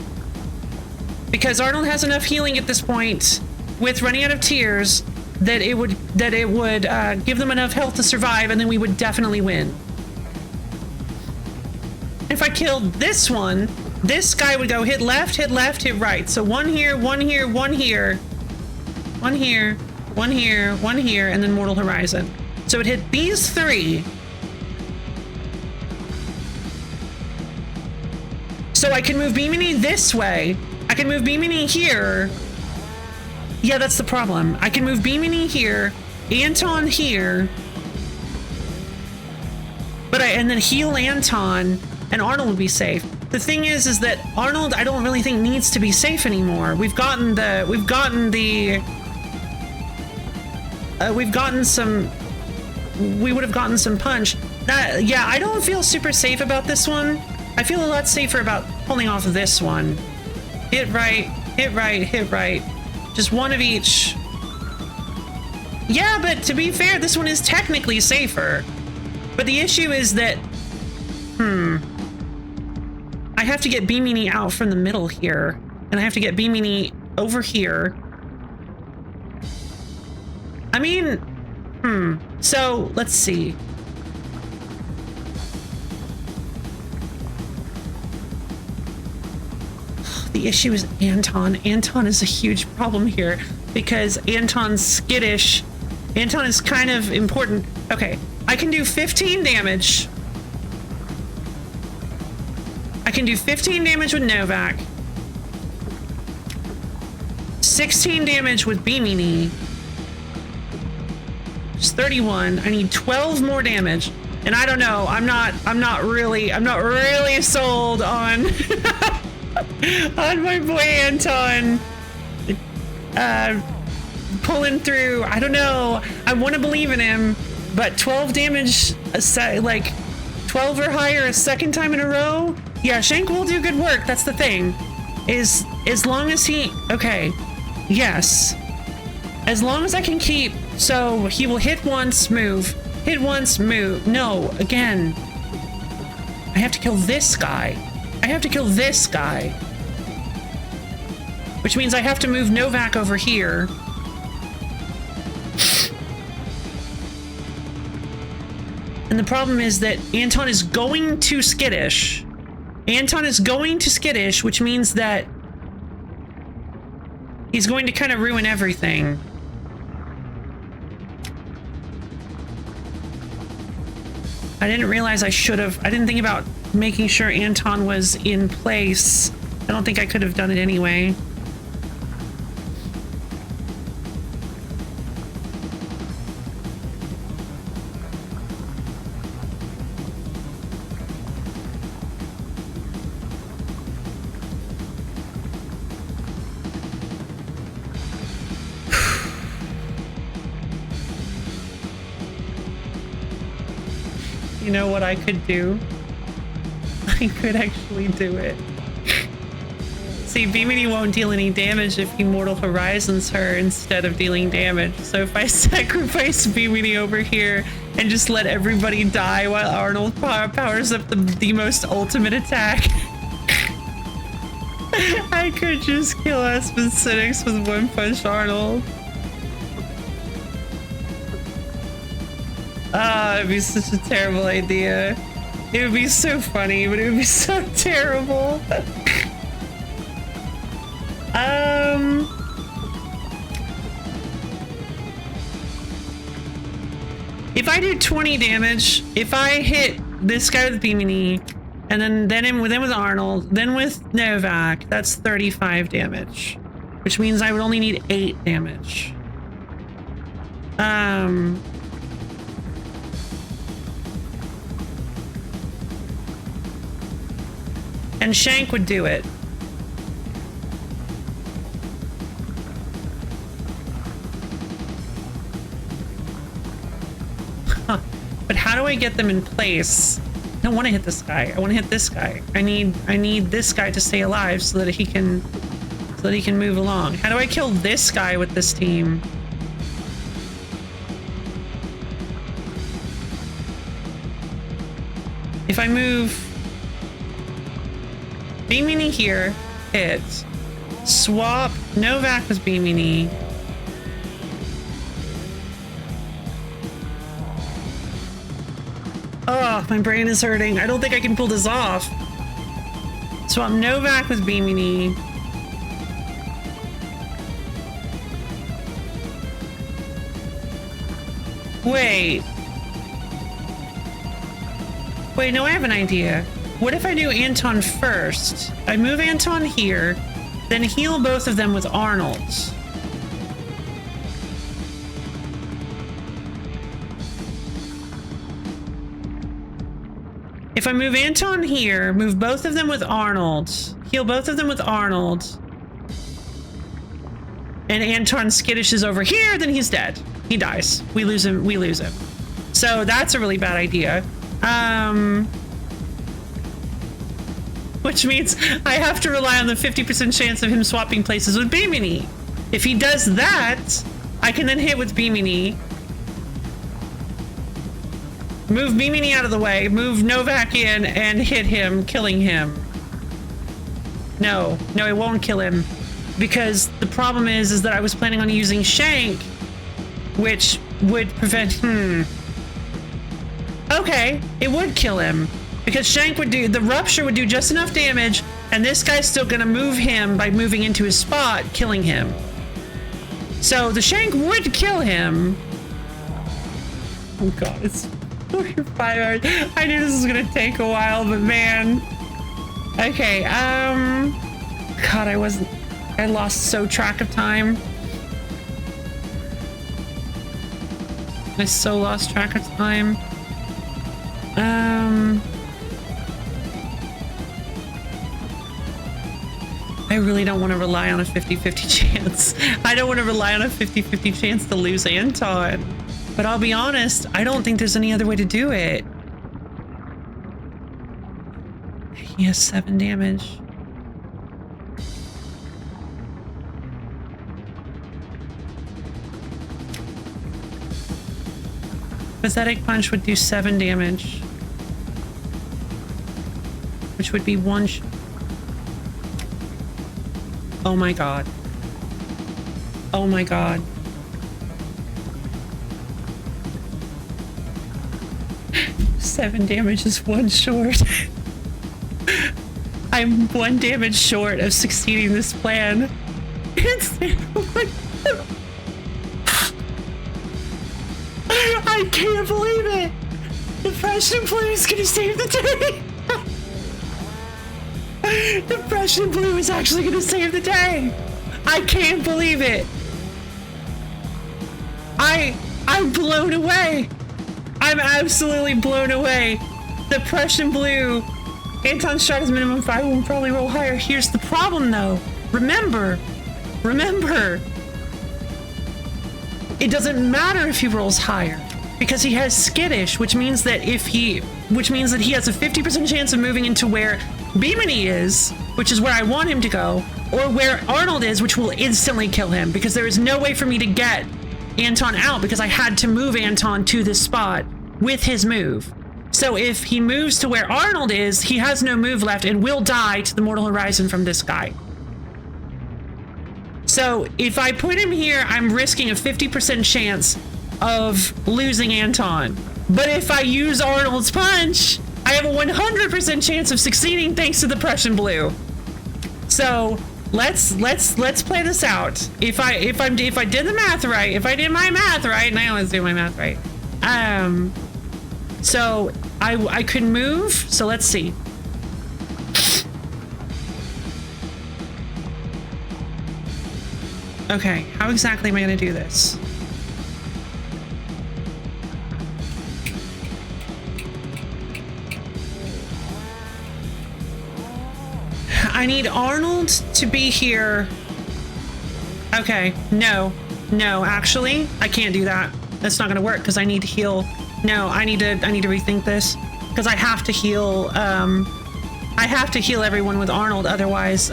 Because Arnold has enough healing at this point with running out of tears that it would give them enough health to survive, and then we would definitely win. If I killed this one, this guy would go hit left, hit right. So one here, one here, one here, one here, one here, one here, and then Mortal Horizon. So it hit these three. So I can move Bimini this way. I can move Bimini here. Yeah, that's the problem. I can move Bimini here, Anton here, and then heal Anton, and Arnold would be safe. The thing is that Arnold, I don't really think needs to be safe anymore. We would have gotten some punch. Yeah, I don't feel super safe about this one. I feel a lot safer about pulling off this one. Hit right, hit right. Just one of each. Yeah, but to be fair, this one is technically safer. But the issue is that, I have to get Bimini out from the middle here, and I have to get Bimini over here. I mean, so let's see. The issue is Anton. Anton is a huge problem here because Anton's skittish. Anton is kind of important. Okay, I can do 15 damage. I can do 15 damage with Novak. 16 damage with Bimini. It's 31. I need 12 more damage. And I don't know. I'm not really sold on on my boy Anton pulling through. I don't know. I want to believe in him, but 12 damage like 12 or higher a second time in a row. Yeah, Shank will do good work. That's the thing. Is as long as he okay. Yes. As long as I can keep, so he will hit once, move. Hit once, move. No, again. I have to kill this guy. Which means I have to move Novak over here. And the problem is that Anton is going to skittish. Which means that he's going to kind of ruin everything. I didn't realize I didn't think about making sure Anton was in place. I don't think I could have done it anyway. You know what I could do? I could actually do it. See, Bimini won't deal any damage if he Mortal Horizons her instead of dealing damage. So if I sacrifice Bimini over here and just let everybody die while Arnold powers up the most ultimate attack, I could just kill Aspen Cynics with One Punch Arnold. Ah, it'd be such a terrible idea. It would be so funny, but it would be so terrible. If I do 20 damage, if I hit this guy with Bimini, and then with Arnold, then with Novak, that's 35 damage, which means I would only need 8 damage. And Shank would do it. Huh. But how do I get them in place? I don't want to hit this guy. I want to hit this guy. I need this guy to stay alive so that he can move along. How do I kill this guy with this team? If I move Bimini here, hit. Swap Novak with Bimini. Oh, my brain is hurting. I don't think I can pull this off. Swap Novak with Bimini. Wait. Wait, no, I have an idea. What if I do Anton first? I move Anton here, then heal both of them with Arnold. If I move Anton here, move both of them with Arnold, heal both of them with Arnold, and Anton skittishes over here, then he's dead. He dies. We lose him. We lose him. So that's a really bad idea. Which means I have to rely on the 50% chance of him swapping places with Bimini. If he does that, I can then hit with Bimini. Move Bimini out of the way, move Novak in, and hit him, killing him. No, it won't kill him. Because the problem is that I was planning on using Shank, which would prevent... Okay, it would kill him. Because Shank would do... The Rupture would do just enough damage, and this guy's still gonna move him by moving into his spot, killing him. So the Shank would kill him. Oh god, it's 5 hours. I knew this was gonna take a while, but man. Okay, God, I lost so track of time. I so lost track of time. I really don't want to rely on a 50-50 chance. I don't want to rely on a 50-50 chance to lose Anton. But I'll be honest, I don't think there's any other way to do it. He has 7 damage. Pathetic Punch would do 7 damage. Which would be 1 Oh my god. Oh my god. Seven damage is 1 short. I'm 1 damage short of succeeding this plan. I can't believe it! The Prussian Blue is gonna save the day! The Prussian Blue is actually gonna save the day! I can't believe it! I'm blown away! I'm absolutely blown away! The Prussian Blue! Anton's shot is minimum 5, will probably roll higher. Here's the problem though. Remember! It doesn't matter if he rolls higher, because he has skittish, which means that he has a 50% chance of moving into where Bimini is, which is where I want him to go, or where Arnold is, which will instantly kill him, because there is no way for me to get Anton out, because I had to move Anton to this spot with his move. So if he moves to where Arnold is, he has no move left and will die to the mortal horizon from this guy. So if I put him here, I'm risking a 50% chance of losing Anton. But if I use Arnold's punch, I have a 100% chance of succeeding thanks to the Prussian blue. So let's play this out. If I did the math right, if I did my math right, and I always do my math right. So I could move. So let's see. Okay, how exactly am I going to do this? I need Arnold to be here. Okay, no, actually, I can't do that. That's not gonna work because I need to heal. No, I need to rethink this because I have to heal. I have to heal everyone with Arnold, otherwise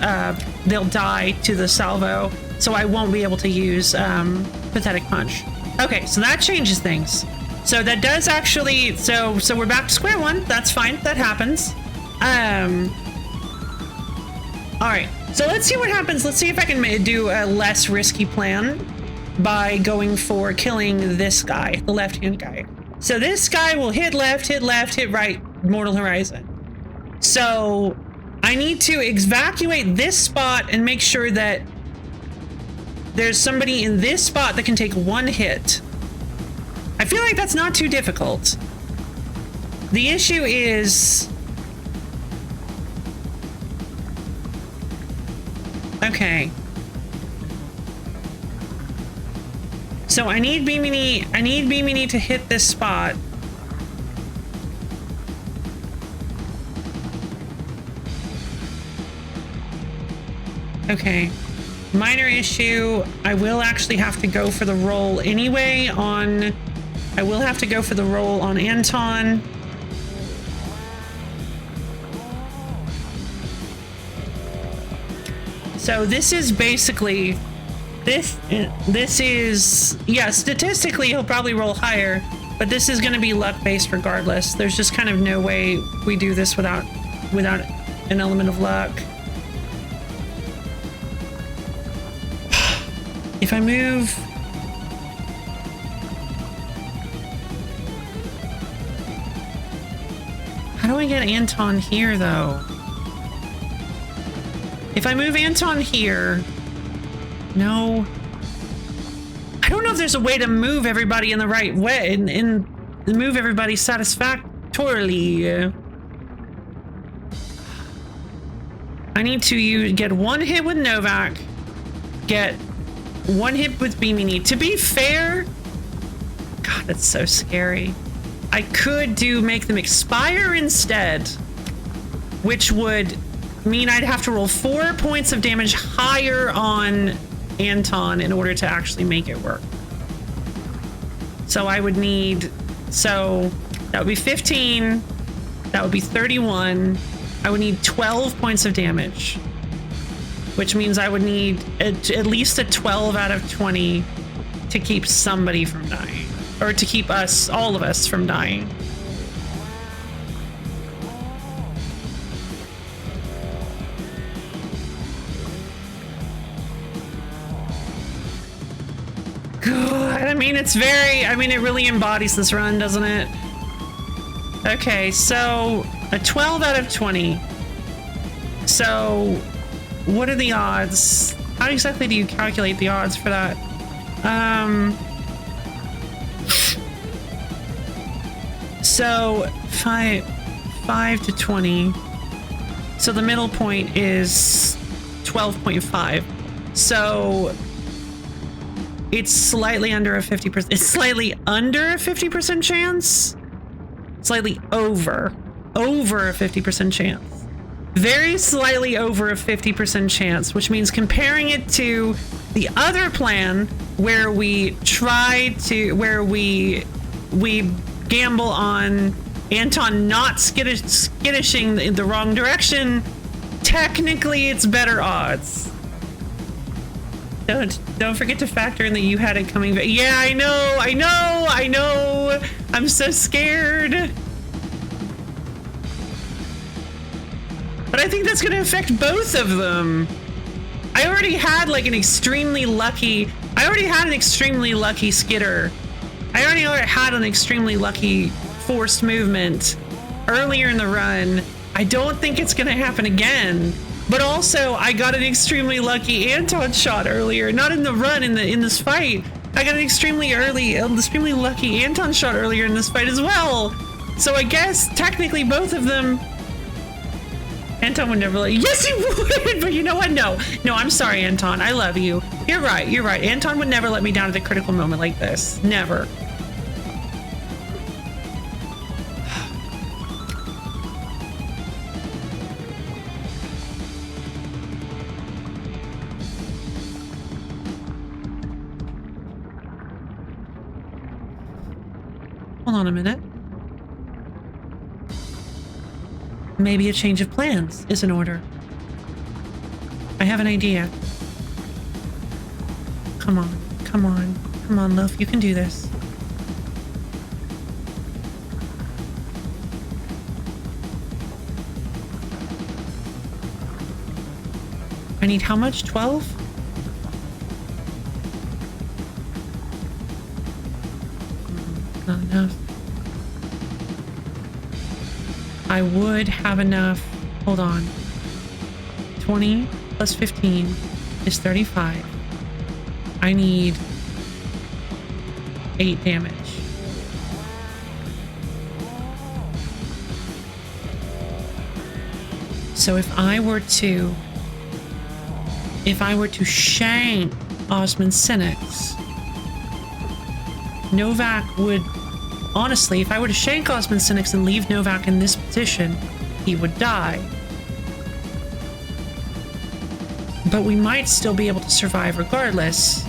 they'll die to the salvo. So I won't be able to use Pathetic Punch. Okay, so that changes things. So that does actually. So we're back to square one. That's fine. That happens. All right, so let's see what happens. Let's see if I can do a less risky plan by going for killing this guy, the left-hand guy. So this guy will hit left, hit right, mortal horizon. So I need to evacuate this spot and make sure that there's somebody in this spot that can take one hit. I feel like that's not too difficult. The issue is... Okay. So I need Bimini to hit this spot. Okay. Minor issue. I will actually have to go for the roll anyway on... I will have to go for the roll on Anton. So this is basically... This is... Yeah, statistically he'll probably roll higher, but this is going to be luck-based regardless. There's just kind of no way we do this without an element of luck. If I move... How do I get Anton here, though? If I move Anton here... No. I don't know if there's a way to move everybody in the right way and move everybody satisfactorily. I need to get one hit with Novak, get one hit with Bimini. To be fair, God, that's so scary. I could make them expire instead, which would mean I'd have to roll 4 points of damage higher on Anton in order to actually make it work. So I would need, so that would be 15, that would be 31. I would need 12 points of damage, which means I would need at least a 12 out of 20 to keep somebody from dying, or to keep us, all of us, from dying. God, I mean, it's very, I mean, it really embodies this run, doesn't it? Okay, so a 12 out of 20. So what are the odds? How exactly do you calculate the odds for that? So 5 to 20. So the middle point is 12.5. So it's slightly under a 50%. It's slightly under a 50% chance. Slightly over a 50% chance. Very slightly over a 50% chance, which means comparing it to the other plan where we try to, where we gamble on Anton not skiddishing in the wrong direction, technically it's better odds. Don't forget to factor in that you had it coming back. Yeah, I know. I'm so scared. But I think that's going to affect both of them. I already had like an extremely lucky skidder. I already had an extremely lucky forced movement earlier in the run. I don't think it's going to happen again. But also, I got an extremely lucky Anton shot earlier. Not in the run, in this fight. I got an extremely lucky Anton shot earlier in this fight as well. So I guess technically both of them. Anton would never let you. Yes, he would. But you know what? No, I'm sorry, Anton. I love you. You're right. Anton would never let me down at a critical moment like this. Never. Hold on a minute. Maybe a change of plans is in order. I have an idea. Come on, Loaf, you can do this. I need how much? 12? Not enough. I would have enough. Hold on. 20 plus 15 is 35. I need 8 damage. So if I were to shank Osmond Sinix, Novak would, honestly, if I were to shank Osmond Sinix and leave Novak in this position, he would die. But we might still be able to survive regardless.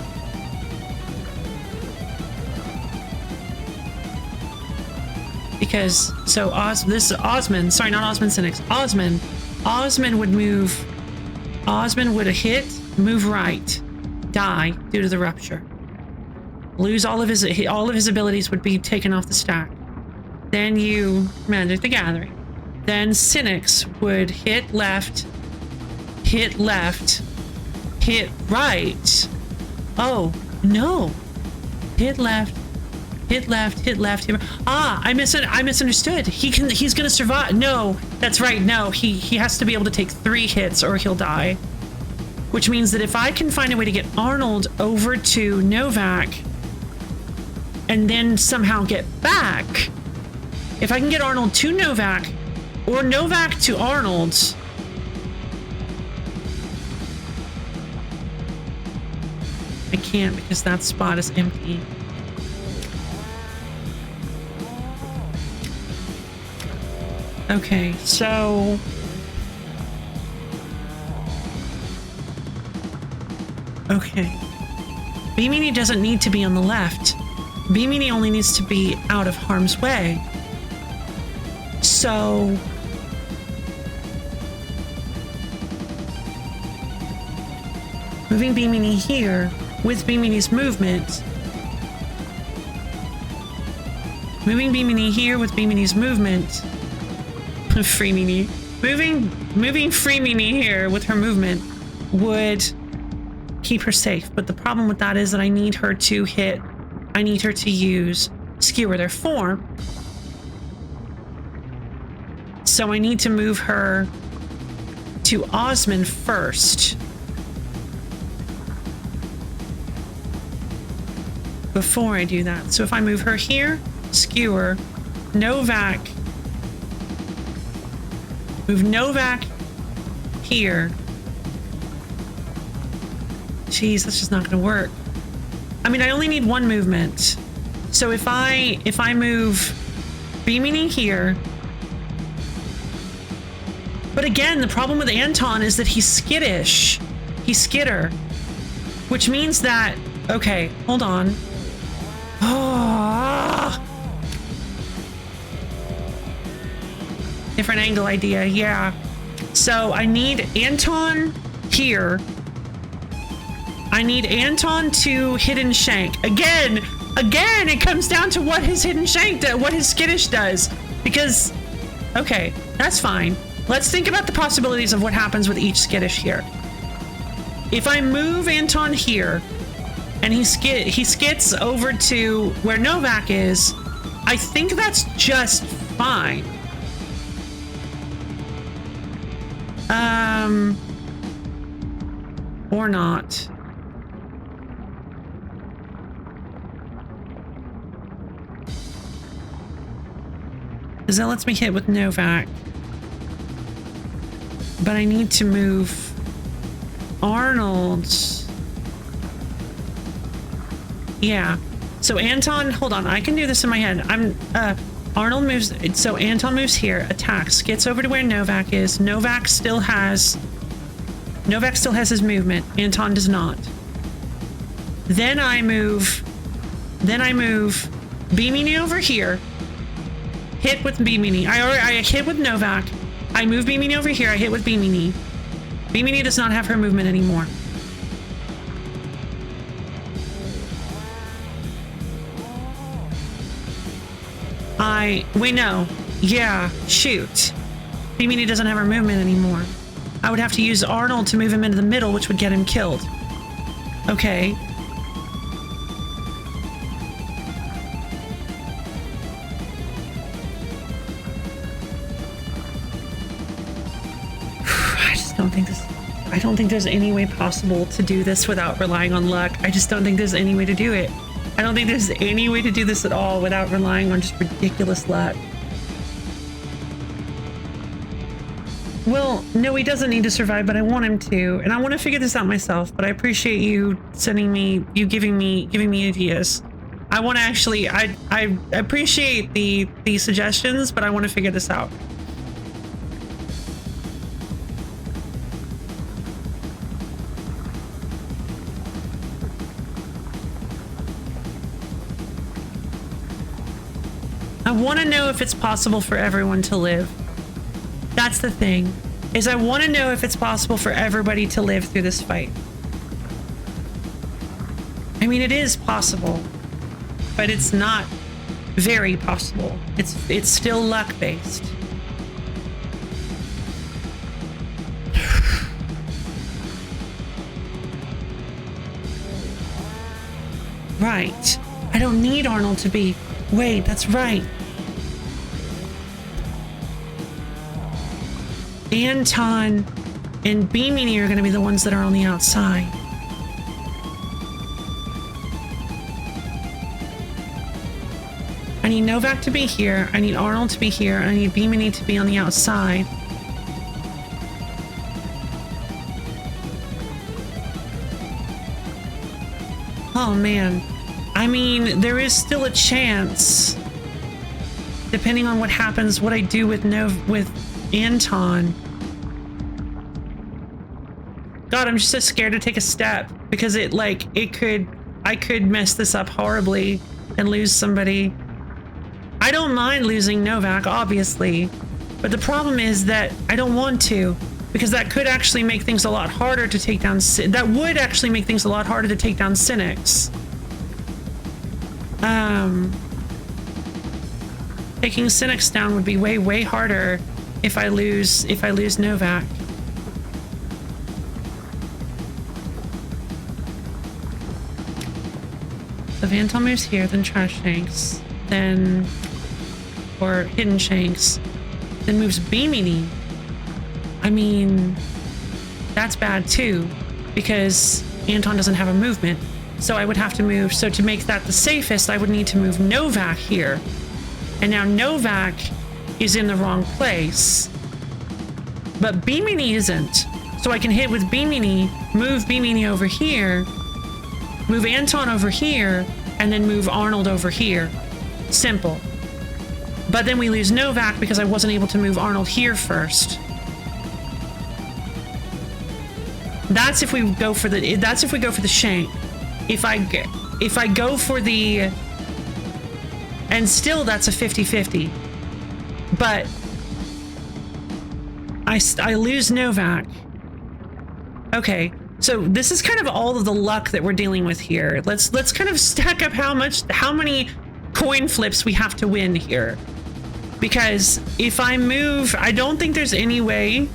Because, so this is Osmond, sorry, not Osmond Sinix, Osmond would move, Osmond would hit, move right, die due to the rupture. Lose all of his abilities would be taken off the stack. Then you Magic the Gathering. Then Sinix would hit left, hit right. Oh, no. Hit left, hit right. Ah, I misunderstood. He's gonna survive. No, that's right. No, he has to be able to take 3 hits or he'll die. Which means that if I can find a way to get Arnold over to Novak and then somehow get back, if I can get Arnold to Novak or Novak to Arnold, I can't because that spot is empty. Okay, so okay. B-Mini doesn't need to be on the left. B-Mini only needs to be out of harm's way. So moving B-Mini here with B-Mini's movement. Moving B-Mini here with B-Mini's movement. Free Mini. Moving Free Mini here with her movement would keep her safe. But the problem with that is that I need her to use Skewer Their Form. So I need to move her to Osmond first. Before I do that. So if I move her here, Skewer, Novak, move Novak here. Jeez, that's just not gonna work. I mean, I only need 1 movement. So if I move B-Mini here. But again, the problem with Anton is that he's skittish. He's skitter. Which means that, okay, hold on. Oh. Different angle idea, yeah. So I need Anton here. I need Anton to hidden shank. Again, it comes down to what his hidden shank does, what his skittish does. Because, okay, that's fine. Let's think about the possibilities of what happens with each skittish here. If I move Anton here, and he skits over to where Novak is, I think that's just fine. Or not. Because that lets me hit with Novak. But I need to move Arnold. Yeah. So Anton, hold on. I can do this in my head. Arnold moves. So Anton moves here, attacks, gets over to where Novak is. Novak still has his movement. Anton does not. Then I move B-Mini over here. Hit with B-Mini. I hit with Novak. I move B-Mini over here. I hit with B-Mini. B-Mini does not have her movement anymore. Wait, no. Yeah, shoot. B-Mini doesn't have her movement anymore. I would have to use Arnold to move him into the middle, which would get him killed. Okay. I don't think there's any way possible to do this without relying on luck. I just don't think there's any way to do it. I don't think there's any way to do this at all without relying on just ridiculous luck. Well, no, he doesn't need to survive, but I want him to, and I want to figure this out myself. But I appreciate you giving me ideas. I want to actually, I appreciate the suggestions, but I want to figure this out. I want to know if it's possible for everyone to live. That's the thing, is I want to know if it's possible for everybody to live through this fight. I mean, it is possible, but it's not very possible. It's still luck-based. Right. I don't need Arnold to be... Wait, that's right. Anton and B-Mini are going to be the ones that are on the outside. I need Novak to be here. I need Arnold to be here. I need B-Mini to be on the outside. Oh, man. I mean, there is still a chance, depending on what happens, what I do with Anton. God, I'm just so scared to take a step because I could mess this up horribly and lose somebody. I don't mind losing Novak, obviously, but the problem is that I don't want to, because that could actually make things a lot harder to take down. That would actually make things a lot harder to take down Cynics. Taking Cynics down would be way, way harder if I lose Novak. So Anton moves here, then Trash Shanks, then... or Hidden Shanks, then moves B-Mini. I mean, that's bad too, because Anton doesn't have a movement. So I would have to move, so to make that the safest, I would need to move Novak here. And now Novak is in the wrong place. But B-Mini isn't. So I can hit with B-Mini, move B-Mini over here, move Anton over here, and then move Arnold over here. Simple. But then we lose Novak because I wasn't able to move Arnold here first. That's if we go for the shank. If I go for the... And still that's a 50-50. But I lose Novak. Okay, so this is kind of all of the luck that we're dealing with here. Let's kind of stack up how many coin flips we have to win here. Because if I move, I don't think there's any way.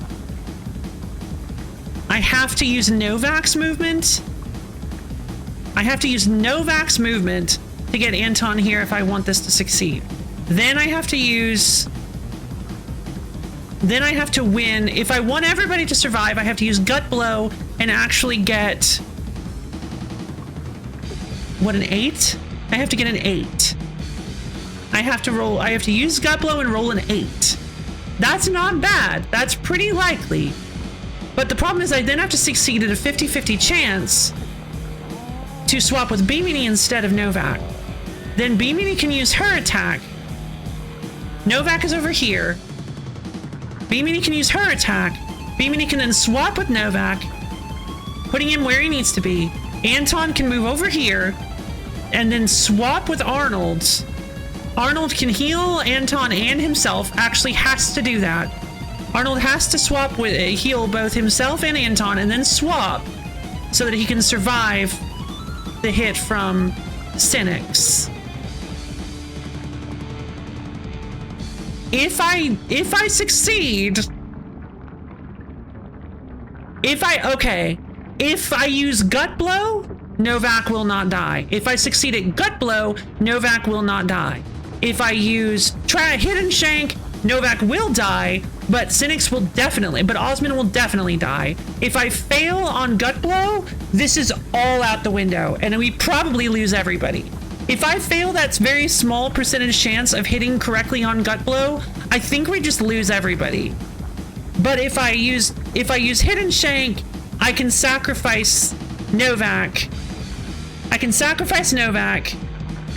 I have to use Novak's movement. I have to use Novak's movement to get Anton here if I want this to succeed. Then I have to use... Then I have to win. If I want everybody to survive, I have to use Gut Blow and actually get... What, an 8? I have to get an 8. I have to use Gut Blow and roll an 8. That's not bad. That's pretty likely. But the problem is I then have to succeed at a 50-50 chance to swap with Bimini instead of Novak. Then Bimini can use her attack. Novak is over here. Bimini can use her attack. Bimini can then swap with Novak, putting him where he needs to be. Anton can move over here and then swap with Arnold. Arnold can heal Anton and himself. Actually has to do that. Arnold has to swap with heal both himself and Anton and then swap so that he can survive the hit from Cynics. If I succeed, if I use Gut Blow, Novak will not die. If I succeed at Gut Blow, Novak will not die. If I use Hidden Shank, Novak will die, but Cynics will definitely, but Osmond will definitely die. If I fail on Gut Blow, this is all out the window, and we probably lose everybody. If I fail that very small percentage chance of hitting correctly on Gut Blow, I think we just lose everybody. But if I use Hidden Shank, I can sacrifice Novak.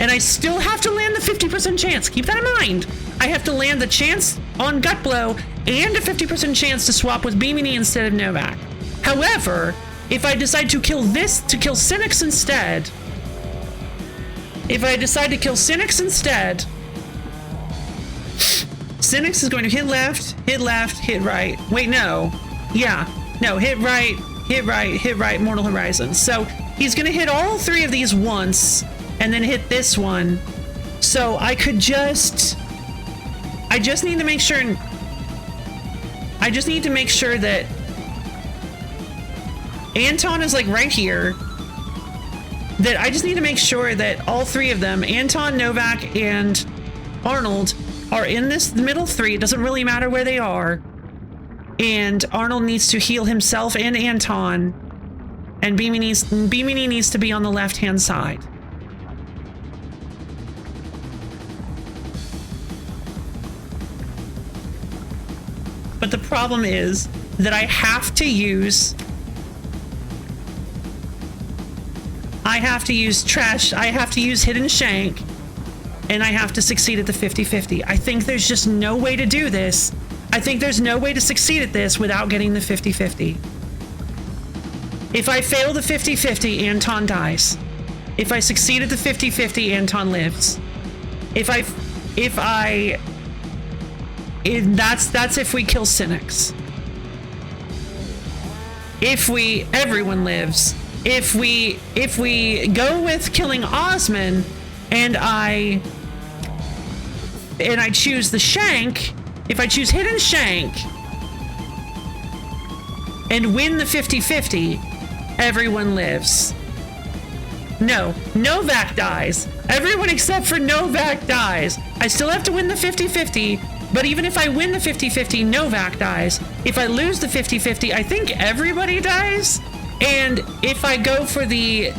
And I still have to land the 50% chance. Keep that in mind. I have to land the chance on Gut Blow and a 50% chance to swap with Bimini instead of Novak. However, if I decide to kill Cynics instead, Cynics is going to hit left, hit right. Wait, no. Yeah. No, hit right, Mortal Horizons. So he's going to hit all 3 of these once and then hit this one. So I just need to make sure that Anton is like right here. That I just need to make sure that all 3 of them, Anton, Novak, and Arnold, are in this middle 3. It doesn't really matter where they are. And Arnold needs to heal himself and Anton. And Bimini needs to be on the left-hand side. But the problem is that I have to use Hidden Shank, and I have to succeed at the 50-50. I think there's just no way to do this. I think there's no way to succeed at this without getting the 50-50. If I fail the 50-50, Anton dies. If I succeed at the 50-50, Anton lives. That's if we kill Cynics. Everyone lives. If we go with killing Osmond and I choose the Shank, if I choose Hidden Shank and win the 50-50, everyone lives. No, Novak dies. Everyone except for Novak dies. I still have to win the 50-50, but even if I win the 50-50, Novak dies. If I lose the 50-50, I think everybody dies. And if I go for the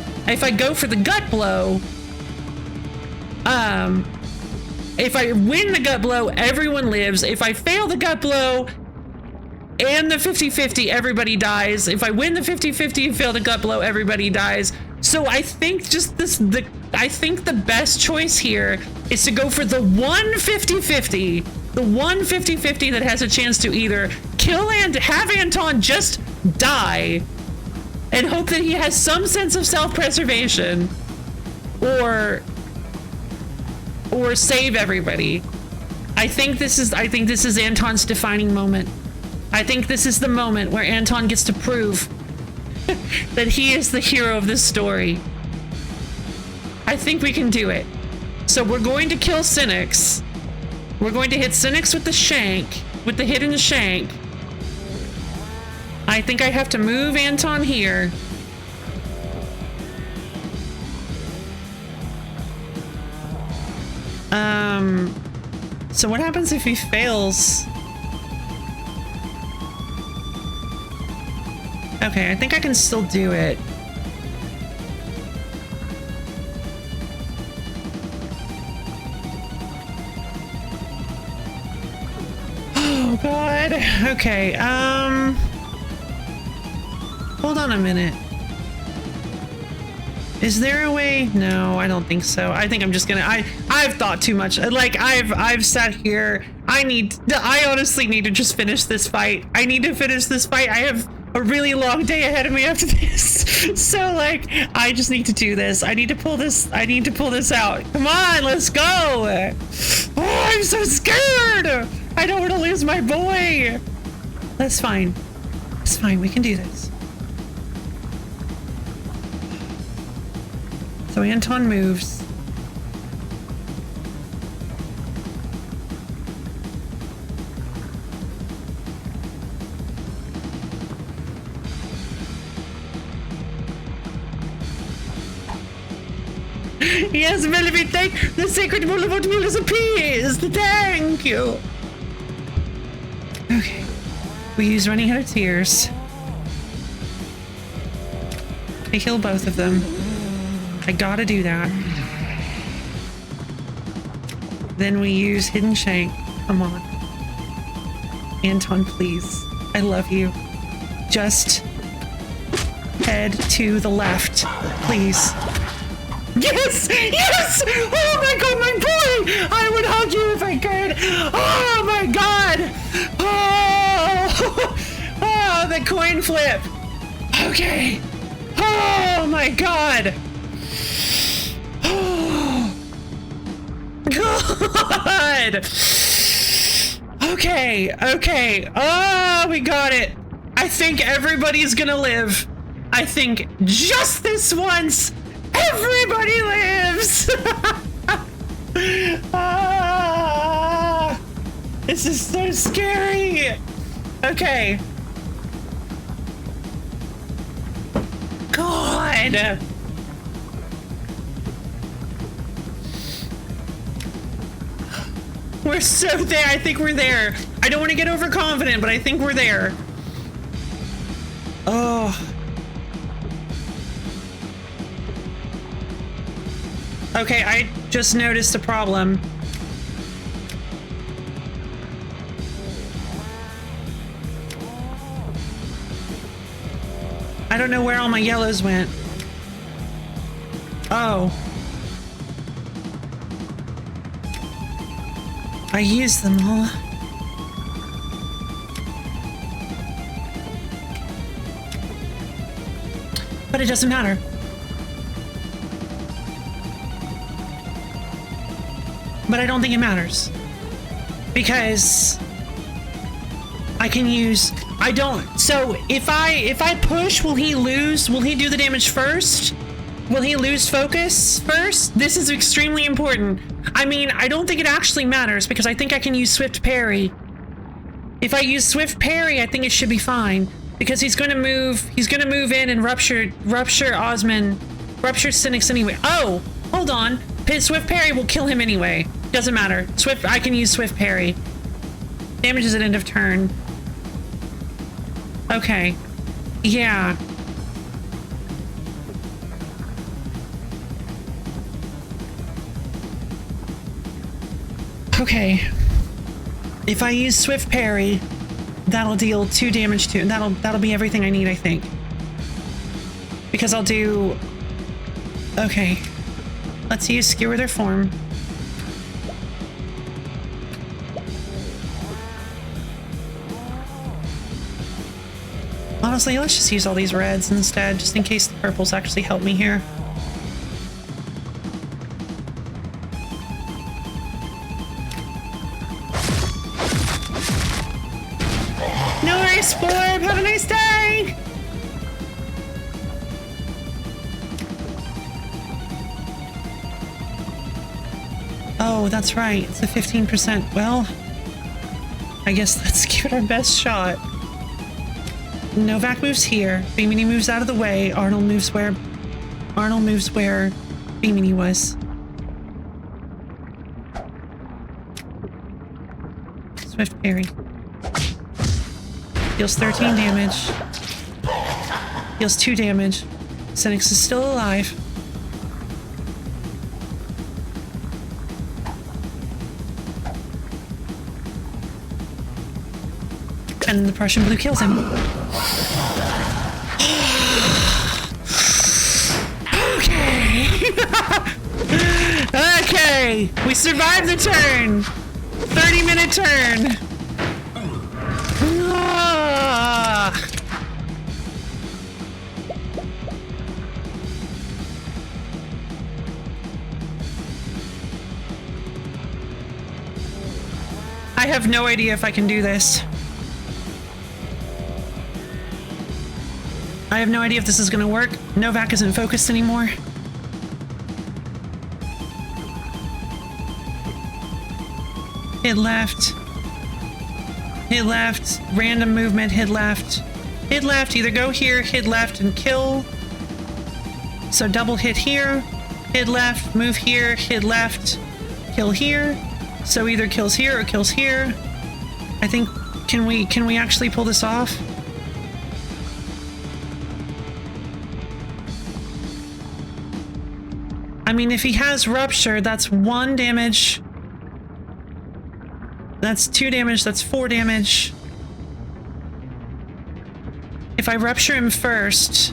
Gut Blow, if I win the Gut Blow, everyone lives. If I fail the Gut Blow and the 50-50, everybody dies. If I win the 50-50 and fail the Gut Blow, everybody dies. So I think I think the best choice here is to go for the 50-50. The 50-50 that has a chance to either kill and have Anton just die and hope that he has some sense of self-preservation, or save everybody. I think this is Anton's defining moment. I think this is the moment where Anton gets to prove that he is the hero of this story. I think we can do it. So we're going to kill Cynics. We're going to hit Cynics with the shank, with the hidden shank. I think I have to move Anton here. So what happens if he fails? Okay, I think I can still do it. Oh God. Okay, hold on a minute. Is there a way? No, I don't think so. I think I'm just gonna, I've thought too much. Like I've sat here. I honestly need to just finish this fight. I need to finish this fight. I have a really long day ahead of me after this. So like, I just need to do this. I need to pull this out. Come on, let's go. Oh, I'm so scared. I don't want to lose my boy. That's fine. It's fine. We can do this. So Anton moves. Yes, Melody, thank the sacred wool of oatmeal is appeased. Thank you. Okay. We use running out of tears to heal both of them. I gotta do that. Then we use hidden shank. Come on. Anton, please. I love you. Just head to the left, please. Yes! Yes! Oh my God, my boy! I would hug you if I could. Oh my God! Oh! Oh, the coin flip. Okay. Oh my God! Oh God! Okay, okay. Oh, we got it. I think everybody's gonna live. I think just this once, everybody lives. Ah, this is so scary. Okay. God. We're so there. I think we're there. I don't want to get overconfident, but I think we're there. Oh. Okay, I just noticed a problem. I don't know where all my yellows went. Oh. I used them all. But it doesn't matter. But I don't think it matters. Because I can use, I don't, so if I push, will he lose? Will he do the damage first? Will he lose focus first? This is extremely important. I mean, I don't think it actually matters because I think I can use Swift Parry. If I use Swift Parry, I think it should be fine because he's going to move in and rupture Cynics anyway. Oh, hold on. Swift Parry will kill him anyway. Doesn't matter. I can use Swift Parry. Damage is at end of turn. Okay. Yeah. Okay. If I use Swift Parry, that'll deal 2 damage to, that'll be everything I need, I think. Because I'll do, okay. Let's use Skewer Their Form. Honestly, let's just use all these reds instead, just in case the purples actually help me here. No Spore, have a nice day! Oh, that's right. It's a 15%. Well, I guess let's give it our best shot. Novak moves here. Bimini moves out of the way. Arnold moves where Bimini was. Swift parry. Deals 13 damage. Deals 2 damage. Senex is still alive. And the Prussian blue kills him. Okay. Okay. We survived the turn. 30-minute turn. Ah. I have no idea if I can do this. I have no idea if this is going to work. Novak isn't focused anymore. Hit left. Hit left. Random movement. Hit left. Hit left. Either go here, hit left, and kill. So double hit here. Hit left. Move here. Hit left. Kill here. So either kills here or kills here. I think... Can we actually pull this off? I mean, if he has Rupture, that's 1 damage. That's 2 damage, that's 4 damage. If I Rupture him first...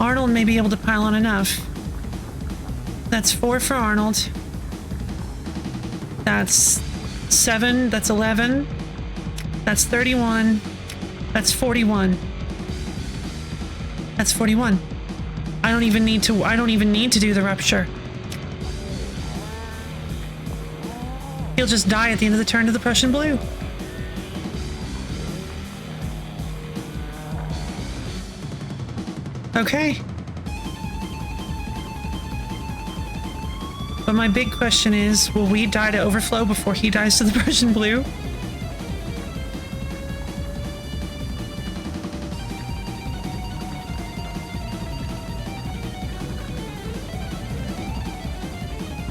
Arnold may be able to pile on enough. That's 4 for Arnold. That's 7. That's 11. That's 31. That's 41. That's 41. I don't even need to do the Rupture. He'll just die at the end of the turn to the Prussian blue. Okay. But my big question is, will we die to overflow before he dies to the Prussian blue?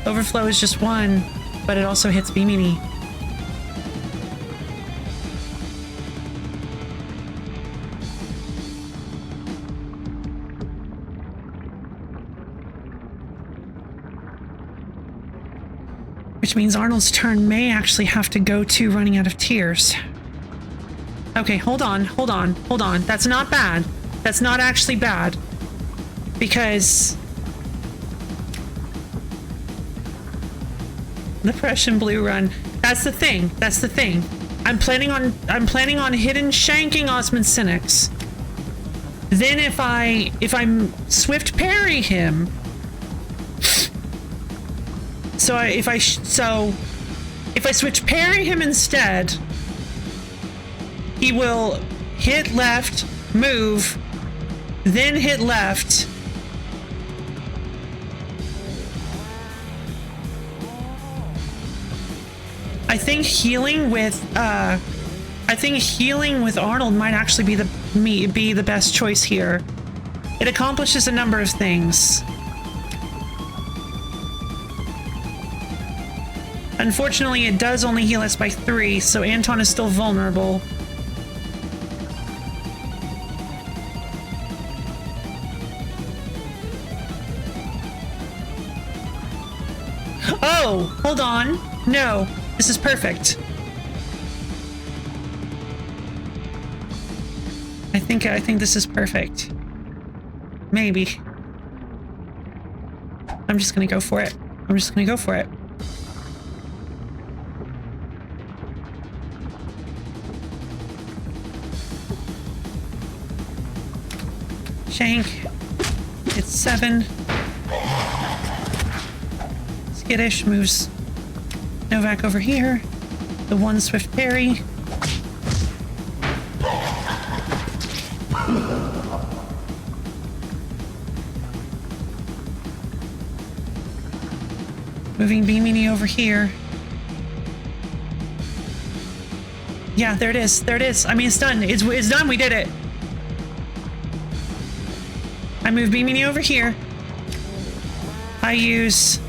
Overflow is just 1, but it also hits Bimini. Which means Arnold's turn may actually have to go to running out of tears. Okay, hold on. That's not bad. That's not actually bad. Because... the Prussian blue run. That's the thing. I'm planning on hidden shanking Osmond Cynics. Then if I swift parry him... if I switch parry him instead, he will hit left, move, then hit left. I think healing with Arnold might actually be the best choice here. It accomplishes a number of things. Unfortunately, it does only heal us by 3, so Anton is still vulnerable. Oh, hold on. No, this is perfect. I think this is perfect. Maybe. I'm just gonna go for it. Shank. It's 7. Skittish moves Novak over here. The 1 swift parry. Moving Beamini over here. Yeah, there it is. There it is. I mean, it's done. It's done. We did it. I move Beamini over here. I use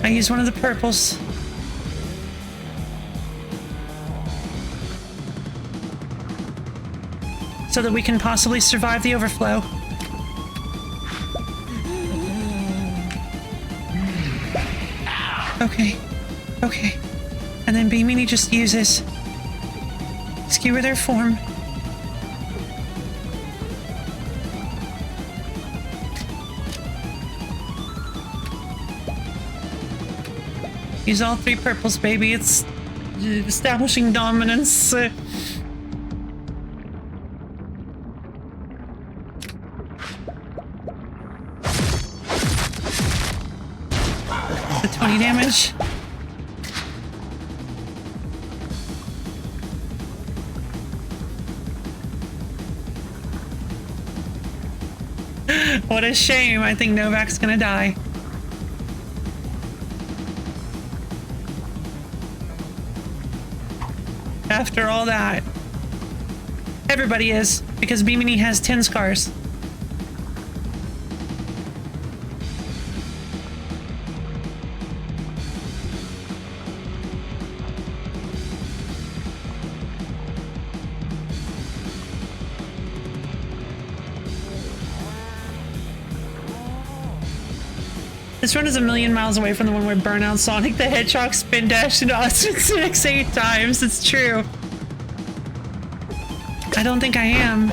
one of the purples. So that we can possibly survive the overflow. Okay. Okay. And then Beamini just uses Skewer their form. Use all 3 purples, baby. It's establishing dominance. The 20 damage. What a shame. I think Novak's gonna die. After all that. Everybody is, because Bimini has 10 scars. This run is a million miles away from the one where Burnout Sonic the Hedgehog spin dashed into Austin 8 times. It's true. I don't think I am.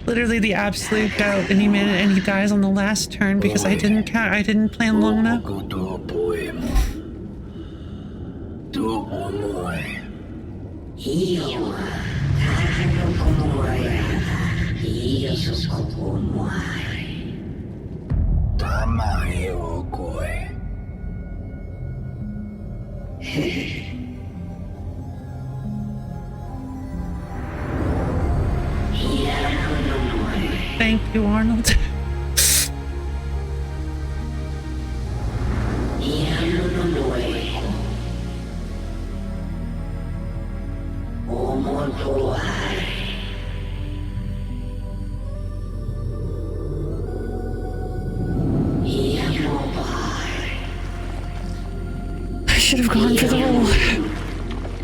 Literally the absolute goat any minute, and he dies on the last turn because I didn't plan long enough. Thank you, Arnold. I should have gone for the roll.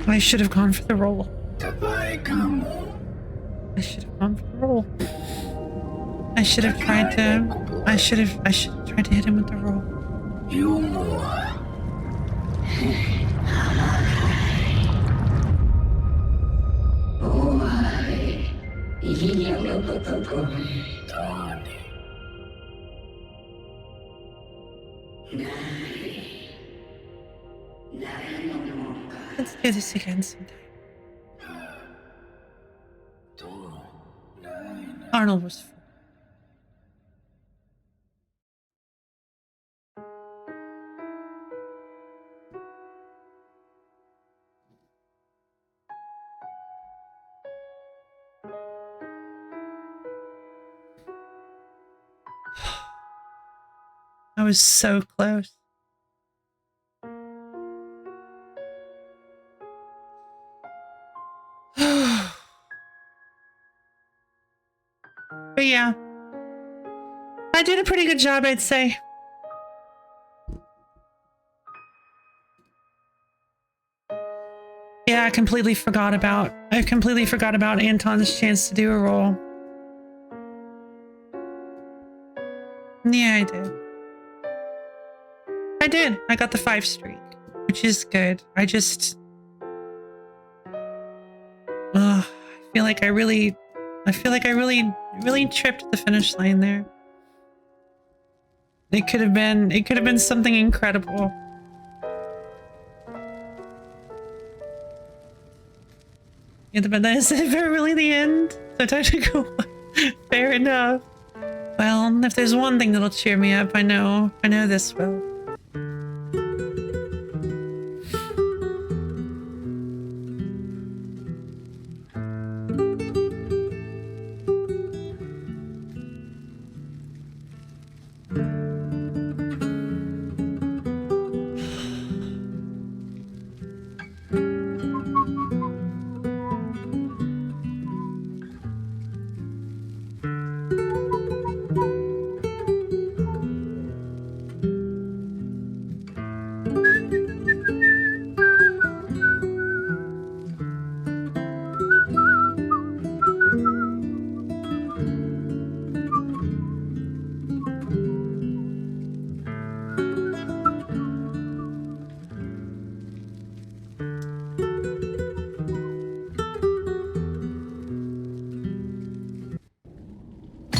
I should have gone for the roll. I should have gone for the roll. I should have tried to. I should have tried to hit him with the roll. Let's do this again sometime. Arnold was 4. I was so close. But yeah, I did a pretty good job, I'd say. Yeah, I completely forgot about Anton's chance to do a roll. Yeah, I did. I did. I got the 5 streak, which is good. I just... I feel like I really tripped the finish line there. It could have been something incredible. Yeah, but is it really the end? So technical. Fair enough. Well, if there's one thing that'll cheer me up, I know this will.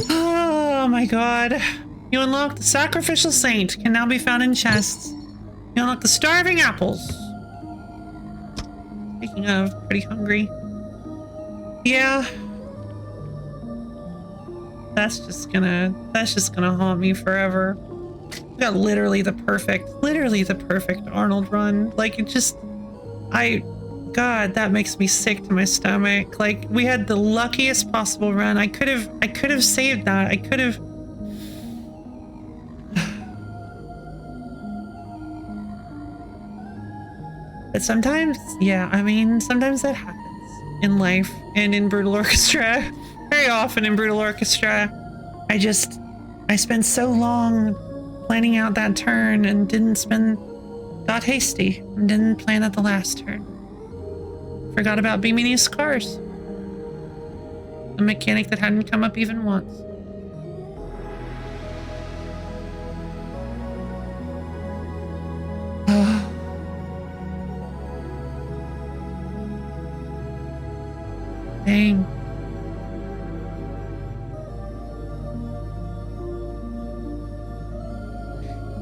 Oh my god. You unlock the sacrificial saint, can now be found in chests. You unlock the starving apples. Speaking of, pretty hungry. Yeah. That's just gonna haunt me forever. I got literally the perfect Arnold run. Like, it just, God, that makes me sick to my stomach. Like, we had the luckiest possible run. I could have saved that. I could have. But sometimes, yeah, I mean, sometimes that happens in life and in Brutal Orchestra. Very often in Brutal Orchestra. I spent so long planning out that turn and got hasty and didn't plan at the last turn. Forgot about Bimini's cars. A mechanic that hadn't come up even once. Dang.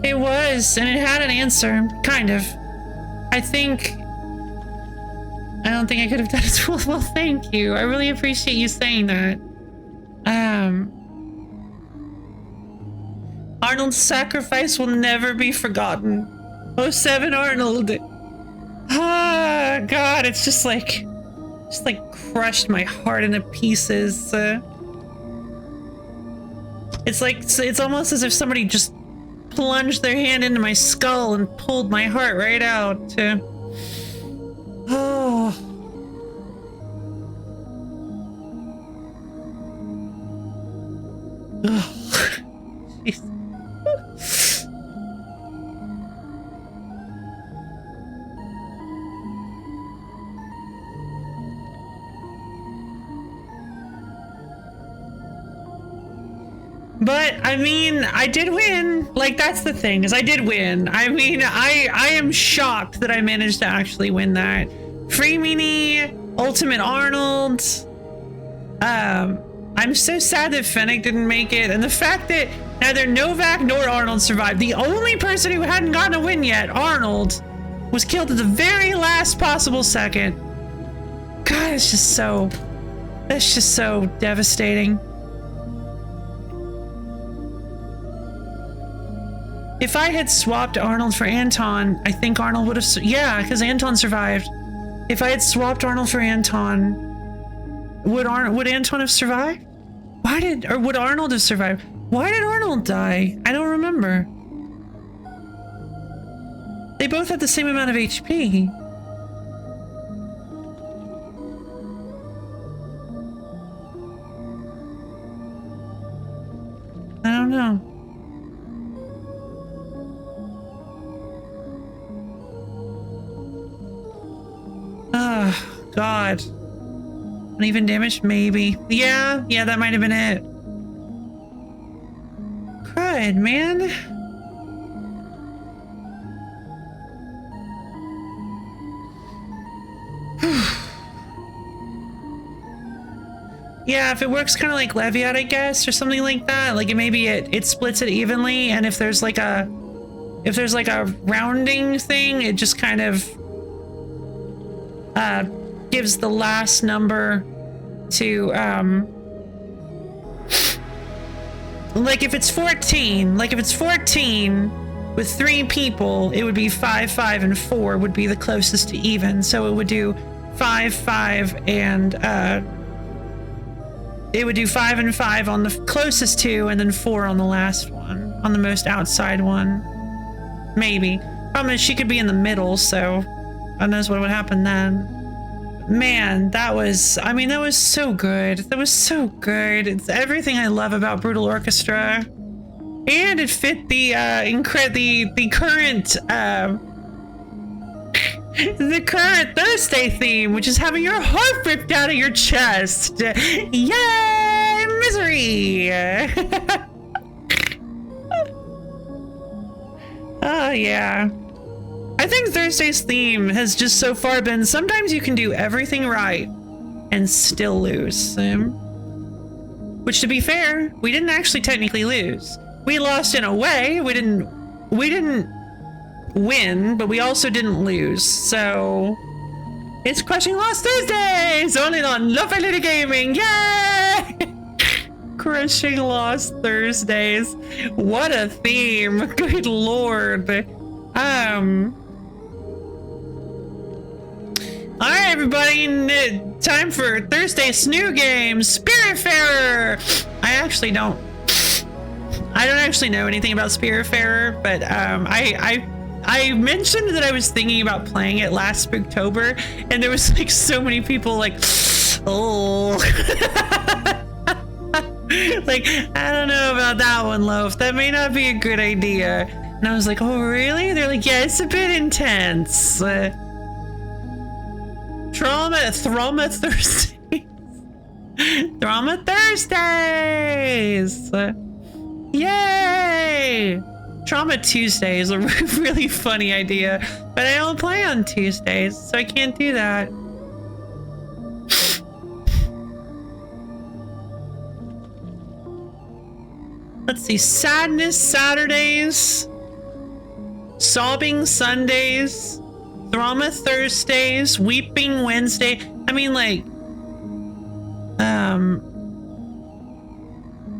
It was, and it had an answer, kind of. I don't think I could have done it. Well, thank you. I really appreciate you saying that. Arnold's sacrifice will never be forgotten. Oh, 7 Arnold. Ah, God, it's just like crushed my heart into pieces. It's almost as if somebody just plunged their hand into my skull and pulled my heart right out. Oh. Jeez. But I mean, I did win. Like, that's the thing, is I did win. I mean, I am shocked that I managed to actually win that. Free Meanie, Ultimate Arnold. I'm so sad that Fennec didn't make it, and the fact that neither Novak nor Arnold survived. The only person who hadn't gotten a win yet, Arnold, was killed at the very last possible second. God, that's just so devastating. If I had swapped Arnold for Anton, I think Arnold would have... Yeah, because Anton survived. If I had swapped Arnold for Anton, would Anton have survived? Or would Arnold have survived? Why did Arnold die? I don't remember. They both had the same amount of HP. I don't know. Oh, God. Uneven damage? Maybe. Yeah, that might have been it. Crud, man. Yeah, if it works kind of like Leviat, I guess, or something like that. Like it splits it evenly, and if there's like a rounding thing, it just kind of gives the last number to like if it's 14 with 3 people, it would be 5, 5, and 4 would be the closest to even. So it would do 5, 5, and it would do 5 and 5 on the closest 2, and then 4 on the last one, on the most outside one. Maybe. Problem is she could be in the middle, so who knows what would happen then. Man, that was so good. That was so good. It's everything I love about Brutal Orchestra. And it fit the current Thursday theme, which is having your heart ripped out of your chest. Yay, misery! Oh, yeah. I think Thursday's theme has just so far been sometimes you can do everything right and still lose. Which, to be fair, we didn't actually technically lose. We lost in a way. We didn't win, but we also didn't lose. So it's Crushing Lost Thursdays only on Lovely Lady Gaming. Yay! Crushing Lost Thursdays. What a theme. Good lord. All right, everybody, time for Thursday's new game, Spiritfarer. I don't actually know anything about Spiritfarer, but I mentioned that I was thinking about playing it last Spooktober, and there was like so many people like, oh, like, I don't know about that one, Loaf. That may not be a good idea. And I was like, oh, really? They're like, yeah, it's a bit intense. Trauma Thursdays. Trauma Thursdays. Yay! Trauma Tuesday is a really funny idea, but I don't play on Tuesdays, so I can't do that. Let's see, Sadness Saturdays, Sobbing Sundays, Trauma Thursdays, Weeping Wednesday. I mean, like,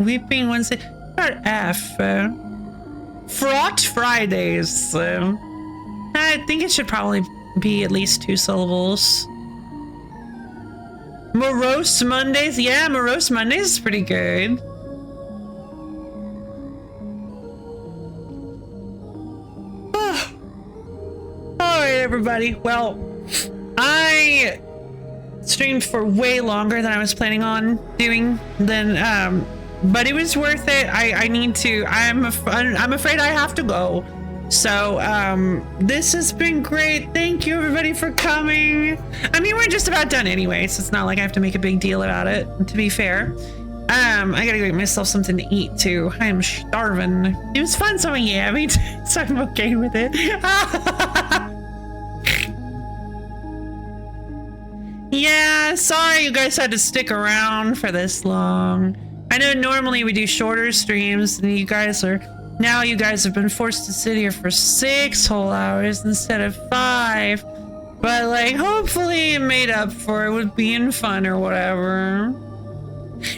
Weeping Wednesday. What F? Fraught Fridays. I think it should probably be at least 2 syllables. Morose Mondays. Yeah, Morose Mondays is pretty good. Alright, everybody. Well, I streamed for way longer than I was planning on doing. But it was worth it. I need to. I'm afraid I have to go. So this has been great. Thank you, everybody, for coming. I mean, we're just about done anyway, so it's not like I have to make a big deal about it, to be fair. I gotta go get myself something to eat too. I am starving. It was fun, so yeah, I mean, so I'm okay with it. Yeah, sorry you guys had to stick around for this long. I know normally we do shorter streams, and you guys have been forced to sit here for 6 whole hours instead of 5. But like, hopefully it made up for it with being fun or whatever.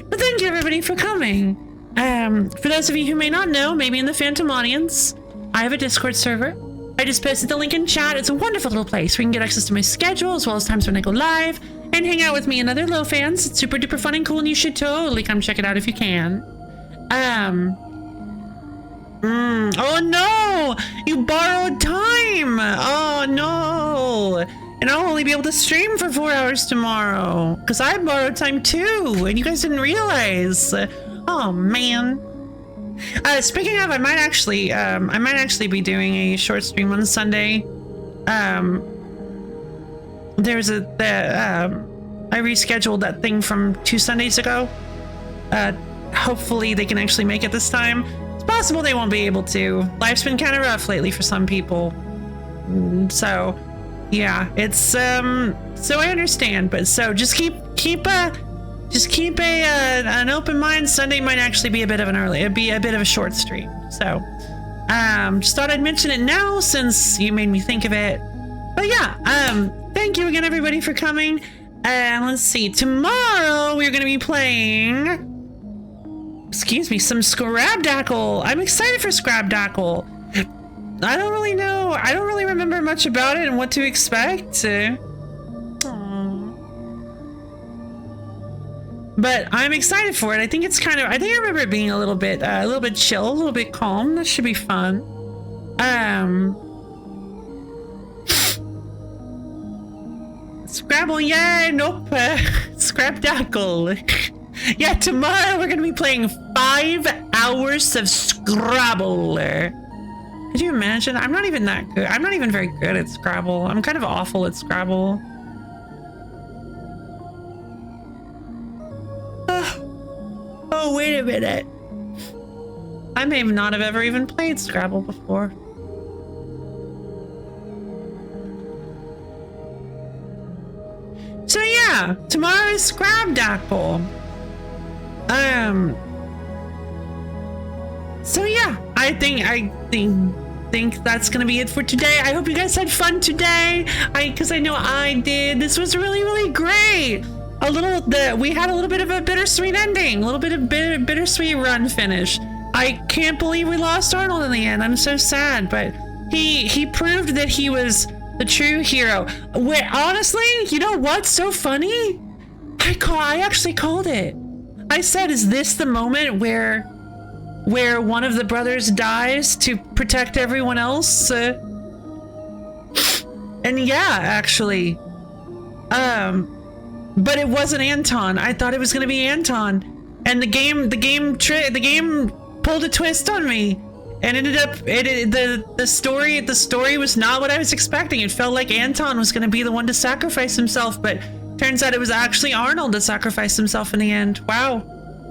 But thank you, everybody, for coming. For those of you who may not know, maybe in the Phantom audience, I have a Discord server. I just posted the link in chat. It's a wonderful little place where you can get access to my schedule, as well as times when I go live, and hang out with me and other low fans. It's super duper fun and cool, and you should totally come check it out if you can. Oh no! You borrowed time! Oh no! And I'll only be able to stream for 4 hours tomorrow, because I borrowed time too, and you guys didn't realize. Oh man. Speaking of, I might actually be doing a short stream on Sunday. I rescheduled that thing from 2 Sundays ago. Hopefully they can actually make it this time. It's possible they won't be able to. Life's been kind of rough lately for some people. So, yeah, it's, so I understand, but so just keep just keep an open mind. Sunday might actually be a bit of a short stream. So, just thought I'd mention it now since you made me think of it. But yeah, thank you again, everybody, for coming. And let's see, tomorrow we're going to be playing, excuse me, some Scrabdackle. I'm excited for Scrabdackle. I don't really know. I don't really remember much about it and what to expect. But I'm excited for it. I think it's kind of, I think I remember it being a little bit chill, a little bit calm. That should be fun. Scrabble, yay, nope. Scrabdackle. Yeah, tomorrow we're going to be playing 5 hours of Scrabble. Could you imagine? I'm not even that good. I'm not even very good at Scrabble. I'm kind of awful at Scrabble. Oh, wait a minute. I may not have ever even played Scrabble before. So yeah, tomorrow is Scrabdackle. So yeah, I think that's gonna be it for today. I hope you guys had fun today. Because I know I did. This was really, really great. We had a little bit of a bittersweet ending, a little bit of bittersweet run finish. I can't believe we lost Arnold in the end. I'm so sad, but he proved that he was the true hero. Where honestly, you know what's so funny? I actually called it. I said, is this the moment where one of the brothers dies to protect everyone else? And yeah, actually. But it wasn't Anton. I thought it was gonna be Anton. And the game pulled a twist on me. And ended up the story was not what I was expecting. It felt like Anton was gonna be the one to sacrifice himself, but turns out it was actually Arnold that sacrificed himself in the end. Wow.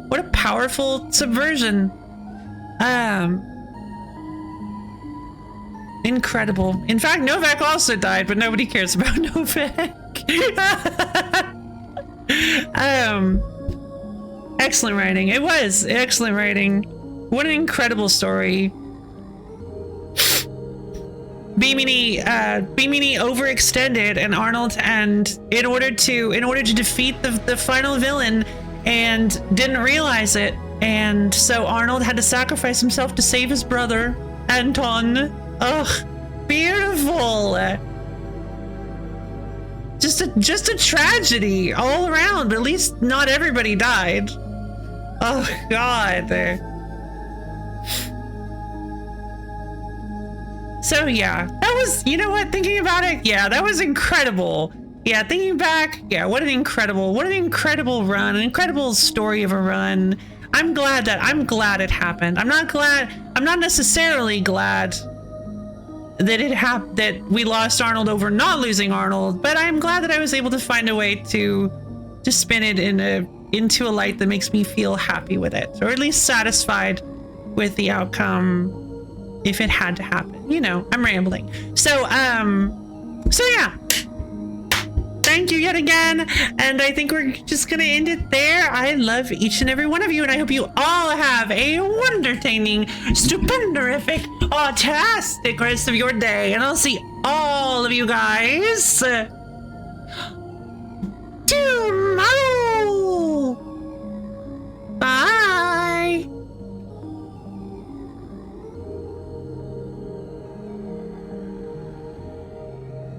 What a powerful subversion. Incredible. In fact, Novak also died, but nobody cares about Novak. Excellent writing. It was excellent writing. What an incredible story. Bimini overextended and Arnold, and in order to defeat the final villain, and didn't realize it, and so Arnold had to sacrifice himself to save his brother Anton. Ugh, beautiful. Just a tragedy all around, but at least not everybody died. Oh God. So yeah, that was, you know what, thinking about it, yeah, that was incredible. Yeah, thinking back, yeah, what an incredible run, an incredible story of a run. I'm glad it happened. I'm not necessarily glad that that we lost Arnold over not losing Arnold, but I'm glad that I was able to find a way to spin it into a light that makes me feel happy with it, or at least satisfied with the outcome if it had to happen. You know, I'm rambling. So yeah. Thank you yet again, and I think we're just gonna end it there. I love each and every one of you, and I hope you all have a wondertaining, stupendorific, autastic rest of your day, and I'll see all of you guys tomorrow.